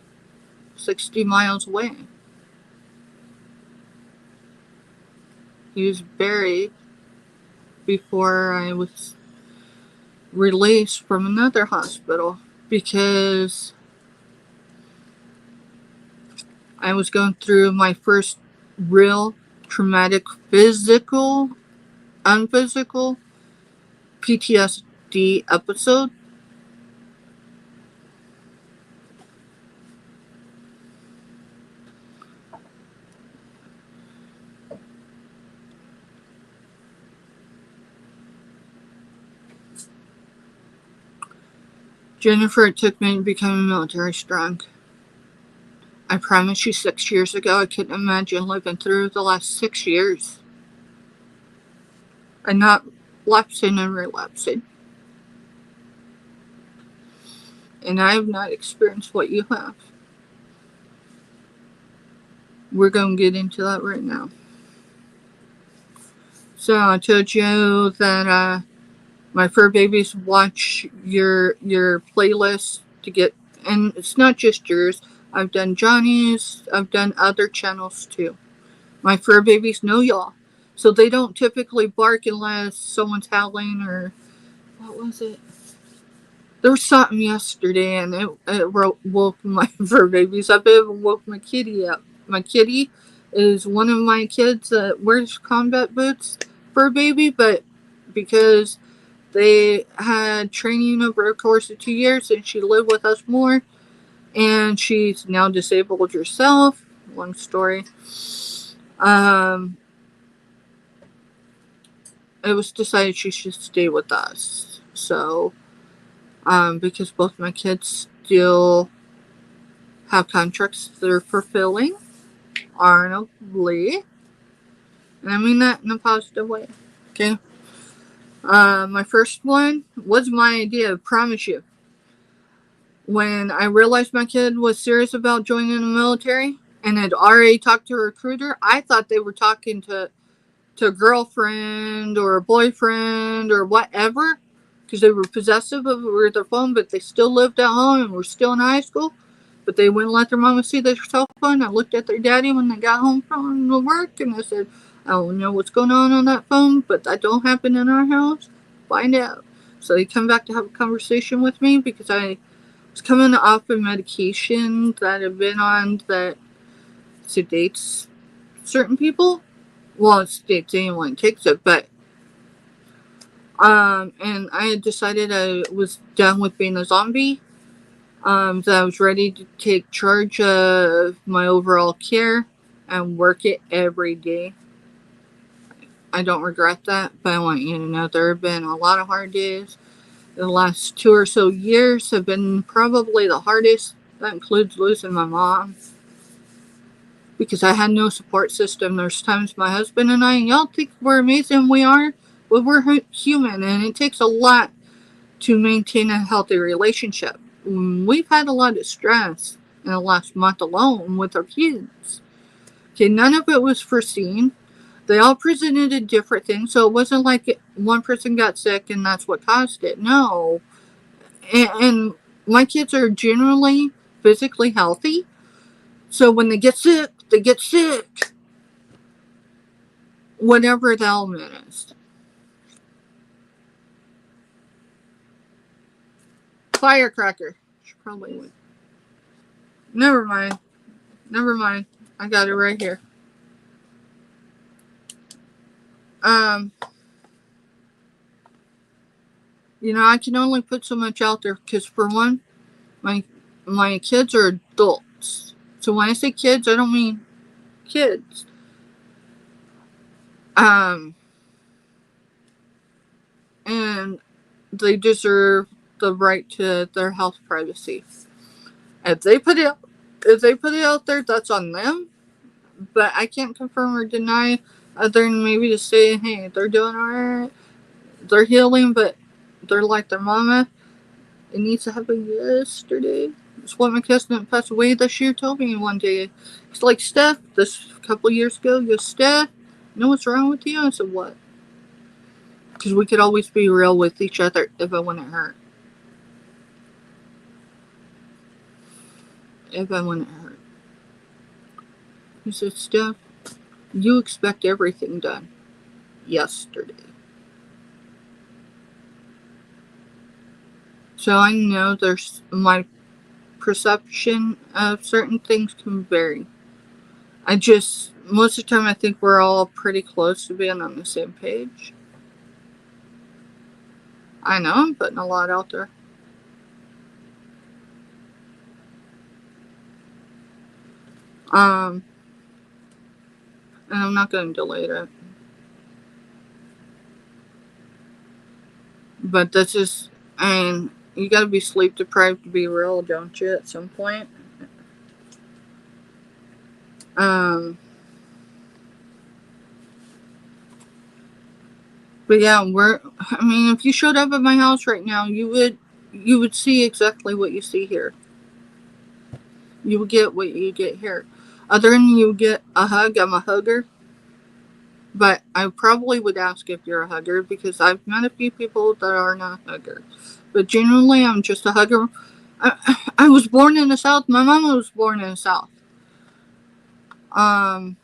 60 miles away. He was buried before I was released from another hospital because I was going through my first real traumatic unphysical PTSD episode. Jennifer, it took me to become military strong. I promise you 6 years ago, I couldn't imagine living through the last 6 years and not lapsing and relapsing. And I have not experienced what you have. We're going to get into that right now. So I told you that my fur babies watch your playlist to get, and it's not just yours. I've done Johnny's. I've done other channels too. My fur babies know y'all, so they don't typically bark unless someone's howling or what was it? There was something yesterday, and it woke my fur babies up. It even woke my kitty up. My kitty is one of my kids that wears combat boots, fur baby, but because they had training over a course of 2 years, and she lived with us more, and she's now disabled herself. Long story. It was decided she should stay with us. So, because both my kids still have contracts they're fulfilling, honorably, and I mean that in a positive way. Okay. My first one was my idea, I promise you. When I realized my kid was serious about joining the military and had already talked to a recruiter, I thought they were talking to a girlfriend or a boyfriend or whatever, because they were possessive of their phone, but they still lived at home and were still in high school, but they wouldn't let their mama see their cell phone. I looked at their daddy when they got home from the work, and I said, I don't know what's going on that phone, but that don't happen in our house. Find out. So they come back to have a conversation with me because I was coming off a medication that I've been on that sedates certain people. Well, it states anyone takes it, but and I had decided I was done with being a zombie. That I was ready to take charge of my overall care and work it every day. I don't regret that, but I want you to know there have been a lot of hard days. The last 2 or so years have been probably the hardest. That includes losing my mom, because I had no support system. There's times my husband and y'all think we're amazing, we are, but we're human, and it takes a lot to maintain a healthy relationship. We've had a lot of stress in the last month alone with our kids. Okay, none of it was foreseen. They all presented different things, so it wasn't like one person got sick and that's what caused it. No. And my kids are generally physically healthy, so when they get sick, they get sick. Whatever the element is. Firecracker. Should probably win. Never mind. I got it right here. I can only put so much out there because, for one, my kids are adults. So when I say kids, I don't mean kids. And they deserve the right to their health privacy. If they put it out there, that's on them. But I can't confirm or deny, other than maybe to say, hey, they're doing alright, they're healing, but they're like their mama. It needs to happen yesterday. It's what my cousin that passed away this year told me one day. It's like, Steph, this a couple years ago, he goes, Steph, you know what's wrong with you? I said, what? Because we could always be real with each other if it wouldn't hurt. If I wouldn't hurt. He said, Steph, you expect everything done yesterday. So I know there's my perception of certain things can vary. Most of the time I think we're all pretty close to being on the same page. I know I'm putting a lot out there. And I'm not going to delete it. But that's just, you gotta be sleep deprived to be real, don't you, at some point? But yeah, I mean, if you showed up at my house right now, you would see exactly what you see here. You would get what you get here. Other than you get a hug, I'm a hugger. But I probably would ask if you're a hugger because I've met a few people that are not a hugger. But generally, I'm just a hugger. I was born in the South. My mama was born in the South. Um,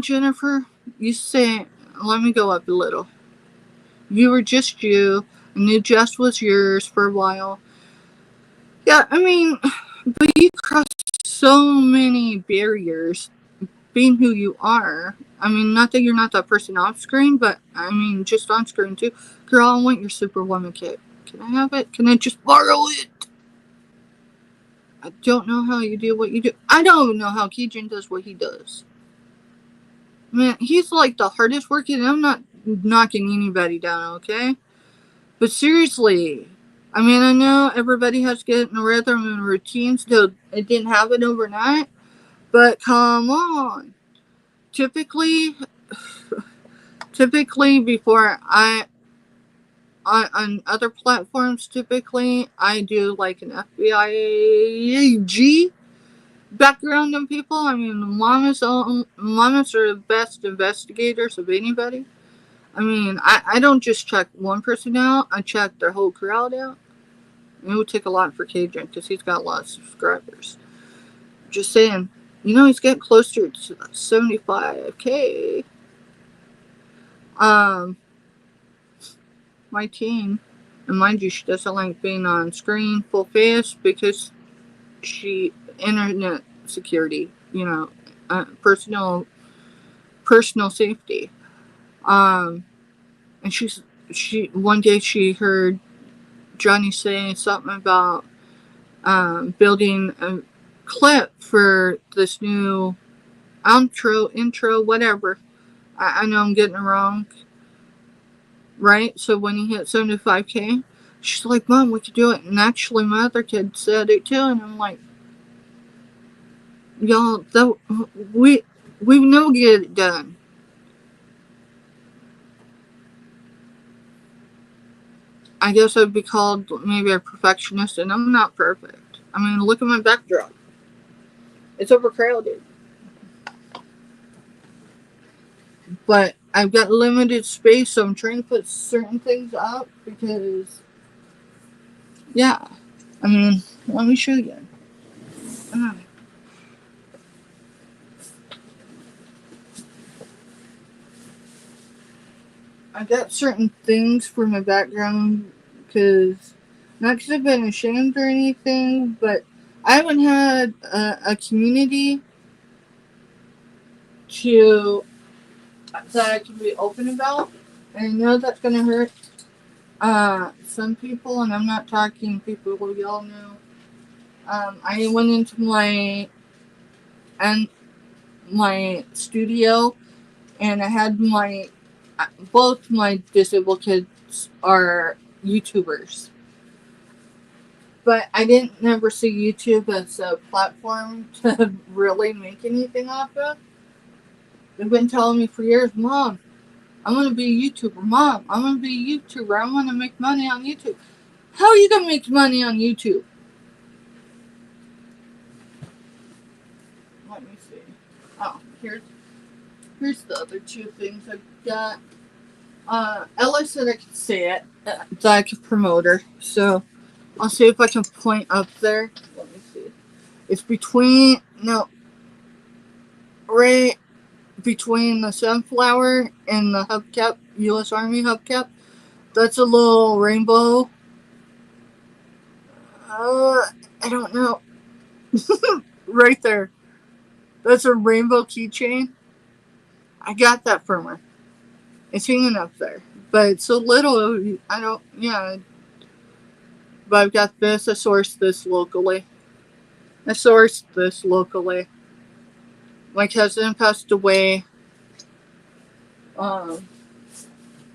Jennifer, you say, let me go up a little. You were just you. I knew Jess was yours for a while. Yeah, I mean, but you crossed so many barriers being who you are. I mean, not that you're not that person off screen, but I mean, just on screen too. Girl, I want your Superwoman kit. Can I have it? Can I just borrow it? I don't know how you do what you do. I don't know how Keegan does what he does. Man, he's like the hardest working. I'm not knocking anybody down, okay? But seriously, I mean, I know everybody has to get in a rhythm and routine, so it didn't happen overnight. But come on. Typically, before on other platforms, typically I do like an FBI background on people. I mean, the mamas are the best investigators of anybody. I mean, I don't just check one person out. I check their whole crowd out. It would take a lot for Cajun because he's got a lot of subscribers. Just saying, he's getting closer to 75K. My teen, and mind you, she doesn't like being on screen full face because internet security, personal safety. And she one day she heard Johnny say something about building a clip for this new intro, whatever. I know I'm getting it wrong, right? So when he hit 75K, she's like, Mom, we could do it. And actually, my other kid said it too. And I'm like, y'all, we know get it done. I guess I'd be called maybe a perfectionist, and I'm not perfect. I mean, look at my backdrop. It's overcrowded. But I've got limited space, so I'm trying to put certain things up because, yeah. I mean, let me show you. I got certain things for my background not because I've been ashamed or anything, but I haven't had a community that I can be open about. And I know that's going to hurt some people, and I'm not talking people who y'all know. I went into my studio, and I had both my disabled kids are YouTubers. But I didn't never see YouTube as a platform to really make anything off of. They've been telling me for years, Mom, I'm going to be a YouTuber. Mom, I'm going to be a YouTuber. I want to make money on YouTube. How are you going to make money on YouTube? Let me see. Oh, here's the other two things I've got. Ella said I could say it, that I could promote her. So I'll see if I can point up there. Let me see. It's right between the sunflower and the hubcap, U.S. Army hubcap. That's a little rainbow. I don't know. Right there. That's a rainbow keychain. I got that from her. It's hanging up there. But it's so little, yeah. But I've got this. I sourced this locally. My cousin passed away.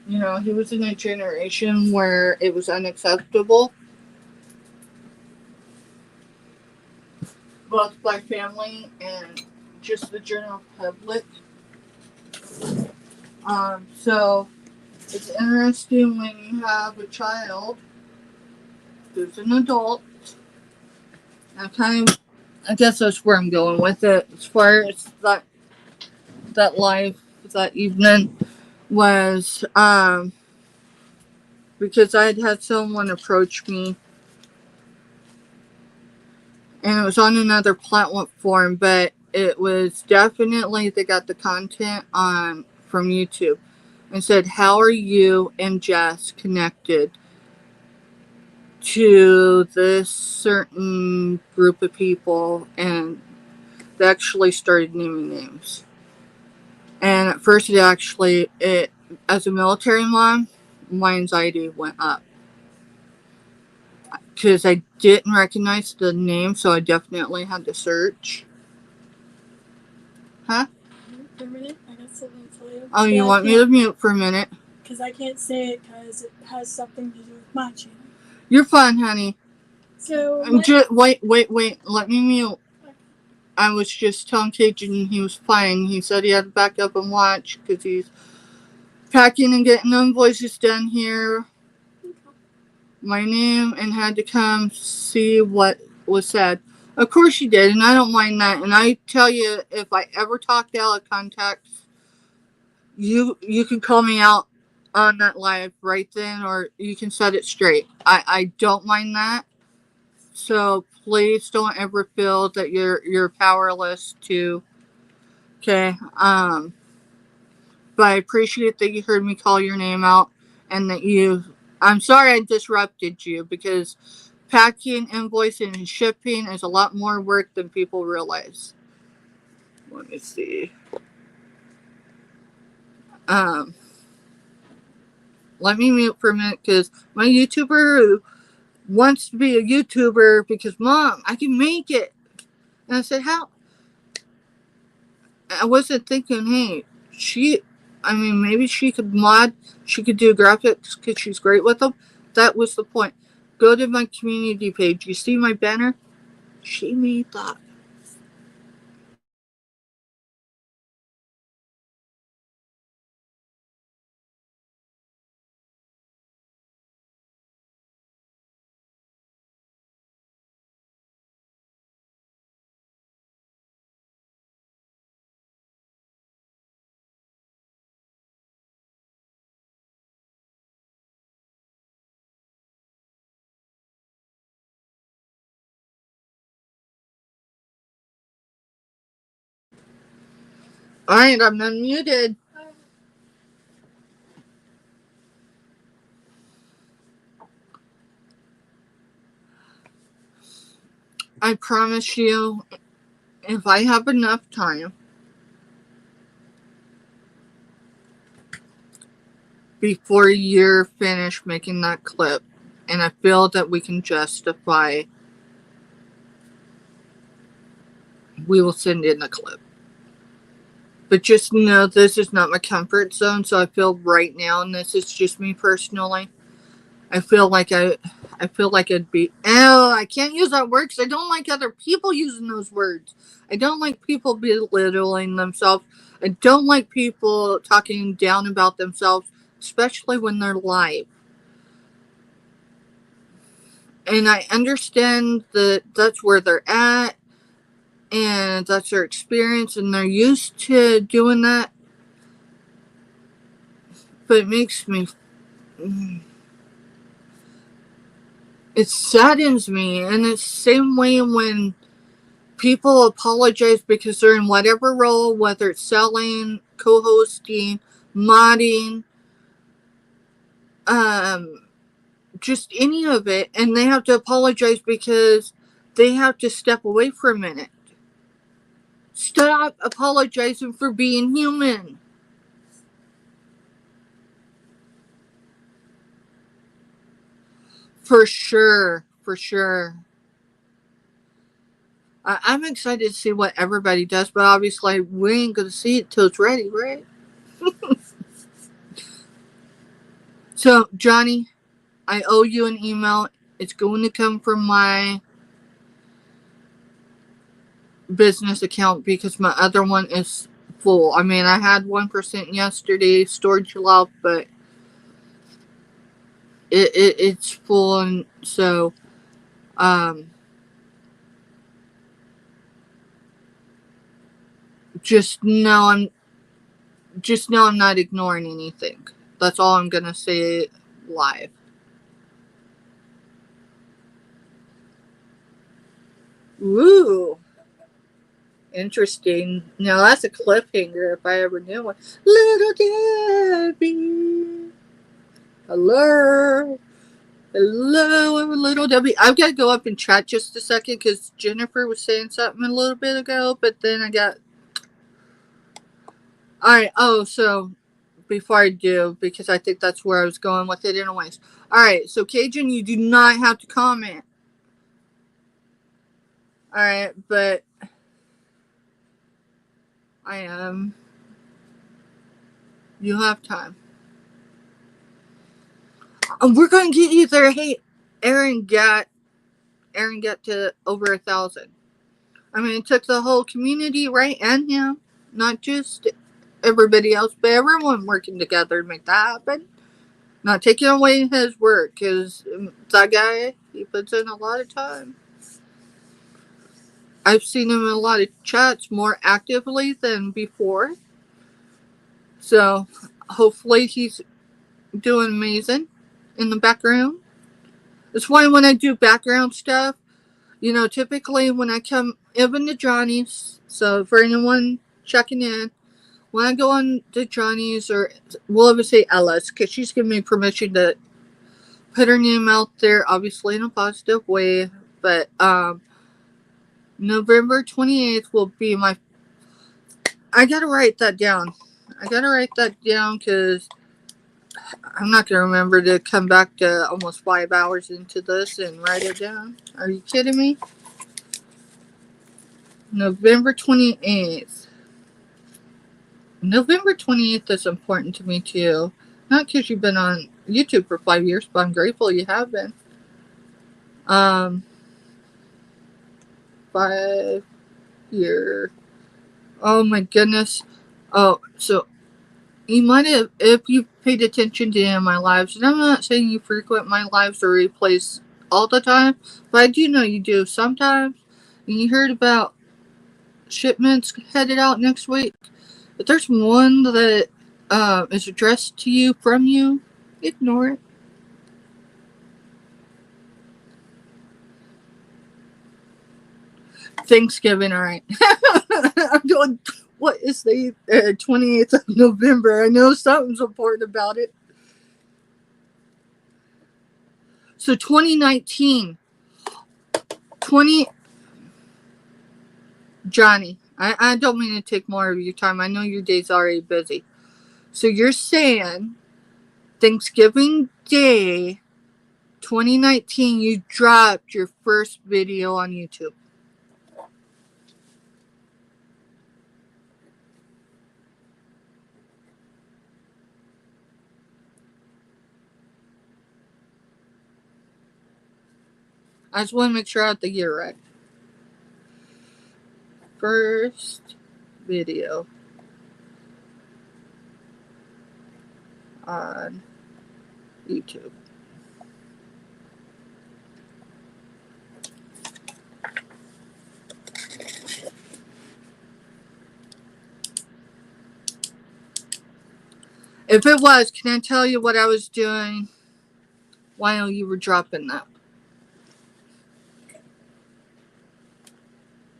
He was in a generation where it was unacceptable both by family and just the general public. So it's interesting when you have a child who's an adult. I guess that's where I'm going with it. As far as that life that evening was, because I had someone approach me, and it was on another platform, but it was definitely they got the content on from YouTube, and said, "How are you and Jess connected to this certain group of people?" And they actually started naming names. And at first, as a military mom, my anxiety went up because I didn't recognize the name, so I definitely had to search. Huh? For a minute, I got something to tell you. Oh, you want me to mute for a minute? Because I can't say it because it has something to do with my channel. You're fine, honey. So, wait. Let me mute. Okay. I was just telling Cajun he was fine. He said he had to back up and watch because he's packing and getting invoices done here. Okay. My name, and had to come see what was said. Of course you did, and I don't mind that. And I tell you, if I ever talked out of context, you can call me out on that live right then, or you can set it straight. I don't mind that. So please don't ever feel that you're powerless to. Okay. But I appreciate that you heard me call your name out, and that I'm sorry I disrupted you, because packing, invoicing, and shipping is a lot more work than people realize. Let me see. Let me mute for a minute, because my YouTuber wants to be a YouTuber because, Mom, I can make it. And I said, how? I wasn't thinking, hey, maybe she could mod, she could do graphics because she's great with them. That was the point. Go to my community page. You see my banner? She made that. Alright, I'm unmuted. I promise you, if I have enough time before you're finished making that clip, and I feel that we can justify, we will send in a clip. But just know this is not my comfort zone, so I feel right now, and this is just me personally, I feel like it'd be, I can't use that word because I don't like other people using those words. I don't like people belittling themselves. I don't like people talking down about themselves, especially when they're live. And I understand that that's where they're at, and that's their experience, and they're used to doing that. But it makes me, it saddens me. And it's the same way when people apologize because they're in whatever role, whether it's selling, co-hosting, modding, just any of it, and they have to apologize because they have to step away for a minute. Stop apologizing for being human. For sure. I'm excited to see what everybody does, but obviously we ain't gonna see it till it's ready, right? So, Johnny, I owe you an email. It's going to come from my business account because my other one is full. I mean, I had 1% yesterday, storage left, but it's full, and so um, just know I'm not ignoring anything. That's all I'm gonna say live. Ooh, interesting. Now that's a cliffhanger if I ever knew one. Little Debbie, hello. Hello, little Debbie. I've got to go up and chat just a second because Jennifer was saying something a little bit ago, but then I got. Alright, oh, so before I do, because I think that's where I was going with it, anyways. Alright, so Cajun, you do not have to comment. Alright, but I am. You have time. We're going to get you there. Hey, Aaron got to over 1,000. I mean, it took the whole community, right? And him. Not just everybody else, but everyone working together to make that happen. Not taking away his work, because that guy, he puts in a lot of time. I've seen him in a lot of chats more actively than before. So, hopefully he's doing amazing in the background. That's why when I do background stuff, typically when I come even to Johnny's, so for anyone checking in, when I go on to Johnny's, or we'll ever say Ellis, because she's given me permission to put her name out there, obviously in a positive way, but November 28th will be my... I gotta write that down. Because I'm not gonna remember to come back to almost 5 hours into this and write it down. Are you kidding me? November 28th. November 28th is important to me too. Not because you've been on YouTube for 5 years, but I'm grateful you have been. 5 year. Oh my goodness. Oh, so you might have, if you paid attention to any of my lives, and I'm not saying you frequent my lives or replays all the time, but I do know you do sometimes. And you heard about shipments headed out next week. If there's one that is addressed to you from you, ignore it. Thanksgiving, alright. I'm doing, what is the 28th of November? I know something's important about it. So 2019. Johnny, I don't mean to take more of your time. I know your day's already busy. So you're saying Thanksgiving Day 2019, you dropped your first video on YouTube. I just want to make sure I have the year right. First video on YouTube. If it was, can I tell you what I was doing while you were dropping that?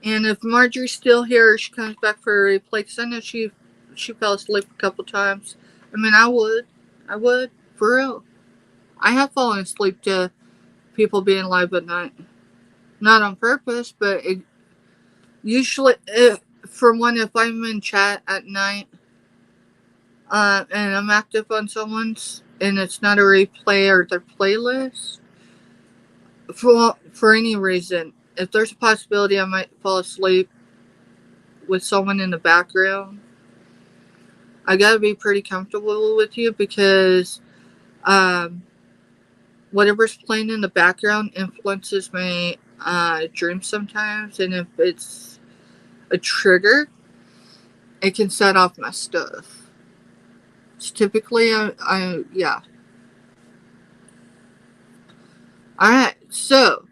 And if Marjorie's still here, or she comes back for a replay, because I know she fell asleep a couple times. I mean, I would, for real. I have fallen asleep to people being live at night. Not on purpose, but usually, for one, if I'm in chat at night, and I'm active on someone's, and it's not a replay or their playlist, for any reason, if there's a possibility I might fall asleep with someone in the background, I gotta be pretty comfortable with you, because whatever's playing in the background influences my dreams sometimes, and if it's a trigger, it can set off my stuff. It's typically, yeah. Alright, so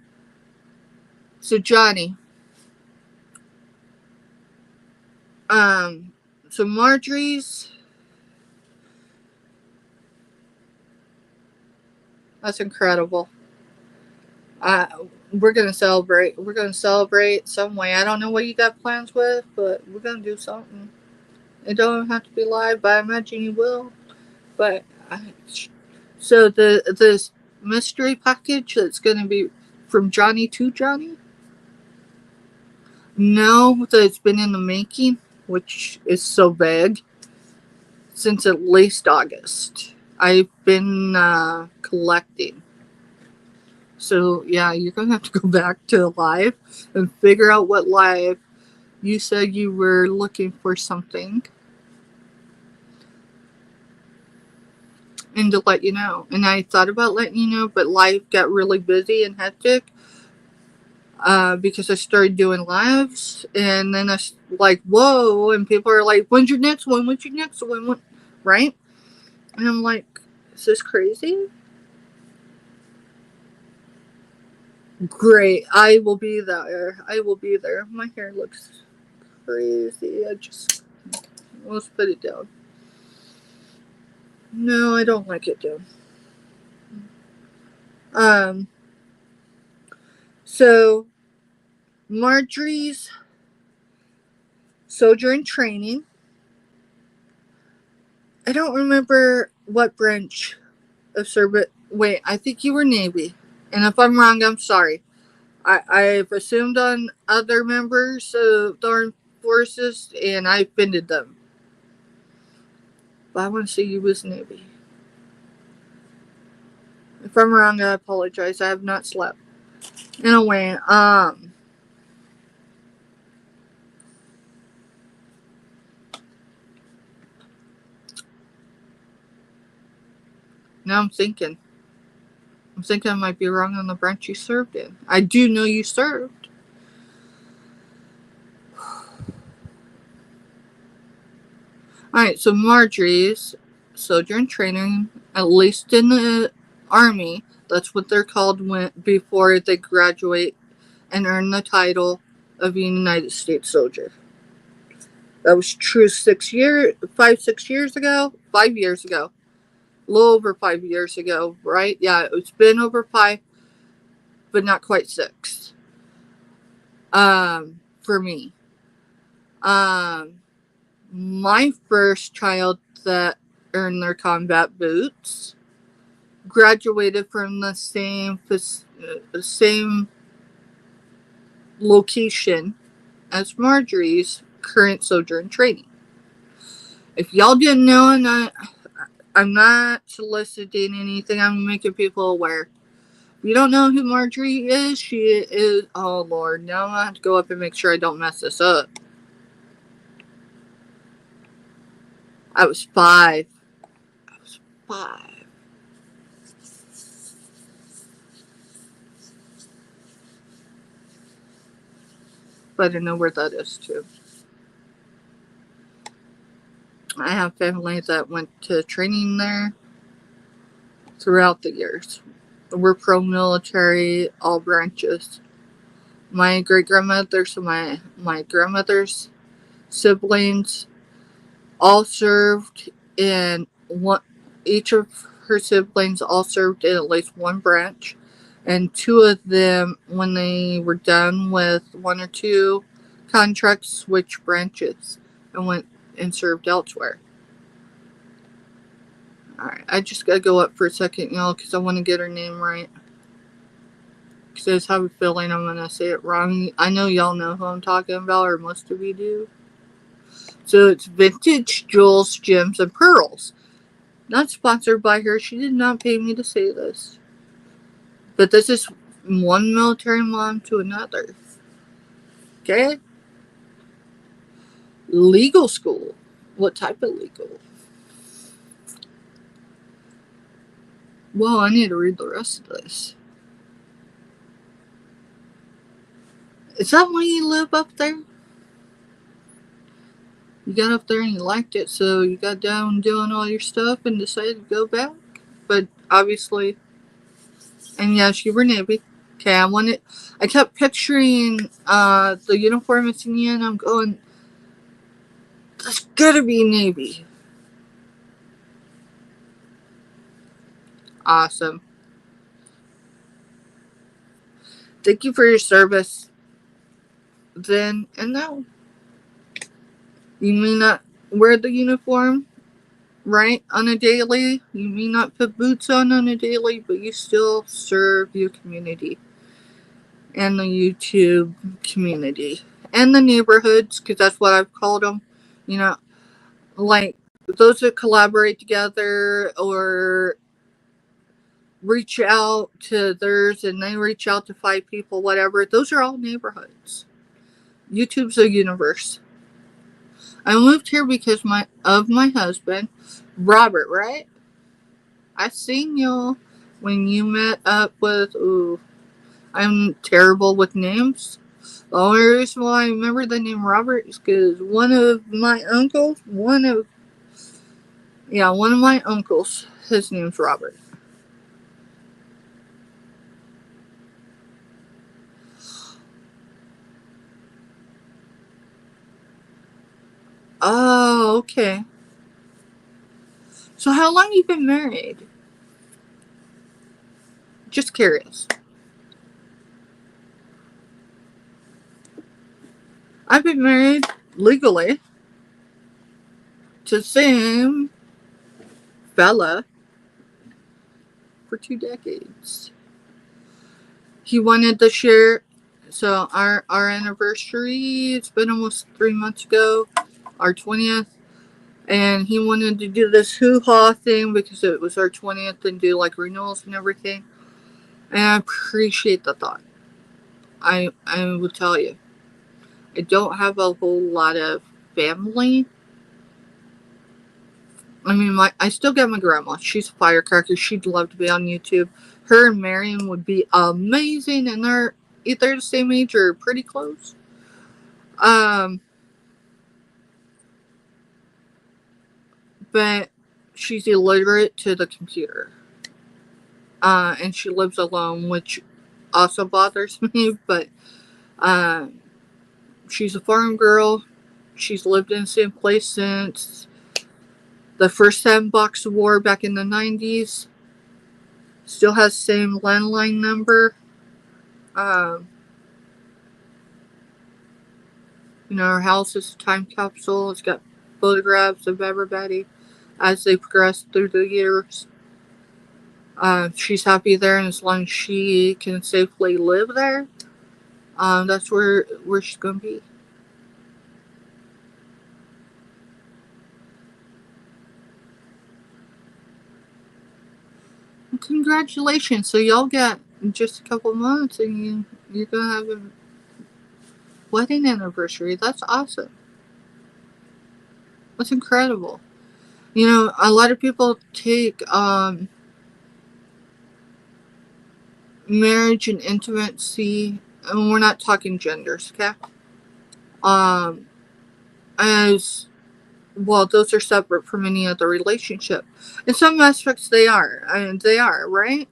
Johnny, so Marjorie's, that's incredible. We're gonna celebrate. We're gonna celebrate some way. I don't know what you got plans with, but we're gonna do something. It don't have to be live, but I imagine you will. But so this mystery package that's gonna be from Johnny to Johnny. No, that it's been in the making, which is so vague, since at least August. I've been collecting. So, yeah, you're going to have to go back to live and figure out what live. You said you were looking for something. And to let you know. And I thought about letting you know, but life got really busy and hectic. Because I started doing lives. And then I was like, whoa. And people are like, when's your next one? When's your next one? Right? And I'm like, is this crazy? Great. I will be there. I will be there. My hair looks crazy. Let's put it down. No, I don't like it down. So Marjorie's Sojourn Training. I don't remember what branch of service. Wait, I think you were Navy. And if I'm wrong, I'm sorry. I've assumed on other members of the armed forces, and I offended them. But I want to say you was Navy. If I'm wrong, I apologize. I have not slept. Anyway, now I'm thinking I might be wrong on the branch you served in. I do know you served. Alright, so Marjorie's Sojourn Training, at least in the Army, that's what they're called before they graduate and earn the title of a United States soldier. That was true 6 years ago. A little over 5 years ago, right? Yeah, it's been over 5, but not quite 6. For me. My first child that earned their combat boots graduated from the same location as Marjorie's current Sojourn Training. If y'all didn't know, and I'm not soliciting anything, I'm making people aware. If you don't know who Marjorie is, she is, oh Lord, now I have to go up and make sure I don't mess this up. I was 5. But I know where that is too. I have family that went to training there throughout the years. We're pro-military, all branches. My great-grandmother, so my grandmother's siblings all served in one. Each of her siblings all served in at least one branch, and 2 of them, when they were done with 1 or 2 contracts, switched branches and went and served elsewhere. Alright, I just gotta go up for a second, y'all, because I want to get her name right. Because I just have a feeling I'm gonna say it wrong. I know y'all know who I'm talking about, or most of you do. So it's Vintage Jewels, Gems, and Pearls. Not sponsored by her. She did not pay me to say this. But this is one military mom to another. Okay? Legal school. What type of legal? Well, I need to read the rest of this. Is that why you live up there? You got up there and you liked it, so you got down doing all your stuff and decided to go back. But obviously, and yes, you were Navy. Okay, I kept picturing the uniform it's in, and I'm going, that's gotta be Navy. Awesome. Thank you for your service then and now. You may not wear the uniform, right, on a daily. You may not put boots on a daily, but you still serve your community and the YouTube community and the neighborhoods, because that's what I've called them. You know, like those that collaborate together or reach out to theirs and they reach out to 5 people, whatever. Those are all neighborhoods. YouTube's a universe. I moved here because of my husband, Robert, right? I seen you when you met up with, ooh, I'm terrible with names. The only reason why I remember the name Robert is because one of my uncles, his name's Robert. Oh, okay. So how long you been married? Just curious. I've been married legally to the same fella for 2 decades. He wanted to share, so our anniversary, it's been almost 3 months ago, our 20th, and he wanted to do this hoo-ha thing because it was our 20th and do like renewals and everything. And I appreciate the thought. I will tell you, I don't have a whole lot of family. I mean, I still got my grandma. She's a firecracker. She'd love to be on YouTube. Her and Marion would be amazing, and they're either the same age or pretty close. But she's illiterate to the computer. And she lives alone, which also bothers me, but she's a farm girl. She's lived in the same place since the first sandbox war back in the 90s. Still has the same landline number. Her house is a time capsule. It's got photographs of everybody as they progress through the years. She's happy there, and as long as she can safely live there, that's where she's going to be. Well, congratulations. So y'all got just a couple months and you're going to have a wedding anniversary. That's awesome. That's incredible. A lot of people take marriage and intimacy, and we're not talking genders, okay? As well, those are separate from any other relationship. In some aspects, they are. They are, right?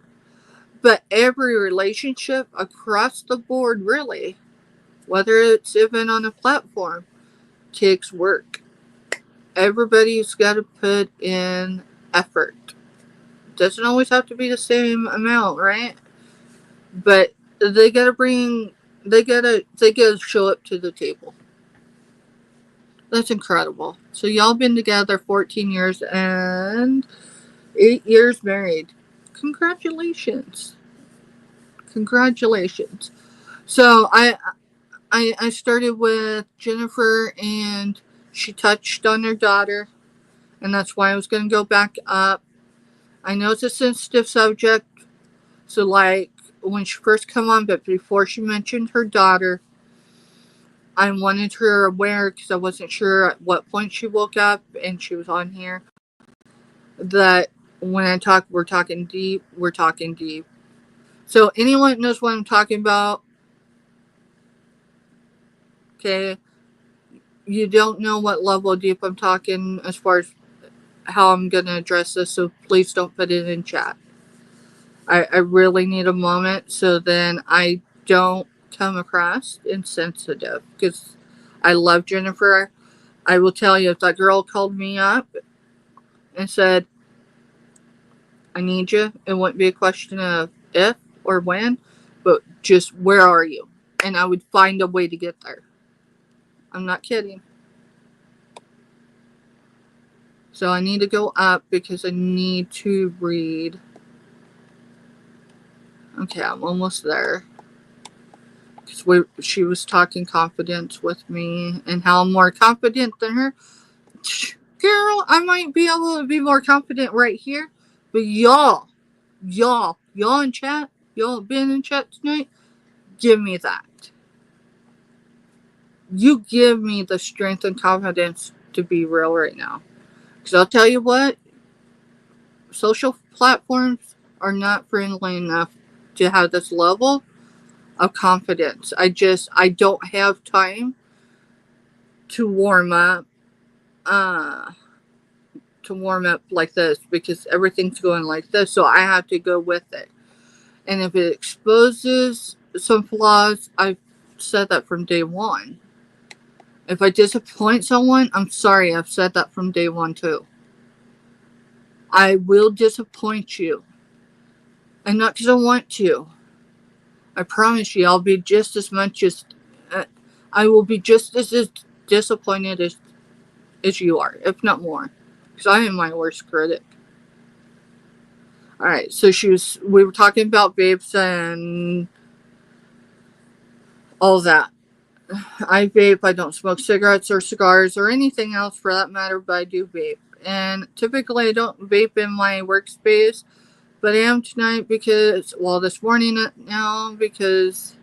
But every relationship across the board, really, whether it's even on a platform, takes work. Everybody's got to put in effort. Doesn't always have to be the same amount, right? But they gotta show up to the table. That's incredible. So y'all been together 14 years and 8 years married. Congratulations. So I started with Jennifer, and she touched on her daughter, and that's why I was going to go back up. I know it's a sensitive subject, so like when she first come on, but before she mentioned her daughter, I wanted her aware, because I wasn't sure at what point she woke up and she was on here, that when I talk, we're talking deep. So anyone that knows what I'm talking about, okay, you don't know what level of deep I'm talking as far as how I'm going to address this, so please don't put it in chat. I really need a moment so then I don't come across insensitive, because I love Jennifer. I will tell you, if that girl called me up and said, I need you, it wouldn't be a question of if or when, but just where are you? And I would find a way to get there. I'm not kidding. So I need to go up because I need to read. Okay, I'm almost there. Because she was talking confidence with me and how I'm more confident than her. Girl, I might be able to be more confident right here. But y'all in chat, y'all been in chat tonight, give me that. You give me the strength and confidence to be real right now. Because I'll tell you what, social platforms are not friendly enough to have this level of confidence. I don't have time to warm up, uh, like this, because everything's going like this, so I have to go with it. And if it exposes some flaws, I've said that from day one. If I disappoint someone, I'm sorry, I've said that from day one too. I will disappoint you. And not because I want to. I promise you, I'll be just as much as. I will be just as disappointed as you are, if not more. Because I am my worst critic. Alright, so we were talking about vapes and all that. I vape, I don't smoke cigarettes or cigars or anything else for that matter, but I do vape. And typically I don't vape in my workspace, but I am tonight because, well, this morning now, because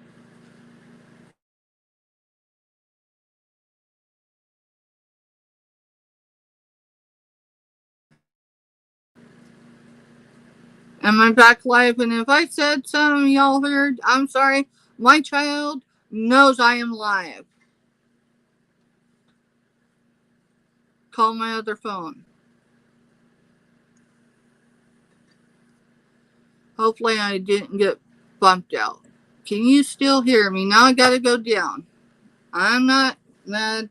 am I back live? And if I said something y'all heard, I'm sorry. My child knows I am live. Call my other phone. Hopefully I didn't get bumped out. Can you still hear me? Now I gotta go down. I'm not mad.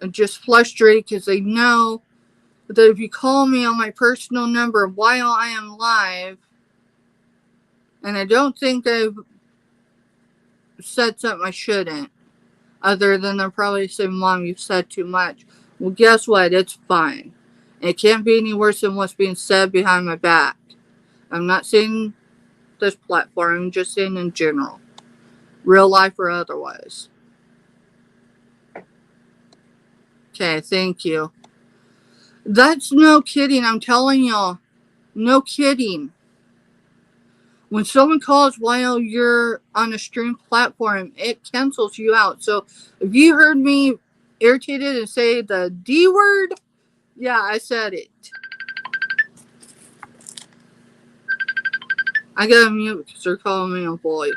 I'm just frustrated because they know that if you call me on my personal number while I am live, and I don't think I've said something I shouldn't, other than they'll probably say, Mom, you've said too much. Well, guess what? It's fine. It can't be any worse than what's being said behind my back. I'm not saying this platform, I'm just saying in general. Real life or otherwise. Okay, thank you. That's no kidding, I'm telling y'all. No kidding. When someone calls while you're on a stream platform, it cancels you out. So if you heard me irritated and say the D word, yeah, I said it. I gotta mute because they're calling me on voice.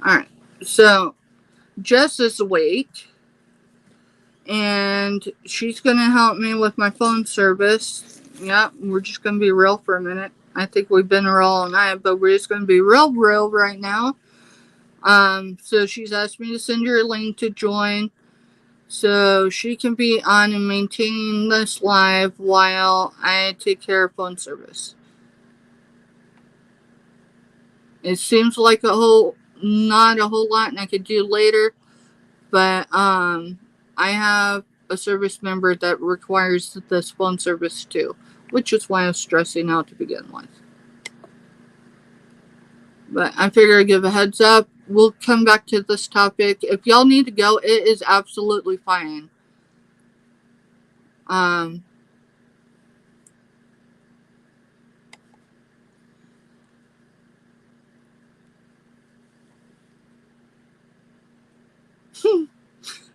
Alright, so Jess is awake, and she's going to help me with my phone service. Yeah, we're just going to be real for a minute. I think we've been real all night, but we're just going to be real right now. So she's asked me to send her a link to join, so she can be on and maintaining this live while I take care of phone service. It seems like not a whole lot, and I could do later, but I have a service member that requires this phone service too, which is why I was stressing out to begin with. But I figure I'd give a heads up. We'll come back to this topic. If y'all need to go, it is absolutely fine.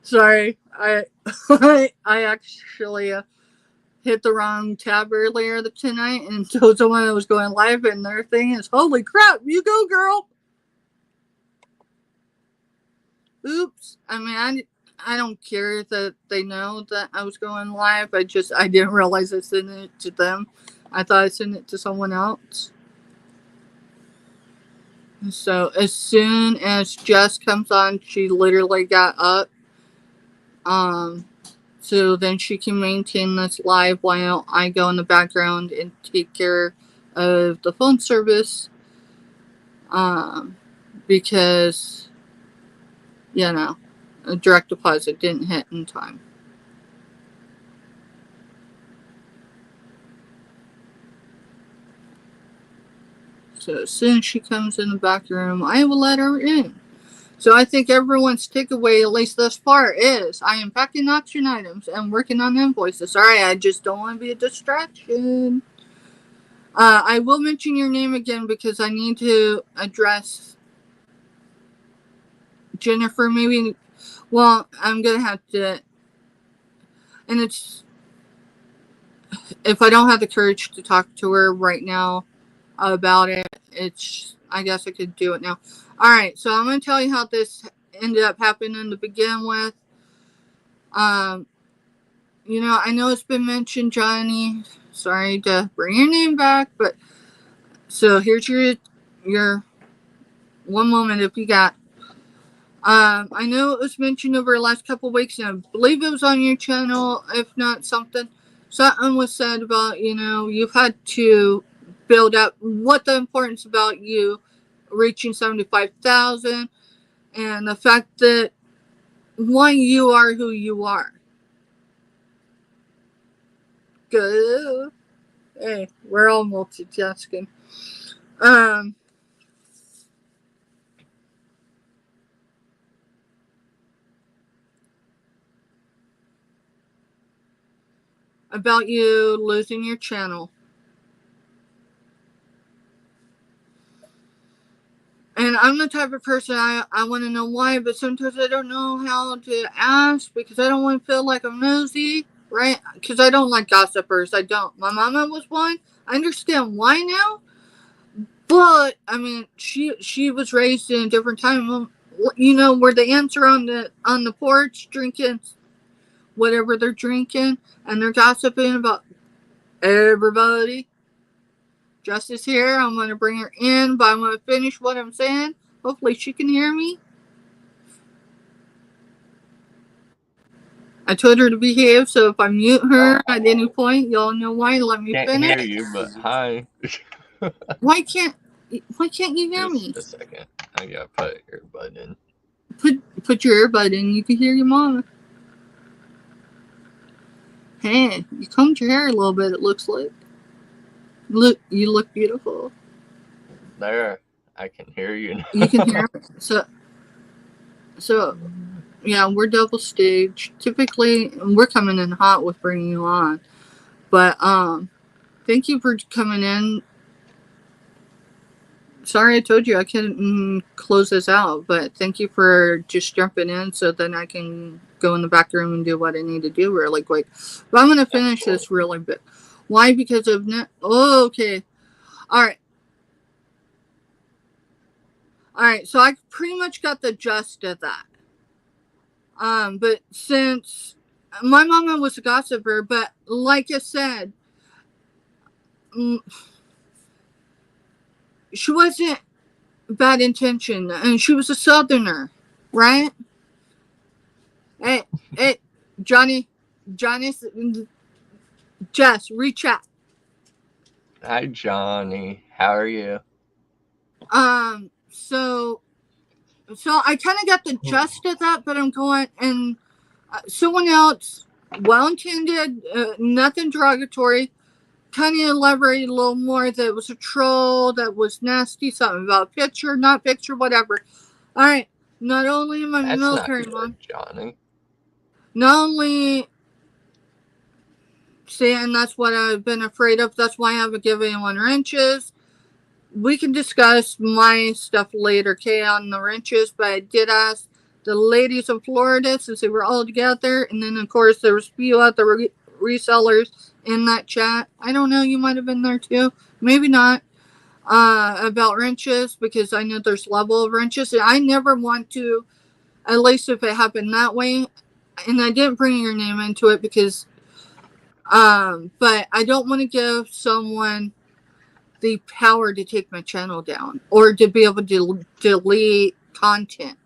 Sorry, I actually hit the wrong tab earlier tonight and told someone I was going live, and their thing is, holy crap, you go, girl. Oops. I mean, I don't care that they know that I was going live. I didn't realize I sent it to them. I thought I sent it to someone else. So as soon as Jess comes on, she literally got up. So then she can maintain this live while I go in the background and take care of the phone service. Because, a direct deposit didn't hit in time. So as soon as she comes in the back room, I will let her in. So I think everyone's takeaway, at least thus far, is I am packing auction items and working on invoices. Sorry, I just don't want to be a distraction. I will mention your name again because I need to address Jennifer. Maybe, well, I'm going to have to, and it's, if I don't have the courage to talk to her right now about it, I guess I could do it now. Alright, so I'm going to tell you how this ended up happening to begin with. I know it's been mentioned, Johnny. Sorry to bring your name back, but so here's your one moment if you got. I know it was mentioned over the last couple of weeks, and I believe it was on your channel, if not something was said about, you've had to build up what the importance about you reaching 75,000 and the fact that why you are who you are. Good. Hey, we're all multitasking. About you losing your channel. And I'm the type of person, I want to know why, but sometimes I don't know how to ask because I don't want to feel like I'm nosy, right? Because I don't like gossipers. I don't. My mama was one. I understand why now. But, I mean, she was raised in a different time. Where the ants are on the porch drinking whatever they're drinking, and they're gossiping about everybody. Justice here. I'm going to bring her in, but I'm going to finish what I'm saying. Hopefully she can hear me. I told her to behave, so if I mute her at any point, y'all know why. Let me finish. Can't hear you, but hi. Why can't you hear me? Just a second. I gotta put your earbud in. Put your earbud in. You can hear your mama. Hey, you combed your hair a little bit, it looks like. You look beautiful. There, I can hear you now. You can hear me. So, yeah, we're double staged. Typically, we're coming in hot with bringing you on. But, thank you for coming in. Sorry I told you I couldn't close this out, but thank you for just jumping in so then I can go in the back room and do what I need to do really quick. But I'm going to finish this really bit. Why? Because of... okay. Alright. All right, so I pretty much got the gist of that. But since my mama was a gossiper, but like I said, she wasn't bad intention, and she was a Southerner, right? Hey, Johnny, Jess, reach out. Hi, Johnny. How are you? So I kind of got the gist of that, but I'm going, and someone else, well intended, nothing derogatory, kind of elaborated a little more that it was a troll, that was nasty, something about picture, not picture, whatever. All right, not only am I That's military not mom, good, Johnny. not only saying that's what I've been afraid of, that's why I haven't given anyone wrenches. We can discuss my stuff later, okay, on the wrenches, but I did ask the ladies in Florida since they were all together, and then of course there was a few other resellers in that chat. I don't know, you might have been there too, maybe not, about wrenches, because I know there's level of wrenches, and I never want to, at least if it happened that way, and I didn't bring your name into it because, but I don't want to give someone the power to take my channel down or to be able to delete content.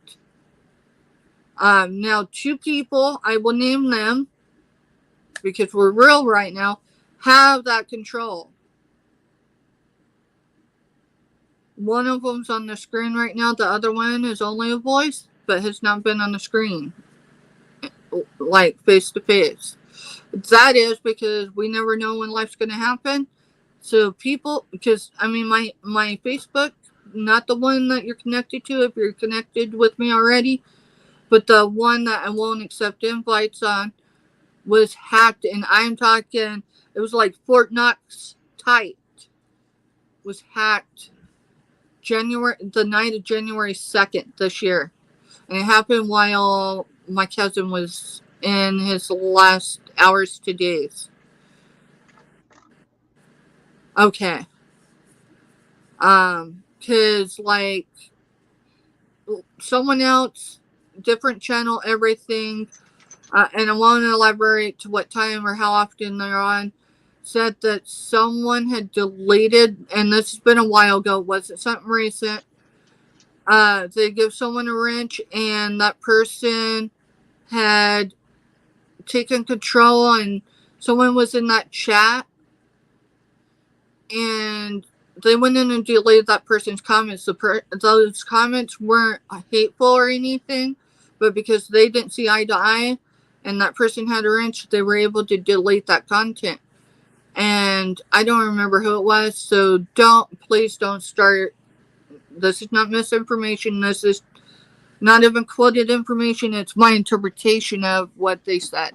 Now, two people, I will name them because we're real right now, have that control. One of them's on the screen right now. The other one is only a voice, but has not been on the screen, like face to face. That is because we never know when life's going to happen. So people, because I mean, my Facebook, not the one that you're connected to if you're connected with me already, but the one that I won't accept invites on, was hacked. And I'm talking, it was like Fort Knox tight was hacked the night of January 2nd this year. And it happened while my cousin was in his last hours to days. Okay. Cause like someone else, different channel, everything, and I won't elaborate to what time or how often they're on, said that someone had deleted, and this has been a while ago, wasn't something recent. They give someone a wrench, and that person had taken control, and someone was in that chat, and they went in and deleted that person's comments. Those comments weren't hateful or anything, but because they didn't see eye to eye and that person had a wrench, they were able to delete that content. And I don't remember who it was, so please don't start. This is not misinformation. This is not even quoted information. It's my interpretation of what they said.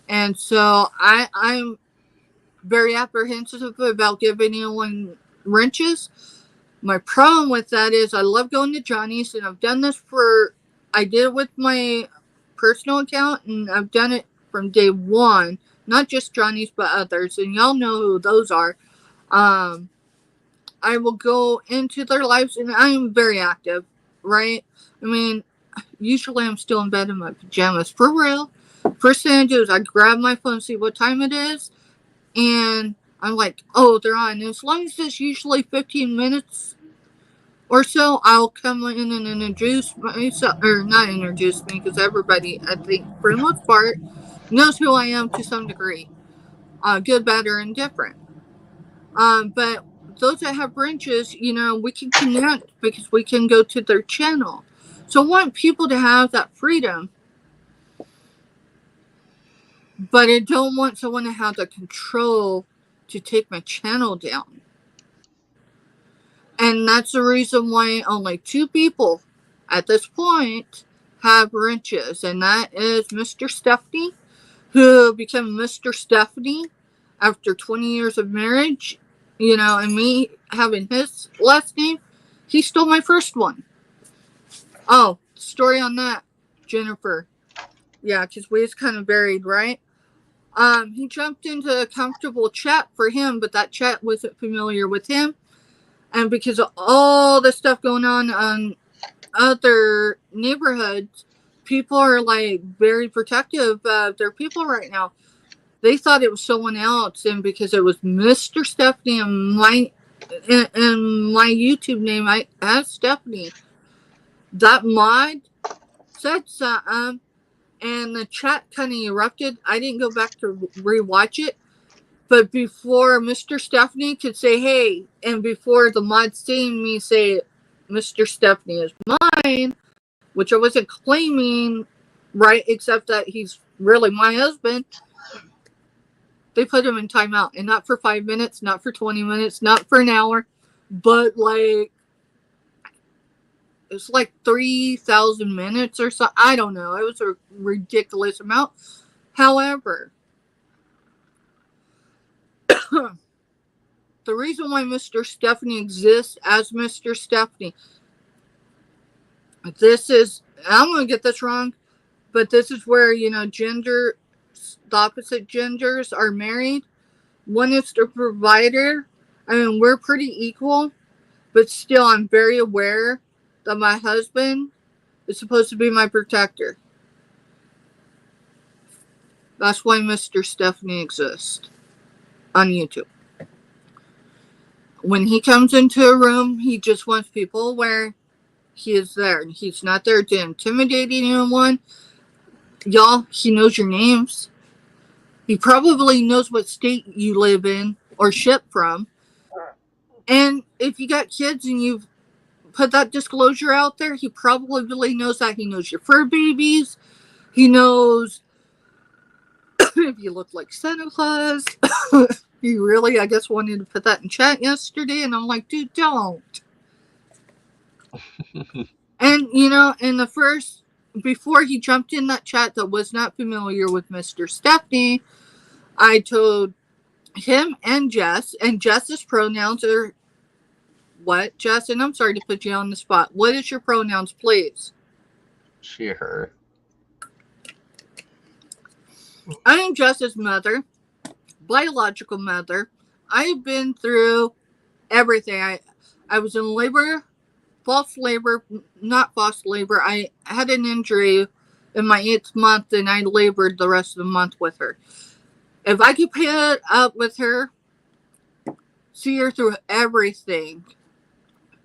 And so I'm very apprehensive about giving anyone wrenches. My problem with that is I love going to Johnny's, and I've done this I did it with my personal account, and I've done it from day one, not just Johnny's, but others, and y'all know who those are. I will go into their lives, and I am very active, right? I mean, usually I'm still in bed in my pajamas, for real. First thing I do is I grab my phone, see what time it is, and I'm like, oh, they're on. And as long as it's usually 15 minutes or so, I'll come in and introduce myself, or not introduce me, because everybody, I think, for the most part, knows who I am to some degree, good, bad, or indifferent. But those that have wrenches, we can connect because we can go to their channel. So I want people to have that freedom, but I don't want someone to have the control to take my channel down. And that's the reason why only two people at this point have wrenches, and that is Mr. Stephanie, who became Mr. Stephanie after 20 years of marriage, and me having his last name. He stole my first one. Oh, story on that, Jennifer. Yeah, because we was kind of buried, right? He jumped into a comfortable chat for him, but that chat wasn't familiar with him. And because of all the stuff going on other neighborhoods, people are like very protective of their people right now. They thought it was someone else, and because it was Mr. Stephanie and my YouTube name, I asked Stephanie. That mod said something, and the chat kind of erupted. I didn't go back to rewatch it, but before Mr. Stephanie could say hey, and before the mod seeing me say Mr. Stephanie is mine, which I wasn't claiming, right, except that he's really my husband, they put him in timeout. And not for 5 minutes, not for 20 minutes, not for an hour, but like, it's like 3,000 minutes or so. I don't know. It was a ridiculous amount. However, the reason why Mr. Stephanie exists as Mr. Stephanie, this is, I'm going to get this wrong, but this is where, the opposite genders are married. One is the provider. I mean, we're pretty equal, but still, I'm very aware that my husband is supposed to be my protector. That's why Mr. Stephanie exists on YouTube. When he comes into a room, he just wants people aware he is there. And he's not there to intimidate anyone. Y'all, he knows your names. He probably knows what state you live in or ship from. And if you got kids and you've put that disclosure out there, he probably knows that. He knows your fur babies. He knows if you look like Santa Claus. He really, I guess, wanted to put that in chat yesterday, and I'm like, dude, don't. And, in the first, before he jumped in that chat that was not familiar with Mr. Stephanie, I told him and Jess's pronouns are what, Jess? And I'm sorry to put you on the spot. What is your pronouns, please? She, her. I am Jess's mother, biological mother. I've been through everything. I was in labor, not false labor. I had an injury in my 8th month, and I labored the rest of the month with her. If I could put up with her, see her through everything,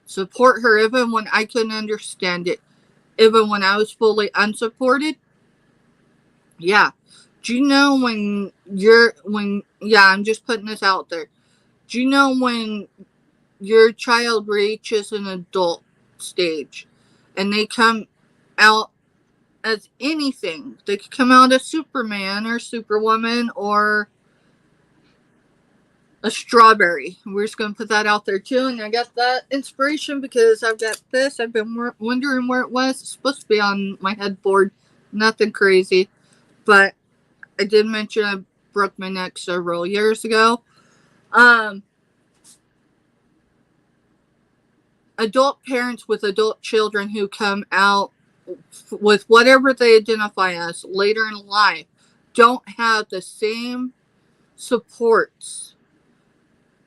support her even when I couldn't understand it, even when I was fully unsupported, yeah. Do you know I'm just putting this out there. Do you know when your child reaches an adult stage and they come out as anything? They could come out as Superman or Superwoman or a strawberry. We're just going to put that out there too. And I got that inspiration because I've got this. I've been wondering where it was. It's supposed to be on my headboard. Nothing crazy. But I did mention I broke my neck several years ago. Adult parents with adult children who come out with whatever they identify as later in life don't have the same supports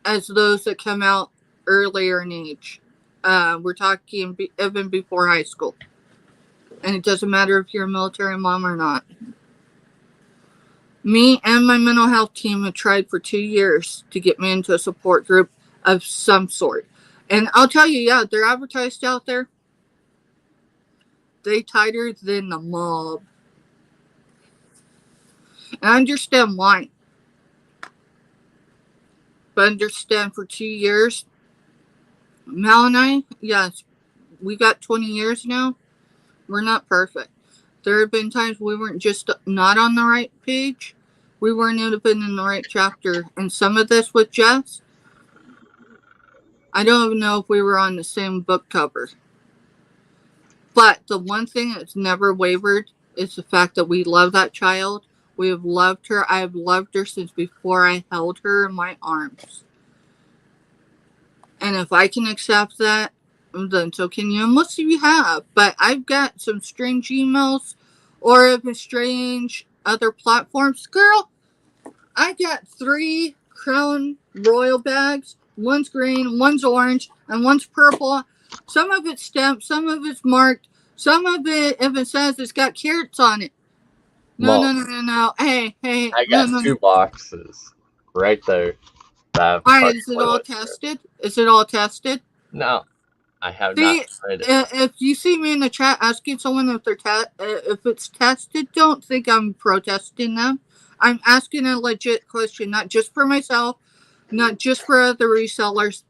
as those that come out earlier in age. We're talking even before high school. And it doesn't matter if you're a military mom or not. Me and my mental health team have tried for 2 years to get me into a support group of some sort. And I'll tell you, yeah, they're advertised out there. They tighter than the mob. And I understand why. But understand for 2 years, Mal and I, yes, we got 20 years now. We're not perfect. There have been times we weren't just not on the right page. We weren't even in the right chapter. And some of this with Jess, I don't even know if we were on the same book cover. But the one thing that's never wavered is the fact that we love that child. We have loved her. I have loved her since before I held her in my arms. And if I can accept that, then so can you. And most of you have. But I've got some strange emails or even strange other platforms. Girl, I got 3 Crown Royal bags One's green, one's orange, and one's purple. Some of it's stamped, some of it's marked, some of it, if it says it's got carrots on it. No, Mom, no, no, no, no. Hey, I no, got no, no. 2 boxes right there that I have All right, party is it all toilets in. tested? Is it all tested? No, I have not See, tried it. if you see me in the chat asking someone if they're if it's tested, don't think I'm protesting them. I'm asking a legit question, not just for myself, not just for other resellers,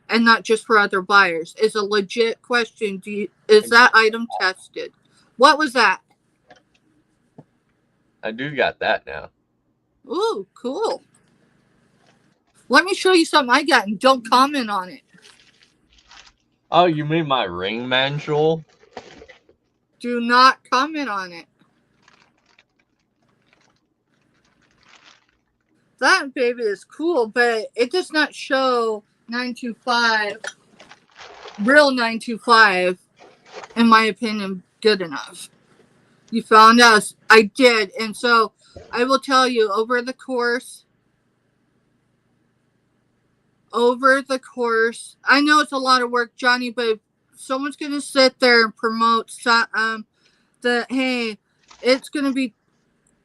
and not just for other buyers. It's a legit question. Is that item tested? What was that? I do got that now. Ooh, cool. Let me show you something I got and don't comment on it. Oh, you mean my ring manual? Do not comment on it. That baby is cool, but it does not show 925, real 925, in my opinion, good enough. You found us. I did. And so I will tell you, over the course, I know it's a lot of work, Johnny, but if someone's going to sit there and promote that, hey, it's going to be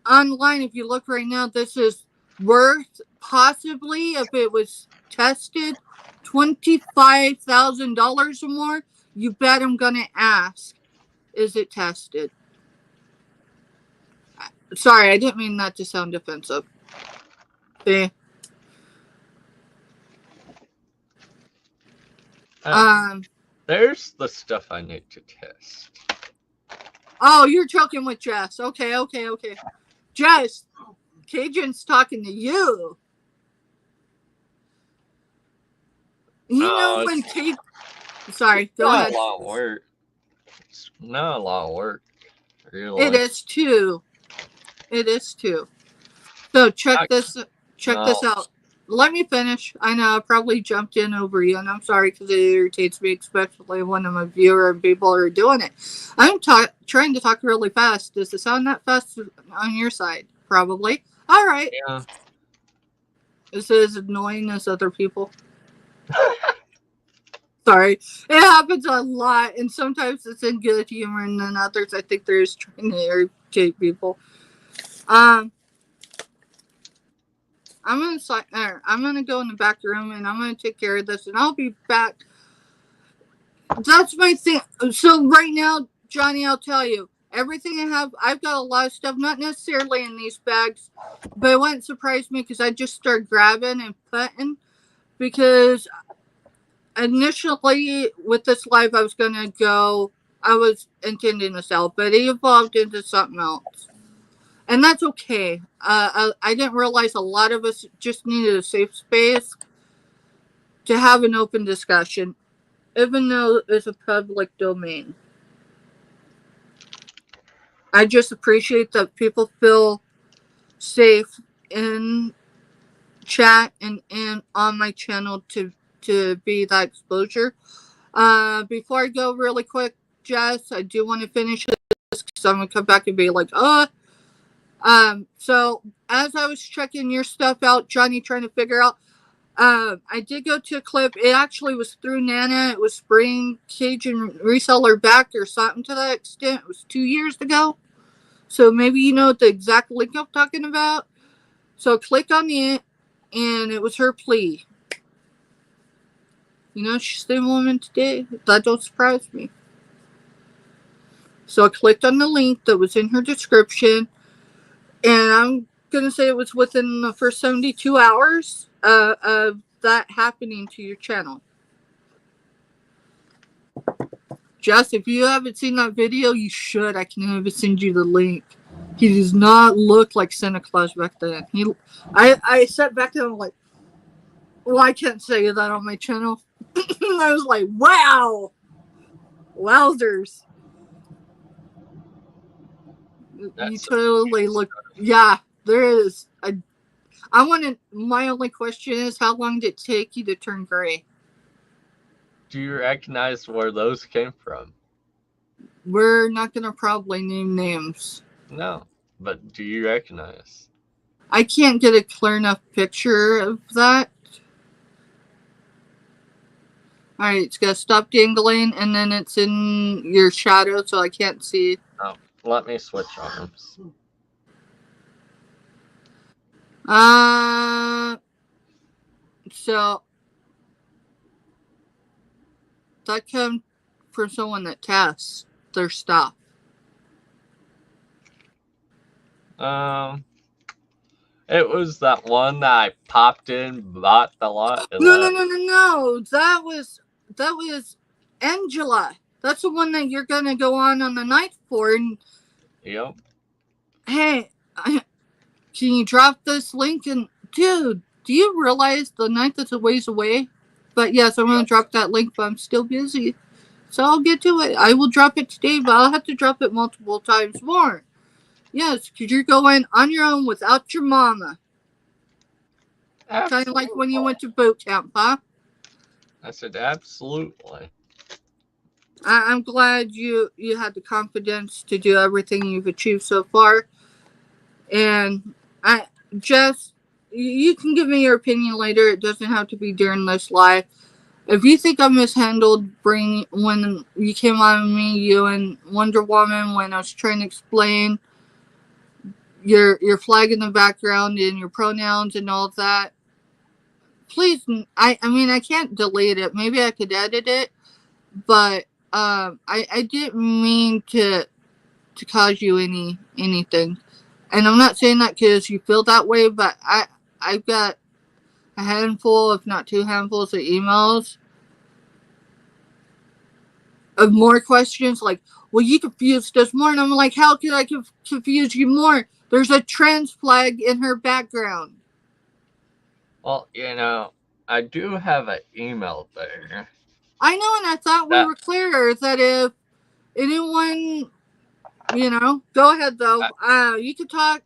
online. If you look right now, this is worth possibly, if it was tested, $25,000 or more. You bet I'm going to ask, is it tested? Sorry, I didn't mean that to sound offensive. See? There's the stuff I need to test. Oh, you're joking with Jess. Okay. Jess, Cajun's talking to you. You know when Cajun... Sorry, go Not ahead. a lot of work. It's not a lot of work, really. It is too. So check this out. Let me finish. I know I probably jumped in over you, and I'm sorry because it irritates me, especially when I'm a viewer and people are doing it. I'm trying to talk really fast. Does it sound that fast on your side? Probably. All right. Yeah. Is it as annoying as other people? Sorry. It happens a lot, and sometimes it's in good humor, and then others I think they're just trying to irritate people. I'm gonna go in the back room and I'm gonna take care of this and I'll be back. That's my thing. So right now, Johnny, I'll tell you, everything I've got a lot of stuff, not necessarily in these bags, but it wouldn't surprise me because I just started grabbing and putting, because initially with this live I was intending to sell, but it evolved into something else. And that's okay. I didn't realize a lot of us just needed a safe space to have an open discussion, even though it's a public domain. I just appreciate that people feel safe in chat and on my channel to be that exposure. Before I go really quick, Jess, I do want to finish this because I'm going to come back and be like, so as I was checking your stuff out, Johnny, trying to figure out, I did go to a clip. It actually was through Nana. It was Spring Cajun Reseller Back or something to that extent. It was 2 years ago. So maybe you know the exact link I'm talking about. So click on it, and it was her plea. You know, she's the woman today. That don't surprise me. So I clicked on the link that was in her description, and I'm going to say it was within the first 72 hours of that happening to your channel. Jess, if you haven't seen that video, you should. I can even send you the link. He does not look like Santa Claus back then. I sat back there and I'm like, well, I can't say that on my channel. I was like, wow. Wowzers. You totally look. Yeah, there is. My only question is, how long did it take you to turn gray? Do you recognize where those came from? We're not going to probably name names. No, but do you recognize? I can't get a clear enough picture of that. Alright, it's gotta stop dangling, and then it's in your shadow, so I can't see. Oh, let me switch arms. So that comes from someone that tests their stuff. It was that one that I popped in, bought the lot, and No, left. no. That was Angela. That's the one that you're gonna go on the night for. And Yep. hey, can you drop this link? And dude, do you realize the night that's a ways away? But yes, I'm gonna drop that link, but I'm still busy, so I'll get to it. I will drop it today, but I'll have to drop it multiple times more. Yes, because you're going on your own without your mama. Kind of like when you went to boot camp, huh? I said absolutely. I'm glad you had the confidence to do everything you've achieved so far. And I just, you can give me your opinion later. It doesn't have to be during this live. If you think I mishandled when you came on me, you and Wonder Woman, when I was trying to explain your flag in the background and your pronouns and all that, please, I mean, I can't delete it. Maybe I could edit it, but I didn't mean to cause you anything. And I'm not saying that because you feel that way, but I've got a handful, if not two handfuls of emails of more questions like, well, you confused us more. And I'm like, how could I confuse you more? There's a trans flag in her background. Well, I do have an email there. I know, and I thought we were clear that if anyone, go ahead though. You can talk.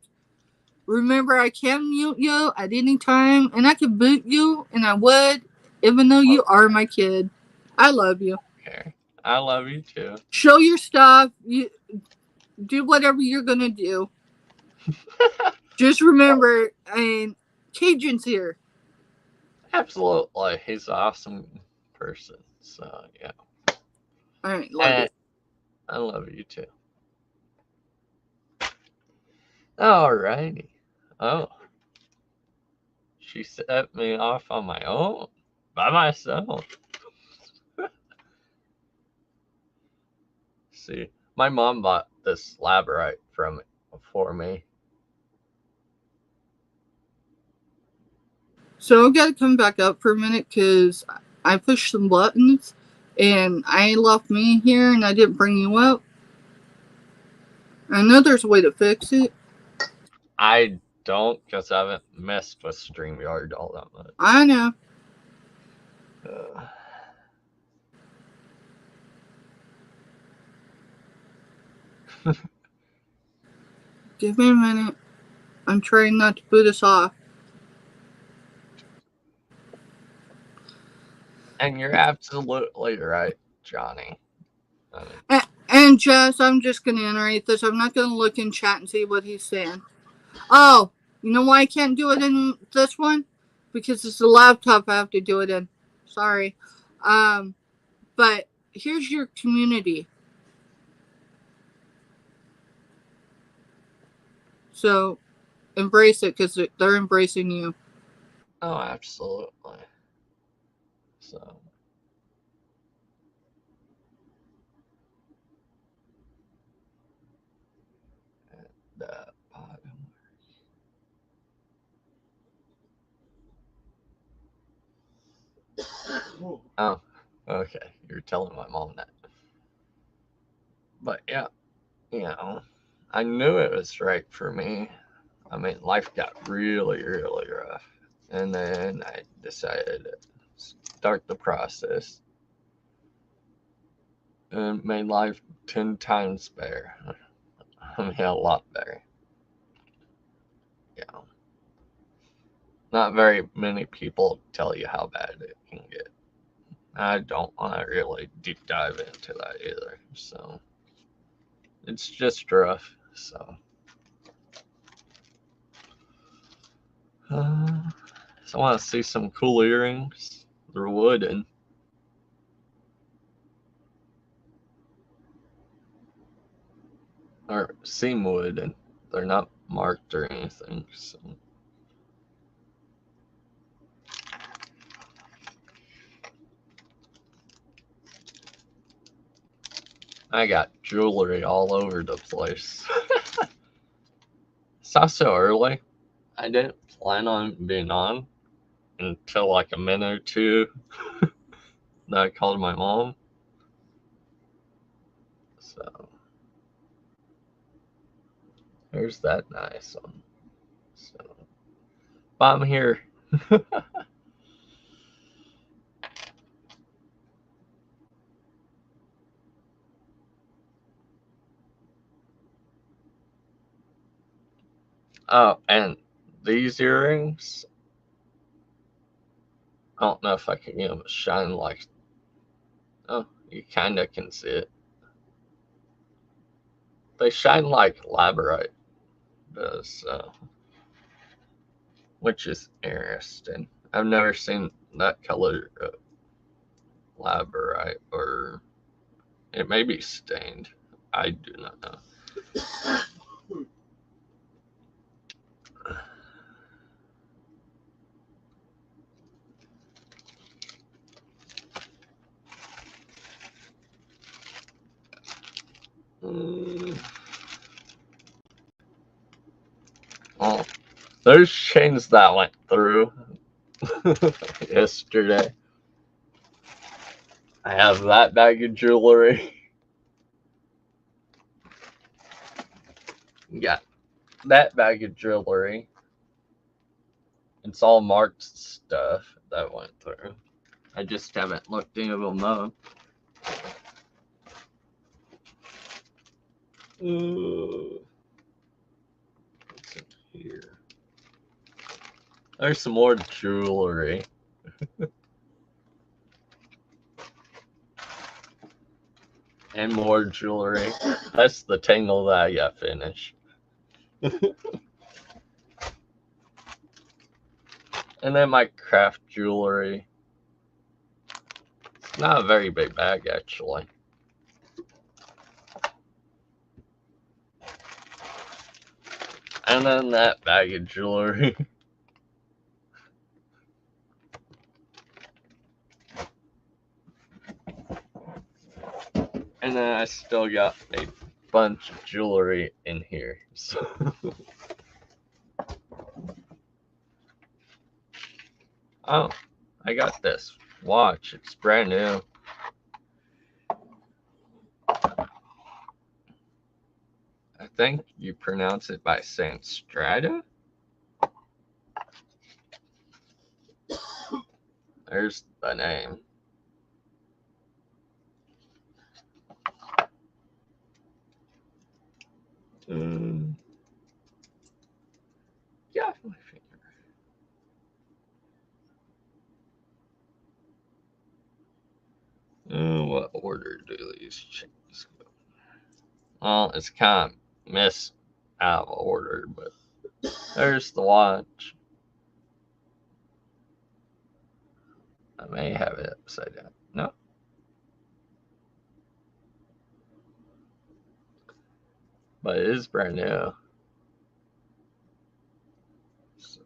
Remember, I can mute you at any time, and I can boot you, and I would, even though you are my kid. I love you. Okay. I love you too. Show your stuff. You do whatever you're gonna do. Just remember, Cajun's here. Absolutely. He's an awesome person. So, yeah. All right, love you. I love you too. Alrighty. Oh. She set me off on my own. By myself. See, my mom bought this labradorite for me. So I gotta come back up for a minute because I pushed some buttons and I left me here and I didn't bring you up. I know there's a way to fix it. I don't, because I haven't messed with StreamYard all that much. I know. Give me a minute. I'm trying not to boot us off. And you're absolutely right, Johnny. And Jess, I'm just going to iterate this. I'm not going to look in chat and see what he's saying. Oh, you know why I can't do it in this one? Because it's a laptop I have to do it in. Sorry. But here's your community. So embrace it because they're embracing you. Oh, absolutely. So. At the bottom. Oh, okay. You're telling my mom that. But yeah, I knew it was right for me. I mean, life got really, really rough. And then I decided to start the process. And it made life 10 times better. I mean, a lot better. Not very many people tell you how bad it can get. I don't want to really deep dive into that either. So it's just rough. So I want to see some cool earrings. They're wooden. or seam wood, and they're not marked or anything. So. I got jewelry all over the place. It's not so early. I didn't plan on being on until like a minute or two that I called my mom. So there's that nice one. So, but I'm here. Oh, and these earrings, I don't know if I can give them a shine like. Oh, you kind of can see it. They shine like labradorite does, so, which is interesting. I've never seen that color of labradorite, or it may be stained. I do not know. Oh, those chains that went through yesterday. I have that bag of jewelry. Got that bag of jewelry. It's all marked stuff that went through. I just haven't looked any of them up. Ooh. What's in here? There's some more jewelry. And more jewelry. That's the tangle that I got finished. And then my craft jewelry. It's not a very big bag, actually. And then that bag of jewelry. And then I still got a bunch of jewelry in here. So. Oh, I got this watch. It's brand new. I think you pronounce it by saying Strata. There's the name. Yeah, my finger. What order do these chains go? Well, it's kind of missed out of order, but there's the watch. I may have it upside down. No. But it is brand new. So,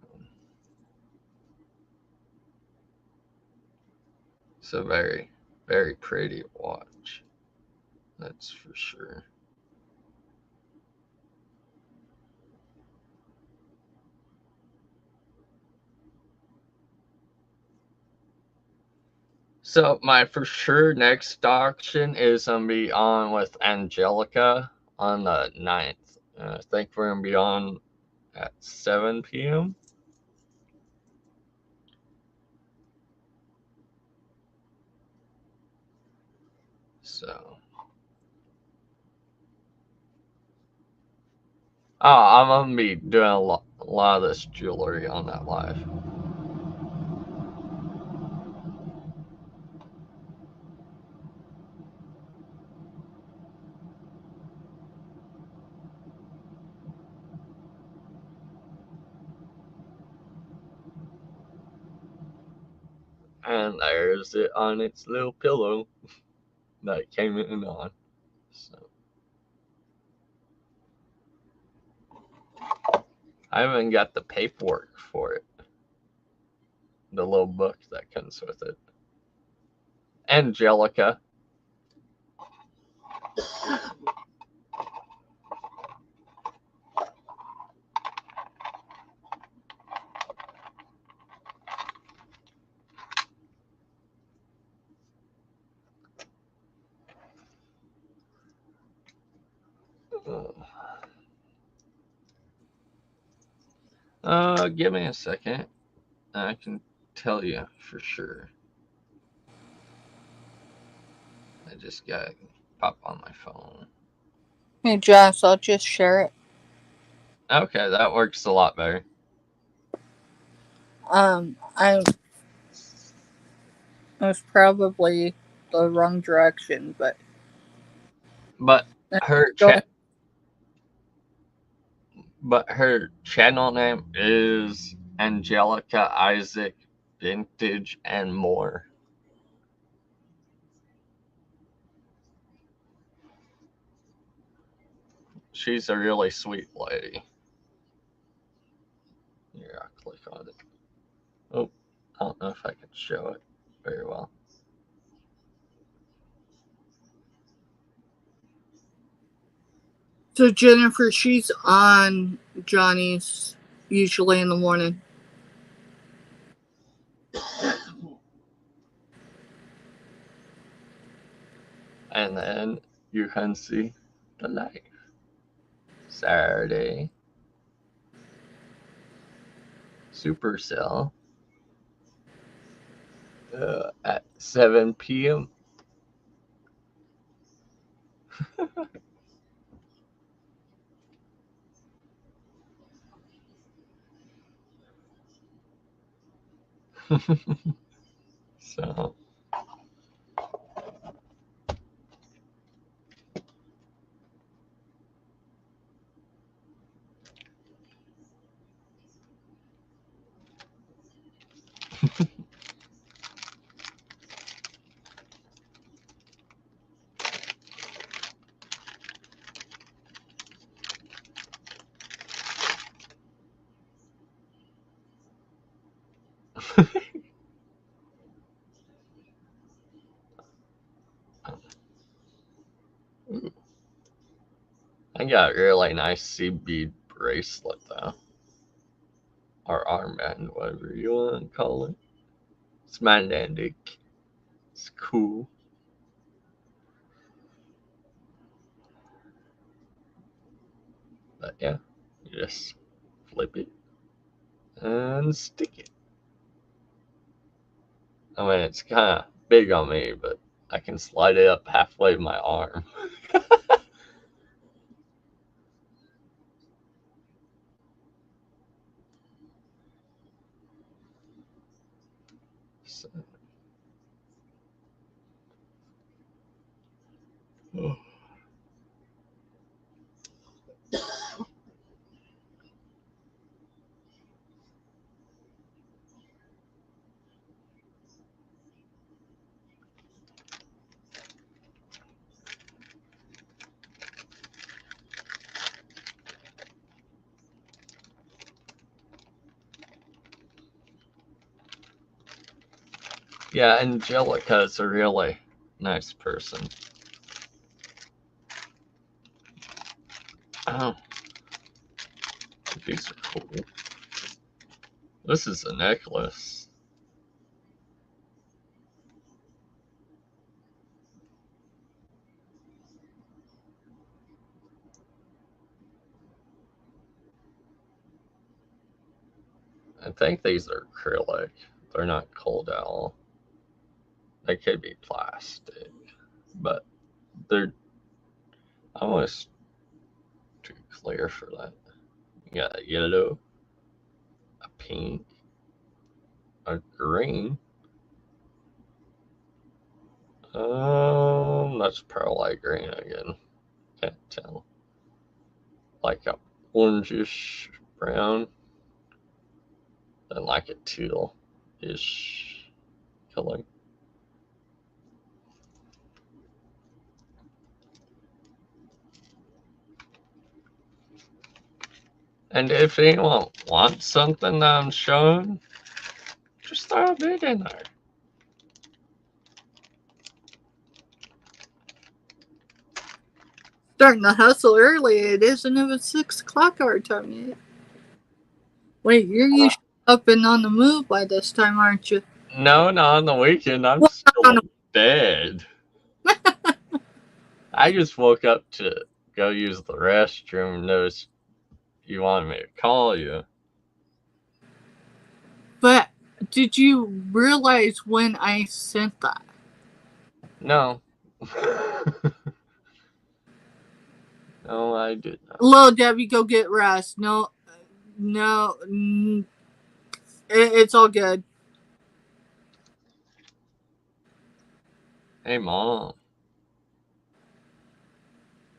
it's a very, very pretty watch. That's for sure. So my for sure next auction is gonna be on with Angelica on the 9th. I think we're gonna be on at 7 p.m. So, I'm gonna be doing a lot of this jewelry on that live. And there's it on its little pillow that it came in on. So, I haven't got the paperwork for it. The little book that comes with it. Angelica. Give me a second. I can tell you for sure. I just got to pop on my phone. Hey, Josh, I'll just share it. Okay, that works a lot better. I was probably the wrong direction, but But her go chat, but her channel name is Angelica Isaac Vintage and More. She's a really sweet lady. Here, I'll click on it. Oh, I don't know if I can show it very well. So Jennifer, she's on Johnny's usually in the morning. And then you can see the live. Saturday. Supercell. At 7 p.m. So. I got a really nice sea bead bracelet though. Or armband, whatever you want to call it. It's magnetic. It's cool. But yeah, you just flip it and stick it. I mean, it's kind of big on me, but I can slide it up halfway my arm. So, oh. Yeah, Angelica is a really nice person. Oh, these are cool. This is a necklace. I think these are acrylic. They're not cold at all. They could be plastic, but they're almost too clear for that. You got a yellow, a pink, a green. That's probably green again. Can't tell. Like a orangish brown, and like a teal-ish color. And if anyone wants something that I'm showing, just throw a bid in there. Starting to hustle early. It isn't even 6 o'clock our time yet. Wait, you're usually up and on the move by this time, aren't you? No, not on the weekend. I'm Well, still on in bed. I just woke up to go use the restroom and noticed you wanted me to call you. But did you realize when I sent that? No. No, I did not. Little Debbie, go get rest. It's all good. Hey, Mom.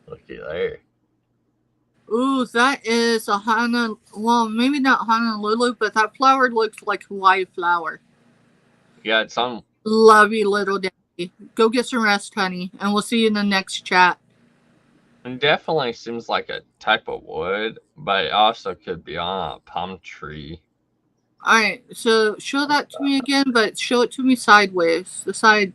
Looky there. Ooh, that is a well, maybe not Honolulu, but that flower looks like Hawaii flower. You got some? Love you, little Debbie. Go get some rest, honey, and we'll see you in the next chat. It definitely seems like a type of wood, but it also could be on a palm tree. Alright, so show that to me again, but show it to me sideways. The side.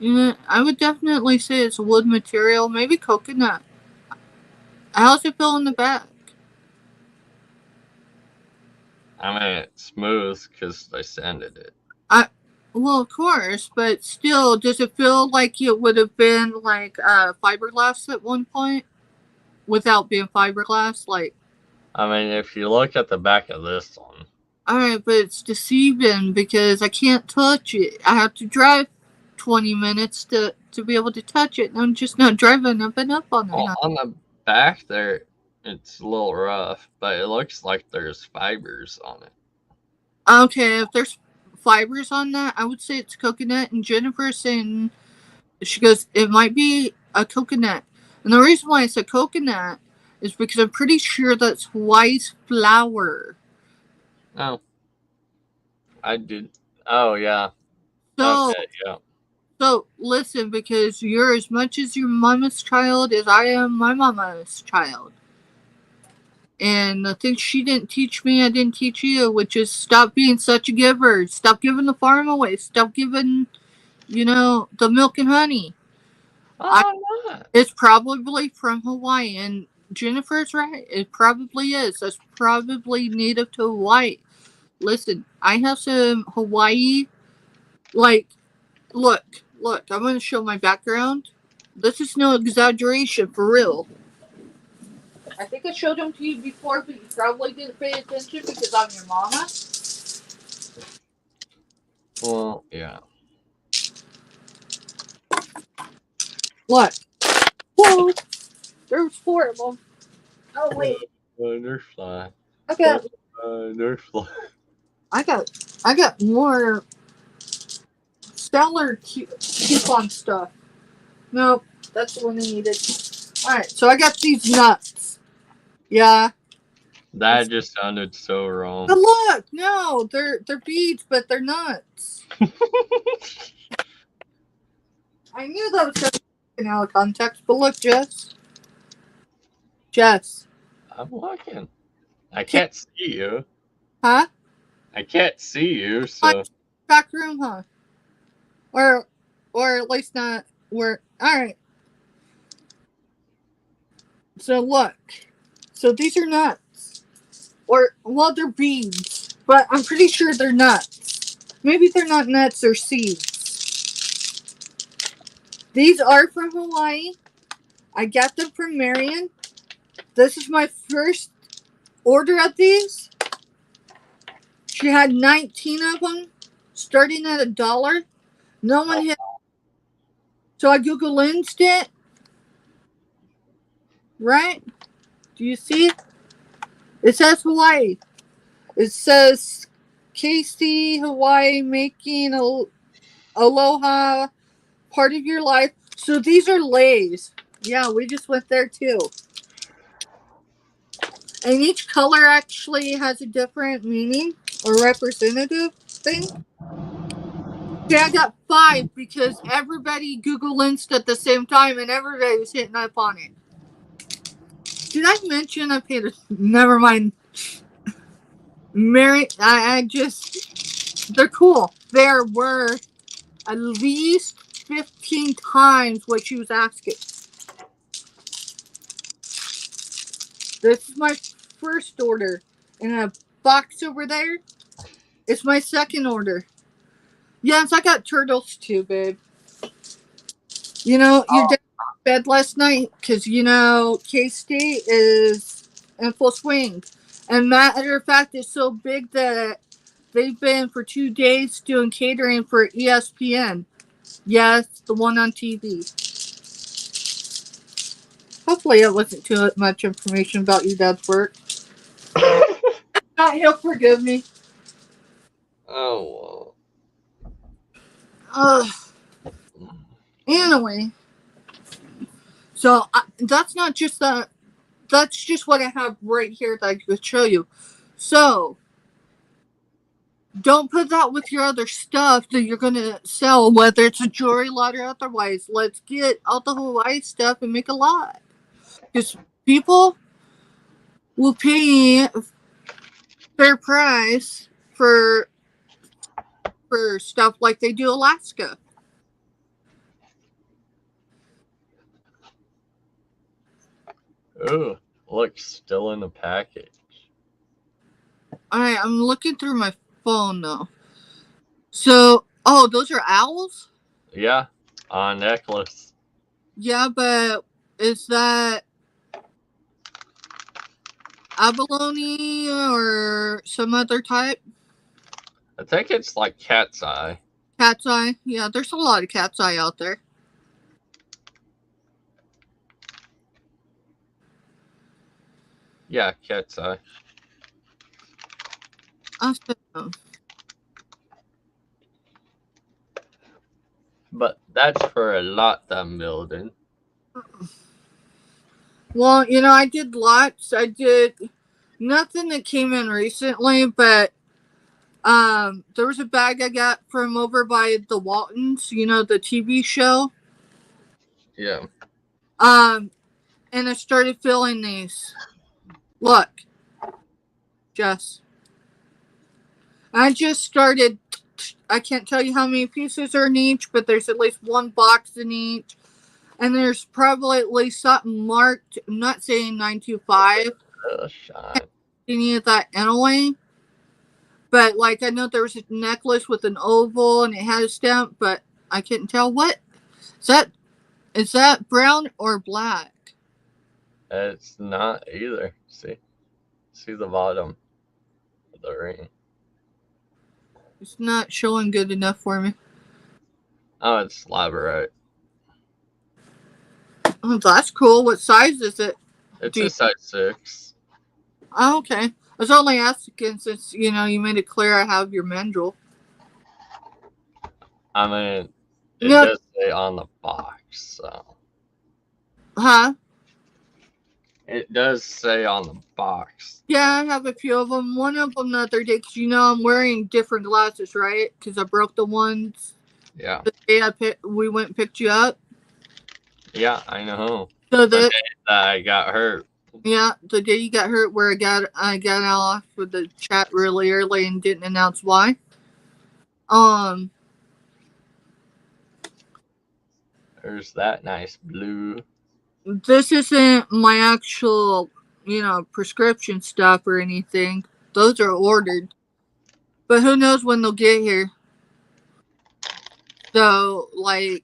I would definitely say it's a wood material, maybe coconut. How's it feel in the back? I mean, it's smooth because they sanded it. Well, of course, but still, does it feel like it would have been like fiberglass at one point without being fiberglass? Like, I mean, if you look at the back of this one. Alright, but it's deceiving because I can't touch it. I have to drive 20 minutes to be able to touch it, and I'm just not driving up and up on it. Well, on the back there, it's a little rough, but it looks like there's fibers on it. Okay, if there's fibers on that, I would say it's coconut. And Jennifer's saying, she goes, it might be a coconut. And the reason why I said coconut is because I'm pretty sure that's Hawaii's flower. Oh. I did. Oh, yeah. So, okay, yeah. So, listen, because you're as much as your mama's child as I am my mama's child. And the thing she didn't teach me, I didn't teach you, which is stop being such a giver. Stop giving the farm away. Stop giving, the milk and honey. It's probably from Hawaii. And Jennifer's right. It probably is. That's probably native to Hawaii. Listen, I have some Hawaii, look, I'm going to show my background. This is no exaggeration, for real. I think I showed them to you before, but you probably didn't pay attention because I'm your mama. Well, yeah. What? Whoa! There's 4 of them. Oh, wait. Nurse fly. I got Nurse fly. I got more stellar coupon stuff. Nope, that's the one I needed. Alright, so I got these nuts. Yeah. That just sounded so wrong. But look, no, they're beads, but they're nuts. I knew that was going to be out of context, but look, Jess. I'm looking. I can't see you. Huh? I can't see you, so. Back room, huh? Or at least not where. Alright. So look. So these are nuts. Well, they're beads. But I'm pretty sure they're nuts. Maybe they're not nuts, they're seeds. These are from Hawaii. I got them from Marion. This is my first order of these. She had 19 of them, starting at $1. No one had. So I Google Lensed it. Right? Do you see? It says Hawaii. It says Casey, Hawaii, making aloha part of your life. So these are leis. Yeah, we just went there too. And each color actually has a different meaning or representative thing. Yeah, I got 5 because everybody Google Lensed at the same time and everybody was hitting up on it. Did I mention I paid? Never mind. Mary, I just. They're cool. They're worth at least 15 times what she was asking. This is my first order. In a box over there, it's my second order. Yes, I got turtles too, babe. You know, your dad went to bed last night because, you know, K-State is in full swing. And matter of fact, it's so big that they've been for 2 days doing catering for ESPN. Yes, the one on TV. Hopefully it wasn't too much information about your dad's work. He'll forgive me. Oh, Uh, well. anyway. So that's not just that. That's just what I have right here that I could show you. So don't put that with your other stuff that you're gonna sell, whether it's a jewelry lot or otherwise. Let's get all the Hawaii stuff and make a lot. Because people will pay fair price for stuff like they do Alaska. Ooh, look, still in the package. Alright, I'm looking through my phone now. So, oh, those are owls? Yeah, on a necklace. Yeah, but is that abalone or some other type? I think it's like cat's eye. Cat's eye? Yeah, there's a lot of cat's eye out there. Yeah, cat's eye. Awesome. But that's for a lot I'm building. Well, you know, I did lots. I did nothing that came in recently, but there was a bag I got from over by the Waltons, you know, the TV show. Yeah. And I started filling these. Look, Jess. I just started. I can't tell you how many pieces are in each, but there's at least one box in each. And there's probably at least something marked. I'm not saying 925. Shine. Any of that anyway. But like I know there was a necklace with an oval and it had a stamp, but I couldn't tell what. Is that brown or black? It's not either. See the bottom of the ring. It's not showing good enough for me. Oh, it's labradorite. Oh, that's cool. What size is it? It's a size 6. Oh, okay. I was only asking since, you know, you made it clear I have your mandrel. I mean, it No. does say on the box, so. Huh? It does say on the box. Yeah, I have a few of them. One of them the other day, because you know I'm wearing different glasses, right? Because I broke the ones Yeah. the day we went and picked you up. Yeah, I know. So The day that I got hurt. yeah, the day you got hurt, where I got off with the chat really early and didn't announce why. There's that nice blue. This isn't my actual, you know, prescription stuff or anything. Those are ordered, but who knows when they'll get here. So, like,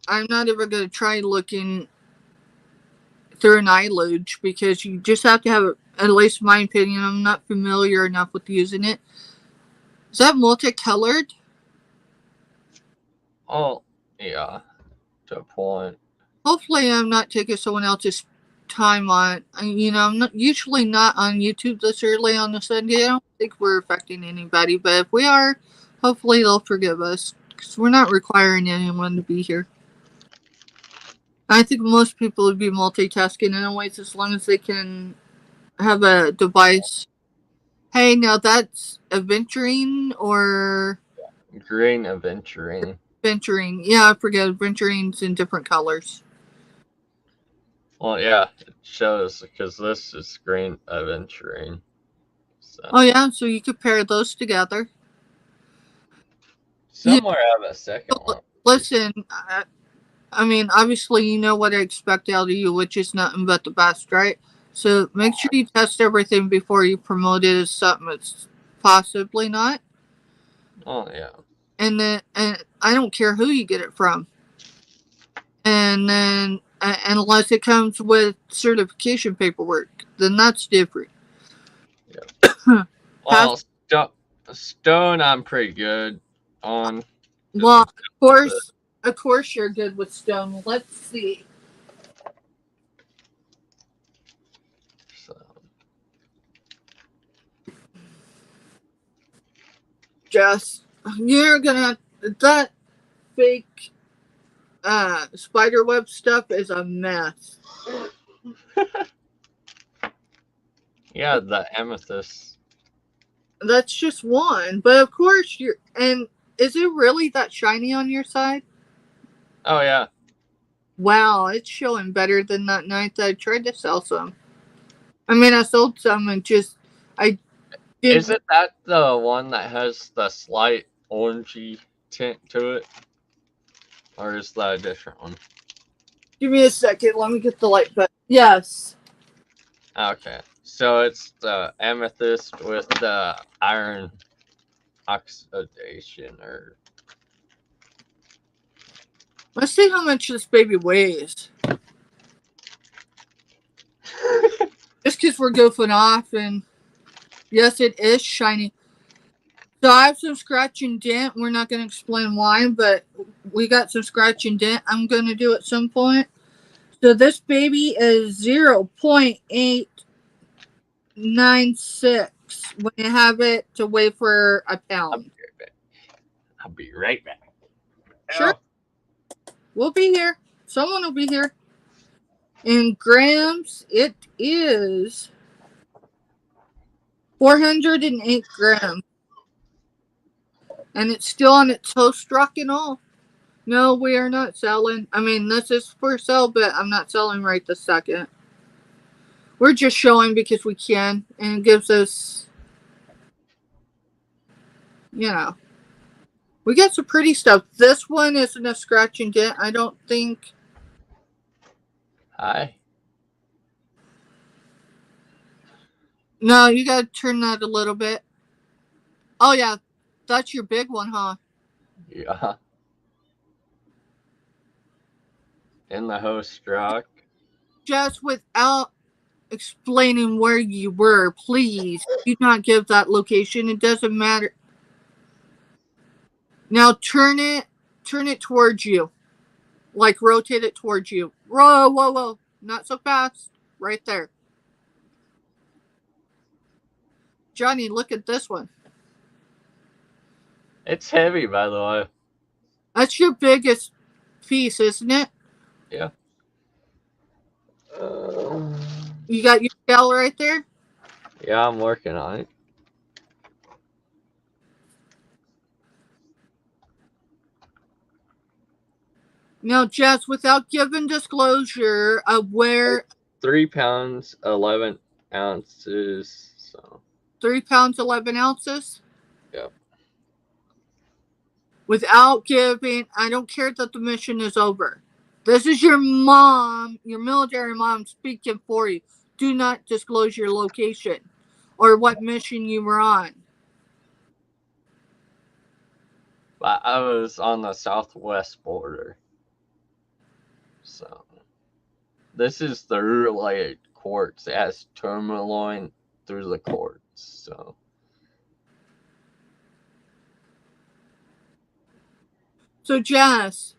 I'm not ever gonna try looking through an eye luge because you just have to have, at least my opinion, I'm not familiar enough with using it. Is that multicolored? Oh, yeah. To a point. Hopefully I'm not taking someone else's time on it. You know, I'm usually not on YouTube this early on the Sunday. I don't think we're affecting anybody, but if we are, hopefully they'll forgive us because we're not requiring anyone to be here. I think most people would be multitasking anyways as long as they can have a device. Hey, now that's aventurine or Green aventurine. venturing. Yeah, I forget. Aventurine's in different colors. Well, yeah, it shows because this is screen adventuring. So Oh yeah, so you could pair those together. somewhere I have a second one. Listen, I mean, obviously you know what I expect out of you, which is nothing but the best, right? So make sure you test everything before you promote it as something it's possibly not. Oh yeah. And then, and I don't care who you get it from. And then, unless it comes with certification paperwork, then that's different. Well, stone, I'm pretty good on. Well, of course, you're good with stone. Let's see. So, Jess, you're gonna that fake spider web stuff is a mess. yeah, the amethyst. That's just one, but of course you're. And is it really that shiny on your side? Oh yeah. Wow, it's showing better than that night that I tried to sell some. I mean, I sold some and just I didn't. Isn't that the one that has the slight orangey tint to it, or is that a different one? Give me a second. Let me get the light button. Yes. Okay, so it's the amethyst with the iron oxidation, or Let's see how much this baby weighs. Just because we're goofing off, and yes, it is shiny. So I have some scratch and dent. We're not going to explain why, but we got some scratch and dent I'm going to do at some point. So this baby is 0.896 when you have it to weigh for a pound. I'll be right back. Sure. We'll be here. Someone will be here. In grams, it is 408 grams. And it's still on its toast rock and all. No, we are not selling. I mean, this is for sale, but I'm not selling right this second. We're just showing because we can, and it gives us, you know. We got some pretty stuff. This one isn't a scratch and dent, I don't think. Hi. No, you gotta turn that a little bit. Oh, yeah. That's your big one, huh? Yeah. In the host rock. Just without explaining where you were, please do not give that location. It doesn't matter. Now turn it towards you. Like rotate it towards you. Whoa, whoa, whoa. Not so fast. Right there. Johnny, look at this one. It's heavy, by the way. That's your biggest piece, isn't it? Yeah. You got your scale right there? Yeah, I'm working on it. Now, Jess, without giving disclosure of where 3 pounds, 11 ounces. So 3 pounds, 11 ounces? Yep. Without giving, I don't care that the mission is over. This is your mom, your military mom speaking for you. Do not disclose your location or what mission you were on. But I was on the southwest border. So this is the related quartz. It has tourmaline through the quartz. So, Jess,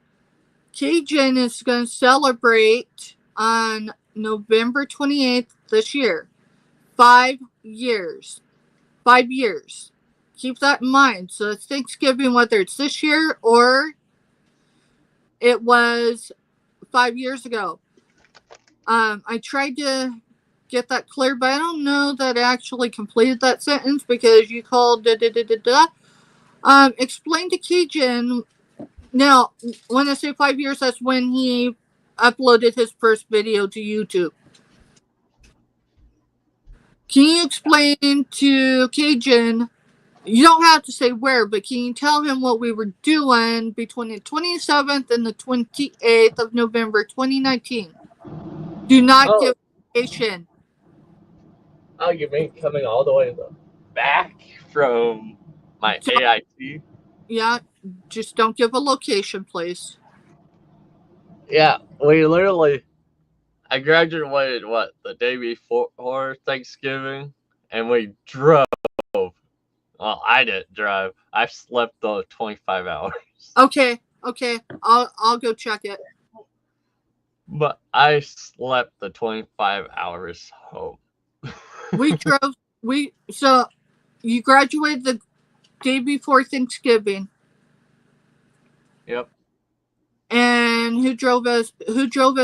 Cajun is going to celebrate on November 28th this year. 5 years. 5 years. Keep that in mind. So it's Thanksgiving, whether it's this year or it was 5 years ago. I tried to get that clear, but I don't know that I actually completed that sentence because you called explain to Cajun. Now, when I say 5 years, that's when he uploaded his first video to YouTube. Can you explain to Cajun, you don't have to say where, but can you tell him what we were doing between the 27th and the 28th of November 2019? Do not give location. Oh, you mean coming all the way back from my AIT? Yeah, just don't give a location, please. Yeah, we literally, I graduated, the day before Thanksgiving, and we drove. Well, I didn't drive. I slept the 25 hours. Okay, I'll go check it. But I slept the 25 hours home. So you graduated the day before Thanksgiving. Yep. And who drove us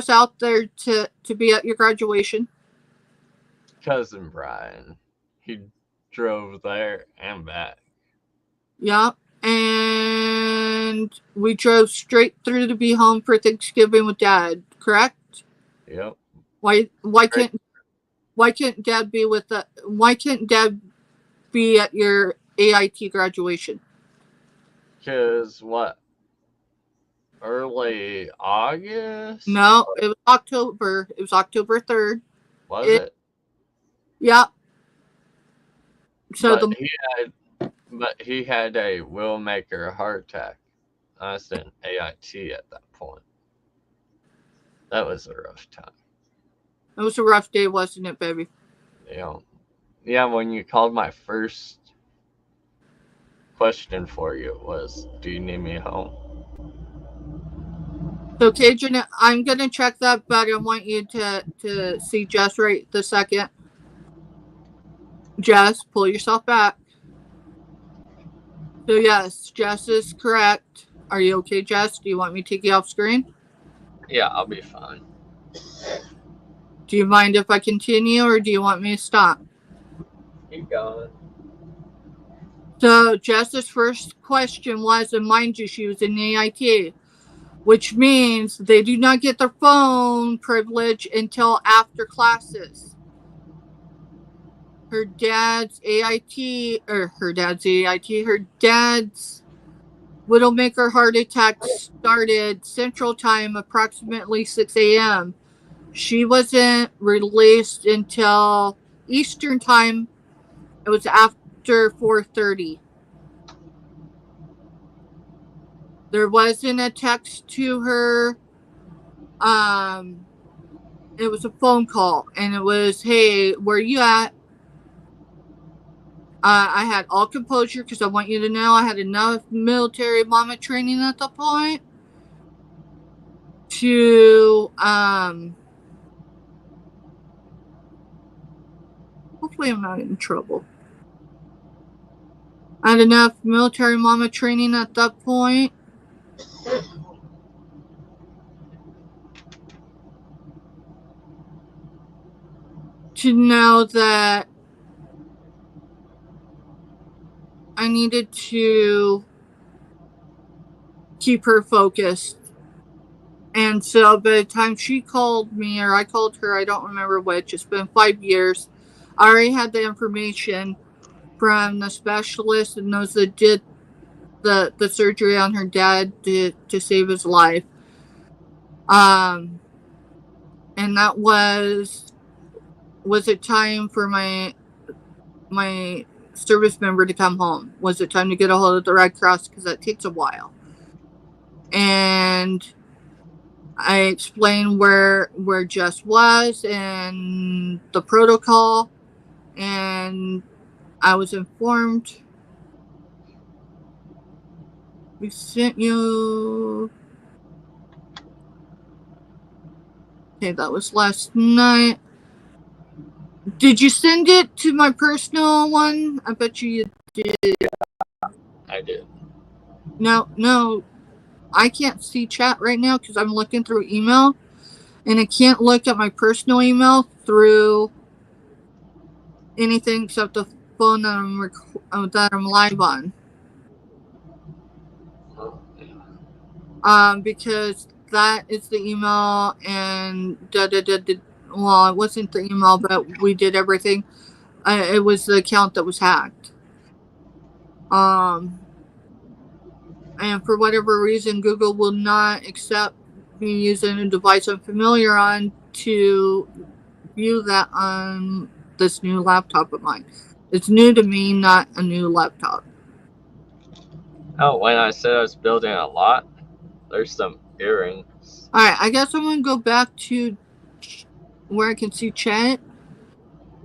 out there to be at your graduation? Cousin Brian. He drove there and back. Yeah. And we drove straight through to be home for Thanksgiving with Dad, correct? Yep. Why can't Dad be with the why can't Dad be at your AIT graduation? Because early August? No, it was October. It was October 3rd. Was it? Yeah. So but he had a will maker heart attack. I was in AIT at that point. That was a rough time. it was a rough day, wasn't it, baby? Yeah, when you called, my first question for you was, do you need me home? So, Cajun, I'm going to check that, but I want you to see Jess right the second. Jess, pull yourself back. So, yes, Jess is correct. Are you okay, Jess? Do you want me to take you off screen? Yeah, I'll be fine. Do you mind if I continue, or do you want me to stop? Keep going. So, Jess's first question was, and mind you, she was in the AIT, which means they do not get their phone privilege until after classes. Her dad's Widowmaker heart attack started Central Time, approximately 6 a.m. She wasn't released until Eastern Time. It was after 4:30. There wasn't a text to her. It was a phone call, and it was, "Hey, where you at?" I had all composure because I want you to know I had enough military mama training at the point to hopefully I'm not in trouble. I had enough military mama training at that point to know that I needed to keep her focused. And so by the time she called me, or I called her, I don't remember which, it's been 5 years. I already had the information from the specialist and those that did the surgery on her dad to save his life. And that was it time for my service member to come home? Was it time to get a hold of the Red Cross? Because that takes a while. And I explained where Jess was and the protocol, and I was informed. We sent you. Okay, that was last night. Did you send it to my personal one? I bet you did. I did. No. I can't see chat right now because I'm looking through email, and I can't look at my personal email through anything except the phone that I'm live on. Because that is the email, and well, it wasn't the email, but we did everything. It was the account that was hacked. And for whatever reason, Google will not accept me using a device I'm familiar on to view that on this new laptop of mine. It's new to me, not a new laptop. Oh, when I said I was building a lot, there's some earrings. Alright, I guess I'm gonna go back to where I can see chat.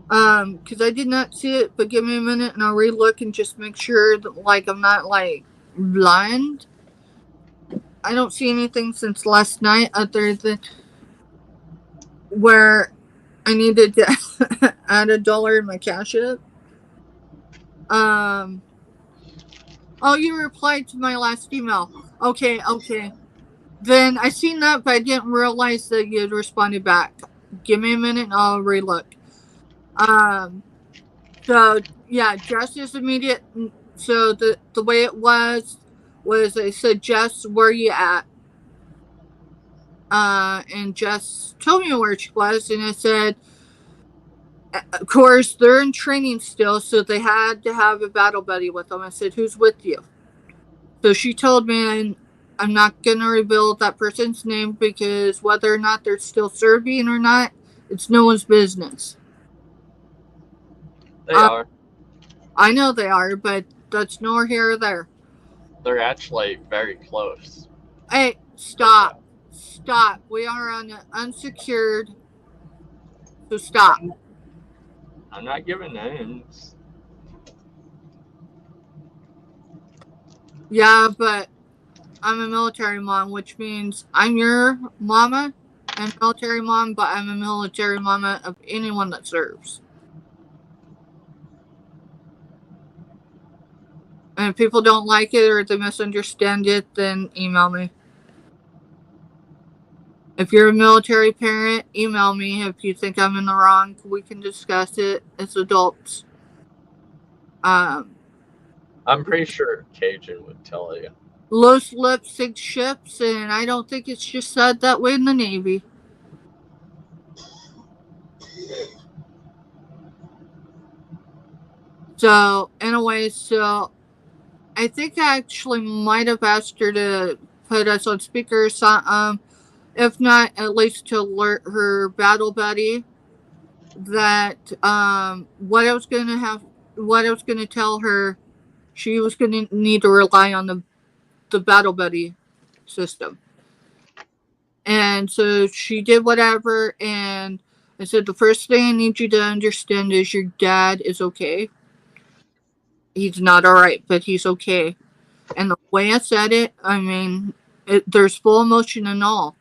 Because I did not see it, but give me a minute and I'll re-look and just make sure that, like, I'm not, like, blind. I don't see anything since last night other than where I needed to add $1 in my cash app. Oh, you replied to my last email. Okay. Then I seen that, but I didn't realize that you had responded back. Give me a minute and I'll relook. So yeah, just as immediate. So the way it was I said, Jess, where you at? And Jess told me where she was, and I said, of course, they're in training still, so they had to have a battle buddy with them. I said, who's with you? So she told me, I'm not going to reveal that person's name because whether or not they're still serving or not, it's no one's business. They are. I know they are, but that's nor here or there. They're actually very close. Hey, stop. Stop. We are on an unsecured, so stop. I'm not giving names. Yeah, but I'm a military mom, which means I'm your mama and military mom, but I'm a military mama of anyone that serves. And if people don't like it or they misunderstand it, then email me. If you're a military parent, email me. If you think I'm in the wrong, we can discuss it as adults. I'm pretty sure Cajun would tell you. Loose lips sink ships, and I don't think it's just said that way in the Navy. So, anyway, so I think I actually might have asked her to put us on speaker or something. If not, at least to alert her battle buddy that what I was gonna tell her, she was gonna need to rely on the battle buddy system. And so she did whatever, and I said, the first thing I need you to understand is your dad is okay. He's not all right, but he's okay. And the way I said it, I mean, there's full emotion and all.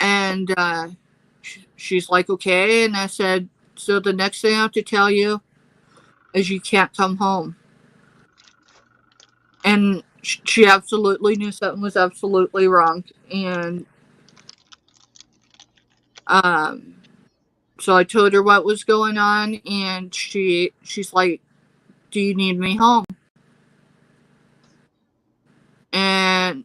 And she's like, okay. And I said, so the next thing I have to tell you is you can't come home. And she absolutely knew something was absolutely wrong. And so I told her what was going on, and she's like, do you need me home? And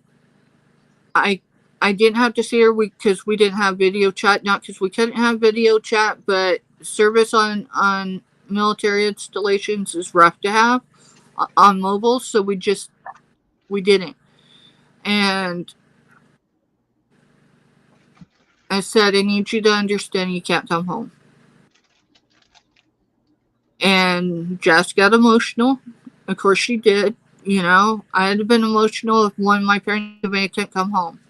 I didn't have to see her because we didn't have video chat. Not because we couldn't have video chat, but service on military installations is rough to have on mobile, so we didn't. And I said, I need you to understand you can't come home. And Jess got emotional. Of course she did. You know, I had been emotional if one of my parents couldn't come home.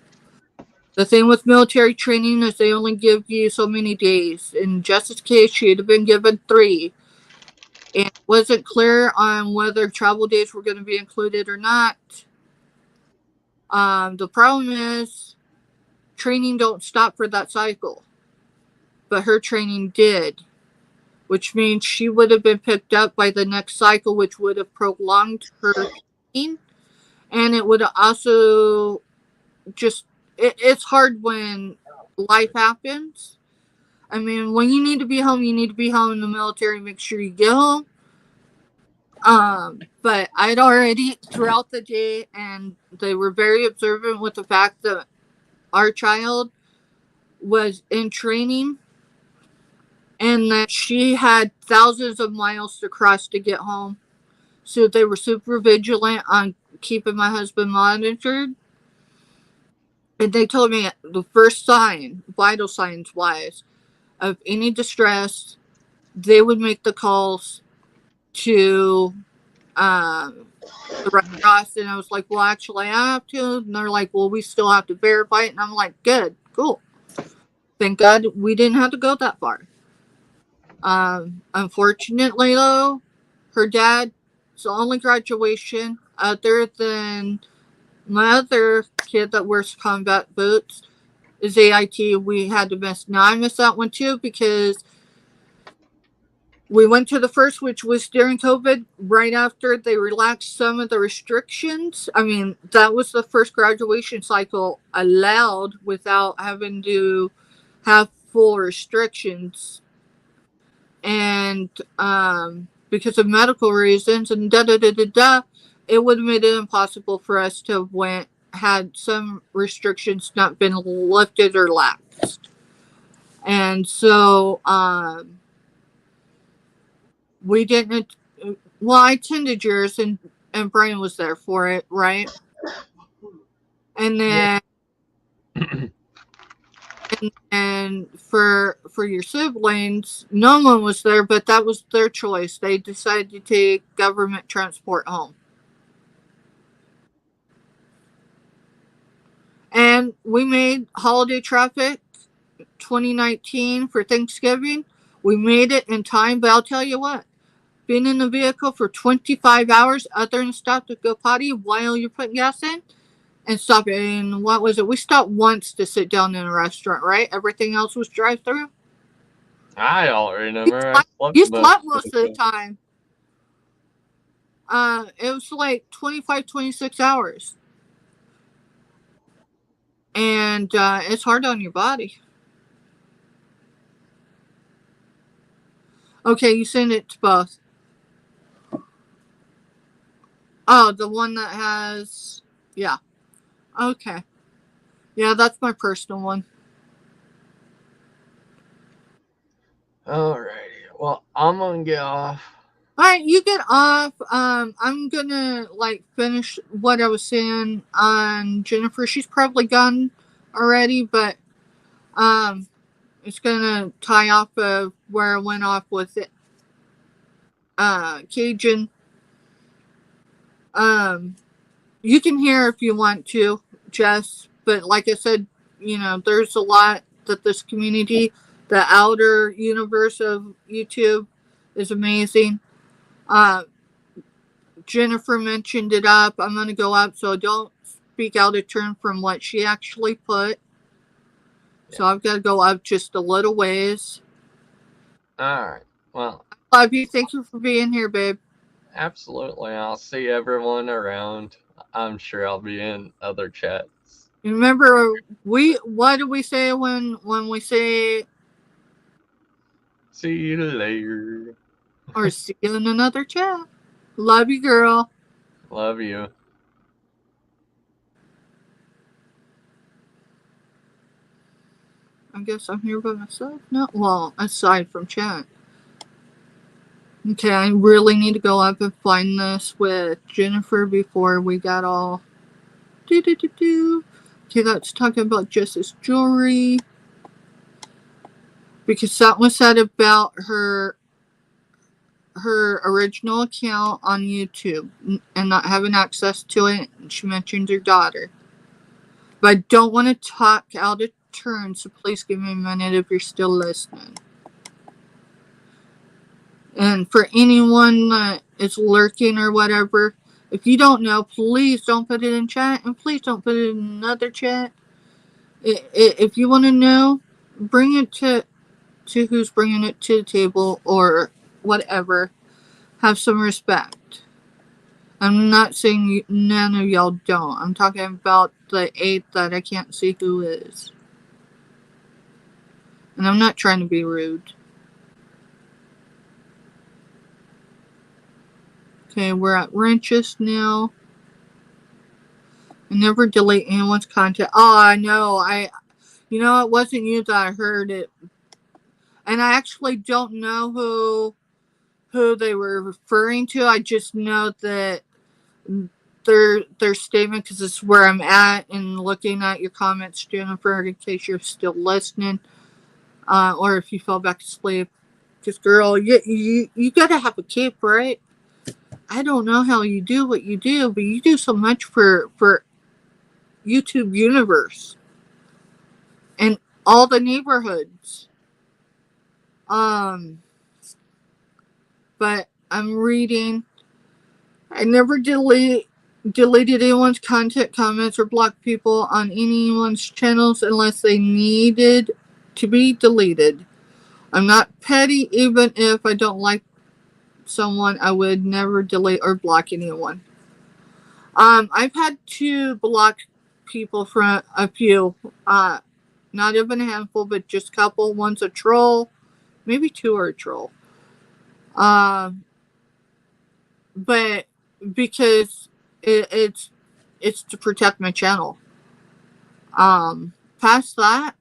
The thing with military training is they only give you so many days. In Jess's case, she had been given 3. And it wasn't clear on whether travel days were going to be included or not. The problem is training don't stop for that cycle. But her training did, which means she would have been picked up by the next cycle, which would have prolonged her training. And it would have also just, it's hard when life happens. I mean, when you need to be home, you need to be home in the military. Make sure you get home. But I'd already throughout the day, and they were very observant with the fact that our child was in training and that she had thousands of miles to cross to get home. So they were super vigilant on keeping my husband monitored. And they told me the first sign, vital signs wise, of any distress, they would make the calls to the Red Cross. And I was like, well, actually, I have to. And they're like, well, we still have to verify it. And I'm like, good, cool. Thank God we didn't have to go that far. Unfortunately, though, her dad's the only graduation other than my other kid that wears combat boots is AIT. We had to miss. Now I missed that one too because we went to the first, which was during COVID, right after they relaxed some of the restrictions. I mean, that was the first graduation cycle allowed without having to have full restrictions. And because of medical reasons and it would have made it impossible for us to have went had some restrictions not been lifted or laxed. And so we didn't. Well, I attended yours, and Brian was there for it, right? And then and for your siblings, no one was there, but that was their choice. They decided to take government transport home. And we made holiday traffic 2019 for Thanksgiving. We made it in time, but I'll tell you what, being in the vehicle for 25 hours, other than stop to go potty while you're putting gas in, and stop in, what was it? We stopped once to sit down in a restaurant, right? Everything else was drive through. I don't remember. I slept You most slept most of the time. It was like 25, 26 hours. And it's hard on your body. Okay, you send it to both. Oh, the one that has, yeah. Okay. Yeah, that's my personal one. Alrighty. Well, I'm gonna get off. All right, you get off. I'm gonna like finish what I was saying on Jennifer. She's probably gone already, but it's gonna tie off of where I went off with it. Cajun. You can hear if you want to, Jess. But like I said, there's a lot that this community, the outer universe of YouTube, is amazing. Uh, Jennifer mentioned it up. I'm going to go up, so don't speak out of turn from what she actually put. So I've got to go up just a little ways. Alright. Well, I love you. Thank you for being here, babe. absolutely. I'll see everyone around. I'm sure I'll be in other chats. Remember, what do we say when we say See you later. or see you in another chat? Love you, girl. Love you. I guess I'm here by myself. No, well, aside from chat. Okay, I really need to go up and find this with Jennifer before we got all Okay, that's talking about Jess's jewelry. Because that was said about her original account on YouTube and not having access to it. She mentioned her daughter. But I don't want to talk out of turn, so please give me a minute if you're still listening. And for anyone that is lurking or whatever, if you don't know, please don't put it in chat, and please don't put it in another chat. If you want to know, bring it to who's bringing it to the table or whatever. Have some respect. I'm not saying none of y'all don't. I'm talking about the 8 that I can't see who is. And I'm not trying to be rude. Okay, we're at wrenches now. I never delete anyone's content. Oh, I know. You know, it wasn't you that I heard it. And I actually don't know who they were referring to. I just know that their statement, because it's where I'm at and looking at your comments, Jennifer, in case you're still listening, or if you fell back asleep. Because, girl, you gotta have a cape, right? I don't know how you do what you do, but you do so much for YouTube universe and all the neighborhoods. But I'm reading. I never deleted anyone's content, comments, or blocked people on anyone's channels unless they needed to be deleted. I'm not petty, even if I don't like someone. I would never delete or block anyone. I've had to block people from a few, not even a handful, but just a couple. One's a troll, maybe two are a troll. But because it's to protect my channel. Past that,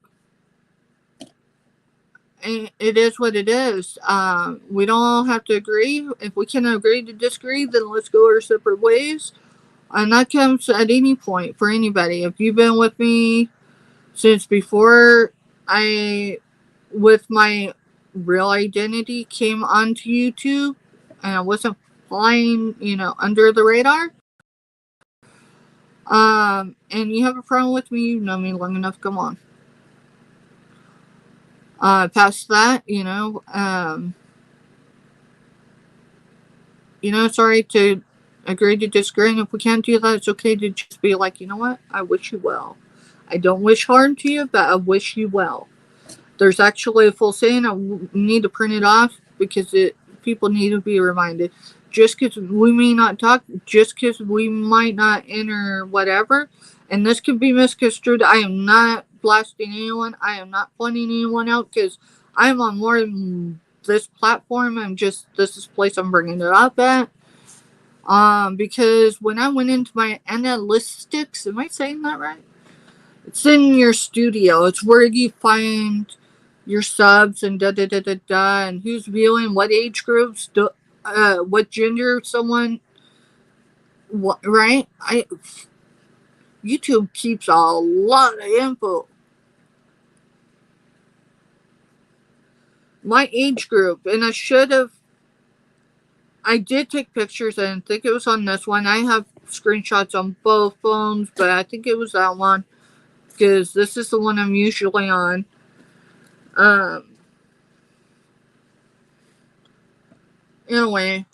it is what it is. We don't all have to agree. If we can agree to disagree, then let's go our separate ways. And that comes at any point for anybody. If you've been with me since before with my real identity came onto YouTube, and I wasn't flying, under the radar. And you have a problem with me, you know me long enough, come on. Past that, it's alright to agree to disagree, and if we can't do that, it's okay to just be like, you know what, I wish you well. I don't wish harm to you, but I wish you well. There's actually a full saying, I need to print it off, because people need to be reminded. Just because we may not talk, just because we might not enter whatever, and this could be misconstrued. I am not blasting anyone. I am not pointing anyone out, because I am on more than this platform. This is the place I'm bringing it up at. Because when I went into my analytics, am I saying that right? It's in your studio. It's where you find your subs and and who's viewing, what age groups, what gender someone, right? YouTube keeps a lot of info. My age group, and I did take pictures, and I think it was on this one. I have screenshots on both phones, but I think it was that one, because this is the one I'm usually on. Anyway,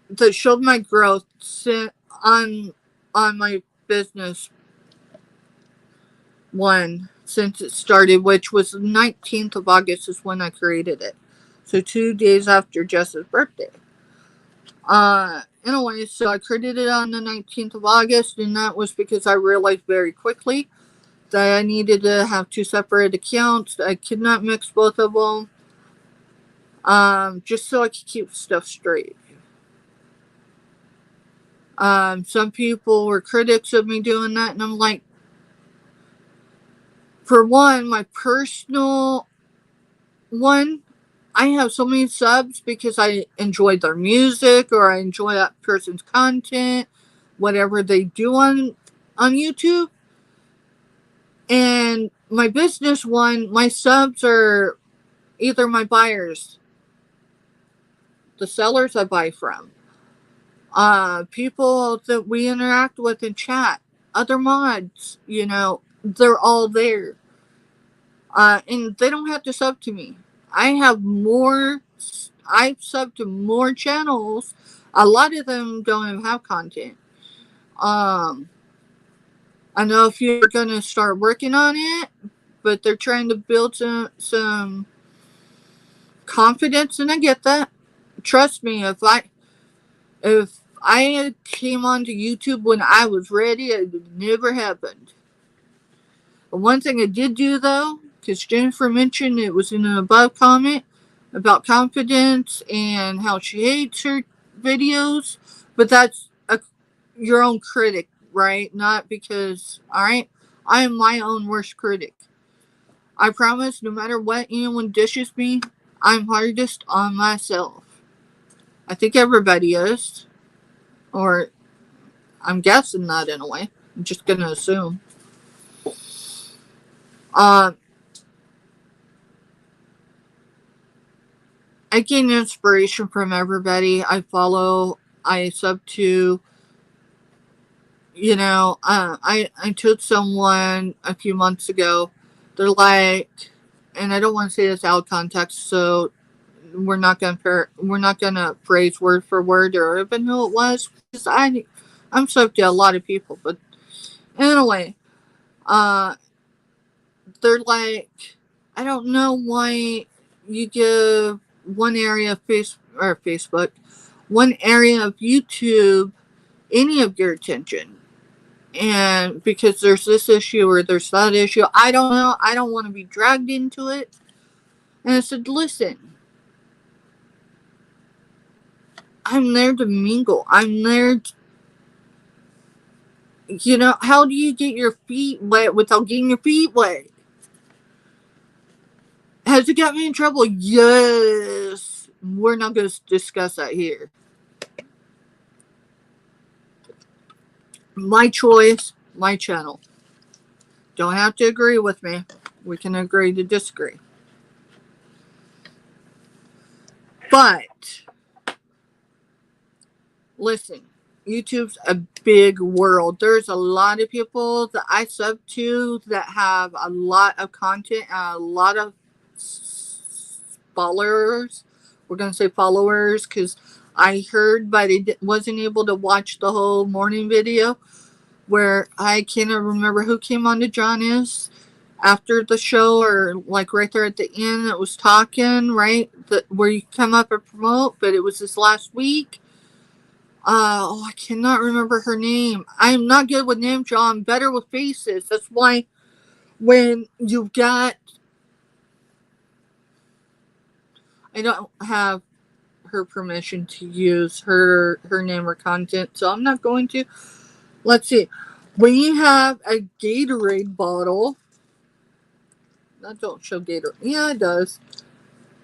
that showed my growth on my business one since it started, which was the 19th of August is when I created it. So 2 days after Jess's birthday. Anyway, so I created it on the 19th of August, and that was because I realized very quickly that I needed to have two separate accounts. I could not mix both of them. Just so I could keep stuff straight. Some people were critics of me doing that, and I'm like, for one, my personal one, I have so many subs because I enjoy their music, or I enjoy that person's content, whatever they do on YouTube. And my business one, my subs are either my buyers, the sellers I buy from, people that we interact with in chat, other mods, they're all there. And they don't have to sub to me. I've subbed to more channels. A lot of them don't even have content. I know a few are going to start working on it, but they're trying to build some confidence, and I get that. Trust me, if I came onto YouTube when I was ready, it would never happened. But one thing I did do, though, because Jennifer mentioned it was in an above comment about confidence and how she hates videos, but that's your own critic, right? Not because, all right, I am my own worst critic. I promise, no matter what anyone dishes me, I'm hardest on myself. I think everybody is, or I'm guessing that in a way. I'm just gonna assume. Uh, I gain inspiration from everybody I follow. I sub to. I told someone a few months ago. They're like, and I don't want to say this out of context, so we're not gonna phrase word for word or even who it was, because I'm subbed to a lot of people. But anyway, uh, they're like, I don't know why you give one area of Facebook, one area of YouTube, any of your attention. And because there's this issue or there's that issue, I don't know. I don't want to be dragged into it. And I said, listen, I'm there to mingle. I'm there to, how do you get your feet wet without getting your feet wet? Has it got me in trouble? Yes. We're not going to discuss that here. My choice, my channel. Don't have to agree with me. We can agree to disagree. But, listen, YouTube's a big world. There's a lot of people that I sub to that have a lot of content and a lot of followers. We're going to say followers because I heard, but I wasn't able to watch the whole morning video where I can't remember who came on to John is after the show, or like right there at the end that was talking, right? Where you come up and promote, but it was this last week. I cannot remember her name. I'm not good with names, John. I'm better with faces. That's why when you've got, I don't have her permission to use her name or content, so I'm not going to. Let's see. When you have a Gatorade bottle, that don't show Gatorade. Yeah, it does.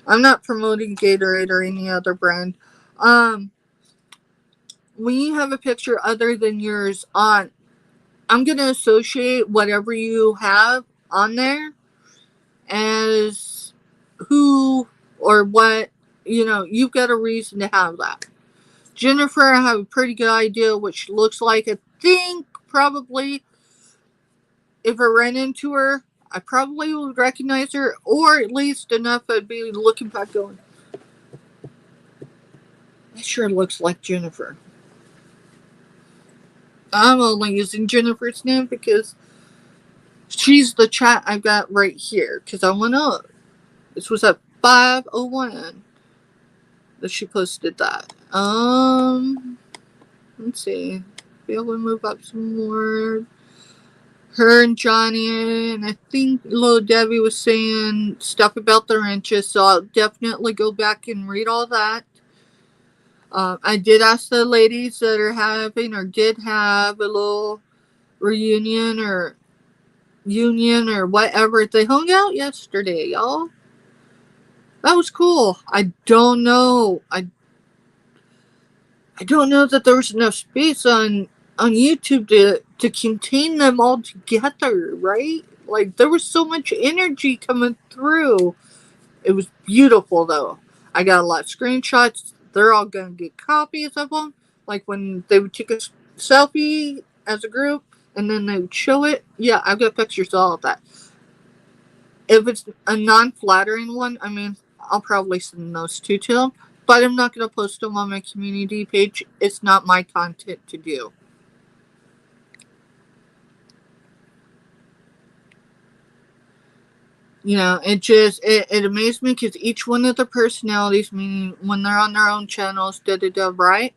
I'm not promoting Gatorade or any other brand. When you have a picture other than yours on, I'm going to associate whatever you have on there as who or what, you've got a reason to have that. Jennifer, I have a pretty good idea what she looks like. I think probably if I ran into her, I probably would recognize her, or at least enough I'd be looking back going, that sure looks like Jennifer. I'm only using Jennifer's name because she's the chat I've got right here, because I went up. This was at 5:01 that she posted that. Let's see. Be able to move up some more. Her and Johnny, and I think little Debbie was saying stuff about the wrenches, so I'll definitely go back and read all that. I did ask the ladies that are having or did have a little reunion or union or whatever. They hung out yesterday, y'all. That was cool. I don't know. I don't know that there was enough space on YouTube to contain them all together, right? Like, there was so much energy coming through. It was beautiful, though. I got a lot of screenshots. They're all going to get copies of them. Like, when they would take a selfie as a group, and then they would show it. Yeah, I've got pictures of all of that. If it's a non-flattering one, I mean, I'll probably send those to them. But I'm not going to post them on my community page. It's not my content to do. It amazed me because each one of the personalities, meaning when they're on their own channels, right?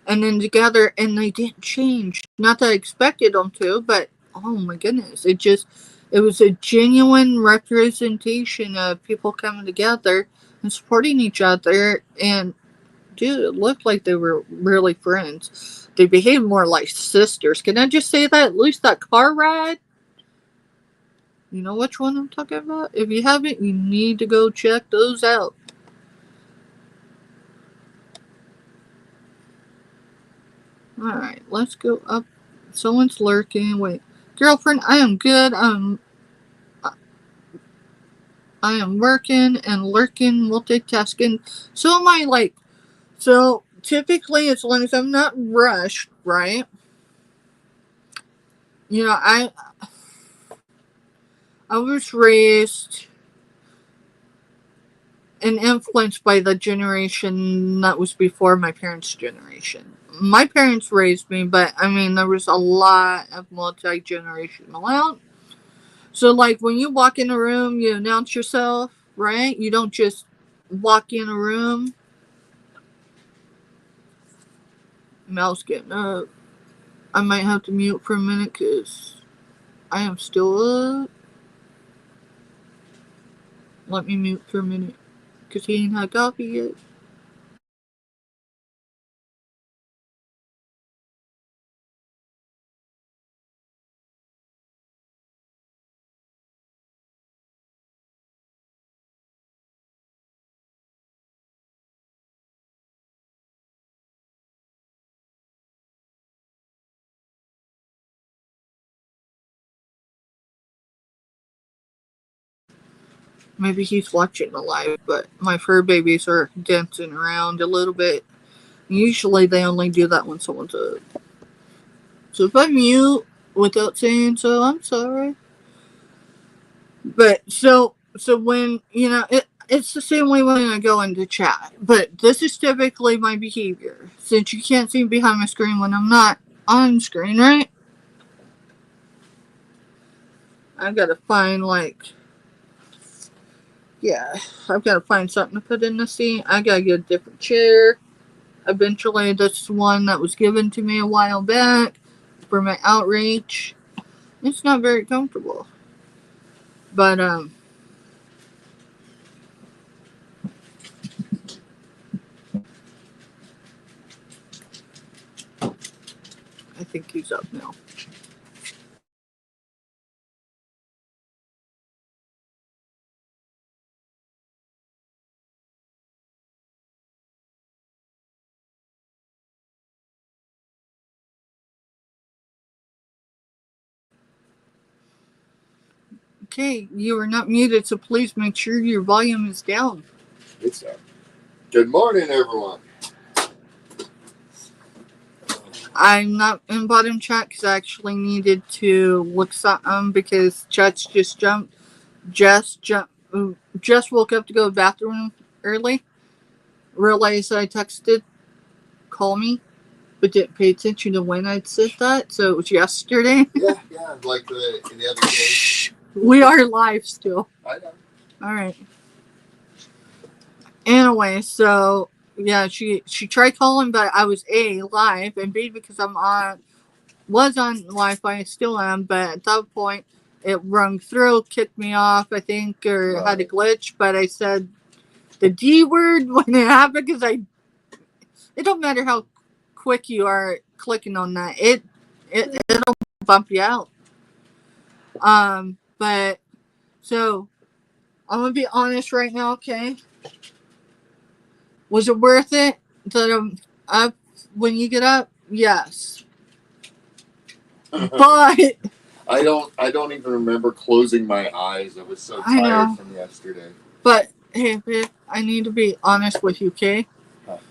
And then together, and they didn't change. Not that I expected them to, but oh my goodness. It was a genuine representation of people coming together and supporting each other and dude, it looked like they were really friends. They behaved more like sisters. Can I just say that? At least that car ride. You know which one I'm talking about? If you haven't, you need to go check those out. Alright, let's go up. Someone's lurking. Wait. Girlfriend, I am good. I am working and lurking, multitasking. So am I, like, so typically as long as I'm not rushed, right? You know, I was raised and influenced by the generation that was before my parents' generation. My parents raised me, but I mean, there was a lot of multi-generational out. So, like, when you walk in a room, you announce yourself, right? You don't just walk in a room. Mouse getting up. I might have to mute for a minute because I am still up. Let me mute for a minute because he ain't had coffee yet. Maybe he's watching the live, but my fur babies are dancing around a little bit. Usually they only do that when someone's up. So if I mute without saying so, I'm sorry. But so when, you know, it's the same way when I go into chat. But this is typically my behavior. Since you can't see behind my screen when I'm not on screen, right? I've got to find, like, yeah, I've got to find something to put in the seat. I got to get a different chair. Eventually, this one that was given to me a while back for my outreach. It's not very comfortable. But, I think he's up now. Okay, you are not muted, so please make sure your volume is down. It's up. Good morning, everyone. I'm not in bottom chat because I actually needed to look something because chat's just jumped. Just woke up to go to the bathroom early. Realized I texted, call me, but didn't pay attention to when I'd said that, so it was yesterday. Yeah, like the other day. We are live still. I know. Alright. Anyway, so yeah, she tried calling, but I was A, live, and B, because was on Wi-Fi, I still am, but at that point it rung through, kicked me off, I think, or had a glitch, but I said the D word when it happened because it don't matter how quick you are clicking on that, it'll bump you out. But so I'm gonna be honest right now, okay? Was it worth it that I'm up when you get up? Yes. But I don't even remember closing my eyes. I was so tired from yesterday. But hey, babe, I need to be honest with you, okay?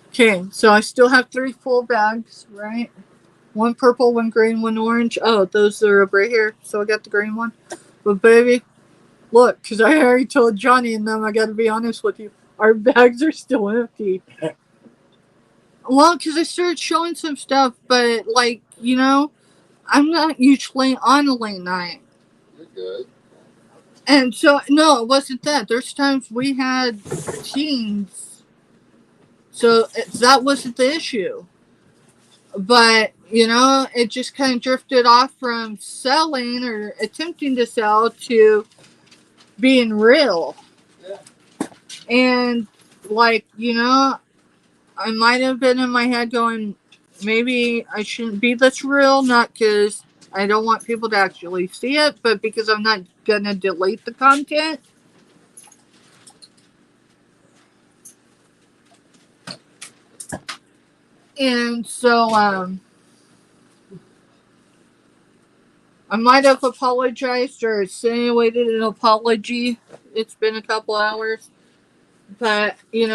Okay, so I still have 3 full bags, right? 1 purple, 1 green, 1 orange. Oh, those are up right here. So I got the green one. But baby, look, because I already told Johnny and them, I got to be honest with you. Our bags are still empty. Well, because I started showing some stuff, but, like, you know, I'm not usually on a late night. You're good. And so, no, it wasn't that. There's times we had teens. So that wasn't the issue. But, you know, it just kind of drifted off from selling or attempting to sell to being real. Yeah. And, like, you know, I might have been in my head going, maybe I shouldn't be this real, not because I don't want people to actually see it, but because I'm not gonna delete the content. And so, I might have apologized or insinuated an apology. It's been a couple hours. But, you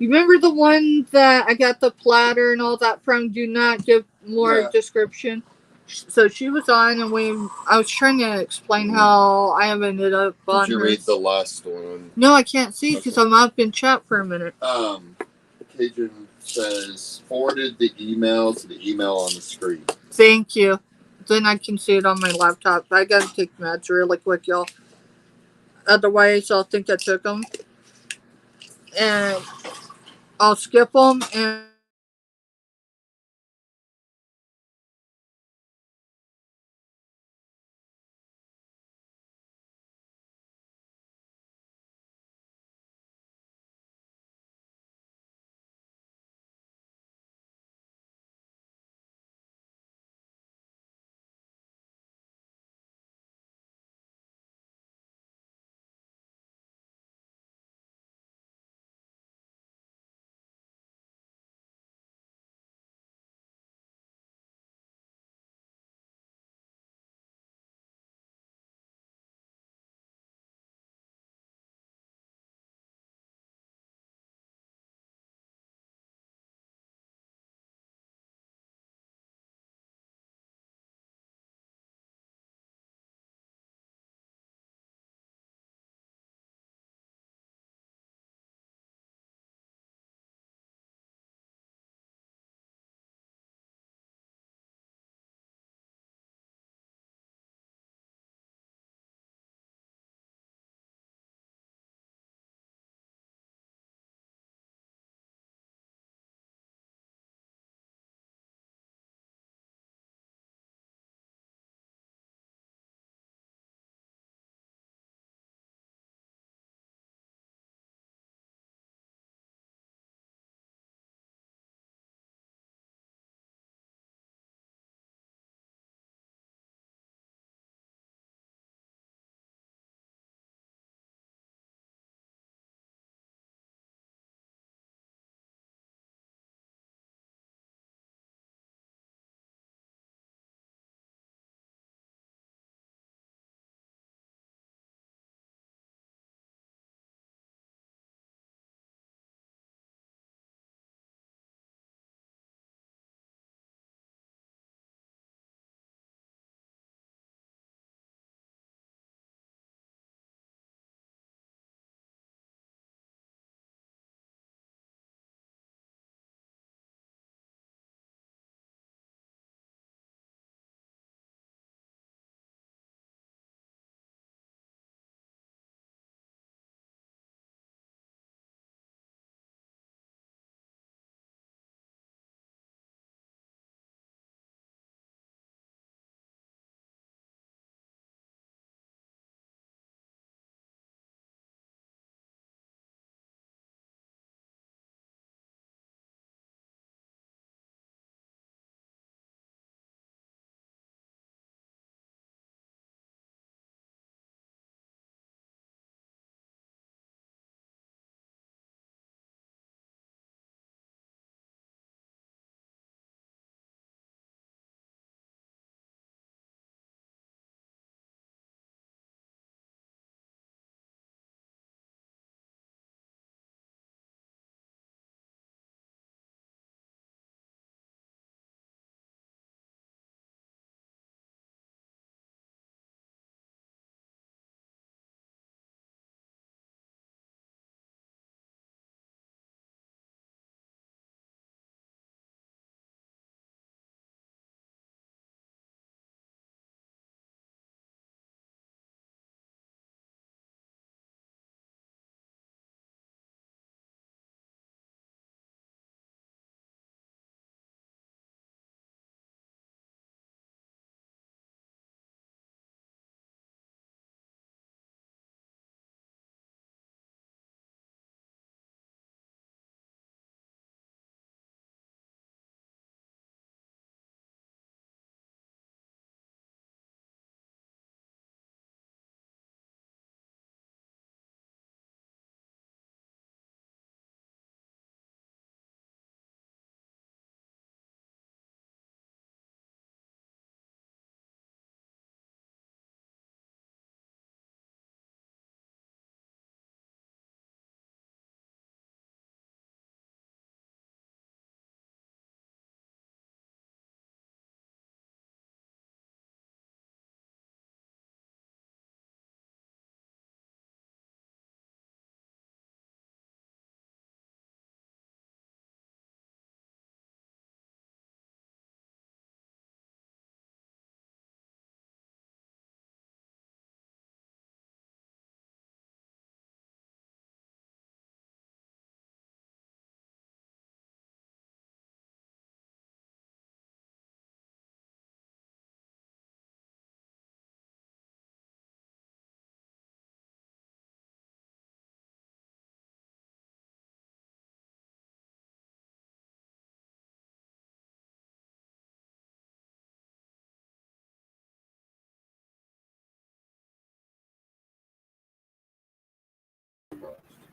remember the one that I got the platter and all that from? Do not give more description. So she was on, and I was trying to explain how I have ended up on. Did you read the last one? No, I can't see because I'm up in chat for a minute. Cajun says forwarded the email to the email on the screen. Thank you. Then I can see it on my laptop. I gotta take meds really quick, y'all. Otherwise, I'll think I took them. And I'll skip them and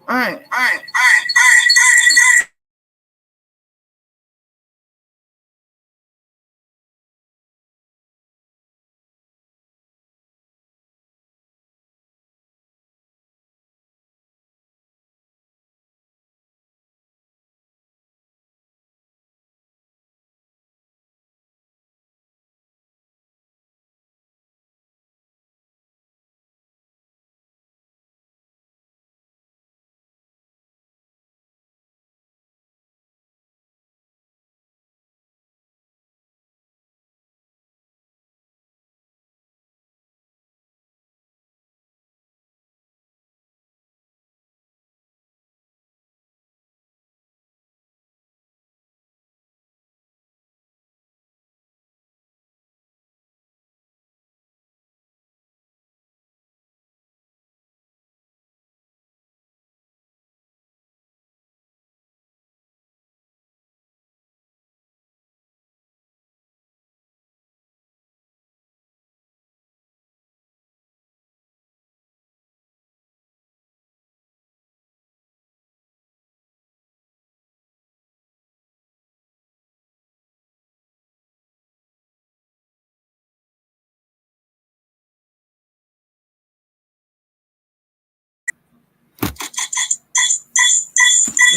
All right.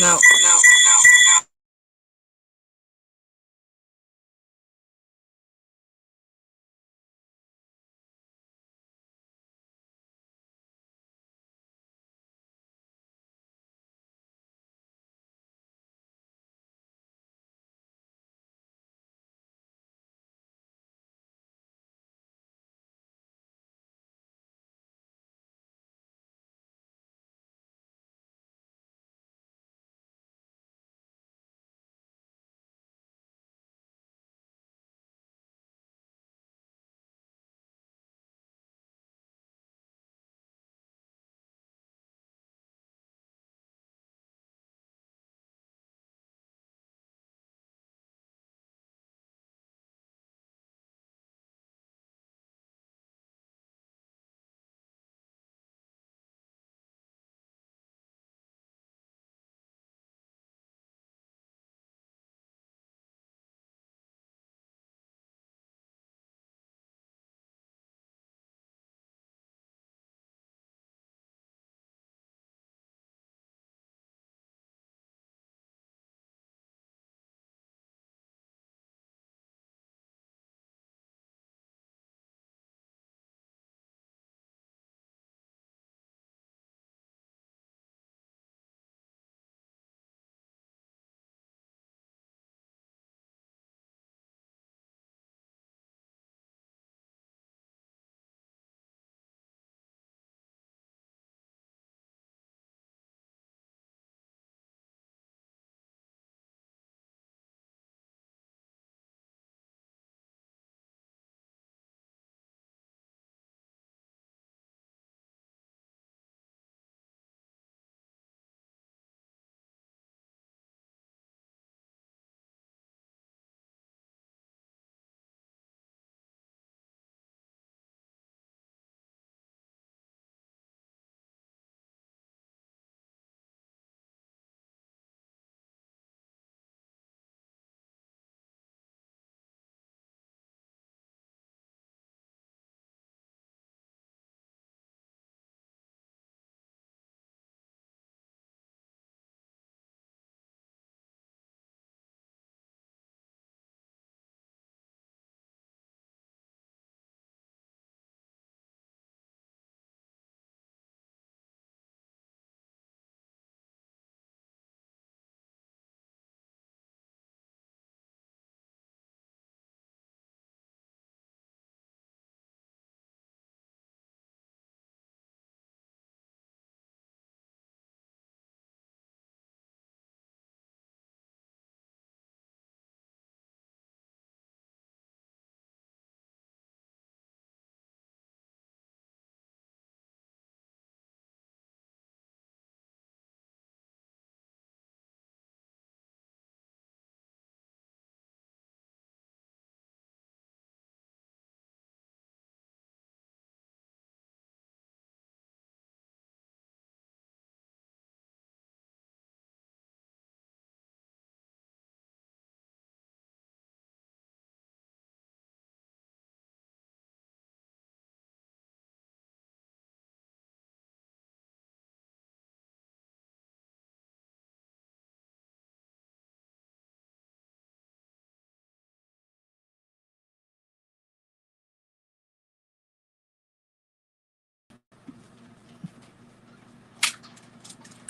No.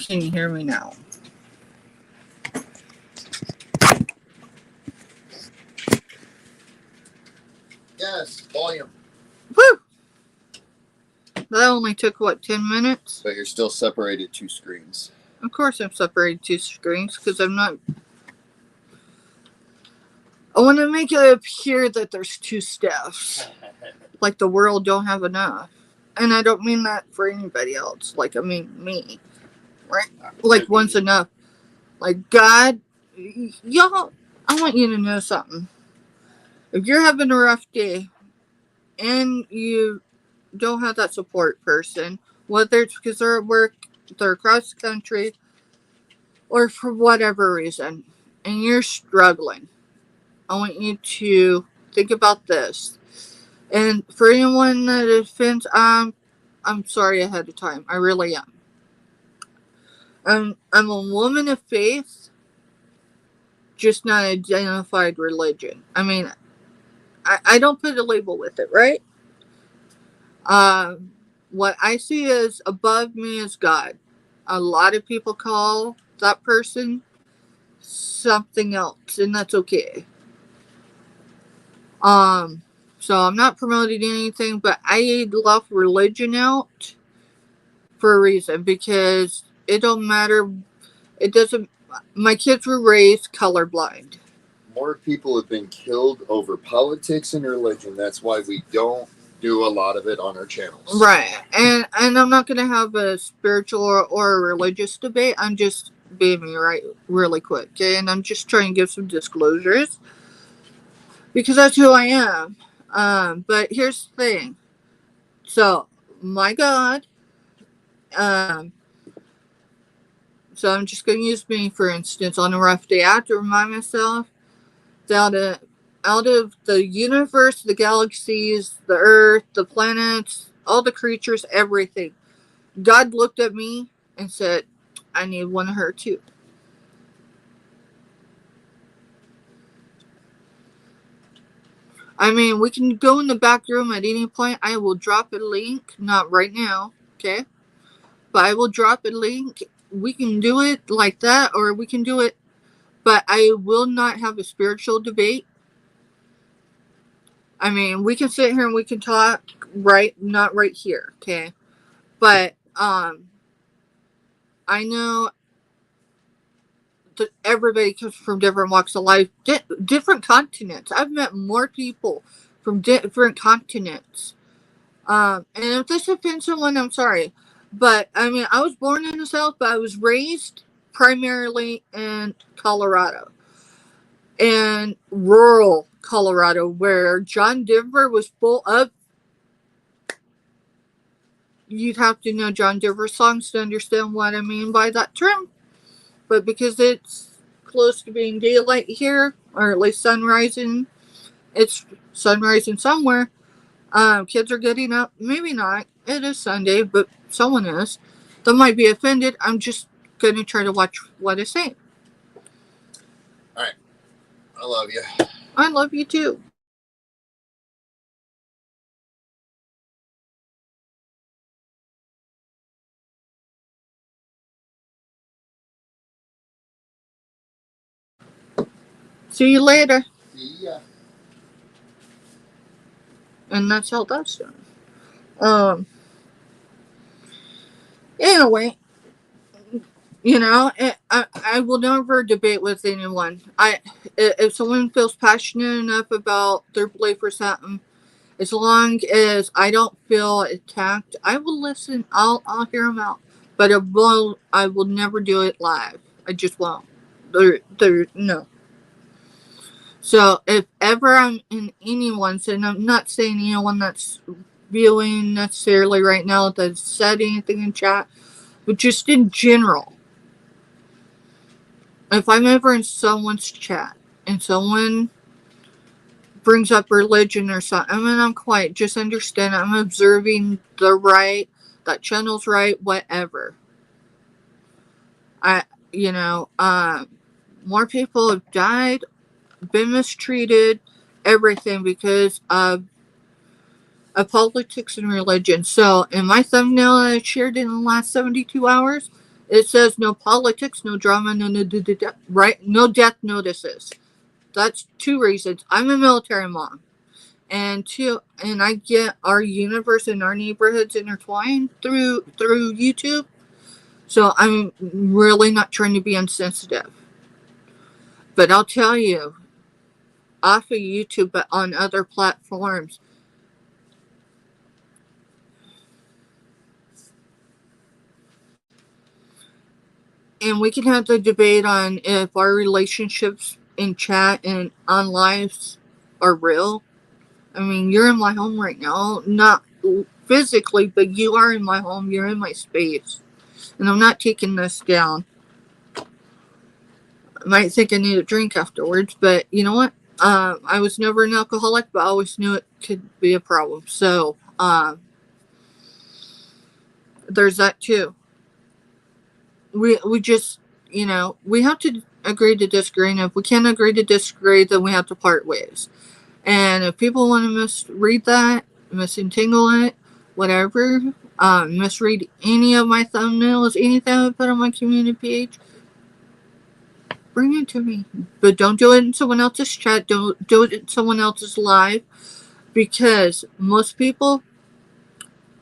Can you hear me now? Yes, volume. Woo! That only took, 10 minutes? But you're still separated 2 screens. Of course I'm separated 2 screens, because I'm not... I want to make it appear that there's 2 staffs. Like the world don't have enough. And I don't mean that for anybody else. Like, I mean me. Right? Like, one's enough. Like, God, y'all, I want you to know something. If you're having a rough day and you don't have that support person, whether it's because they're at work, they're across the country, or for whatever reason, and you're struggling, I want you to think about this. And for anyone that offends, I'm sorry ahead of time. I really am. I'm a woman of faith, just not identified religion. I mean, I don't put a label with it, right? What I see as above me is God. A lot of people call that person something else, and that's okay. So I'm not promoting anything, but I left religion out for a reason, because it don't matter. It doesn't. My kids were raised colorblind. More people have been killed over politics and religion. That's why we don't do a lot of it on our channels. Right. And I'm not going to have a spiritual or a religious debate. I'm just being right really quick. Okay. And I'm just trying to give some disclosures, because that's who I am. But here's the thing. So, my God, so I'm just going to use me, for instance, on a rough day. I have to remind myself that out of the universe, the galaxies, the earth, the planets, all the creatures, everything, God looked at me and said, I need one of her too. I mean, we can go in the back room at any point. I will drop a link. Not right now, okay? But I will drop a link. We can do it like that, or we can do it, but I will not have a spiritual debate. I mean, we can sit here and we can talk, right? Not right here, okay? But I know that everybody comes from different walks of life, different continents. I've met more people from different continents. And if this offends someone, I'm sorry. But, I mean, I was born in the South, but I was raised primarily in Colorado. In rural Colorado, where John Denver was full of... You'd have to know John Denver songs to understand what I mean by that term. But because it's close to being daylight here, or at least sun rising, it's sun rising somewhere. Kids are getting up. Maybe not. It is Sunday, but someone is. That might be offended. I'm just going to try to watch what I say. Alright. I love you. I love you too. See you later. Yeah. And that's how that's done. Anyway, you know, I will never debate with anyone. If someone feels passionate enough about their belief or something, as long as I don't feel attacked, I will listen. I'll hear them out, but I will never do it live. I just won't. No. So if ever I'm in anyone's, and I'm not saying anyone that's viewing necessarily right now that said anything in chat, but just in general, if I'm ever in someone's chat and someone brings up religion or something, I mean, I'm quiet. Just understand I'm observing the right, that channel's right, whatever. More people have died, been mistreated, everything because of politics and religion. So in my thumbnail that I shared in the last 72 hours, It says no politics, no drama, right? No death notices. That's 2 reasons. I'm a military mom. And 2, and I get our universe and our neighborhoods intertwined through YouTube. So I'm really not trying to be insensitive. But I'll tell you, off of YouTube, but on other platforms, and we can have the debate on if our relationships in chat and on lives are real. I mean, you're in my home right now, not physically, but you are in my home, you're in my space. And I'm not taking this down. I might think I need a drink afterwards, but you know what? I was never an alcoholic, but I always knew it could be a problem. So, there's that too. We just, we have to agree to disagree, and if we can't agree to disagree, then we have to part ways. And if people want to misread that, misentangle it, whatever, misread any of my thumbnails, anything I put on my community page, bring it to me. But don't do it in someone else's chat. Don't do it in someone else's live, because most people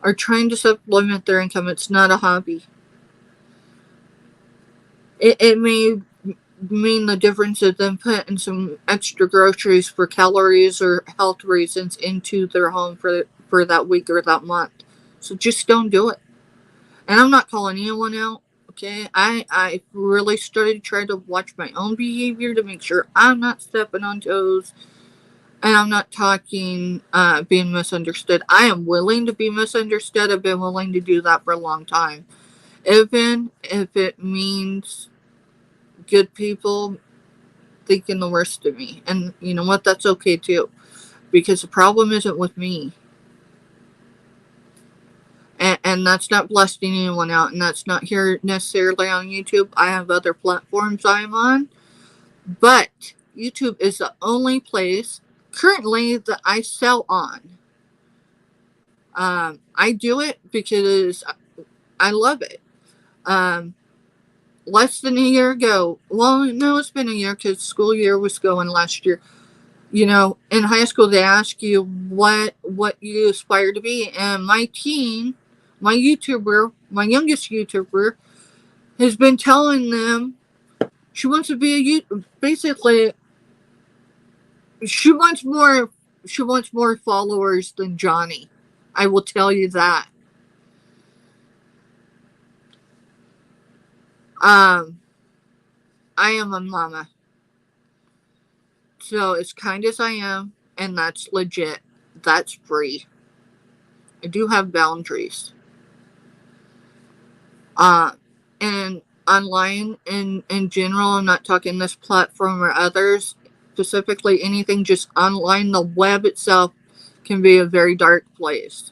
are trying to supplement their income. It's not a hobby. It may mean the difference of them putting some extra groceries for calories or health reasons into their home for that week or that month. So just don't do it. And I'm not calling anyone out. Okay, I really started to try to watch my own behavior to make sure I'm not stepping on toes, and I'm not talking being misunderstood. I am willing to be misunderstood. I've been willing to do that for a long time, even if it means good people thinking the worst of me. And you know what? That's okay too, because the problem isn't with me. And that's not blasting anyone out, and that's not here necessarily on YouTube. I have other platforms I'm on, but YouTube is the only place currently that I sell on. I do it because I love it. Less than a year ago, well, no, it's been a year because school year was going last year. In high school they ask you what you aspire to be, and my youngest YouTuber, has been telling them she wants to be basically she wants more followers than Johnny. I will tell you that. I am a mama, so as kind as I am, and that's legit. That's free. I do have boundaries. And online in general, I'm not talking this platform or others, specifically anything just online, the web itself can be a very dark place.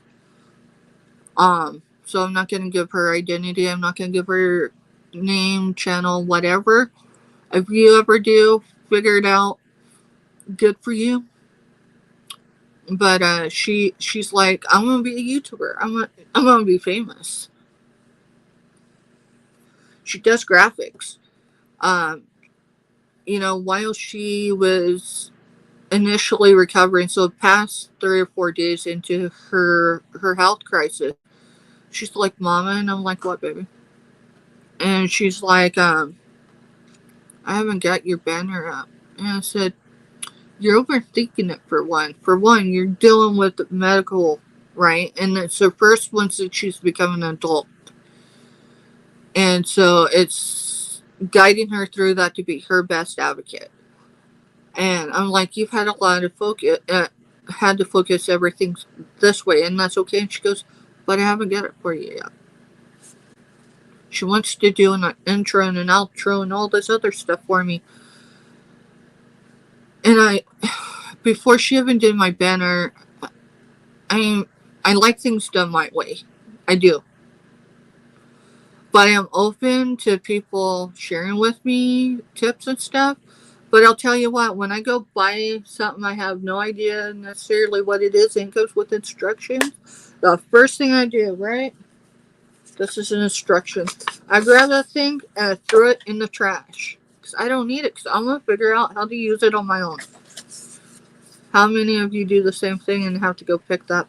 So I'm not going to give her identity. I'm not going to give her name, channel, whatever. If you ever do figure it out, good for you. But she's like, I'm gonna be a YouTuber. I'm gonna be famous. She does graphics. Um, while she was initially recovering, so past 3 or 4 days into her health crisis, she's like, "Mama," and I'm like, "What, baby?" And she's like, "I haven't got your banner up." And I said, "You're overthinking it for one. For one, you're dealing with medical, right? And it's her first one since she's become an adult. And so it's guiding her through that to be her best advocate." And I'm like, "You've had a lot of focus, had to focus everything this way, and that's okay." And she goes, "But I haven't got it for you yet." She wants to do an intro and an outro and all this other stuff for me. And before she even did my banner, I like things done my way. I do. But I am open to people sharing with me tips and stuff. But I'll tell you what, when I go buy something I have no idea necessarily what it is and it goes with instructions, the first thing I do, right? This is an instruction. I grabbed that thing and I threw it in the trash. Because I don't need it. Because I'm going to figure out how to use it on my own. How many of you do the same thing and have to go pick that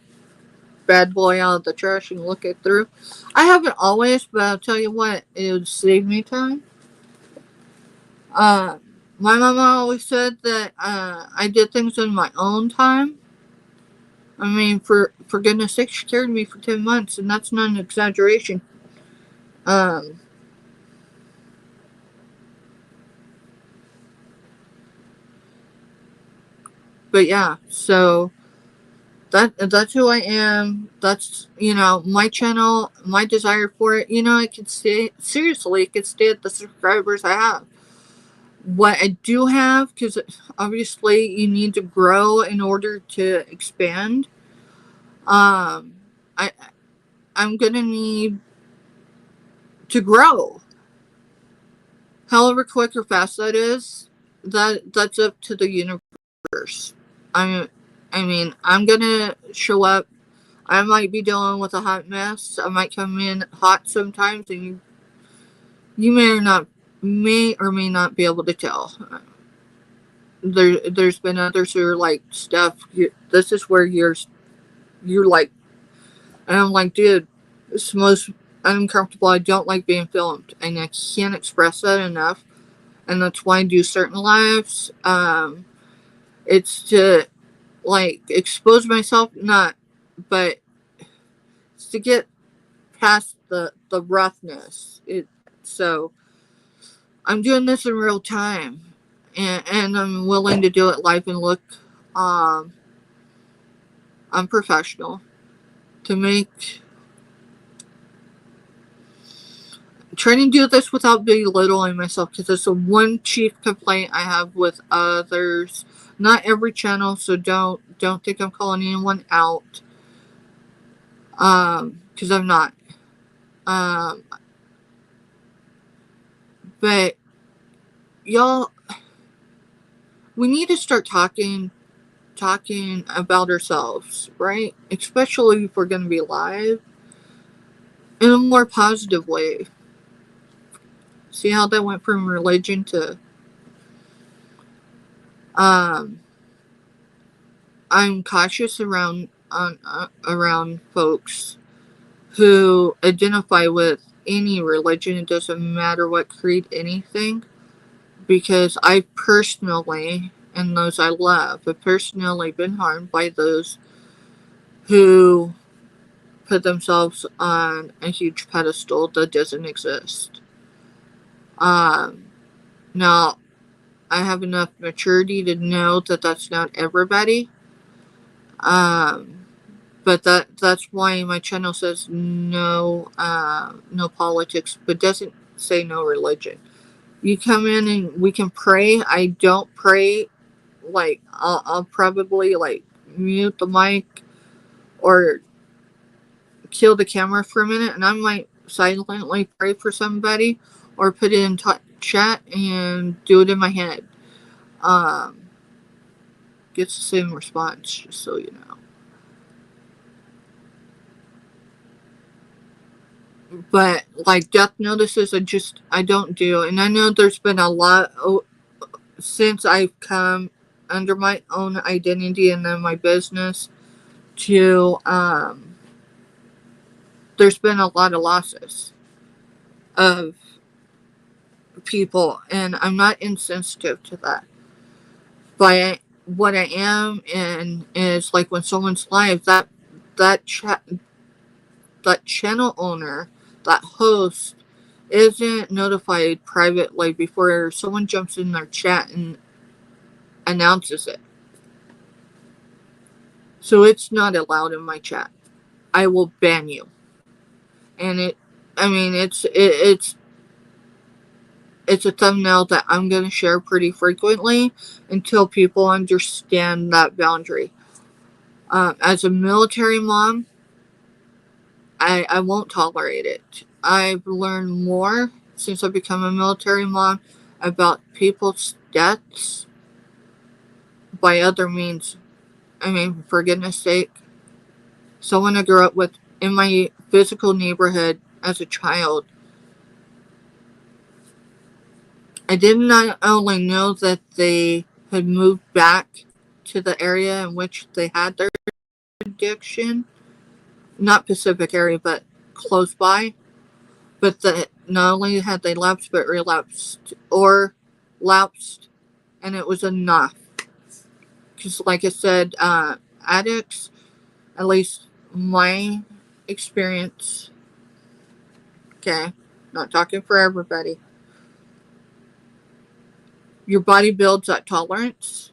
bad boy out of the trash and look it through? I haven't always, but I'll tell you what, it would save me time. My mama always said that I did things in my own time. I mean, for goodness sake, she carried me for 10 months, and that's not an exaggeration. But yeah, so that's who I am. That's, my channel, my desire for it. It could stay, seriously, it could stay at the subscribers I have. What I do have, because obviously you need to grow in order to expand. I'm gonna need to grow. However quick or fast that is, that's up to the universe. I mean, I'm gonna show up. I might be dealing with a hot mess. I might come in hot sometimes, and you may or may not be able to tell. There's been others who are like, Steph, this is where you're like, and I'm like, dude, it's the most uncomfortable. I don't like being filmed, and I can't express that enough. And that's why I do certain lives. It's to like expose myself, but it's to get past the roughness. So I'm doing this in real time, and I'm willing to do it live and look unprofessional to make. Trying to do this without belittling myself, because it's the one chief complaint I have with others. Not every channel, so don't think I'm calling anyone out. Because I'm not. But y'all, we need to start talking about ourselves, right? Especially if we're going to be live, in a more positive way. See how that went from religion to I'm cautious around folks who identify with any religion. It doesn't matter what creed, anything, because I personally, and those I love, have personally been harmed by those who put themselves on a huge pedestal that doesn't exist. Now, I have enough maturity to know that that's not everybody. But that's why my channel says no politics, but doesn't say no religion. You come in and we can pray. I don't pray. Like, I'll probably like mute the mic or kill the camera for a minute, and I might silently pray for somebody or put it in chat and do it in my head. Gets the same response, just so you know. But like death notices, I don't do. And I know there's been a lot since I've come under my own identity and then my business to there's been a lot of losses of people, and I'm not insensitive to that. But what I am in is like when someone's live, that channel owner, that host, isn't notified privately before someone jumps in their chat and announces it. So it's not allowed in my chat. I will ban you. And it's a thumbnail that I'm going to share pretty frequently until people understand that boundary. As a military mom, I won't tolerate it. I've learned more since I've become a military mom about people's deaths by other means. I mean, for goodness sake, someone I grew up with in my physical neighborhood as a child, I did not only know that they had moved back to the area in which they had their addiction, not Pacific area, but close by, but that not only had they lapsed, but relapsed or lapsed, and it was enough. Because, like I said, addicts, at least my experience, okay, not talking for everybody, your body builds that tolerance.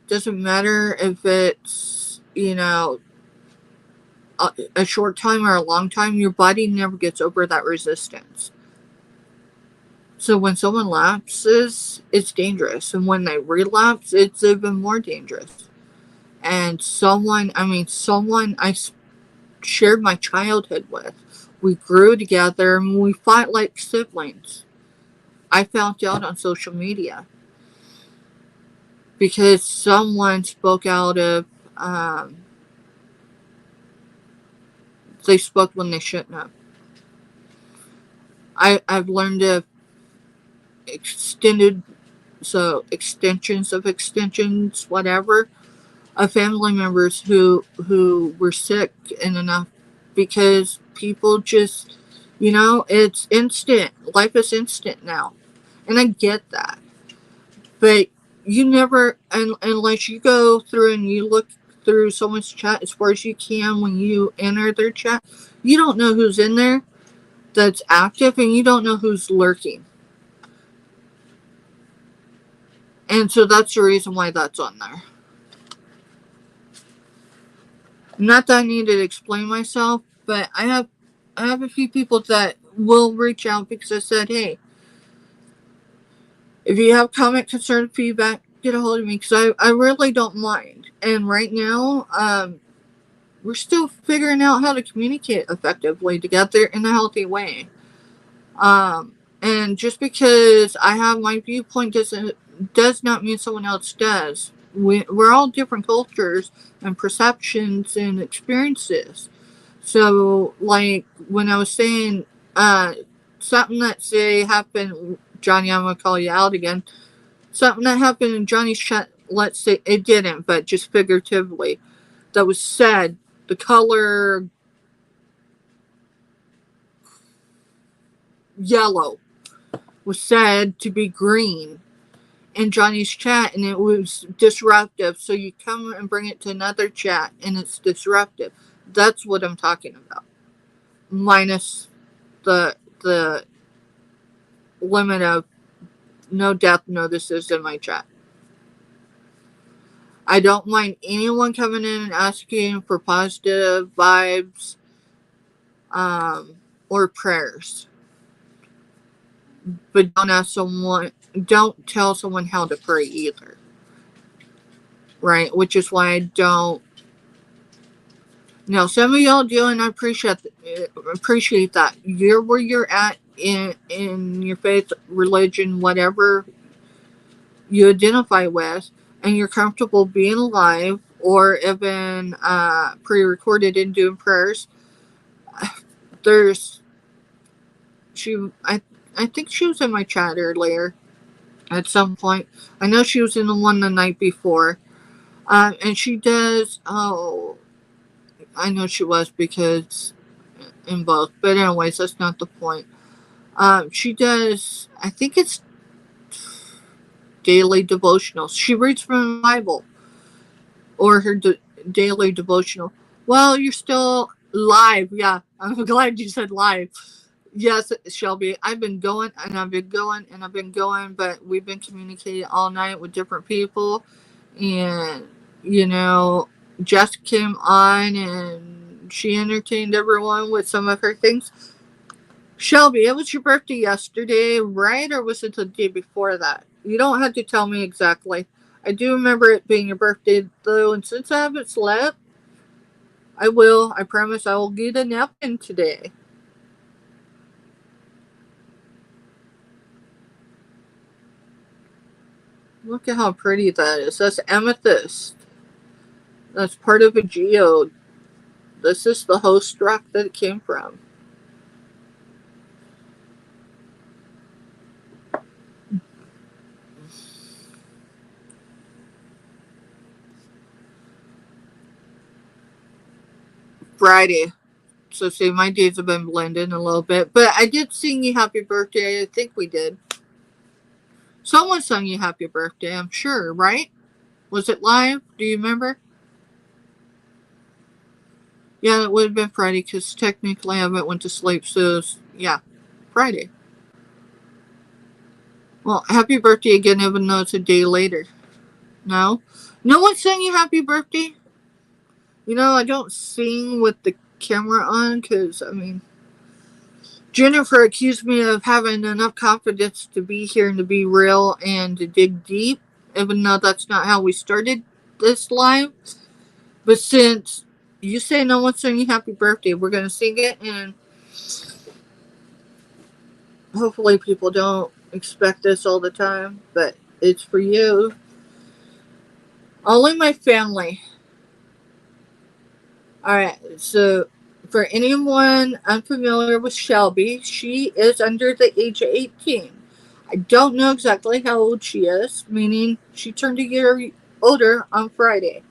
Doesn't matter if it's, a short time or a long time, your body never gets over that resistance. So when someone lapses, it's dangerous. And when they relapse, it's even more dangerous. And someone I shared my childhood with, we grew together and we fought like siblings. I found out on social media because someone spoke out of, they spoke when they shouldn't have. I've learned of extensions of extensions, whatever, of family members who were sick and enough because people just, it's instant. Life is instant now. And I get that. But you never, unless you go through and you look through someone's chat as far as you can when you enter their chat, you don't know who's in there that's active and you don't know who's lurking. And so that's the reason why that's on there. Not that I need to explain myself, but I have a few people that will reach out because I said, hey, if you have comment, concern, feedback, get a hold of me because I really don't mind. And right now, we're still figuring out how to communicate effectively together in a healthy way. And just because I have my viewpoint does not mean someone else does. We're all different cultures and perceptions and experiences. So, like when I was saying, something that say happened, Johnny, I'm gonna call you out again. Something that happened in Johnny's chat. Let's say it didn't, but just figuratively, that was said. The color yellow was said to be green in Johnny's chat, and it was disruptive. So you come and bring it to another chat, and it's disruptive. That's what I'm talking about. Minus the limit of no death notices in my chat. I don't mind anyone coming in and asking for positive vibes, or prayers. But don't tell someone how to pray either. Right? Which is why I don't. Now, some of y'all do, and I appreciate that. You're where you're at in your faith, religion, whatever you identify with, and you're comfortable being alive or even pre-recorded and doing prayers. There's I think she was in my chat earlier at some point. I know she was in the one the night before. And she does, oh, I know she was because in both. But anyways, that's not the point. She does, I think it's daily devotionals. She reads from the Bible or her daily devotional. Well, you're still live. Yeah, I'm glad you said live. Yes, Shelby, I've been going and I've been going and I've been going, but we've been communicating all night with different people. And, Jess came on and she entertained everyone with some of her things. Shelby, it was your birthday yesterday, right? Or was it the day before that? You don't have to tell me exactly. I do remember it being your birthday, though, and since I haven't slept, I promise I will get a nap in today. Look at how pretty that is. That's amethyst. That's part of a geode. This is the host rock that it came from. Friday. So see, my days have been blending a little bit. But I did sing you happy birthday. I think we did. Someone sung you happy birthday, I'm sure, right? Was it live? Do you remember? Yeah, it would have been Friday because technically I went to sleep. So, yeah, Friday. Well, happy birthday again, even though it's a day later. No? No one sang you happy birthday? You know, I don't sing with the camera on because, I mean, Jennifer accused me of having enough confidence to be here and to be real and to dig deep, even though that's not how we started this live. But since you say no one sang you happy birthday, we're going to sing it, and hopefully people don't expect this all the time, but it's for you. Only my family. Alright, so for anyone unfamiliar with Shelby, she is under the age of 18. I don't know exactly how old she is, meaning she turned a year older on Friday.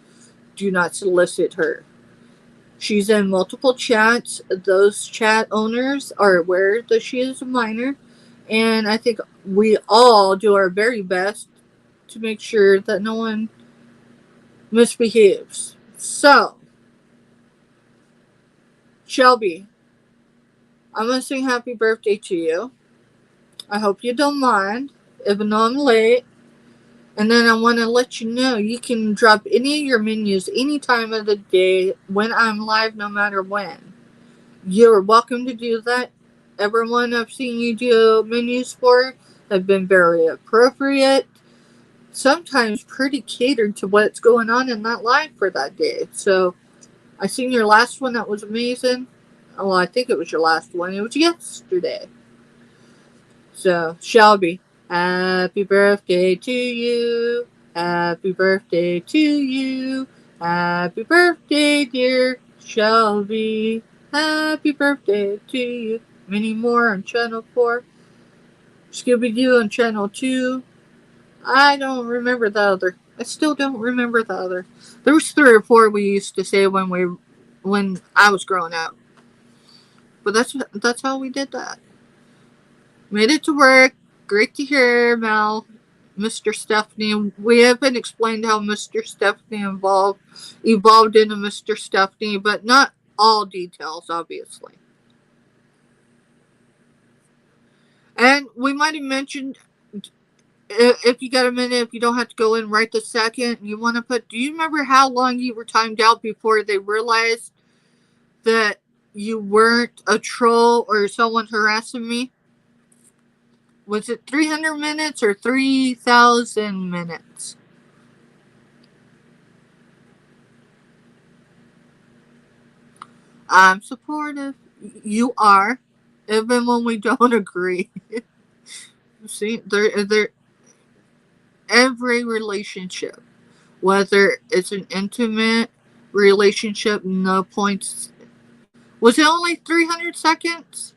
Do not solicit her. She's in multiple chats. Those chat owners are aware that she is a minor, and I think we all do our very best to make sure that no one misbehaves. So, Shelby, I'm going to sing happy birthday to you. I hope you don't mind, even though I'm late. And then I want to let you know you can drop any of your menus any time of the day when I'm live, no matter when. You're welcome to do that. Everyone I've seen you do menus for have been very appropriate. Sometimes pretty catered to what's going on in that live for that day. So, I seen your last one. That was amazing. Well, I think it was your last one. It was yesterday. So, Shelby, happy birthday to you. Happy birthday to you. Happy birthday, dear Shelby. Happy birthday to you. Many more on Channel 4. Scooby-Doo on Channel 2. I don't remember the other. I still don't remember the other. There was 3 or 4 we used to say when I was growing up. But that's how we did that. Made it to work. Great to hear, Mel. Mr. Stephanie. We haven't explained how Mr. Stephanie evolved into Mr. Stephanie, but not all details, obviously. And we might have mentioned, if you got a minute, if you don't have to go in right this second, you want to put, do you remember how long you were timed out before they realized that you weren't a troll or someone harassing me? Was it 300 minutes or 3,000 minutes? I'm supportive. You are, even when we don't agree. See, every relationship, whether it's an intimate relationship, no points. Was it only 300 seconds?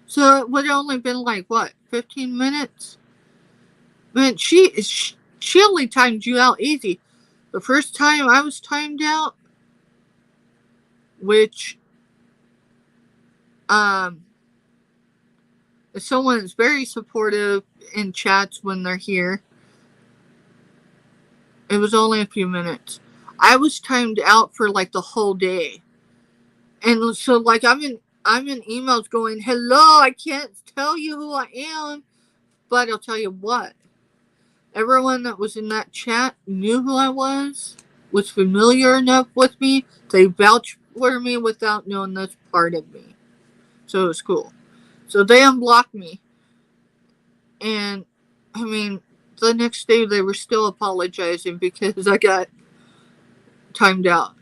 So it would have only been like, what, 15 minutes? Man, she only timed you out easy. The first time I was timed out, which, if someone is very supportive in chats when they're here, it was only a few minutes. I was timed out for like the whole day. And so like I'm in emails going, hello, I can't tell you who I am, but I'll tell you what. Everyone that was in that chat knew who I was familiar enough with me. They vouched for me without knowing that's part of me. So it was cool. So they unblocked me. And, I mean, the next day they were still apologizing because I got timed out.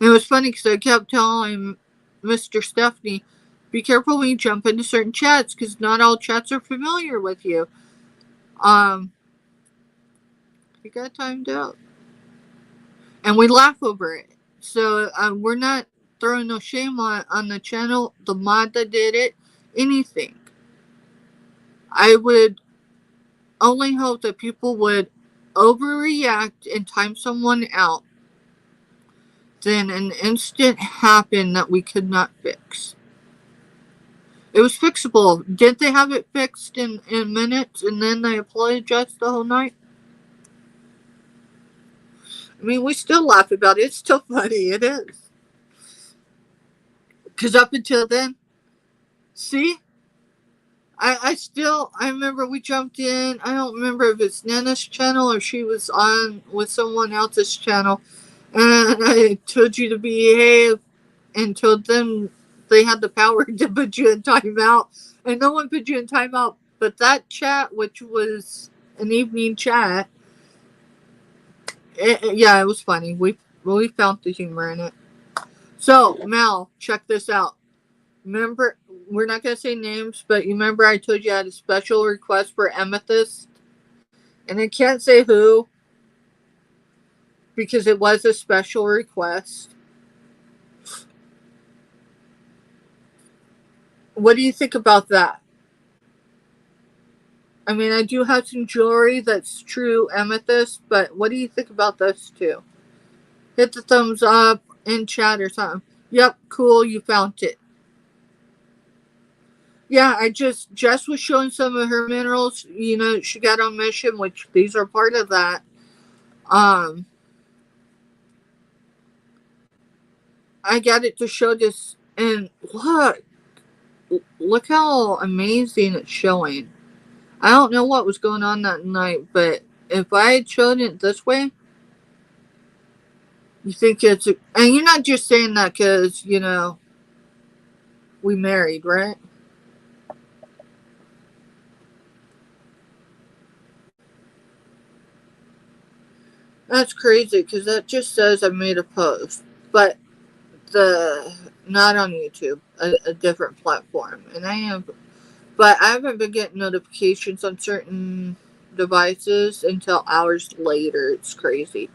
And it was funny because I kept telling Mr. Stephanie, be careful when you jump into certain chats because not all chats are familiar with you. He got timed out. and we laugh over it. So we're not throwing no shame on the channel, the mod that did it, anything. I would only hope that people would overreact and time someone out than an instant happened that we could not fix. It was fixable. Didn't they have it fixed in minutes and then they apologized the whole night? I mean, we still laugh about it. It's still funny. It is. Because up until then, see? I remember we jumped in. I don't remember if it's Nana's channel or she was on with someone else's channel. And I told you to behave and told them they had the power to put you in timeout. And no one put you in timeout. But that chat, which was an evening chat, it was funny. We found the humor in it. So, Mel, check this out. Remember, we're not going to say names, but you remember I told you I had a special request for Amethyst? And I can't say who because it was a special request. What do you think about that? I mean, I do have some jewelry that's true amethyst, but what do you think about those two? Hit the thumbs up in chat or something. Yep, cool, you found it. Yeah, Jess was showing some of her minerals. You know, she got on mission, which these are part of that. I got it to show this, and look how amazing it's showing. I don't know what was going on that night, but if I had shown it this way, you think it's and you're not just saying that because, you know, we married, right? That's crazy because that just says I made a post, but not on YouTube, a different platform, and but I haven't been getting notifications on certain devices until hours later. It's crazy.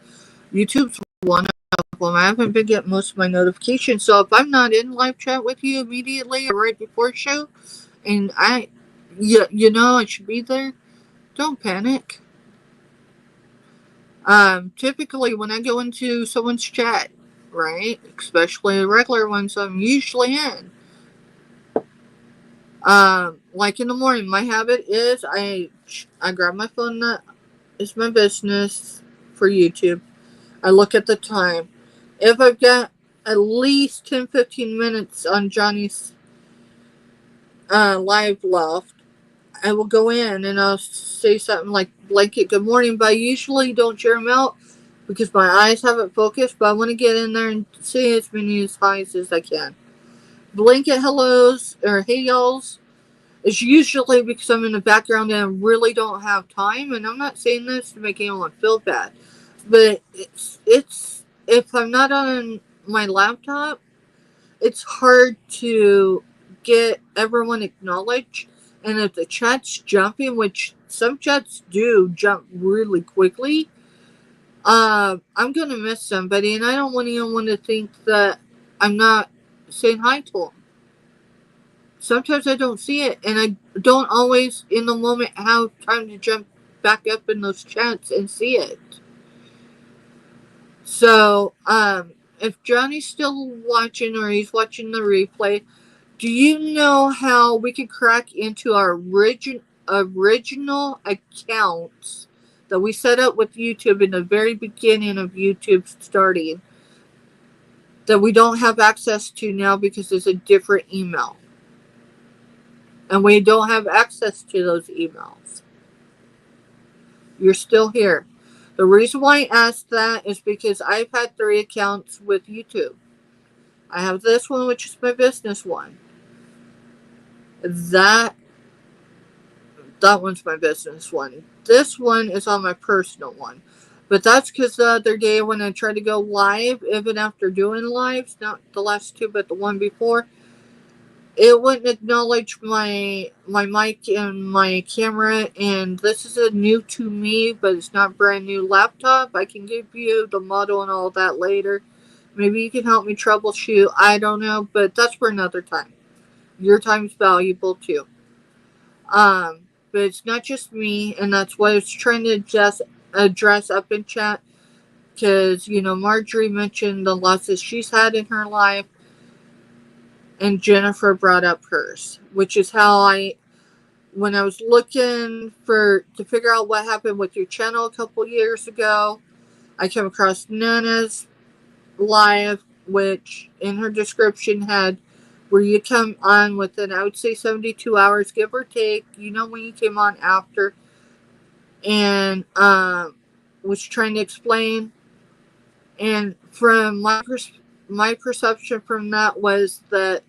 YouTube's one of them. I haven't been getting most of my notifications, so if I'm not in live chat with you immediately or right before show, and you know I should be there, don't panic. Typically when I go into someone's chat, right, especially the regular ones I'm usually in, like in the morning, my habit is I grab my phone that is my business for YouTube. I look at the time. If I've got at least 10-15 minutes on Johnny's live left, I will go in and I'll say something like blanket good morning, but I usually don't share them out because my eyes haven't focused, but I want to get in there and say as many highs as I can. Blanket hellos or hey y'alls is usually because I'm in the background and I really don't have time, and I'm not saying this to make anyone feel bad, but it's if I'm not on my laptop, it's hard to get everyone acknowledged. And if the chat's jumping, which some chats do jump really quickly, I'm gonna miss somebody, and I don't want anyone to think that I'm not saying hi to them. Sometimes I don't see it, and I don't always in the moment have time to jump back up in those chats and see it. So, if Johnny's still watching or he's watching the replay, do you know how we can crack into our original accounts that we set up with YouTube in the very beginning of YouTube starting that we don't have access to now because it's a different email? And we don't have access to those emails. You're still here. The reason why I asked that is because I've had 3 accounts with YouTube. I have this one, which is my business one. That one's my business one. This one is on my personal one. But that's because the other day when I tried to go live, even after doing lives, not the last 2, but the one before, it wouldn't acknowledge my mic and my camera, and this is a new to me, but it's not brand new laptop. I can give you the model and all that later. Maybe you can help me troubleshoot. I don't know, but that's for another time. Your time's valuable too. But it's not just me, and that's what I was trying to just address up in chat. Because, Marjorie mentioned the losses she's had in her life, and Jennifer brought up hers, which is how when I was looking to figure out what happened with your channel a couple years ago, I came across Nana's live, which in her description had where you come on within, I would say, 72 hours, give or take, when you came on after, and was trying to explain. And from my perception from that was that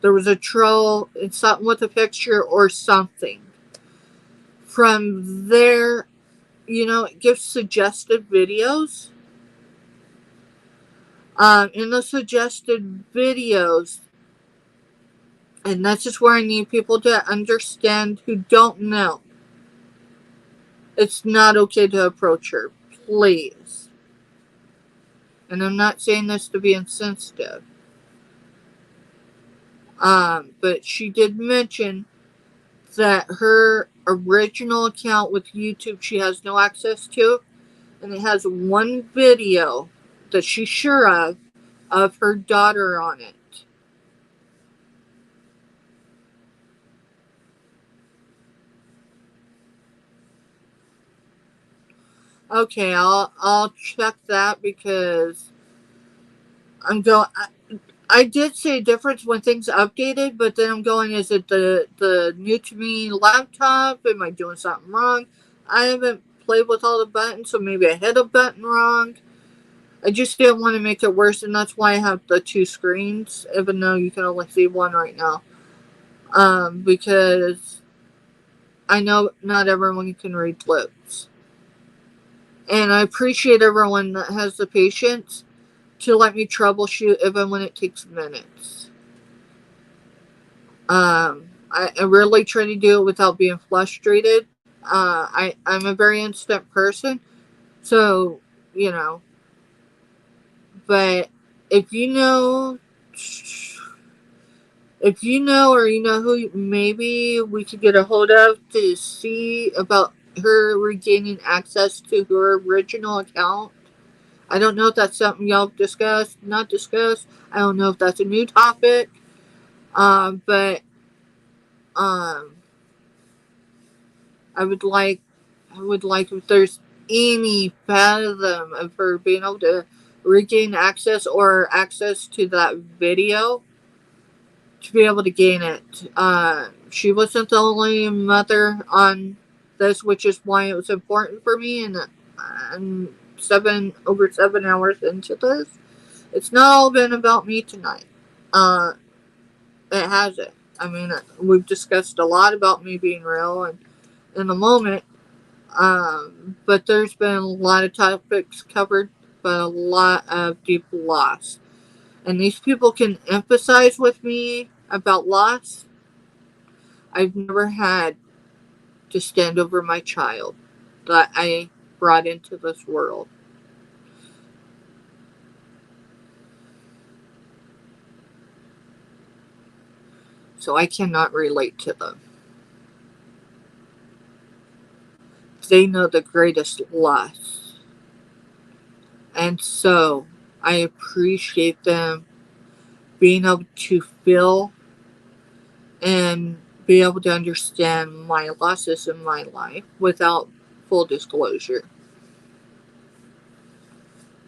there was a troll and something with a picture or something. From there, it gives suggested videos. In those suggested videos, and that's just where I need people to understand who don't know. It's not okay to approach her, please. And I'm not saying this to be insensitive. But she did mention that her original account with YouTube she has no access to, and it has one video that she's sure of her daughter on it. Okay, I'll check that because I'm going. I did see a difference when things updated, but then I'm going, is it the new to me laptop? Am I doing something wrong? I haven't played with all the buttons, so maybe I hit a button wrong. I just didn't want to make it worse, and that's why I have the two screens, even though you can only see one right now. Because I know not everyone can read lips. And I appreciate everyone that has the patience to let me troubleshoot even when it takes minutes. I really try to do it without being frustrated. I'm a very instant person, so, but if you know or you know who maybe we could get a hold of to see about her regaining access to her original account. I don't know if that's something y'all not discussed. I don't know if that's a new topic. But I would like if there's any fathom of her being able to regain access or access to that video to be able to gain it. She wasn't the only mother on this, which is why it was important for me. And I'm over 7 hours into this. It's not all been about me tonight. It hasn't. I mean, we've discussed a lot about me being real and in the moment, but there's been a lot of topics covered, but a lot of deep loss. And these people can emphasize with me about loss. I've never had to stand over my child that I brought into this world. So I cannot relate to them. They know the greatest loss. And so I appreciate them being able to feel and be able to understand my losses in my life without full disclosure.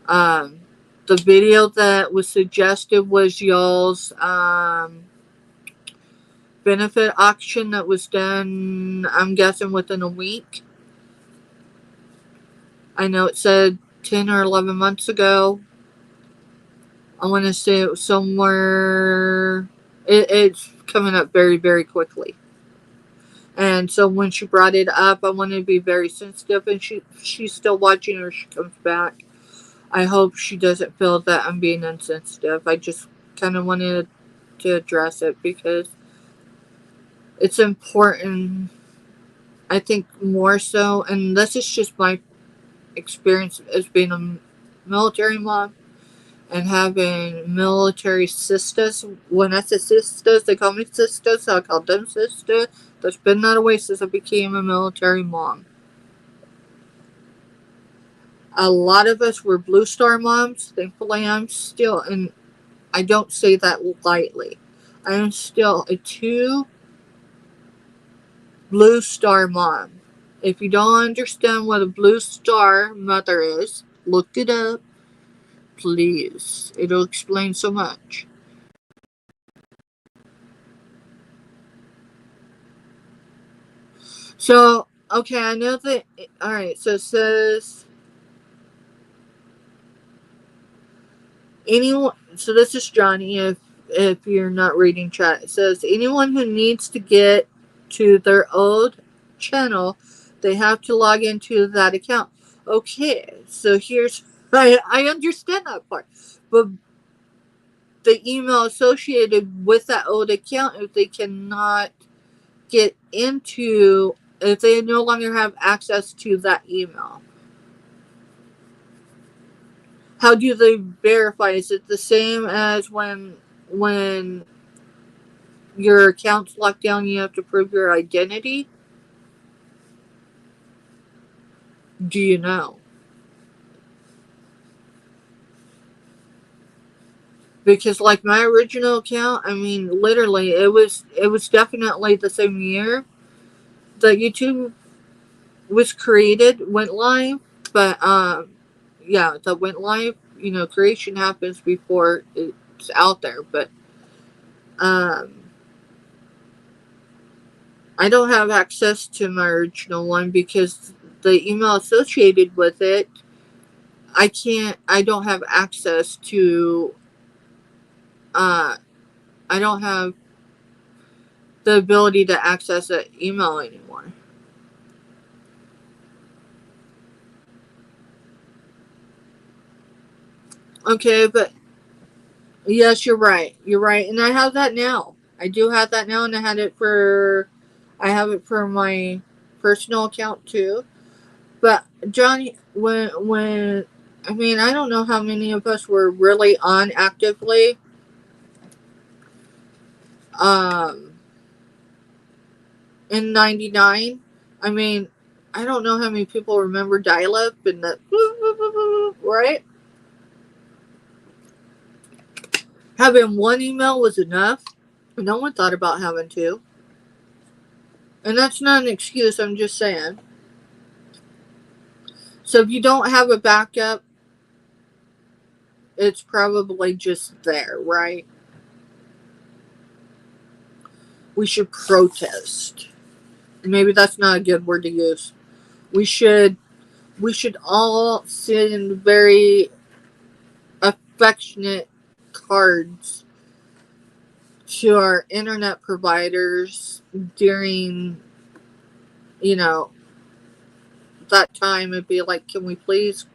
The video that was suggested was Yall's benefit auction that was done, I'm guessing, within a week. I know it said 10 or 11 months ago. I want to say it was somewhere. It's coming up very, very quickly. And so when she brought it up, I wanted to be very sensitive. And she's still watching, or she comes back. I hope she doesn't feel that I'm being insensitive. I just kind of wanted to address it because it's important. I think more so, and this is just my experience as being a military mom and having military sisters. When I say sisters, they call me sisters, so I call them sisters. There's been that way since I became a military mom. A lot of us were Blue Star moms. Thankfully, I'm still, and I don't say that lightly, I am still a 2 Blue Star mom. If you don't understand what a Blue Star mother is, look it up, please. It'll explain so much. So, okay, I know that. Alright, so it says anyone. So this is Johnny. If you're not reading chat, it says anyone who needs to get to their old channel, they have to log into that account. Okay, so here's. I understand that part, but the email associated with that old account, if they cannot get into, if they no longer have access to that email, how do they verify? Is it the same as when your account's locked down, you have to prove your identity? Do you know? Because like my original account, I mean, literally, it was definitely the same year that YouTube was created, went live, but yeah, that went live. You know, creation happens before it's out there, but I don't have access to my original one because the email associated with it, I don't have access to, I don't have the ability to access that email anymore. Okay, but yes, you're right. You're right. And I have that now. I do have that now, and I have it for my personal account too. But Johnny, when I mean, I don't know how many of us were really on actively. In '99, I mean, I don't know how many people remember dial-up and the right. Having one email was enough. No one thought about having two, and that's not an excuse. I'm just saying. So if you don't have a backup, it's probably just there, right? We should protest. Maybe that's not a good word to use. We should all send very affectionate cards to our internet providers during, you know, that time. It'd be like, can you please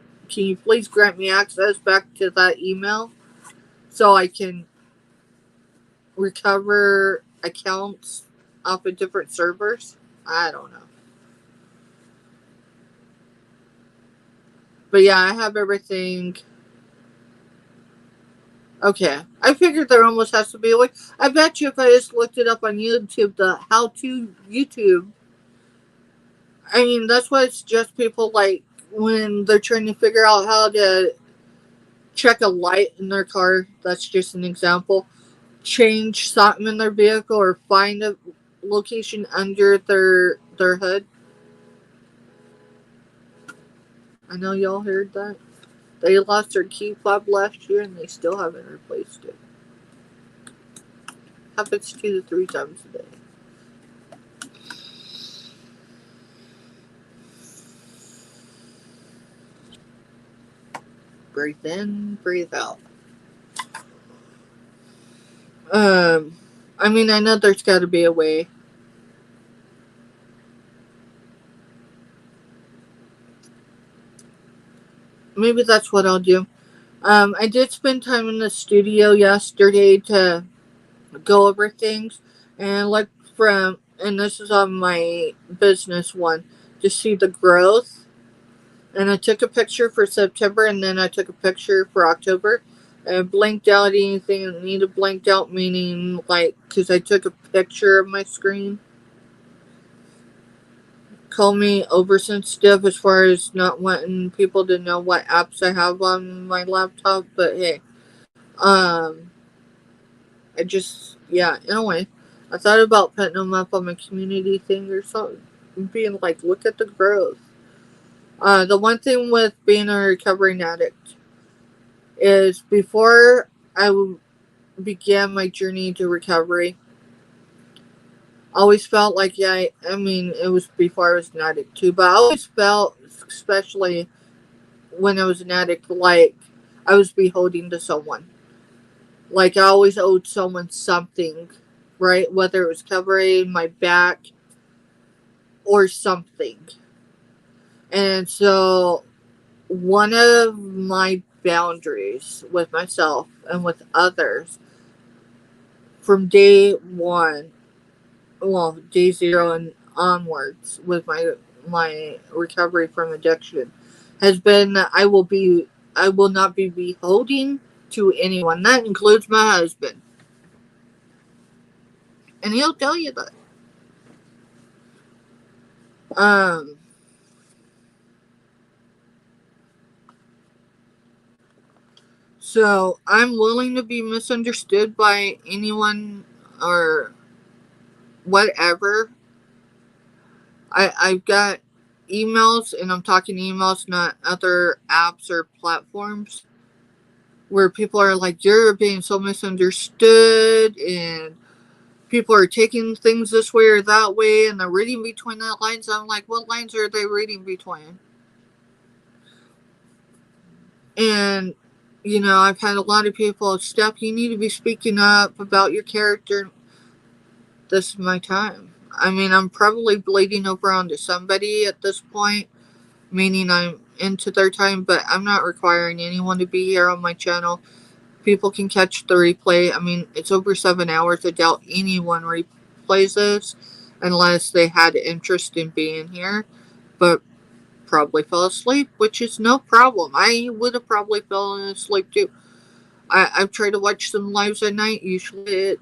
grant me access back to that email so I can recover accounts off of different servers? I don't know. But yeah, I have everything. Okay. I figured there almost has to be a way. I bet you if I just looked it up on YouTube, the how to YouTube, I mean, that's what it's just people like when they're trying to figure out how to check a light in their car. That's just an example. Change something in their vehicle or find a location under their hood. I know y'all heard that. They lost their key fob last year and they still haven't replaced it. Happens 2 to 3 times a day. Breathe in, breathe out. I mean, I know there's got to be a way. Maybe that's what I'll do. I did spend time in the studio yesterday to go over things. And like and this is on my business one, to see the growth. And I took a picture for September, and then I took a picture for October. And blanked out anything that needed blanked out, meaning like, because I took a picture of my screen. Call me oversensitive as far as not wanting people to know what apps I have on my laptop, but hey, I just, yeah, anyway, I thought about putting them up on my community thing or something, being like, look at the growth. The one thing with being a recovering addict is before I began my journey to recovery, I always felt like, yeah, I mean, it was before I was an addict too, but I always felt, especially when I was an addict, like I was beholden to someone. Like I always owed someone something, right? Whether it was covering my back or something. And so one of my boundaries with myself and with others from day one, well, day zero and onwards with my recovery from addiction has been that I will not be beholden to anyone. That includes my husband. And he'll tell you that. Um so I'm willing to be misunderstood by anyone or whatever. I've got emails, and I'm talking emails, not other apps or platforms, where people are like, you're being so misunderstood, and people are taking things this way or that way, and they're reading between the lines. I'm like, what lines are they reading between? And, I've had a lot of people, Steph, you need to be speaking up about your character. This is my time. I mean, I'm probably bleeding over onto somebody at this point, meaning I'm into their time, but I'm not requiring anyone to be here on my channel. People can catch the replay. I mean, it's over 7 hours. I doubt anyone replays this unless they had interest in being here, but probably fell asleep, which is no problem. I would have probably fallen asleep too. I've tried to watch some lives at night. Usually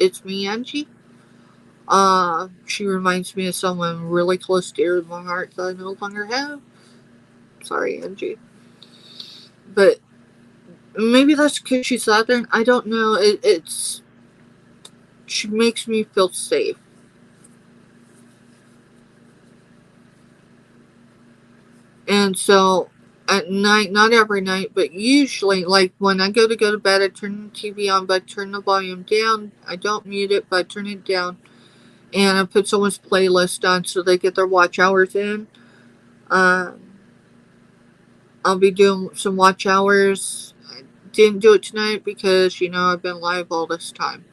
it's me, Angie. She reminds me of someone really close to my heart that I no longer have. Sorry, Angie. But maybe that's because she's Southern. I don't know. She makes me feel safe. And so at night, not every night, but usually, like when I go to bed, I turn the TV on, but I turn the volume down. I don't mute it, but I turn it down. And I put someone's playlist on so they get their watch hours in. Um, I'll be doing some watch hours. I didn't do it tonight because, I've been live all this time.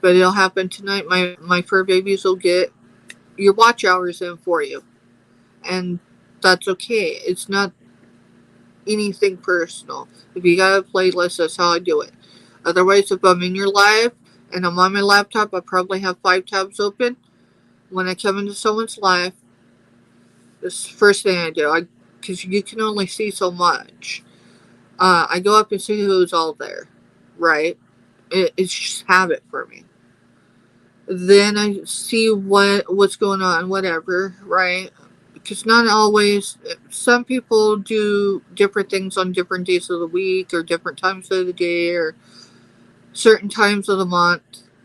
But it'll happen tonight. My fur babies will get your watch hours in for you. And that's okay. It's not anything personal. If you got a playlist, that's how I do it. Otherwise, if I'm in your live and I'm on my laptop, I probably have 5 tabs open. When I come into someone's live, this is the first thing I do, because you can only see so much. I go up and see who's all there, right? It's just habit for me. Then I see what's going on, whatever, right? Because not always, some people do different things on different days of the week or different times of the day or certain times of the month.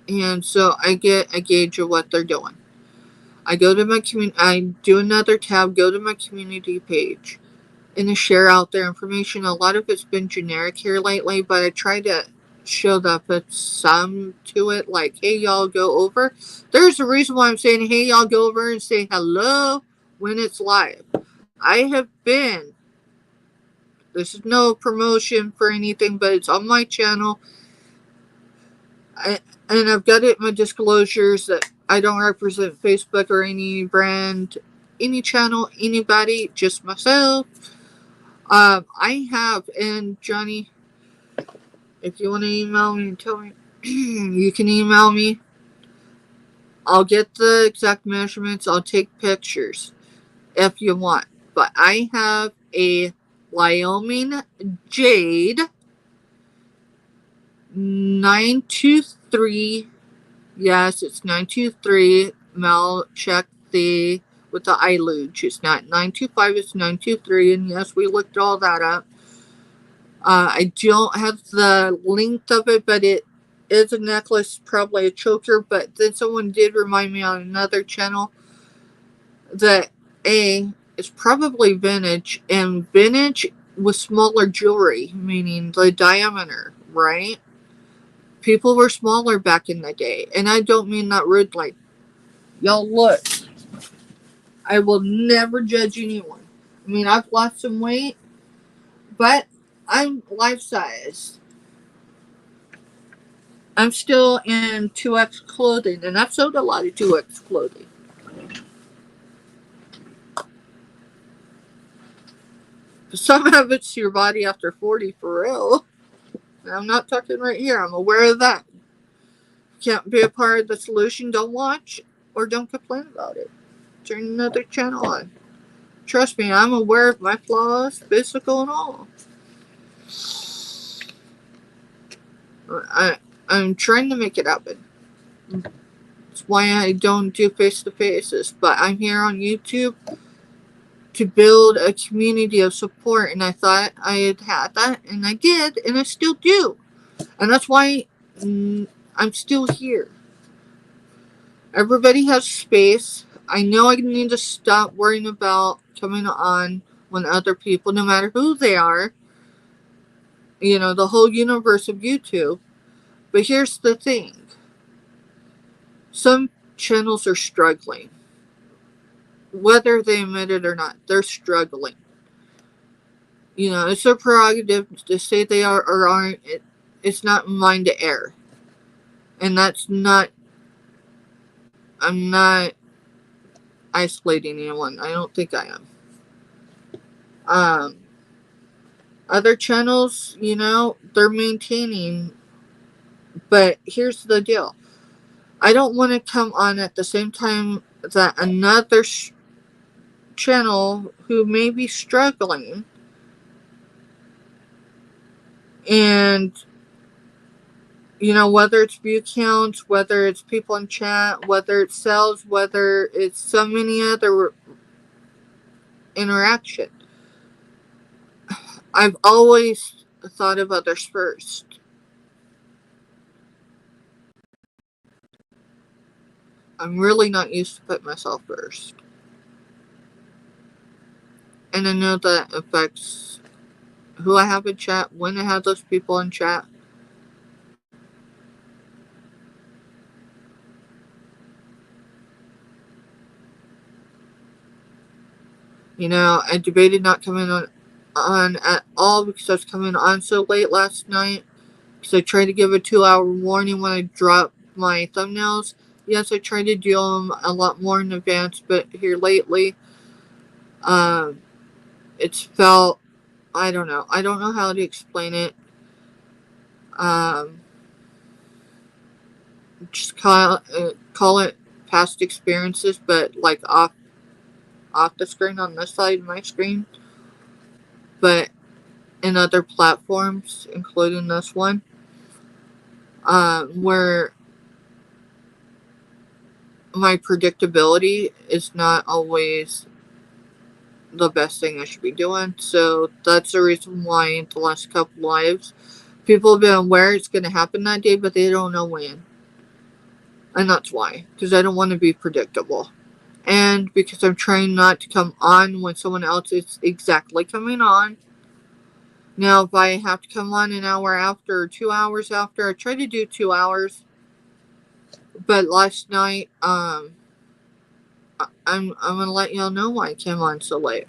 And so I get a gauge of what they're doing. I go to my I do another tab, go to my community page, and I share out their information. A lot of it's been generic here lately, but I try to show that put some to it, like, hey, y'all, go over. There's a reason why I'm saying, hey, y'all, go over and say hello when it's live. I have been, this is no promotion for anything, but it's on my channel. And I've got it in my disclosures that I don't represent Facebook or any brand, any channel, anybody, just myself. I have, and Johnny, if you want to email me and tell me, You can email me. I'll get the exact measurements. I'll take pictures if you want. But I have a Wyoming Jade 923. Yes, it's 923. Mel, check the with the iLuge. It's not 925, it's 923. And yes, we looked all that up. I don't have the length of it, but it is a necklace, probably a choker. But then someone did remind me on another channel that it's probably vintage, and vintage with smaller jewelry, meaning the diameter, right? People were smaller back in the day, and I don't mean that rudely. Y'all look, I will never judge anyone. I mean, I've lost some weight, but I'm life size. I'm still in 2X clothing, and I've sold a lot of 2X clothing. Some of it's your body after 40 for real. I'm not talking right here. I'm aware of that. Can't be a part of the solution, don't watch or don't complain about it. Turn another channel on. Trust me, I'm aware of my flaws, physical and all. I'm trying to make it happen. That's why I don't do face-to-faces, but I'm here on YouTube to build a community of support, and I thought I had that, and I did, and I still do. And that's why I'm still here. Everybody has space. I know I need to stop worrying about coming on when other people, no matter who they are, the whole universe of YouTube. But here's the thing. Some channels are struggling. Whether they admit it or not, they're struggling. It's their prerogative to say they are or aren't. It's not mine to air. And I'm not isolating anyone. I don't think I am. Other channels, they're maintaining. But here's the deal. I don't want to come on at the same time that another channel who may be struggling, and whether it's view counts, whether it's people in chat, whether it's sales, whether it's so many other interaction. I've always thought of others first. I'm really not used to put myself first. And I know that affects who I have in chat, when I have those people in chat. I debated not coming on at all because I was coming on so late last night. Because I tried to give a 2-hour warning when I dropped my thumbnails. Yes, I tried to do them a lot more in advance, but here lately, it's felt, I don't know. I don't know how to explain it. Just call it past experiences, but like off the screen on this side of my screen. But in other platforms, including this one, where my predictability is not always the best thing I should be doing. So that's the reason why in the last couple lives, people have been aware it's going to happen that day, but they don't know when. And that's why. Because I don't want to be predictable. And because I'm trying not to come on when someone else is exactly coming on. Now, if I have to come on an hour after or 2 hours after, I try to do 2 hours. But last night, I'm gonna let y'all know why I came on so late.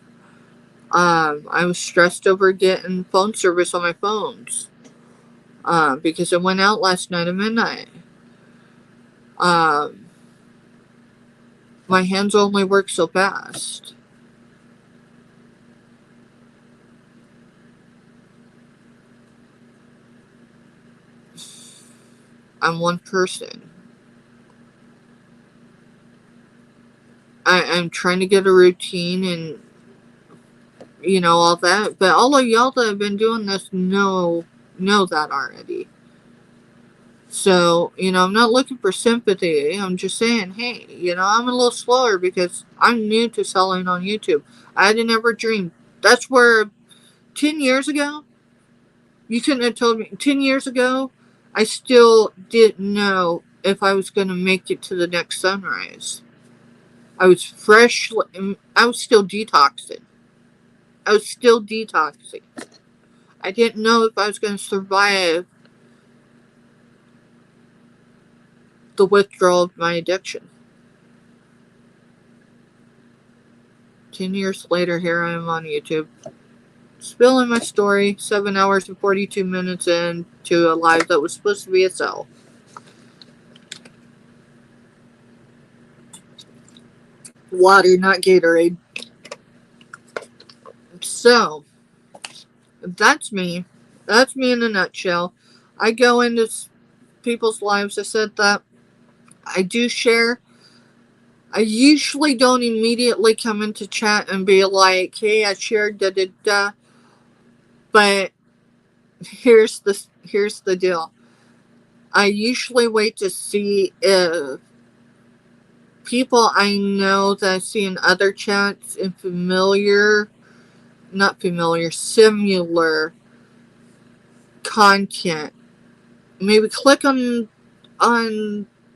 I was stressed over getting phone service on my phones. Because it went out last night at midnight. My hands only work so fast. I'm one person. I'm trying to get a routine and, all that. But all of y'all that have been doing this know that already. So, I'm not looking for sympathy. I'm just saying, hey, I'm a little slower because I'm new to selling on YouTube. I had never dreamed. That's where 10 years ago, you couldn't have told me. 10 years ago, I still didn't know if I was going to make it to the next sunrise. I was fresh. I was still detoxing. I didn't know if I was going to survive the withdrawal of my addiction. 10 years later, here I am on YouTube, spilling my story 7 hours and 42 minutes into a live that was supposed to be a sell. Water, not Gatorade. So, that's me. That's me in a nutshell. I go into people's lives. I said that I do share. I usually don't immediately come into chat and be like, hey, I shared da da da. But here's the deal. I usually wait to see if people I know that I see in other chats in similar content. Maybe click on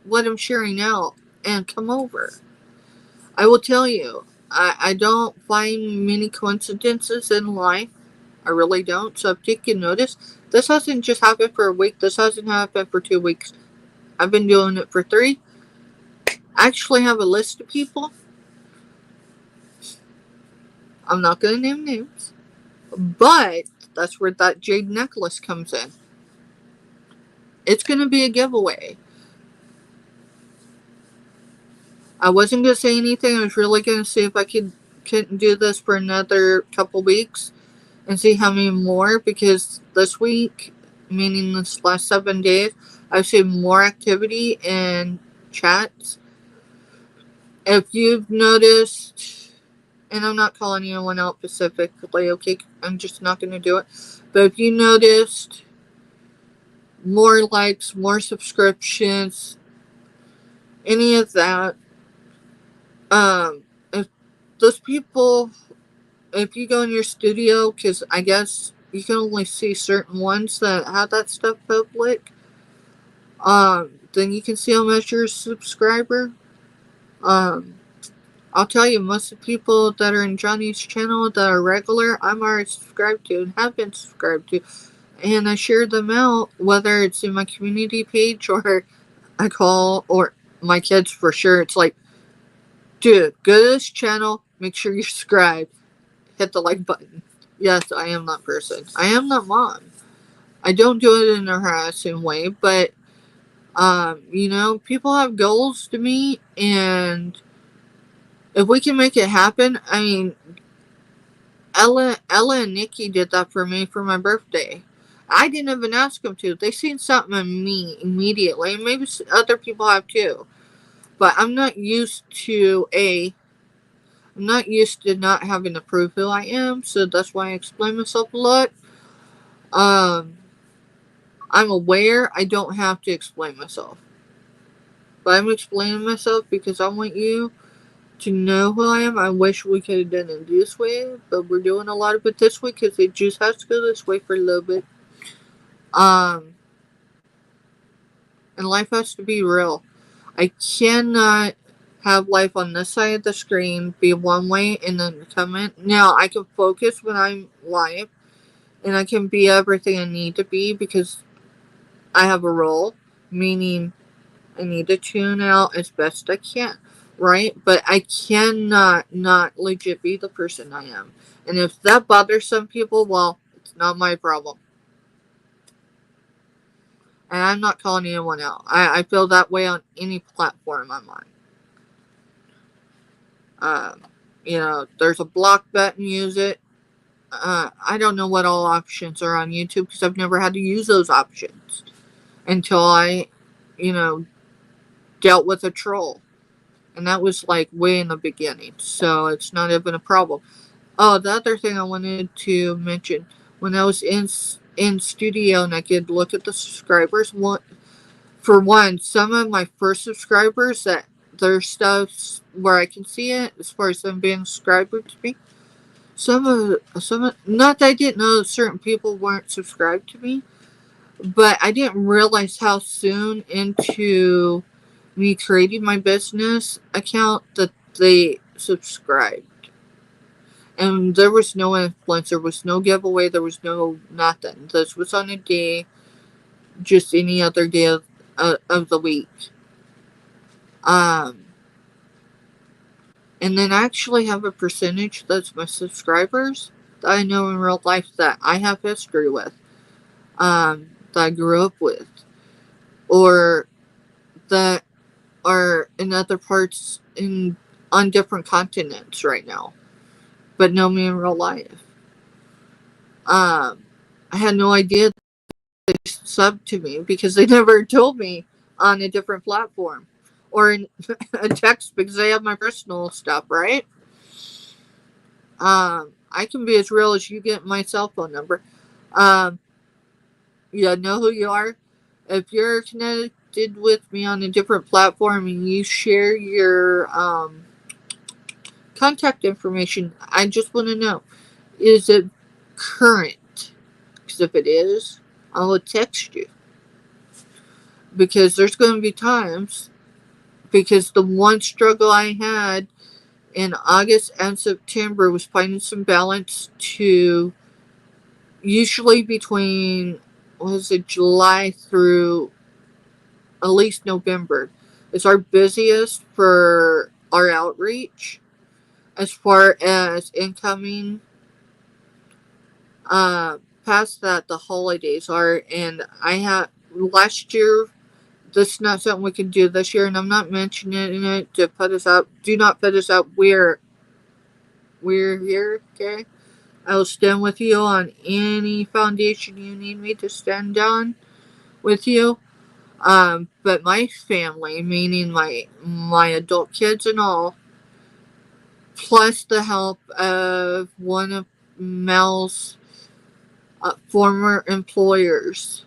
what I'm sharing out and come over. I will tell you, I don't find many coincidences in life. I really don't. So if you can notice, this hasn't just happened for a week. This hasn't happened for 2 weeks. I've been doing it for 3. I actually have a list of people. I'm not going to name names. But that's where that jade necklace comes in. It's going to be a giveaway. I wasn't going to say anything. I was really going to see if I couldn't do this for another couple weeks and see how many more, because this week, meaning this last 7 days, I've seen more activity in chats. If you've noticed, and I'm not calling anyone out specifically, okay, I'm just not going to do it, but if you noticed more likes, more subscriptions, any of that, if those people, if you go in your studio, because I guess you can only see certain ones that have that stuff public, then you can see them as your subscriber. I'll tell you, most of the people that are in Johnny's channel that are regular, I'm already subscribed to and have been subscribed to. And I share them out, whether it's in my community page or I call, or my kids for sure. It's like, dude, go to this channel, make sure you're subscribed, hit the like button. Yes, I am that person. I am that mom. I don't do it in a harassing way, but, people have goals to meet, and if we can make it happen, I mean, Ella and Nikki did that for me for my birthday. I didn't even ask them to. They seen something in me immediately, and maybe other people have too. But I'm not used to not having to prove who I am, so that's why I explain myself a lot. I'm aware I don't have to explain myself. But I'm explaining myself because I want you to know who I am. I wish we could have done it this way, but we're doing a lot of it this way because it just has to go this way for a little bit. And life has to be real. I cannot have life on this side of the screen be one way and then come in. Now, I can focus when I'm live, and I can be everything I need to be because I have a role, meaning I need to tune out as best I can, right? But I cannot not legit be the person I am. And if that bothers some people, well, it's not my problem. And I'm not calling anyone out. I feel that way on any platform I'm on. There's a block button, use it. I don't know what all options are on YouTube because I've never had to use those options until I you know, dealt with a troll. And that was like way in the beginning. So it's not even a problem. Oh, the other thing I wanted to mention, when I was in studio and I could look at the subscribers, for one, some of my first subscribers that their stuff where I can see it as far as them being subscribed to me. Not that I didn't know that certain people weren't subscribed to me, but I didn't realize how soon into me creating my business account that they subscribed. And there was no influence, there was no giveaway, there was no nothing. This was on a day, just any other day of the week. Um, and then I actually have a percentage that's my subscribers that I know in real life that I have history with, that I grew up with, or that are in other parts on different continents right now, but know me in real life. I had no idea they subbed to me because they never told me on a different platform or in a text because they have my personal stuff, right? I can be as real as you get my cell phone number. You know who you are. If you're connected with me on a different platform and you share your contact information, I just want to know, is it current? Because if it is, I will text you. Because there's going to be times, because the one struggle I had in August and September was finding some balance to usually between, was it July through at least November. It's our busiest for our outreach as far as incoming. Past that, the holidays are, and I had last year. This is not something we can do this year, and I'm not mentioning it to put us up. Do not put us up. We're here, okay? I will stand with you on any foundation you need me to stand on with you. But my family, meaning my adult kids and all, plus the help of one of Mel's former employers,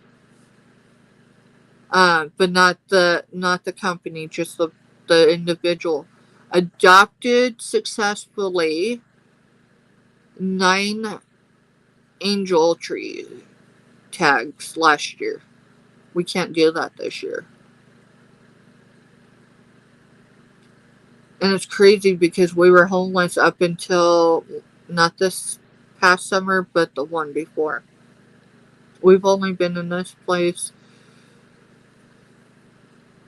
but not the company, just the individual, adopted successfully 9 angel tree tags last year. We can't do that this year. And it's crazy because we were homeless up until not this past summer, but the one before. We've only been in this place.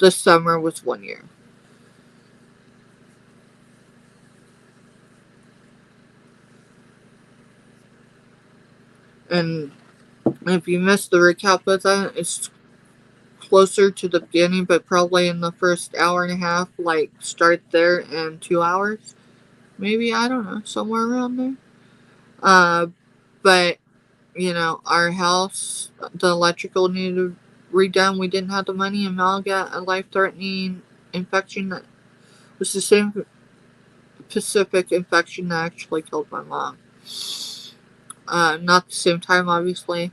This summer was 1 year. And if you missed the recap of that, it's closer to the beginning, but probably in the first hour and a half, like start there and 2 hours. Maybe, I don't know, somewhere around there. But, our house, the electrical needed redone. We didn't have the money, and Mal got a life-threatening infection that was the same specific infection that actually killed my mom. Not the same time, obviously.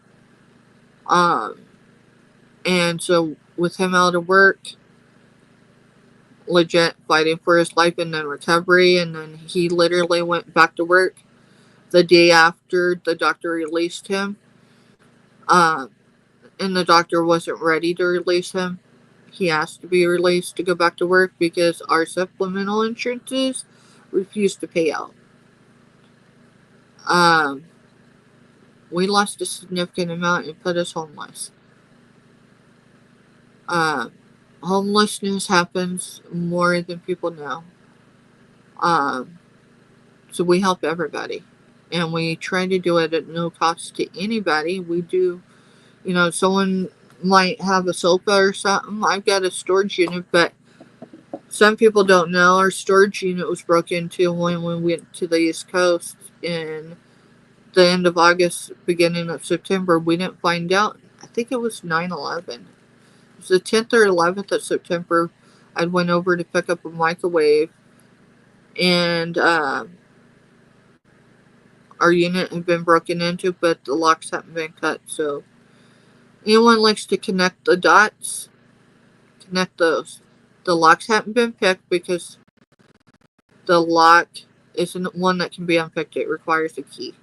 And so with him out of work, legit fighting for his life and then recovery, and then he literally went back to work the day after the doctor released him. And the doctor wasn't ready to release him. He asked to be released to go back to work because our supplemental insurances refused to pay out. We lost a significant amount and put us homeless. Homelessness happens more than people know. So we help everybody. And we try to do it at no cost to anybody. We do, someone might have a sofa or something. I've got a storage unit, but some people don't know our storage unit was broken into when we went to the East Coast in the end of August, beginning of September. We didn't find out. I think it was 9/11. was the 10th or 11th of September. I went over to pick up a microwave, and our unit had been broken into, but the locks hadn't been cut. So anyone likes to connect the dots, connect those. The locks hadn't been picked because the lock isn't one that can be unpicked. It requires a key.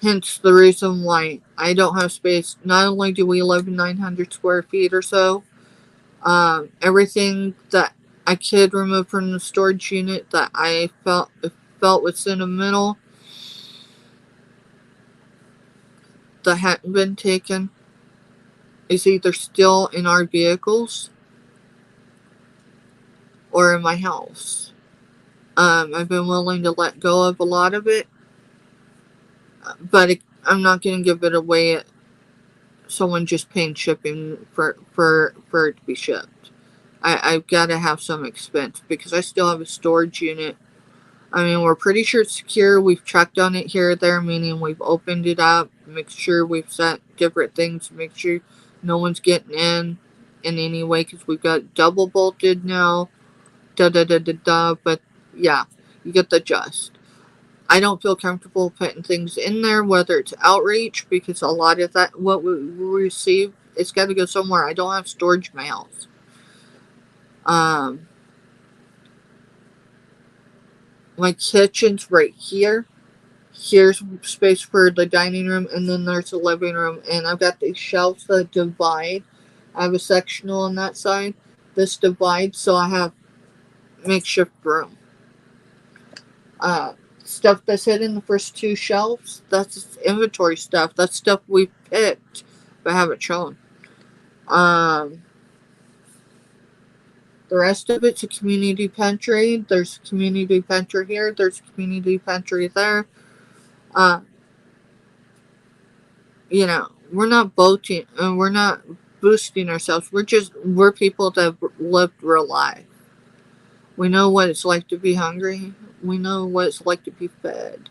Hence the reason why I don't have space. Not only do we live in 900 square feet or so, everything that I could remove from the storage unit that I felt was sentimental that hadn't been taken is either still in our vehicles or in my house. I've been willing to let go of a lot of it, but I'm not going to give it away at someone just paying shipping for it to be shipped. I've got to have some expense because I still have a storage unit. I mean, we're pretty sure it's secure. We've checked on it here or there, meaning we've opened it up, make sure we've set different things, make sure no one's getting in any way, because we've got double bolted now. But yeah, you get the gist. I don't feel comfortable putting things in there, whether it's outreach, because a lot of that, what we receive, it's got to go somewhere. I don't have storage in my house. My kitchen's right here. Here's space for the dining room, and then there's the living room. And I've got these shelves that divide. I have a sectional on that side. This divides, so I have makeshift room. Stuff that's hidden the first two shelves, that's inventory stuff. That's stuff we picked but haven't shown. The rest of it's a community pantry. There's a community pantry here. There's a community pantry there. We're not boasting and we're not boosting ourselves. We're people that have lived real life. We know what it's like to be hungry. We know what it's like to be fed.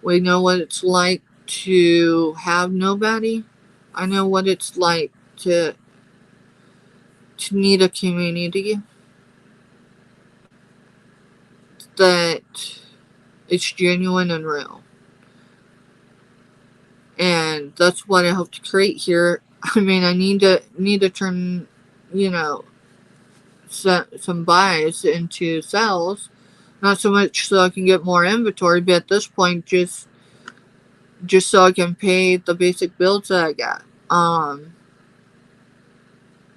We know what it's like to have nobody. I know what it's like to need a community that is genuine and real. And that's what I hope to create here. I mean, I need to turn, some buys into sales. Not so much so I can get more inventory, but at this point, just so I can pay the basic bills that I got.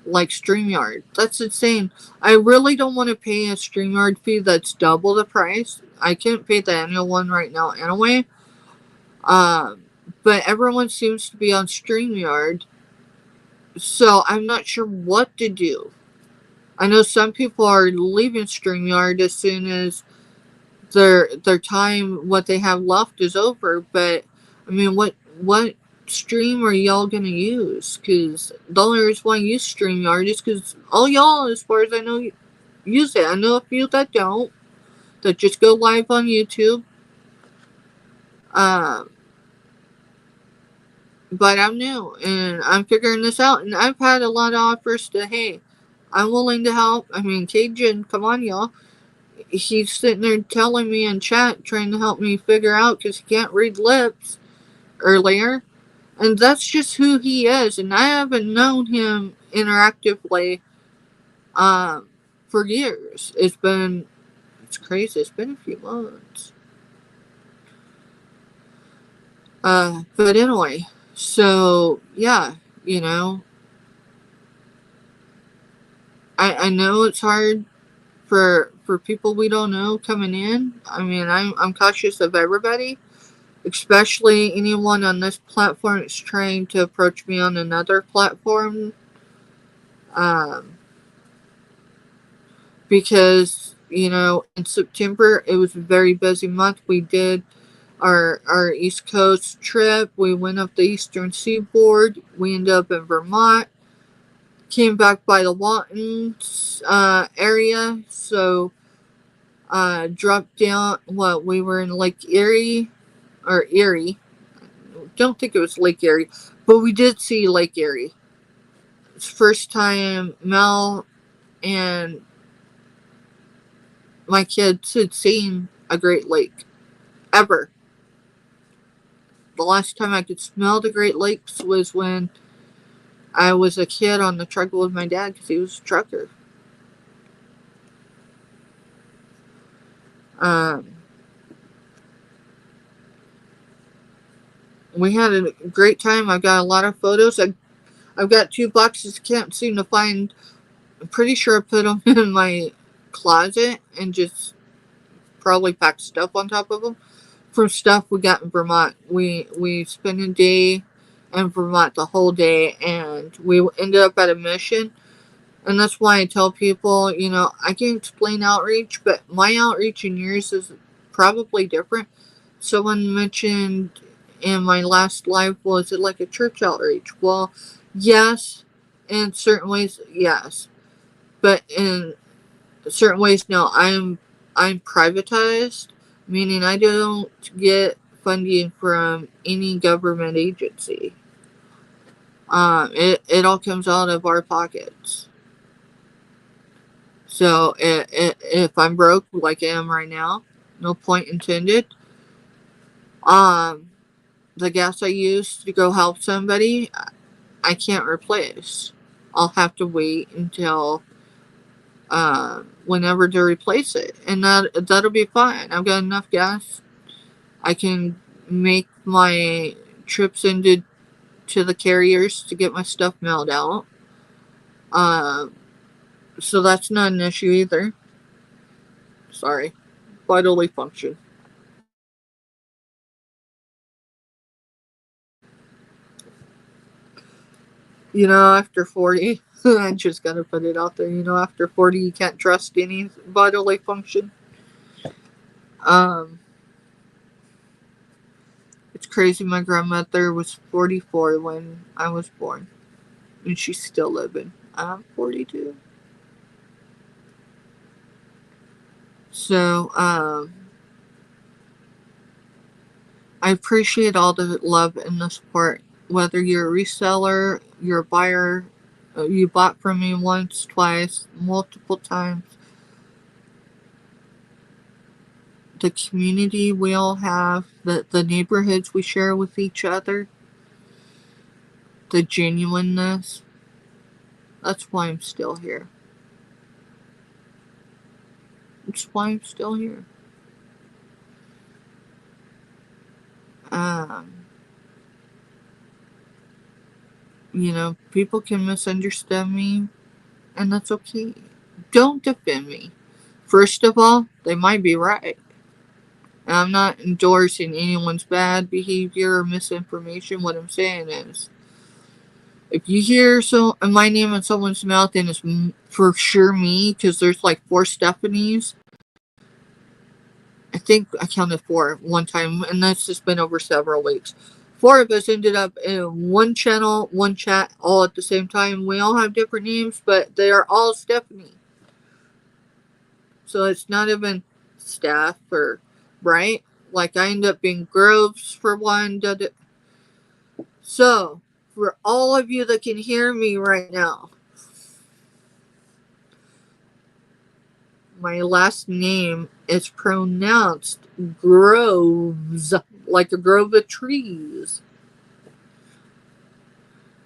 Like StreamYard. That's insane. I really don't want to pay a StreamYard fee that's double the price. I can't pay the annual one right now anyway. But everyone seems to be on StreamYard, so I'm not sure what to do. I know some people are leaving StreamYard as soon as their time, what they have left, is over. But I mean, what stream are y'all gonna use? Because the only reason why I use StreamYard is because all y'all, as far as I know, use it. I know a few that don't, that just go live on YouTube. But I'm new and I'm figuring this out, and I've had a lot of offers to, hey, I'm willing to help. I mean, Cajun, come on, y'all. He's sitting there telling me in chat, trying to help me figure out, because he can't read lips earlier. And that's just who he is. And I haven't known him interactively for years. It's crazy. It's been a few months. But anyway, so yeah, I know it's hard for people we don't know coming in. I mean, I'm cautious of everybody, especially anyone on this platform that's trying to approach me on another platform. Because, in September, it was a very busy month. We did our East Coast trip. We went up the Eastern Seaboard. We ended up in Vermont. Came back by the Waltons area. So, dropped down, we were in Lake Erie. don't think it was Lake Erie, but we did see Lake Erie. It's the first time Mel and my kids had seen a Great Lake ever. The last time I could smell the Great Lakes was when I was a kid on the truck with my dad because he was a trucker. We had a great time. I've got a lot of photos. I've got 2 boxes. Can't seem to find. I'm pretty sure I put them in my closet and just probably packed stuff on top of them. From stuff we got in Vermont. We spent a day in Vermont, the whole day, and we ended up at a mission. And that's why I tell people, I can explain outreach, but my outreach and yours is probably different. Someone mentioned in my last live, was it like a church outreach? Well, yes, in certain ways, yes, but in certain ways, no. I'm privatized, meaning I don't get funding from any government agency. It all comes out of our pockets. So if I'm broke like I am right now, no point intended. The gas I use to go help somebody, I can't replace. I'll have to wait until whenever to replace it, and that'll be fine. I've got enough gas. I can make my trips into the carriers to get my stuff mailed out. So that's not an issue either. Sorry, bodily function. After 40, I just gotta put it out there. After 40, you can't trust any bodily function. Um, it's crazy. My grandmother was 44 when I was born, and she's still living. I'm 42. So, I appreciate all the love and the support. Whether you're a reseller, you're a buyer, you bought from me once, twice, multiple times. The community we all have, the neighborhoods we share with each other, the genuineness. That's why I'm still here. That's why I'm still here. People can misunderstand me, and that's okay. Don't defend me. First of all, they might be right. And I'm not endorsing anyone's bad behavior or misinformation. What I'm saying is, if you hear my name in someone's mouth and it's for sure me, because there's like 4 Stephanies. I think I counted 4 one time, and that's just been over several weeks. 4 of us ended up in one channel, one chat, all at the same time. We all have different names, but they are all Stephanie. So it's not even Steph or right. Like I end up being Groves for one. So for all of you that can hear me right now, my last name is pronounced Groves, like a grove of trees.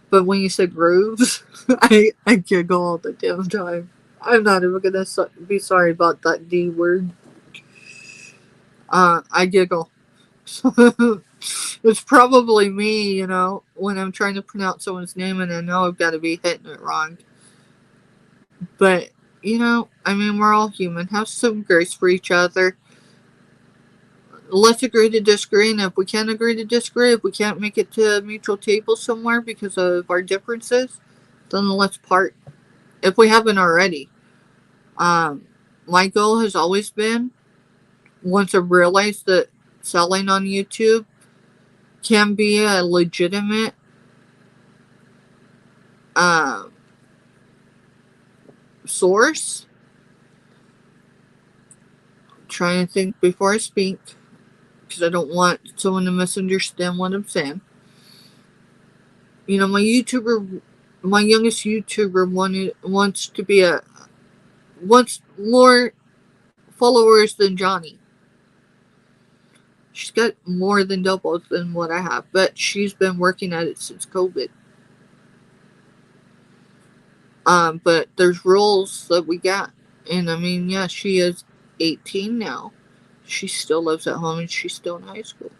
But when you say Groves, I giggle all the damn time. I'm not even going to be sorry about that D word. I giggle. It's probably me, when I'm trying to pronounce someone's name and I know I've got to be hitting it wrong. But, we're all human. Have some grace for each other. Let's agree to disagree, and if we can't agree to disagree, if we can't make it to a mutual table somewhere because of our differences, then let's part. If we haven't already. My goal has always been, once I realized that selling on YouTube can be a legitimate source. I'm trying to think before I speak, because I don't want someone to misunderstand what I'm saying. My youngest YouTuber wants more followers than Johnny. She's got more than double than what I have, but she's been working at it since COVID. But there's rules that we got. And I mean, yeah, she is 18 now. She still lives at home and she's still in high school.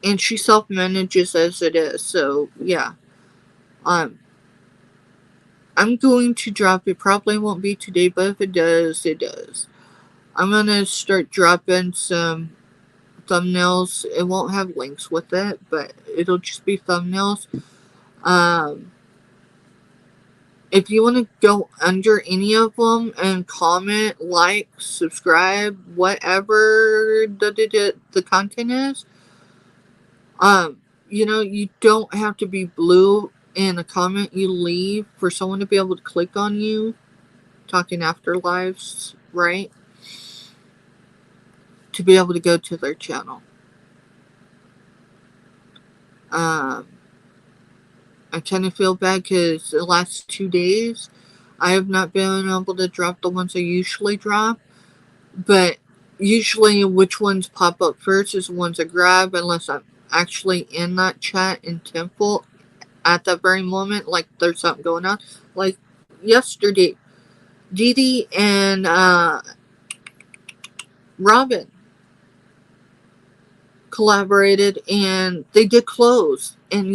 And she self-manages as it is. So, yeah. I'm going to drop it. Probably won't be today, but if it does, it does. I'm going to start dropping some thumbnails. It won't have links with it, but it'll just be thumbnails. If you want to go under any of them and comment, like, subscribe, whatever the content is, you don't have to be blue in a comment you leave for someone to be able to click on you. Talking afterlives, right? To be able to go to their channel. I kind of feel bad because the last 2 days I have not been able to drop the ones I usually drop. But usually which ones pop up first is the ones I grab unless I'm actually in that chat in Temple at that very moment. Like there's something going on. Like yesterday, Dee Dee and Robin collaborated and they did clothes. And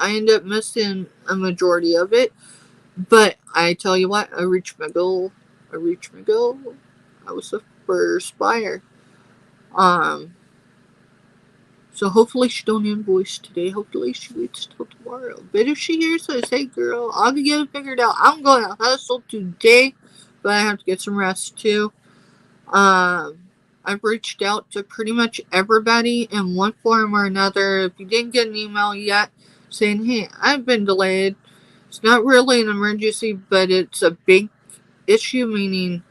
I ended up missing a majority of it. But I tell you what, I reached my goal. I was the first buyer. So hopefully she don't invoice today. Hopefully she waits till tomorrow. But if she hears this, hey girl, I'll get it figured out. I'm going to hustle today, but I have to get some rest too. I've reached out to pretty much everybody in one form or another. If you didn't get an email yet saying, hey, I've been delayed. It's not really an emergency, but it's a big issue, meaning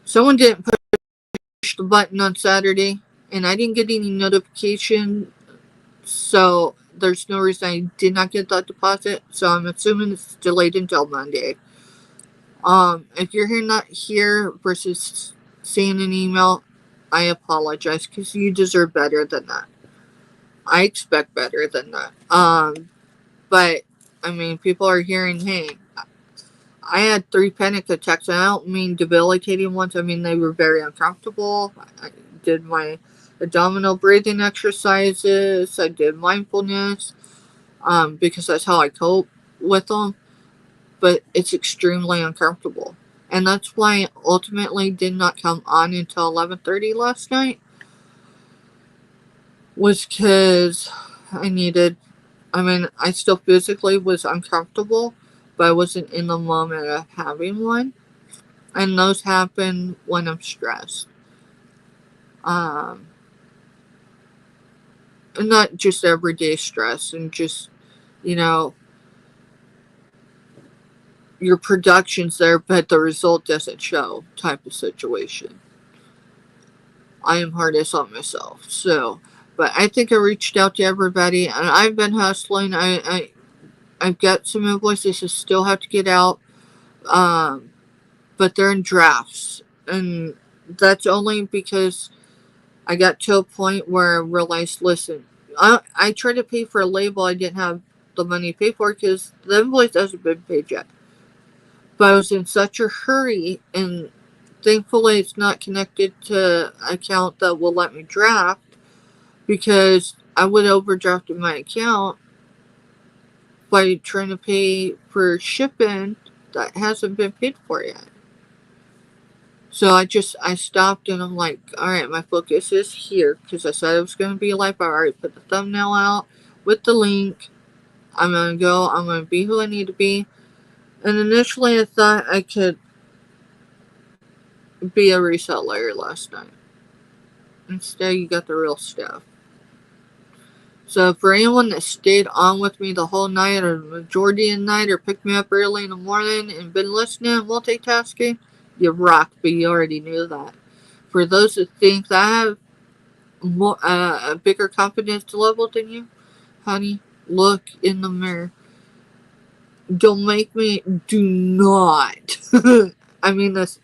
someone didn't push the button on Saturday, and I didn't get any notification, so there's no reason I did not get that deposit, so I'm assuming it's delayed until Monday. If you're not here versus seeing an email, I apologize, because you deserve better than that. I expect better than that. But, I mean, people are hearing, hey, I had 3 panic attacks. I don't mean debilitating ones. I mean, they were very uncomfortable. I did my abdominal breathing exercises. I did mindfulness, because that's how I cope with them. But it's extremely uncomfortable. And that's why I ultimately did not come on until 11:30 last night. Was because I still physically was uncomfortable, but I wasn't in the moment of having one. And those happen when I'm stressed. And not just everyday stress, and just, your production's there, but the result doesn't show type of situation. I am hardest on myself. So, but I think I reached out to everybody, and I've been hustling. I've got some invoices I still have to get out, but they're in drafts, and that's only because I got to a point where I realized, listen, I tried to pay for a label I didn't have the money to pay for because the invoice hasn't been paid yet. But I was in such a hurry, and thankfully it's not connected to an account that will let me draft, because I would have overdrafted my account by trying to pay for shipping that hasn't been paid for yet. So I stopped, and I'm like, alright, my focus is here, because I said it was going to be live. I already put the thumbnail out with the link. I'm going to be who I need to be. And initially I thought I could be a reseller last night. Instead, you got the real stuff. So for anyone that stayed on with me the whole night, or the majority of the night, or picked me up early in the morning and been listening and multitasking, you rock, but you already knew that. For those that think that I have more a bigger confidence level than you, honey, look in the mirror. Don't make me. Do not. I mean this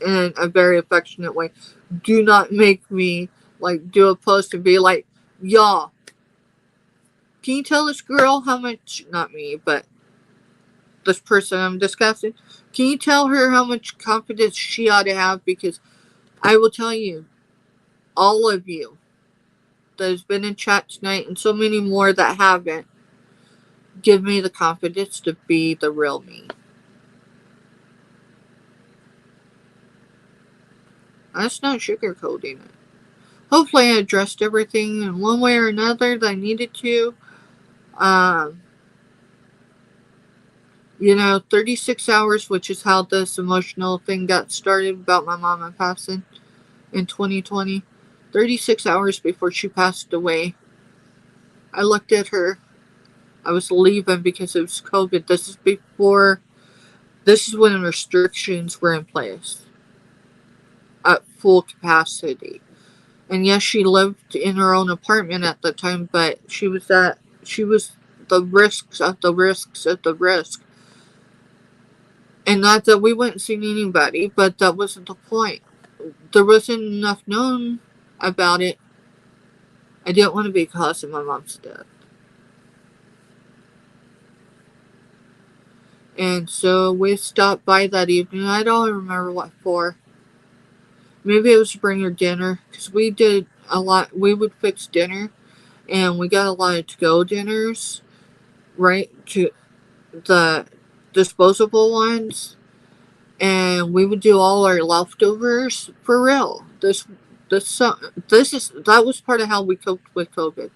in a very affectionate way. Do not make me like do a post and be like, y'all, can you tell this girl how much, not me, but this person I'm discussing, can you tell her how much confidence she ought to have? Because I will tell you, all of you that has been in chat tonight and so many more that haven't, give me the confidence to be the real me. That's not sugarcoating it. Hopefully I addressed everything in one way or another that I needed to. Um, 36 hours, which is how this emotional thing got started about my mama passing in 2020. 36 hours before she passed away, I looked at her. I was leaving because it was COVID. This is when restrictions were in place at full capacity. And yes, she lived in her own apartment at the time, but she was the risks of the risks of the risk. And not that we wouldn't see anybody, but that wasn't the point. There wasn't enough known about it. I didn't want to be causing my mom's death. And so we stopped by that evening. I don't remember what for. Maybe it was to bring her dinner, because we did a lot. We would fix dinner, and we got a lot of to-go dinners, right? To the disposable ones, and we would do all our leftovers for real. That was part of how we coped with COVID,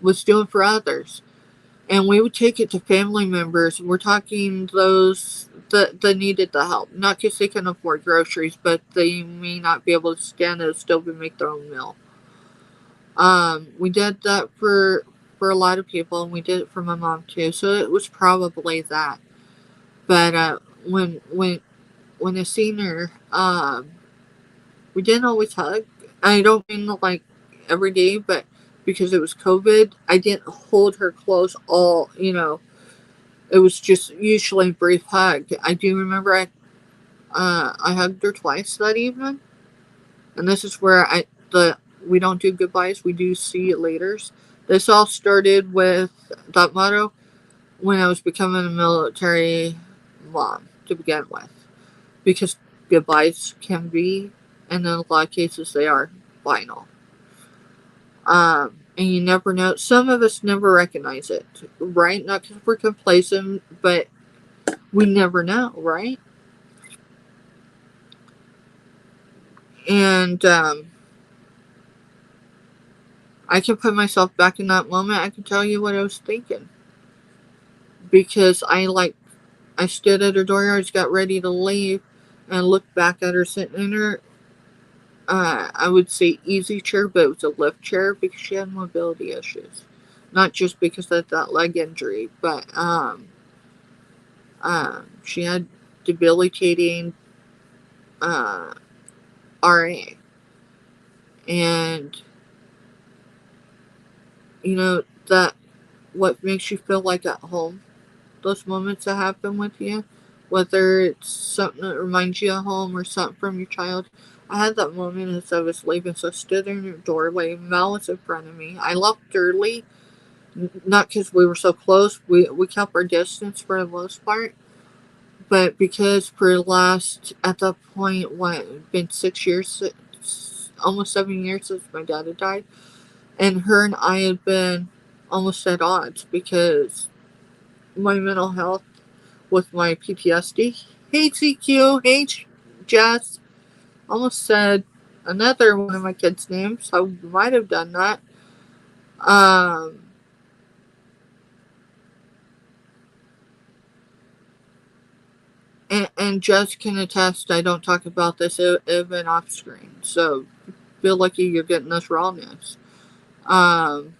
was doing for others, and we would take it to family members. We're talking those that needed the help, not because they can afford groceries, but they may not be able to stand at a stove and make their own meal. We did that for a lot of people, and we did it for my mom too. So it was probably that. But when I seen her, we didn't always hug. I don't mean like every day, but because it was COVID, I didn't hold her close it was just usually a brief hug. I do remember I hugged her twice that evening, and this is where we don't do goodbyes, we do see you laters. This all started with that motto when I was becoming a military mom to begin with, because goodbyes can be, and in a lot of cases they are, final. And you never know. Some of us never recognize it, right? Not because we're complacent, but we never know, right? And I can put myself back in that moment. I can tell you what I was thinking, because I stood at her door. I just got ready to leave, and looked back at her sitting in her, I would say easy chair, but it was a lift chair because she had mobility issues, not just because of that leg injury, but she had debilitating RA, and that what makes you feel like at home. Those moments that happen with you, whether it's something that reminds you of home or something from your childhood. I had that moment as I was leaving, so I stood in the doorway. Mel was in front of me. I left early, not because we were so close. We kept our distance for the most part, but because for the last, at that point, it'd been 6 years, almost 7 years since my dad had died, and her and I had been almost at odds because my mental health with my PTSD. Hey CQ, hey Jess. Almost said another one of my kids' names. I might have done that. And Jess can attest, I don't talk about this even off screen. So feel lucky you're getting this rawness. And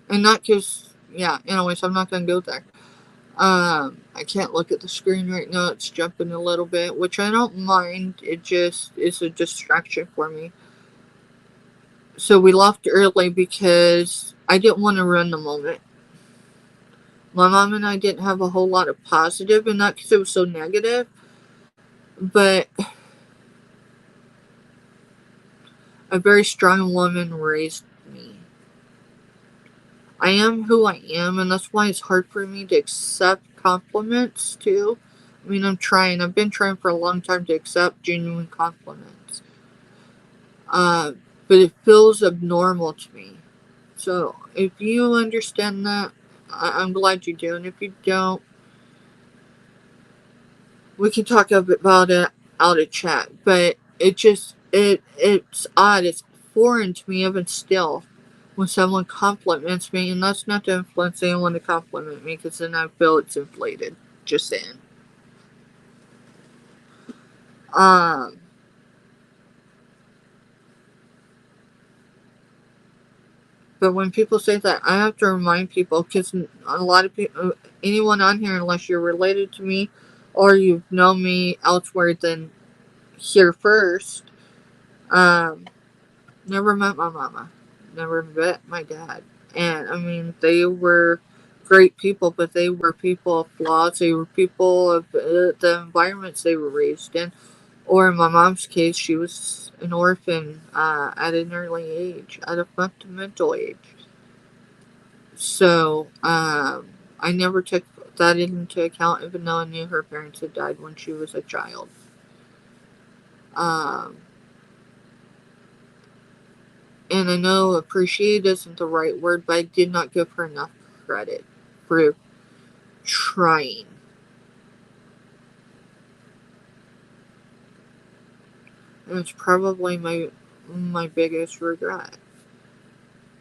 not because, yeah, anyways, I'm not going to go there. I can't look at the screen right now. It's jumping a little bit, which I don't mind. It just is a distraction for me. So we left early because I didn't want to ruin the moment. My mom and I didn't have a whole lot of positive in that because it was so negative. But a very strong woman raised me. I am who I am, and that's why it's hard for me to accept compliments too. I mean, I'm trying. I've been trying for a long time to accept genuine compliments. But it feels abnormal to me. So if you understand that, I'm glad you do. And if you don't, we can talk about it out of chat. But it's odd. It's foreign to me even still when someone compliments me, and that's not to influence anyone to compliment me, because then I feel it's inflated. Just saying. Um, but when people say that, I have to remind people, because a lot of people, anyone on here, unless you're related to me or you've known me elsewhere than here first, um, never met my mama, never met my dad. And I mean, they were great people, but they were people of flaws. They were people of the environments they were raised in. Or in my mom's case, she was an orphan at an early age, at a fundamental age. So I never took that into account, even though I knew her parents had died when she was a child. Um, and I know appreciate isn't the right word, but I did not give her enough credit for trying. And it's probably my biggest regret.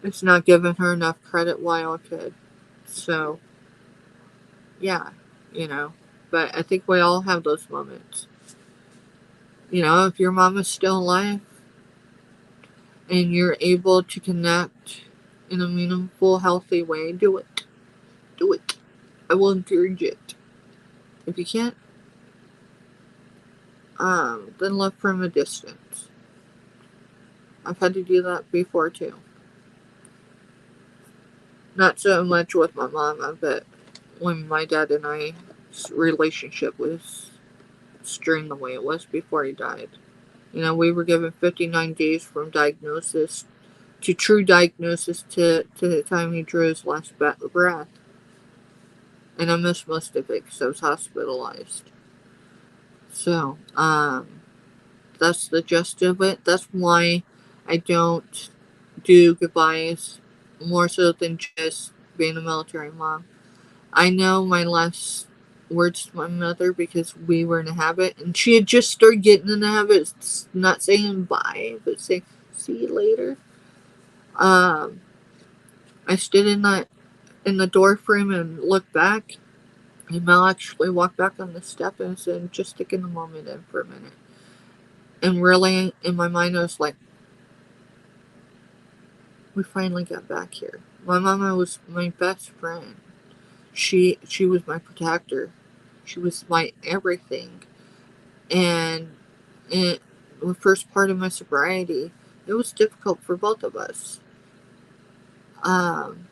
It's not giving her enough credit while I could. So, yeah, you know. But I think we all have those moments. You know, if your mom is still alive and you're able to connect in a meaningful, healthy way, do it. Do it. I will encourage it. If you can't, then love from a distance. I've had to do that before too. Not so much with my mama, but when my dad and I's relationship was strained the way it was before he died. You know, we were given 59 days from diagnosis to true diagnosis to the time he drew his last breath. And I missed most of it because I was hospitalized. So, that's the gist of it. That's why I don't do goodbyes more so than just being a military mom. I know my last words to my mother because we were in a habit, and she had just started getting in the habit of not saying bye, but saying see you later. I stood in the door frame and looked back, and Mel actually walked back on the step and said, "Just taking the moment in for a minute." And really, in my mind, I was like, "We finally got back here." My mama was my best friend. She was my protector. She was my everything. And the first part of my sobriety, it was difficult for both of us. Um,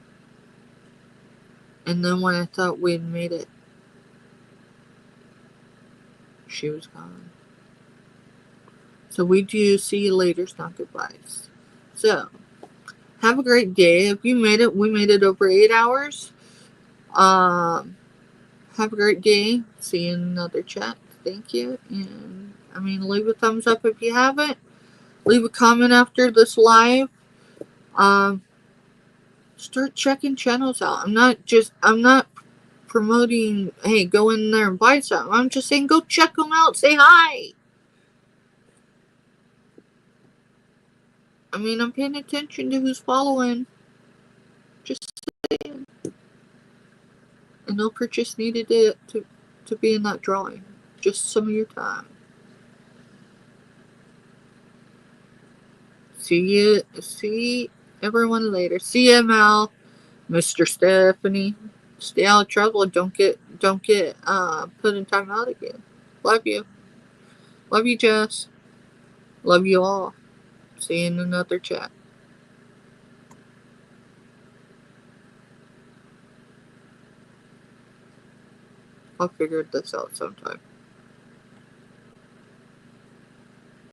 and then when I thought we had made it, she was gone. So we do see you later, not goodbyes. So, have a great day. If you made it, we made it over 8 hours. Um, have a great day. See you in another chat. Thank you. And, I mean, leave a thumbs up if you haven't. Leave a comment after this live. Start checking channels out. I'm not promoting, hey, go in there and buy something. I'm just saying go check them out. Say hi. I mean, I'm paying attention to who's following. Just saying. And no purchase needed to be in that drawing. Just some of your time. See everyone later. See you, Mel. Mr. Stephanie. Stay out of trouble. Don't get put in timeout again. Love you. Love you, Jess. Love you all. See you in another chat. I'll figure this out sometime.